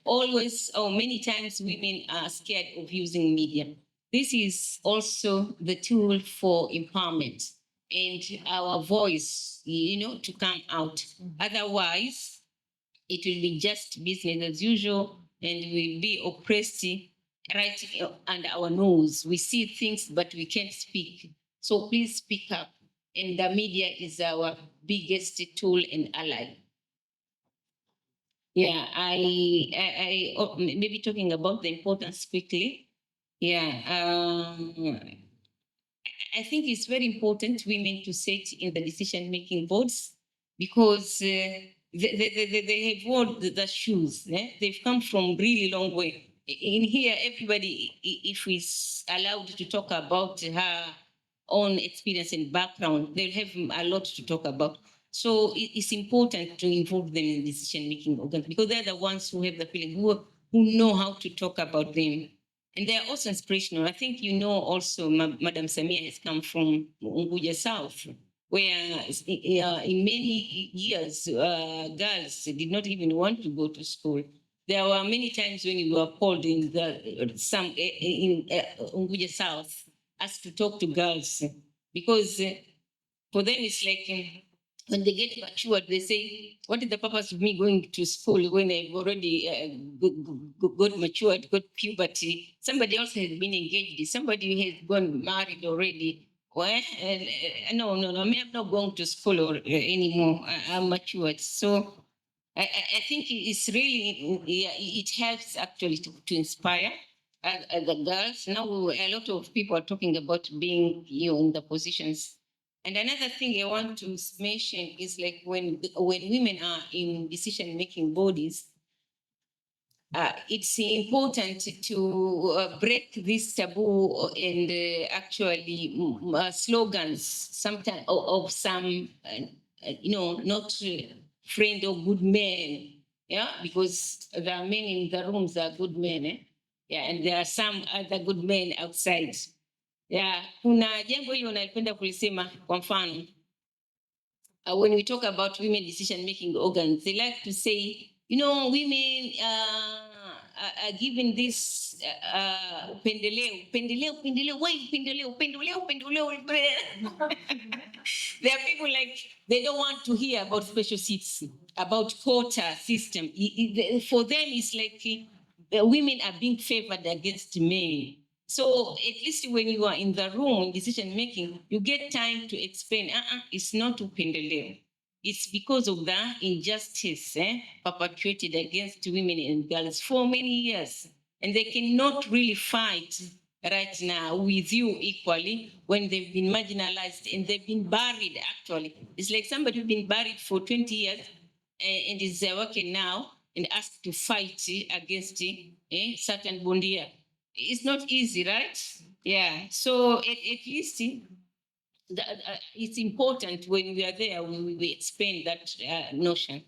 Always, or many times, women are scared of using media. This is also the tool for empowerment and our voice, to come out. Otherwise, it will be just business as usual, and we'll be oppressed right under our nose. We see things, but we can't speak. So please speak up. And the media is our biggest tool and ally. Yeah, I maybe talking about the importance quickly. Yeah, I think it's very important women to sit in the decision-making boards, because they have worn the shoes. They've come from really long way. In here, everybody, if is allowed to talk about her own experience and background, they'll have a lot to talk about. So it's important to involve them in decision-making organs, because they're the ones who have the feeling, who know how to talk about them. And they're also inspirational. I think also Madam Samia has come from Unguja South, where in many years, girls did not even want to go to school. There were many times when we were called in Unguja South, asked to talk to girls, because for them it's like, when they get matured, they say, what is the purpose of me going to school when I've already got matured, got puberty? Somebody else has been engaged. Somebody has gone married already. Well, no, I'm not going to school anymore. I'm matured. So I think it's really, it helps actually to inspire the girls. Now a lot of people are talking about being in the positions. And another thing I want to mention is like when women are in decision-making bodies, it's important to break this taboo and actually slogans sometimes of some, not friend or good men, because there are men in the rooms that are good men, and there are some other good men outside. Kuna jambo hilo nalipenda kulisema, kwa mfano, when we talk about women decision-making organs, they like to say, women are given this upendeleo. Why upendeleo? There are people like, they don't want to hear about special seats, about quota system. For them, it's like women are being favored against men. So at least when you are in the room in decision making, you get time to explain, it's not upendeleo. It's because of the injustice perpetrated against women and girls for many years. And they cannot really fight right now with you equally when they've been marginalized and they've been buried actually. It's like somebody who's been buried for 20 years and is working now and asked to fight against certain bondia. It's not easy, right? Yeah. So at least it's important when we are there, we expand that notion.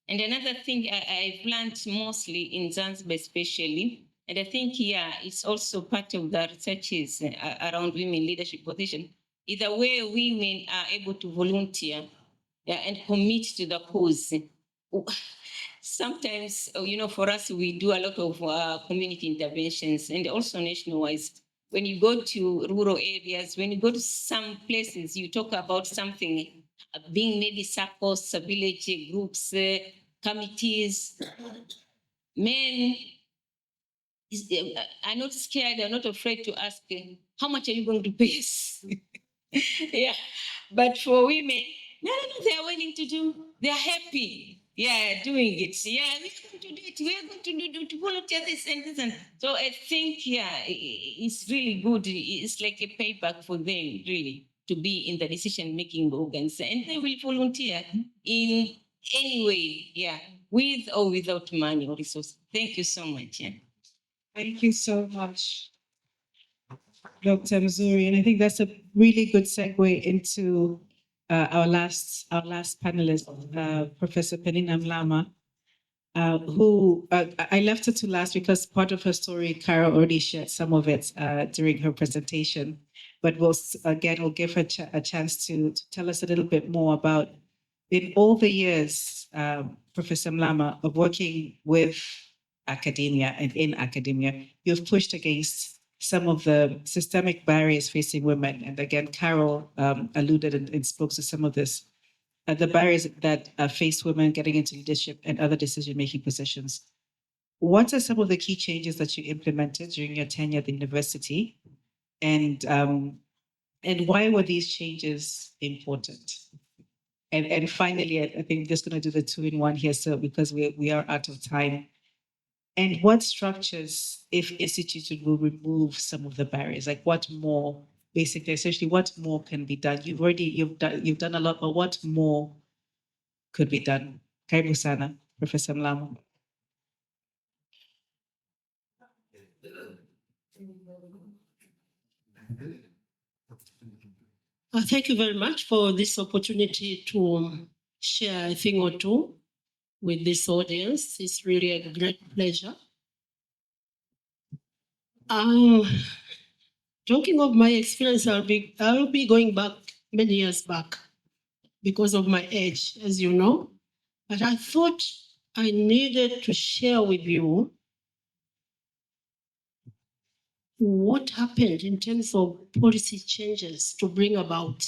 And another thing I've learned mostly in Zanzibar especially, and I think it's also part of the researches around women leadership position, is the way women are able to volunteer and commit to the cause. Sometimes, for us, we do a lot of community interventions and also nationwide. When you go to rural areas, when you go to some places, you talk about something being maybe circles, village groups, committees. Men are not scared, they're not afraid to ask, how much are you going to pay us? Yeah. But for women, no, they're willing to do, they're happy. Yeah, doing it. Yeah, we're going to do it. We're going to do volunteer this and this. And so I think, it's really good. It's like a payback for them, really, to be in the decision-making organs. And they will volunteer in any way, with or without money or resources. Thank you so much. Yeah. Thank you so much, Dr. Mzuri. And I think that's a really good segue into our last panelist, Professor Penina Mlama, who I left her to last because part of her story, Carol already shared some of it during her presentation. But we'll give her a chance to tell us a little bit more about, in all the years, Professor Mlama, of working with academia and in academia, you've pushed against some of the systemic barriers facing women. And again, Carol alluded and spoke to some of this, the barriers that face women getting into leadership and other decision-making positions. What are some of the key changes that you implemented during your tenure at the university? And why were these changes important? And finally, I think I'm just going to do the two-in-one here, so because we are out of time. And what structures, if instituted, will remove some of the barriers? Like what more, basically, essentially, what more can be done? You've done a lot, but what more could be done? Karibu sana, Professor Mlama. Thank you very much for this opportunity to share a thing or two with this audience. It's really a great pleasure. Talking of my experience, I'll be going back many years back because of my age, as you know. But I thought I needed to share with you what happened in terms of policy changes to bring about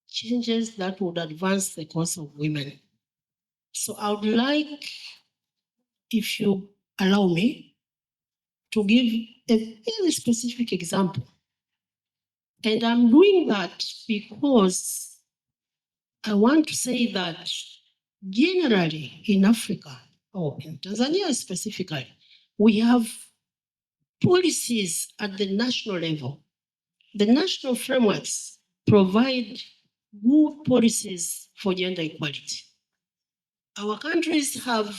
changes that would advance the cause of women. So I would like, if you allow me, to give a very specific example. And I'm doing that because I want to say that generally in Africa, or in Tanzania specifically, we have policies at the national level. The national frameworks provide good policies for gender equality. Our countries have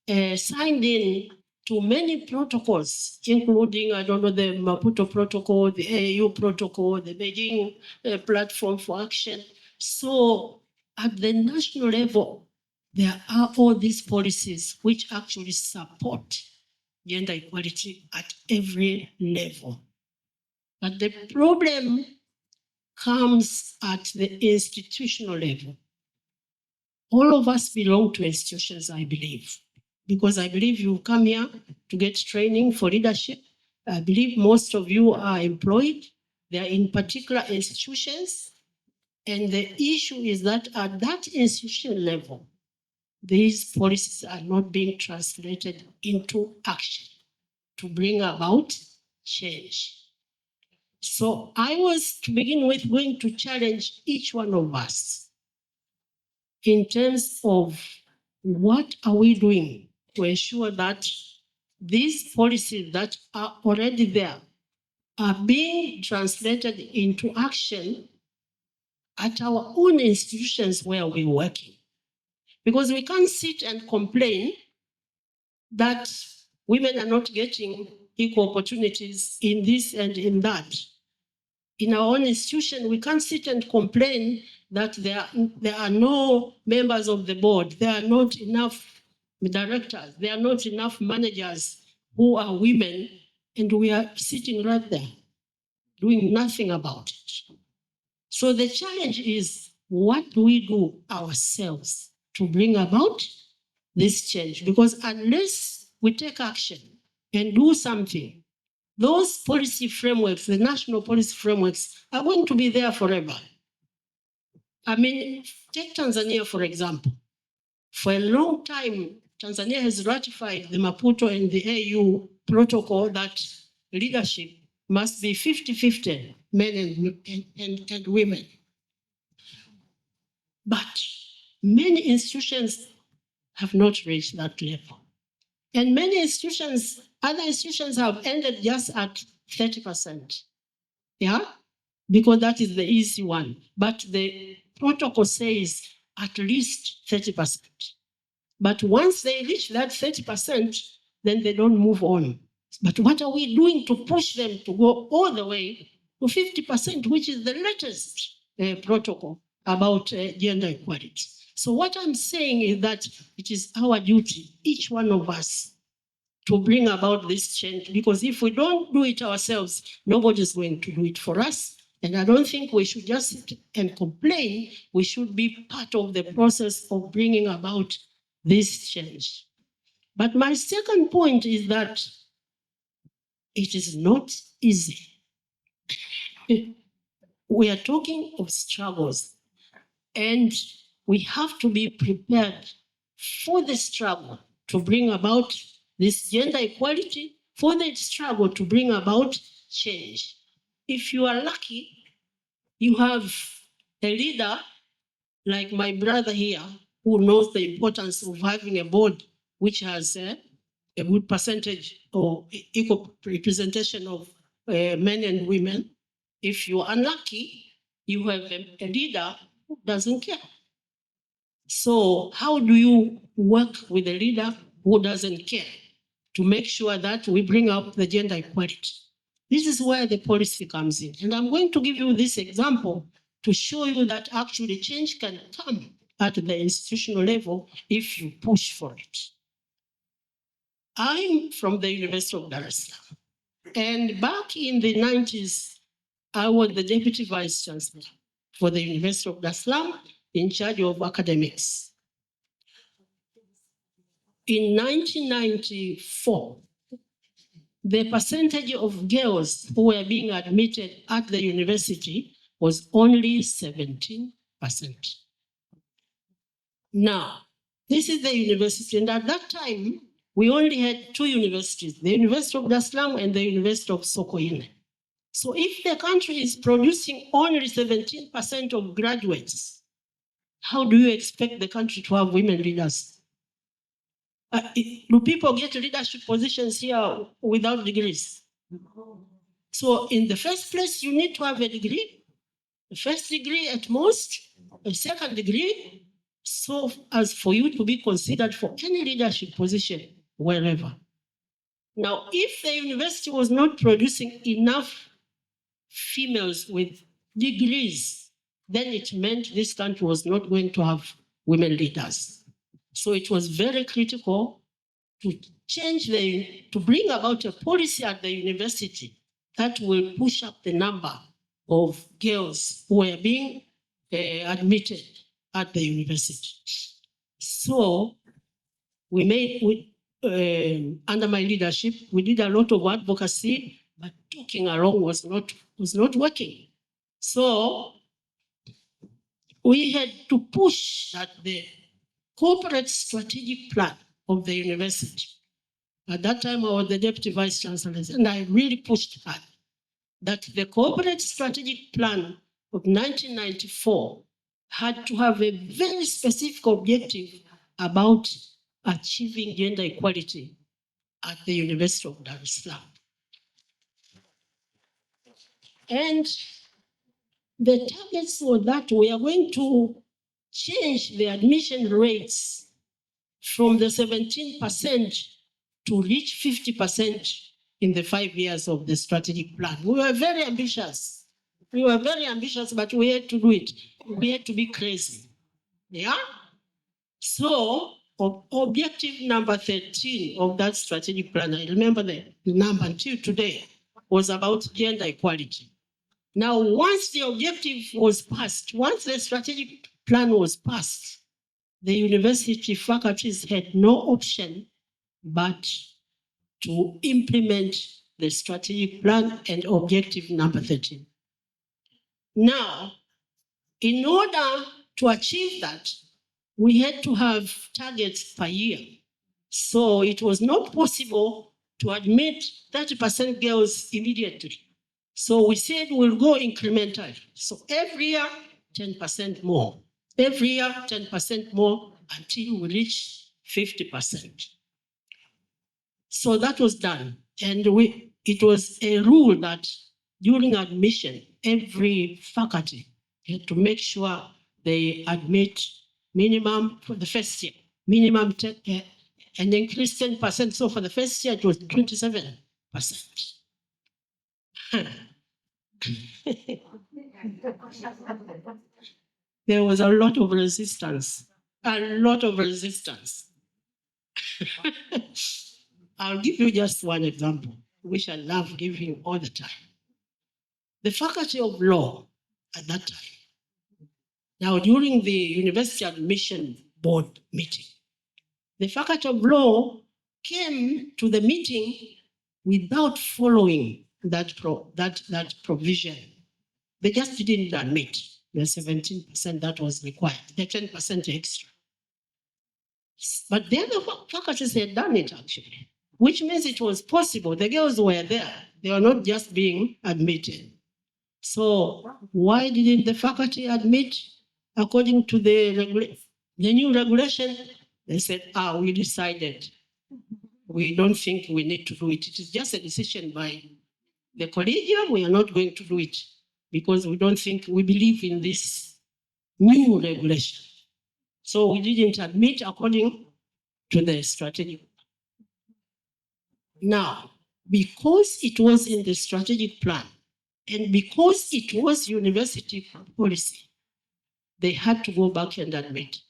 signed in to many protocols, including, the Maputo Protocol, the AU Protocol, the Beijing Platform for Action. So at the national level, there are all these policies which actually support gender equality at every level. But the problem comes at the institutional level. All of us belong to institutions, I believe, because I believe you come here to get training for leadership. I believe most of you are employed. They are in particular institutions. And the issue is that at that institution level, these policies are not being translated into action. to bring about change. So I was, to begin with, going to challenge each one of us in terms of what are we doing to ensure that these policies that are already there are being translated into action at our own institutions where we're working. Because we can't sit and complain that women are not getting equal opportunities in this and in that. In our own institution, we can't sit and complain that there are no members of the board, there are not enough directors, there are not enough managers who are women, and we are sitting right there doing nothing about it. So the challenge is, what do we do ourselves to bring about this change? Because unless we take action and do something, those policy frameworks, the national policy frameworks, are going to be there forever. I mean, take Tanzania, for example. For a long time, Tanzania has ratified the Maputo and the AU protocol that leadership must be 50-50, men and women. But many institutions have not reached that level. And many institutions, other institutions have ended just at 30%. Yeah? Because that is the easy one. But the protocol says at least 30%. But once they reach that 30%, then they don't move on. But what are we doing to push them to go all the way to 50%, which is the latest protocol about gender equality? So what I'm saying is that it is our duty, each one of us, to bring about this change, because if we don't do it ourselves, nobody's going to do it for us. And I don't think we should just sit and complain. We should be part of the process of bringing about this change. But my second point is that it is not easy. We are talking of struggles, and we have to be prepared for the struggle to bring about this gender equality, for the struggle to bring about change. If you are lucky, you have a leader like my brother here, who knows the importance of having a board which has a good percentage or equal representation of men and women. If you are unlucky, you have a leader who doesn't care. So how do you work with a leader who doesn't care to make sure that we bring up the gender equality? This is where the policy comes in. And I'm going to give you this example to show you that actually change can come at the institutional level if you push for it. I'm from the University of Dar es Salaam. And back in the 90s, I was the Deputy Vice Chancellor for the University of Dar es Salaam, in charge of academics. In 1994, the percentage of girls who were being admitted at the university was only 17%. Now, this is the university, and at that time, we only had two universities, the University of Dar es Salaam and the University of Sokoine. So if the country is producing only 17% of graduates, how do you expect the country to have women leaders? Do people get leadership positions here without degrees? So in the first place, you need to have a degree, a first degree at most, a second degree, so as for you to be considered for any leadership position wherever. Now, if the university was not producing enough females with degrees, then it meant this country was not going to have women leaders. So it was very critical to to bring about a policy at the university that will push up the number of girls who were being admitted at the university. So under my leadership, we did a lot of advocacy, but talking along was not working. So we had to push that the corporate strategic plan of the university At that time, I was the Deputy Vice Chancellor, and I really pushed hard that the Corporate Strategic Plan of 1994 had to have a very specific objective about achieving gender equality at the University of Dar es Salaam. And the targets were that we are going to change the admission rates from the 17% to reach 50% in the 5 years of the strategic plan. We were very ambitious. We were very ambitious, but we had to do it. We had to be crazy. Yeah? So, objective number 13 of that strategic plan, I remember the number until today, was about gender equality. Now, once the objective was passed, once the strategic plan was passed, the university faculties had no option but to implement the strategic plan and objective number 13. Now, in order to achieve that, we had to have targets per year. So it was not possible to admit 30% girls immediately. So we said we'll go incrementally. So every year, 10% more. Every year, 10% more until we reach 50%. So that was done. And it was a rule that during admission, every faculty had to make sure they admit minimum for the first year, minimum 10, and increase 10%. So for the first year, it was 27%. There was a lot of resistance, I'll give you just one example, which I love giving all the time. The Faculty of Law at that time, now during the University Admission Board meeting, the Faculty of Law came to the meeting without following that provision. They just didn't admit the 17% that was required, the 10% extra. But the other faculties had done it actually, which means it was possible. The girls were there. They were not just being admitted. So why didn't the faculty admit according to the new regulation? They said, we decided. We don't think we need to do it. It is just a decision by the collegium. We are not going to do it because we don't think we believe in this new regulation. So we didn't admit according to the strategic. Now, because it was in the strategic plan and because it was university policy, they had to go back and admit.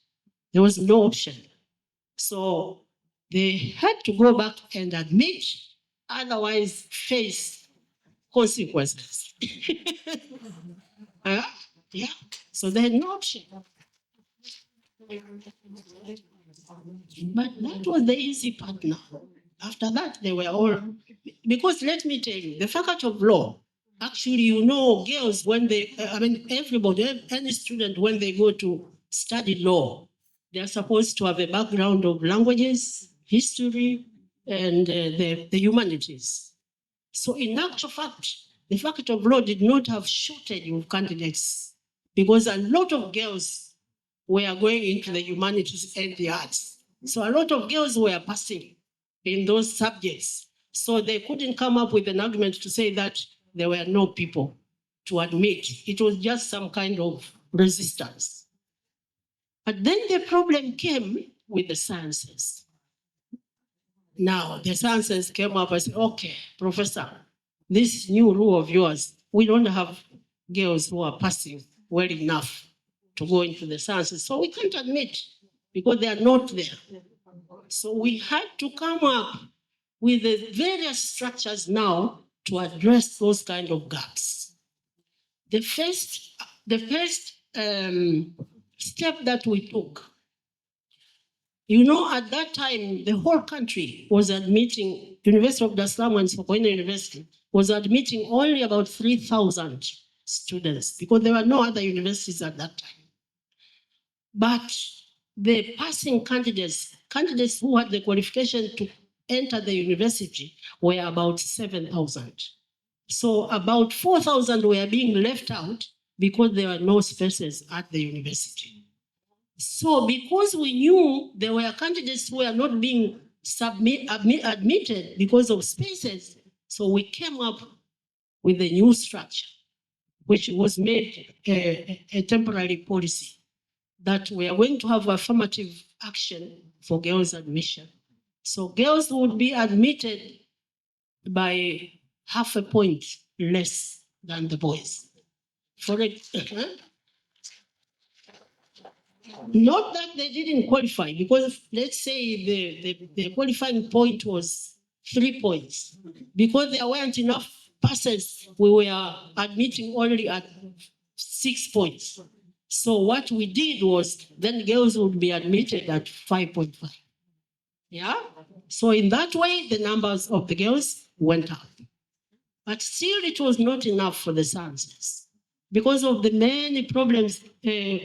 There was no option. So they had to go back and admit, otherwise face consequences. Yeah, so they had no option. But that was the easy part now. After that, they were all, because let me tell you, the Faculty of Law, actually, girls, when they, everybody, any student, when they go to study law, they're supposed to have a background of languages, history, and the humanities. So in actual fact, the Faculty of Law did not have shortage of candidates because a lot of girls were going into the humanities and the arts. So a lot of girls were passing in those subjects. So they couldn't come up with an argument to say that there were no people to admit. It was just some kind of resistance. But then the problem came with the sciences. Now, the sciences came up and said, okay, Professor, this new rule of yours, we don't have girls who are passing well enough to go into the sciences. So we can't admit because they are not there. So we had to come up with the various structures now to address those kind of gaps. The first step that we took, at that time, the whole country was admitting, University of Dar es Salaam and Sokoine University was admitting only about 3,000 students because there were no other universities at that time. But the passing candidates who had the qualification enter the university were about 7,000. So about 4,000 were being left out because there were no spaces at the university. So because we knew there were candidates who were not being admitted because of spaces, so we came up with a new structure, which was made a temporary policy that we are going to have affirmative action for girls' admission. So girls would be admitted by half a point less than the boys. Not that they didn't qualify, because let's say the qualifying point was 3 points. Because there weren't enough passes, we were admitting only at 6 points. So what we did was then girls would be admitted at 5.5. Yeah? So in that way, the numbers of the girls went up. But still, it was not enough for the sciences. Because of the many problems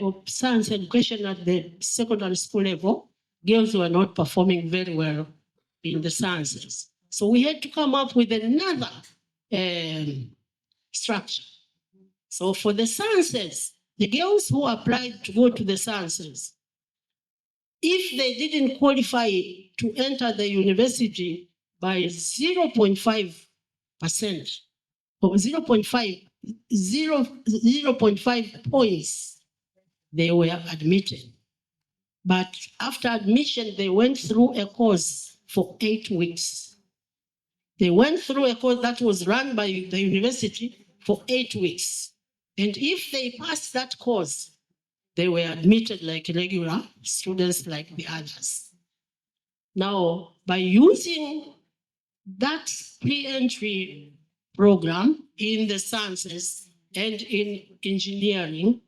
of science education at the secondary school level, girls were not performing very well in the sciences. So we had to come up with another structure. So for the sciences, the girls who applied to go to the sciences, if they didn't qualify to enter the university by 0.5% or 0.5 points, they were admitted. But after admission, they went through a course for 8 weeks. They went through a course that was run by the university for 8 weeks. And if they passed that course, they were admitted like regular students like the others. Now, by using that pre-entry program in the sciences and in engineering,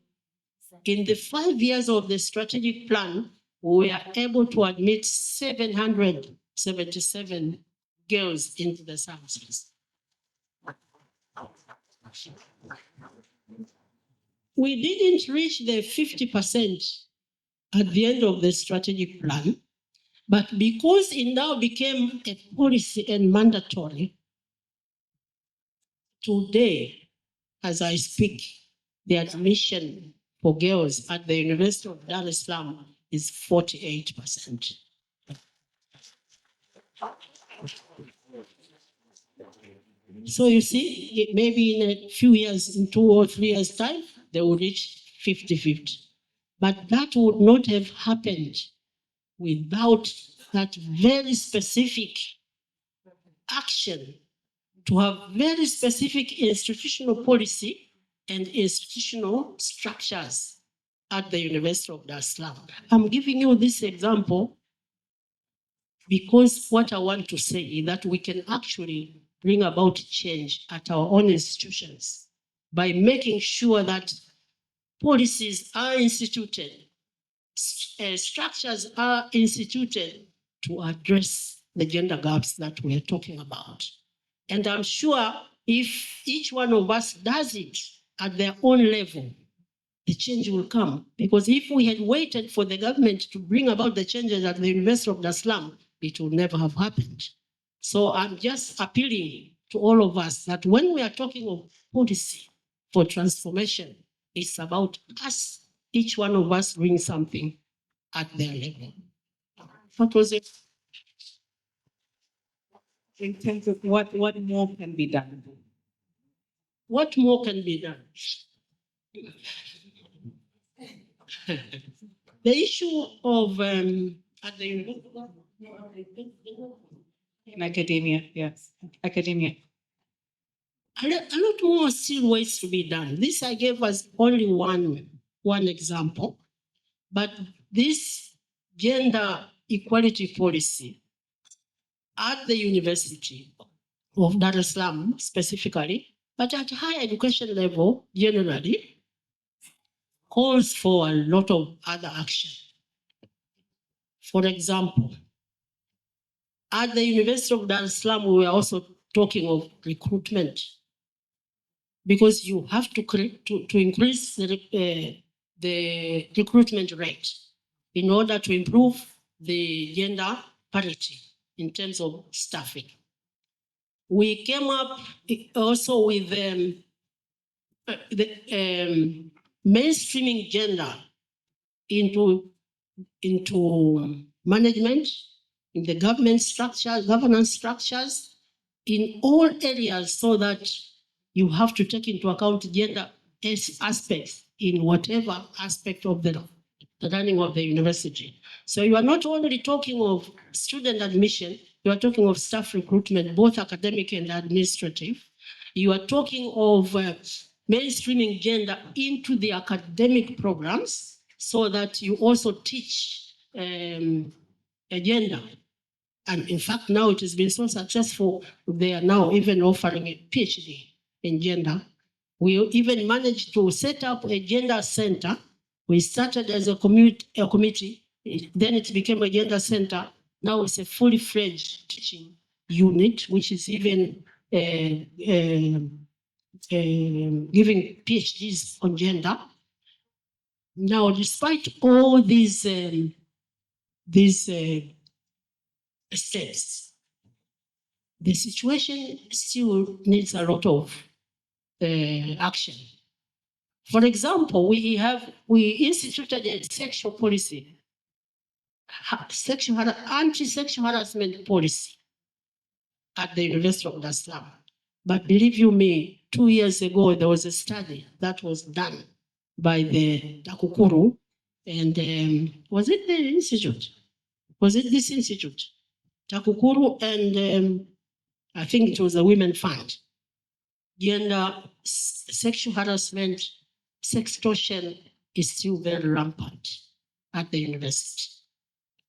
in the 5 years of the strategic plan, we were able to admit 777 girls into the sciences. We didn't reach the 50% at the end of the strategic plan, but because it now became a policy and mandatory, today, as I speak, the admission for girls at the University of Dar es Salaam is 48%. So you see, maybe in a few years, in 2 or 3 years' time, they will reach 50-50. But that would not have happened without that very specific action to have very specific institutional policy and institutional structures at the University of Dar es Salaam. I'm giving you this example because what I want to say is that we can actually bring about change at our own institutions by making sure that policies are instituted, structures are instituted to address the gender gaps that we're talking about. And I'm sure if each one of us does it at their own level, the change will come. Because if we had waited for the government to bring about the changes at the University of Dar es Salaam, it would never have happened. So I'm just appealing to all of us that when we are talking of policy for transformation, it's about us, each one of us doing something at their level. What was it? In terms of what more can be done? What more can be done? The issue of at the in academia, yes, academia. A lot more still ways to be done. This I gave us only one example, but this gender equality policy at the University of Dar es Salaam specifically, but at higher education level generally, calls for a lot of other action. For example, at the University of Dar es Salaam, we were also talking of recruitment, because you have to increase the recruitment rate in order to improve the gender parity in terms of staffing. We came up also with mainstreaming gender into management, in the government structures, governance structures, in all areas, so that you have to take into account gender aspects in whatever aspect of the running of the university. So you are not only talking of student admission, you are talking of staff recruitment, both academic and administrative. You are talking of mainstreaming gender into the academic programs, so that you also teach gender. And in fact, now it has been so successful, they are now even offering a PhD in gender. We even managed to set up a gender center. We started as a committee, then it became a gender center. Now it's a fully fledged teaching unit, which is even giving PhDs on gender. Now, despite all these steps, the situation still needs a lot of action. For example, we instituted a sexual policy, anti-sexual harassment policy at the University of Dar es Salaam. But believe you me, 2 years ago, there was a study that was done by the TAKUKURU, and was it the institute? Was it this institute? TAKUKURU, and I think it was a Women Fund. Gender, sexual harassment, sextortion is still very rampant at the university.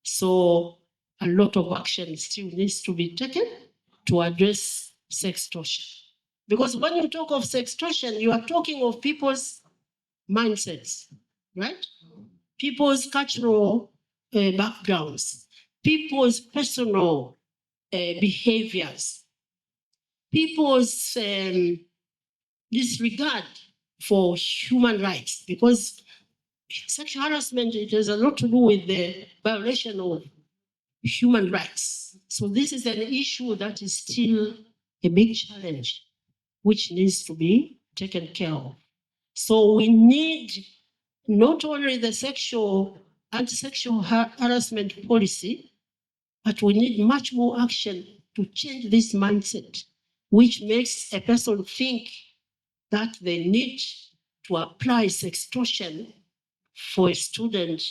So a lot of action still needs to be taken to address sextortion. Because when you talk of sextortion, you are talking of people's mindsets, right? People's cultural backgrounds, people's personal behaviors, people's disregard for human rights, because sexual harassment, it has a lot to do with the violation of human rights. So this is an issue that is still a big challenge, which needs to be taken care of. So we need not only the anti-sexual harassment policy, but we need much more action to change this mindset, which makes a person think that they need to apply sextortion for a student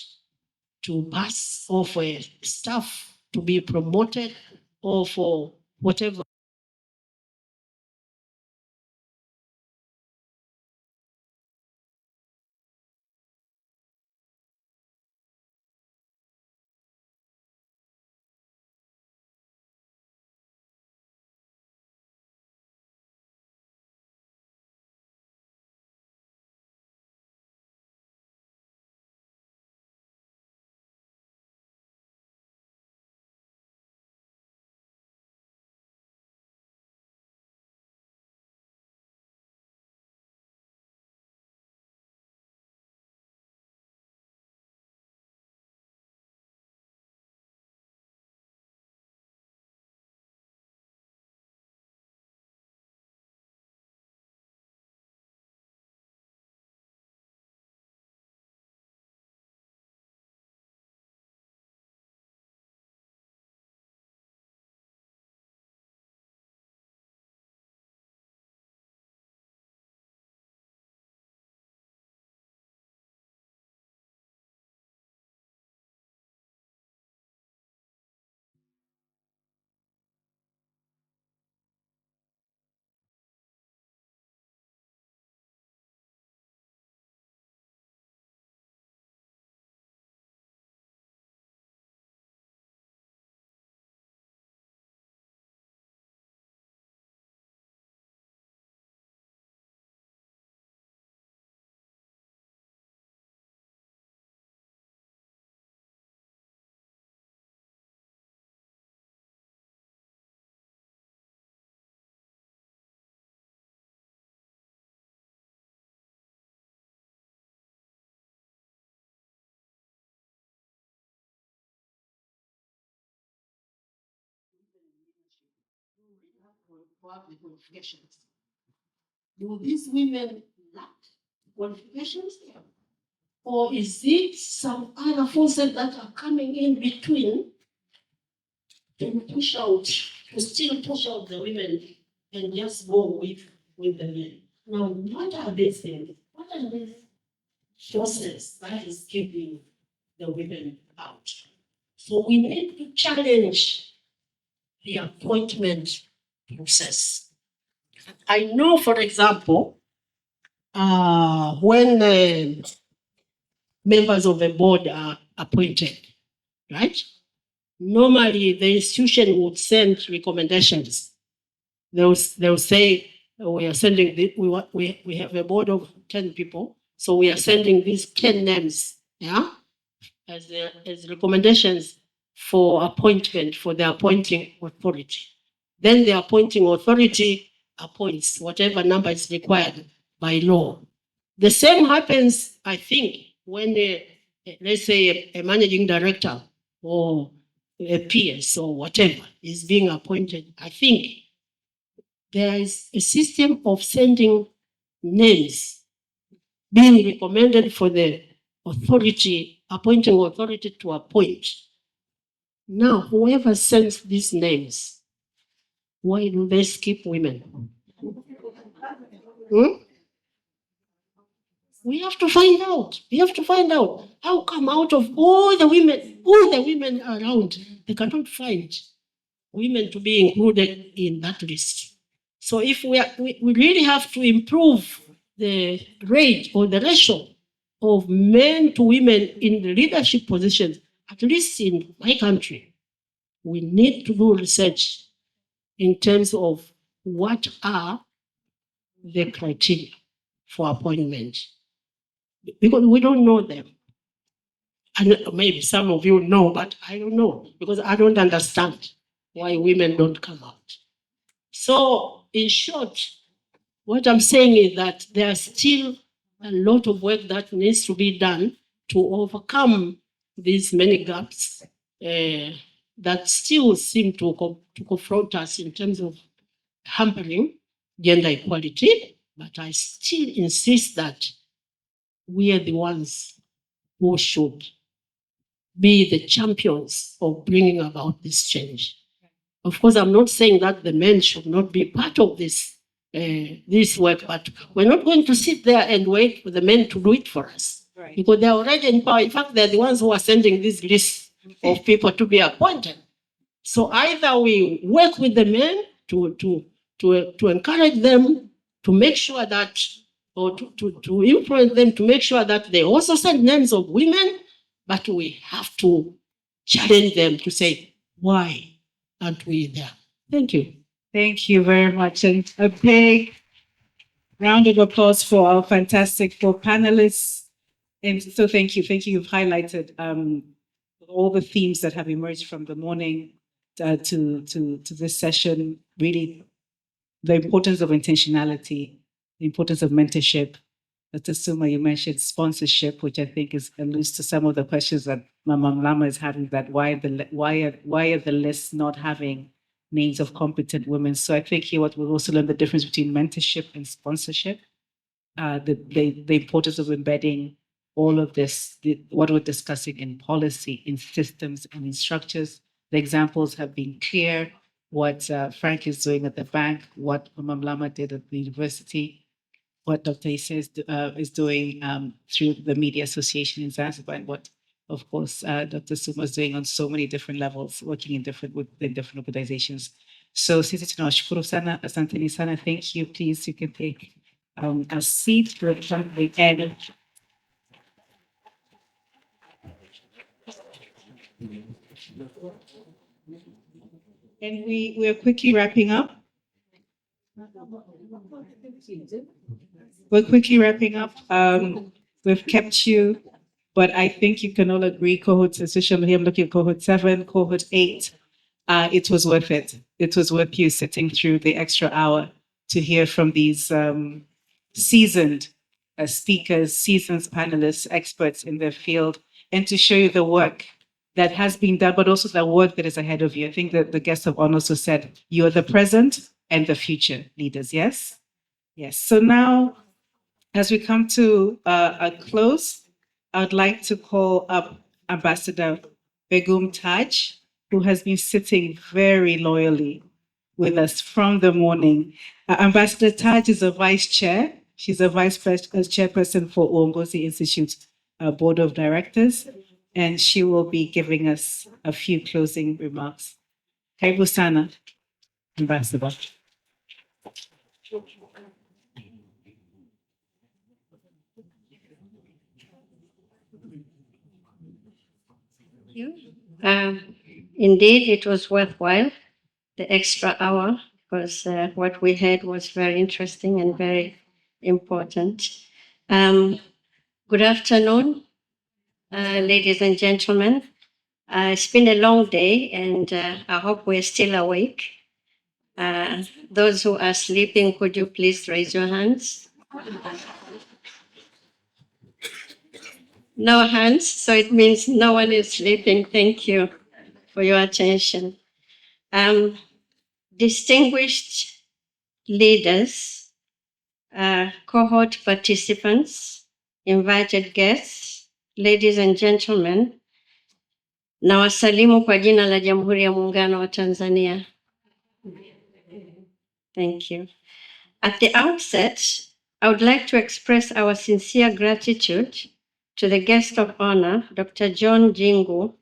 to pass, or for a staff to be promoted, or for whatever. who have the qualifications. Do these women lack qualifications? Or is it some other forces that are coming in between to push out, to still push out the women and just go with the men? Now, what are these things? What are these forces that is keeping the women out? So we need to challenge the appointment process. I know, for example, when members of a board are appointed, right? Normally, the institution would send recommendations. They'll say, we are sending we have a board of 10 people, so we are sending these 10 names, yeah, as recommendations for appointment for the appointing authority. Then the appointing authority appoints whatever number is required by law. The same happens, I think, when let's say a managing director or a PS or whatever is being appointed. I think there is a system of sending names being recommended for the authority, appointing authority to appoint. Now, whoever sends these names, why do they skip women? We have to find out. We have to find out how come out of all the women around, they cannot find women to be included in that list. So if we really have to improve the rate or the ratio of men to women in the leadership positions, at least in my country, we need to do research in terms of what are the criteria for appointment. Because we don't know them. And maybe some of you know, but I don't know, because I don't understand why women don't come out. So, in short, what I'm saying is that there's still a lot of work that needs to be done to overcome these many gaps that still seem to confront us in terms of hampering gender equality. But I still insist that we are the ones who should be the champions of bringing about this change. Of course, I'm not saying that the men should not be part of this work, but we're not going to sit there and wait for the men to do it for us. Right. Because they're already in power. In fact, they're the ones who are sending this list of people to be appointed. So either we work with the men to encourage them, to make sure that, or to influence them to make sure that they also send names of women, but we have to challenge them to say, why aren't we there? Thank you. Thank you very much. And a big round of applause for our fantastic four panelists. And so thank you. Thank you. You've highlighted all the themes that have emerged from the morning to this session. Really, the importance of intentionality, the importance of mentorship. Dr. Suma, you mentioned sponsorship, which I think alludes to some of the questions that Mama Lama is having, that why are the lists not having names of competent women? So I think here what we'll also learn the difference between mentorship and sponsorship, the importance of embedding all of this, what we're discussing in policy, in systems and in structures. The examples have been clear, what Frank is doing at the bank, what Mama Lama did at the university, what Dr. Issa is doing through the Media Association in Zanzibar, and what, of course, Dr. Suma is doing on so many different levels, working in different organizations. So sisi tunawashukuru sana, asanteni sana, thank you. Please, you can take a seat. We're at the end. And we're quickly wrapping up. We're quickly wrapping up. We've kept you, but I think you can all agree, cohorts, especially I'm looking at cohort 7, cohort 8, it was worth it. It was worth you sitting through the extra hour to hear from these seasoned speakers, seasoned panelists, experts in their field, and to show you the work that has been done, but also the work that is ahead of you. I think that the guest of honor also said, you're the present, and the future leaders. Yes? Yes. So now, as we come to a close, I'd like to call up Ambassador Begum Taj, who has been sitting very loyally with us from the morning. Ambassador Taj is a vice chair. She's a chairperson for Uongozi Institute Board of Directors, and she will be giving us a few closing remarks. Karibu sana, Ambassador. Indeed, it was worthwhile, the extra hour, because what we had was very interesting and very important. Good afternoon, ladies and gentlemen. It's been a long day, and I hope we're still awake. Those who are sleeping, could you please raise your hands? No hands, so it means no one is sleeping. Thank you for your attention. Distinguished leaders, cohort participants, invited guests, ladies and gentlemen, nawasalimu kwa jina la Jamhuri ya Muungano wa Tanzania. Thank you. At the outset, I would like to express our sincere gratitude to the guest of honor, Dr. John Jingu,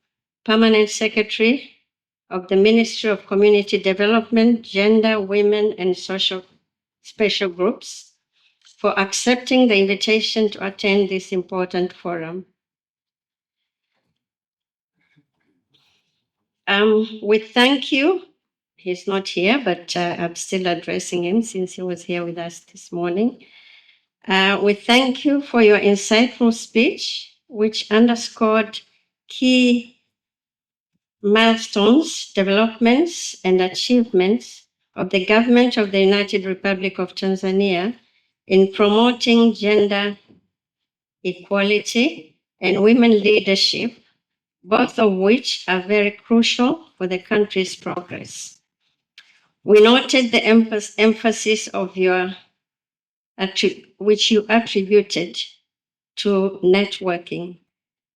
Permanent Secretary of the Ministry of Community Development, Gender, Women, and Social Special Groups, for accepting the invitation to attend this important forum. We thank you. He's not here, but I'm still addressing him since he was here with us this morning. We thank you for your insightful speech, which underscored key milestones, developments, and achievements of the government of the United Republic of Tanzania in promoting gender equality and women leadership, both of which are very crucial for the country's progress. We noted the emphasis of which you attributed to networking.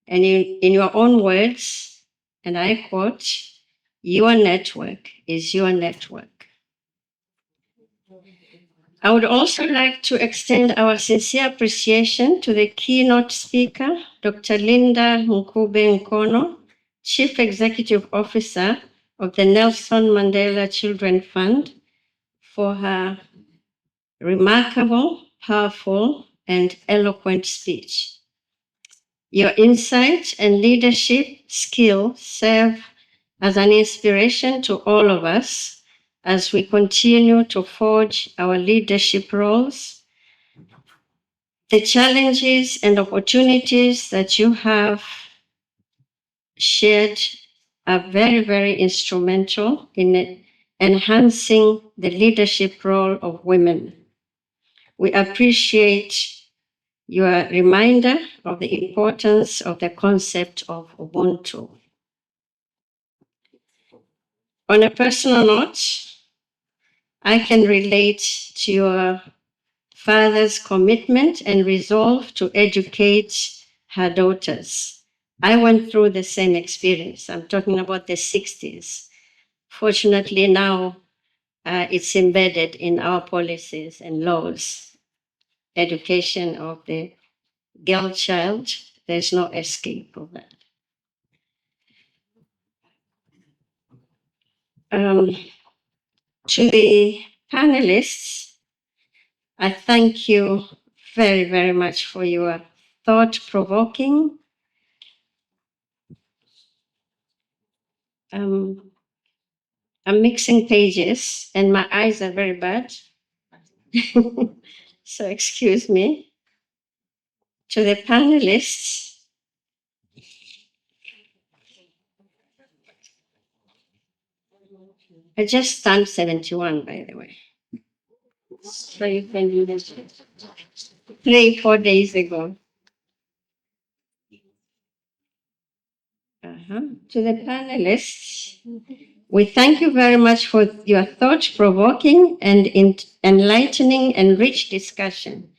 And in your own words, and I quote, "Your network is your network." I would also like to extend our sincere appreciation to the keynote speaker, Dr. Linda Mkube Nkono, Chief Executive Officer of the Nelson Mandela Children Fund, for her remarkable, powerful, and eloquent speech. Your insight and leadership skill serve as an inspiration to all of us as we continue to forge our leadership roles. The challenges and opportunities that you have shared are very, very instrumental in enhancing the leadership role of women. We appreciate your reminder of the importance of the concept of Ubuntu. On a personal note, I can relate to your father's commitment and resolve to educate her daughters. I went through the same experience. I'm talking about the 60s. Fortunately, now it's embedded in our policies and laws. Education of the girl child, there's no escape of that. To the panelists, I thank you very, very much for your thought-provoking, I'm mixing pages and my eyes are very bad. So excuse me. To the panelists, I just turned 71, by the way. So you can do this 3-4 days ago. To the panelists, We thank you very much for your thought-provoking and enlightening and rich discussion.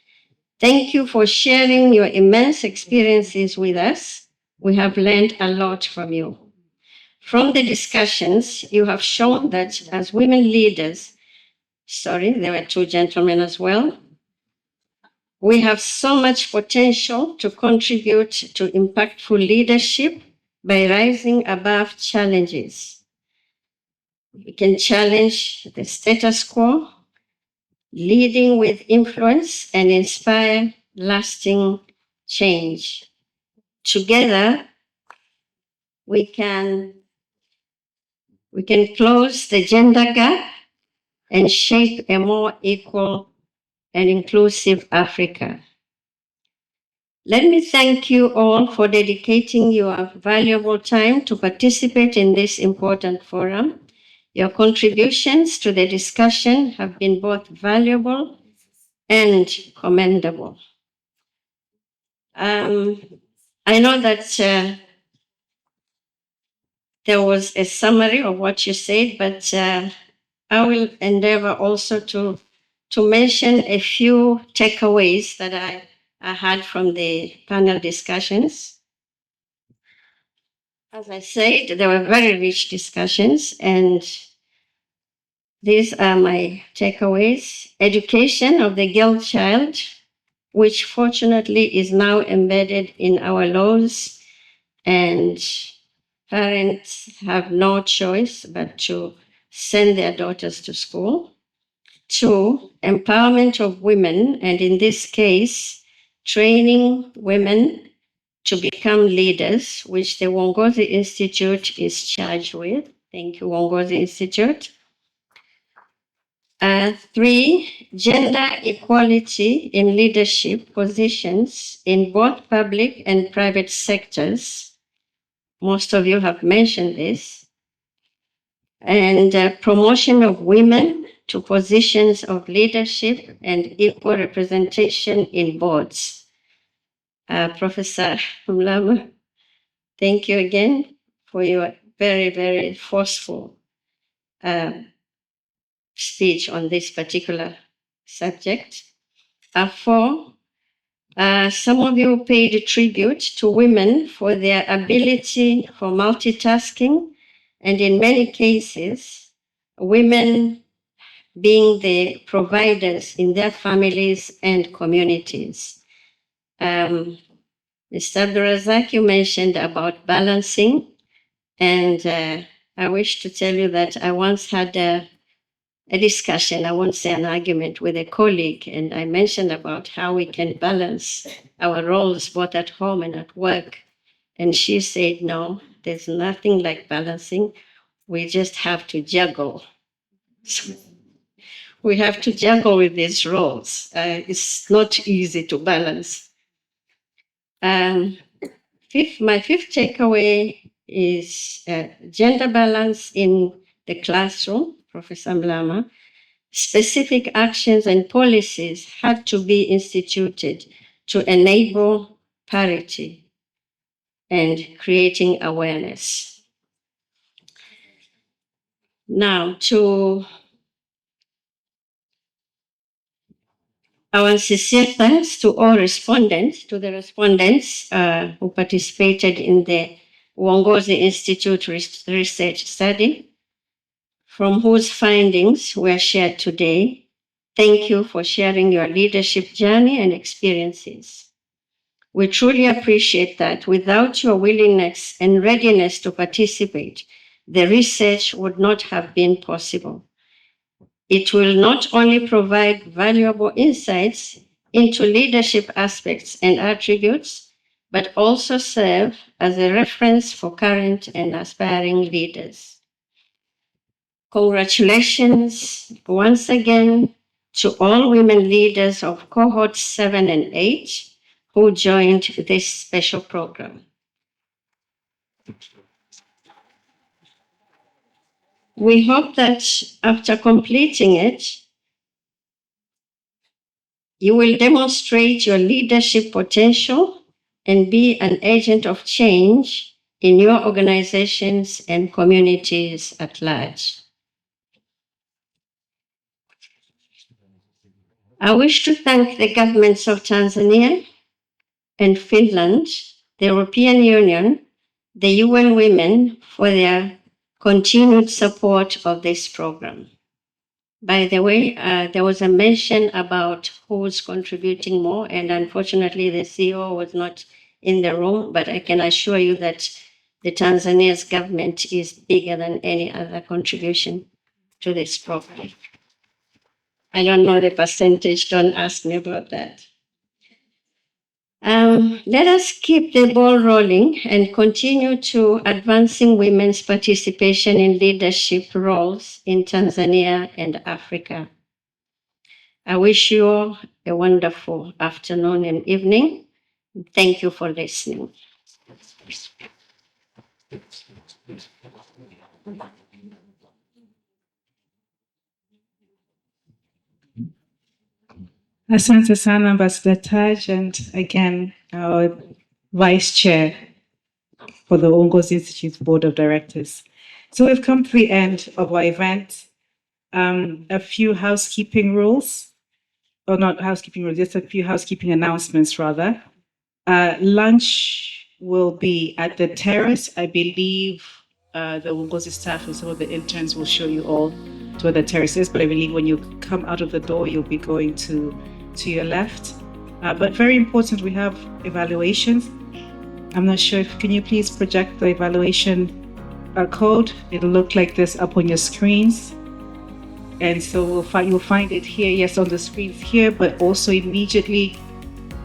Thank you for sharing your immense experiences with us. We have learned a lot from you. From the discussions, you have shown that as women leaders, there were two gentlemen as well, we have so much potential to contribute to impactful leadership by rising above challenges. We can challenge the status quo, leading with influence and inspire lasting change. Together, we can close the gender gap and shape a more equal and inclusive Africa. Let me thank you all for dedicating your valuable time to participate in this important forum. Your contributions to the discussion have been both valuable and commendable. I know that there was a summary of what you said, but I will endeavor also to mention a few takeaways that I had from the panel discussions. As I said, there were very rich discussions, and these are my takeaways. Education of the girl child, which fortunately is now embedded in our laws, and parents have no choice but to send their daughters to school. 2, empowerment of women, and in this case, training women to become leaders, which the Wongozi Institute is charged with. Thank you, Wongozi Institute. 3, gender equality in leadership positions in both public and private sectors. Most of you have mentioned this. And promotion of women to positions of leadership and equal representation in boards. Professor Mlama, thank you again for your very, very forceful speech on this particular subject. 4, some of you paid tribute to women for their ability for multitasking, and in many cases, women being the providers in their families and communities. Mr. Abdurazak, you mentioned about balancing, and I wish to tell you that I once had a discussion, I won't say an argument, with a colleague, and I mentioned about how we can balance our roles both at home and at work. And she said, no, there's nothing like balancing. We just have to juggle. We have to juggle with these roles. It's not easy to balance. My fifth takeaway is gender balance in the classroom, Professor Mlama. Specific actions and policies had to be instituted to enable parity and creating awareness. Now, to our sincere thanks to all respondents, to the respondents who participated in the Wongozi Institute research study, from whose findings were shared today. Thank you for sharing your leadership journey and experiences. We truly appreciate that without your willingness and readiness to participate, the research would not have been possible. It will not only provide valuable insights into leadership aspects and attributes, but also serve as a reference for current and aspiring leaders. Congratulations once again to all women leaders of cohorts 7 and 8 who joined this special program. We hope that after completing it, you will demonstrate your leadership potential and be an agent of change in your organizations and communities at large. I wish to thank the governments of Tanzania and Finland, the European Union, the UN Women for their continued support of this program. By the way, there was a mention about who's contributing more, and unfortunately the CEO was not in the room, but I can assure you that the Tanzania's government is bigger than any other contribution to this program. I don't know the percentage, don't ask me about that. Let us keep the ball rolling and continue to advancing women's participation in leadership roles in Tanzania and Africa. I wish you all a wonderful afternoon and evening. Thank you for listening. Asante sana, Ambassador Taj, and again, our Vice Chair for the Uongozi Institute's Board of Directors. So we've come to the end of our event. A few housekeeping rules, or not housekeeping rules, just a few housekeeping announcements rather. Lunch will be at the terrace. I believe the Uongozi staff and some of the interns will show you all to where the terrace is, but I believe when you come out of the door, you'll be going to your left. But very important, we have evaluations. I'm not sure if, can you please project the evaluation code? It'll look like this up on your screens. And so you'll find it here, yes, on the screens here, but also immediately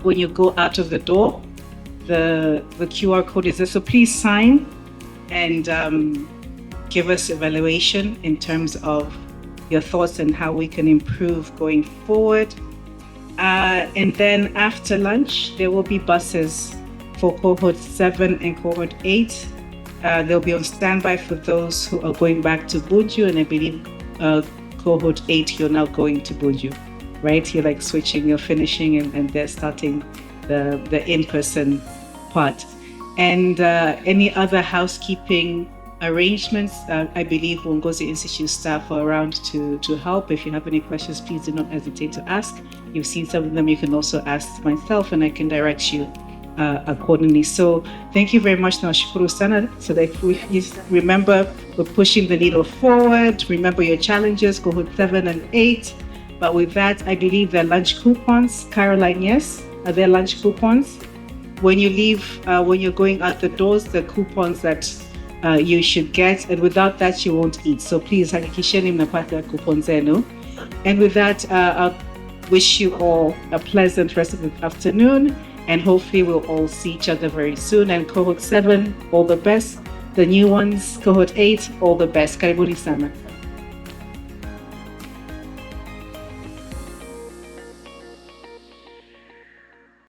when you go out of the door, the QR code is there. So please sign and give us evaluation in terms of your thoughts and how we can improve going forward. And then after lunch, there will be buses for cohort 7 and cohort 8. They'll be on standby for those who are going back to Bunju, and I believe cohort 8, you're now going to Bunju, right? You're like switching, you're finishing, and they're starting the in-person part. And any other housekeeping arrangements, I believe Uongozi Institute staff are around to help. If you have any questions, please do not hesitate to ask. You've seen some of them, you can also ask myself and I can direct you accordingly. So thank you very much, Nawashukuru sana. So that we remember, we're pushing the needle forward. Remember your challenges, cohort 7 and 8. But with that, I believe there are lunch coupons. Caroline, yes? Are there lunch coupons? When you leave, when you're going out the doors, the coupons that you should get, and without that, you won't eat. So please, hakikisheni mnapata coupon zenu. And with that, I'll wish you all a pleasant rest of the afternoon, and hopefully we'll all see each other very soon. And cohort 7, all the best. The new ones, cohort 8, all the best. Karibuni sana.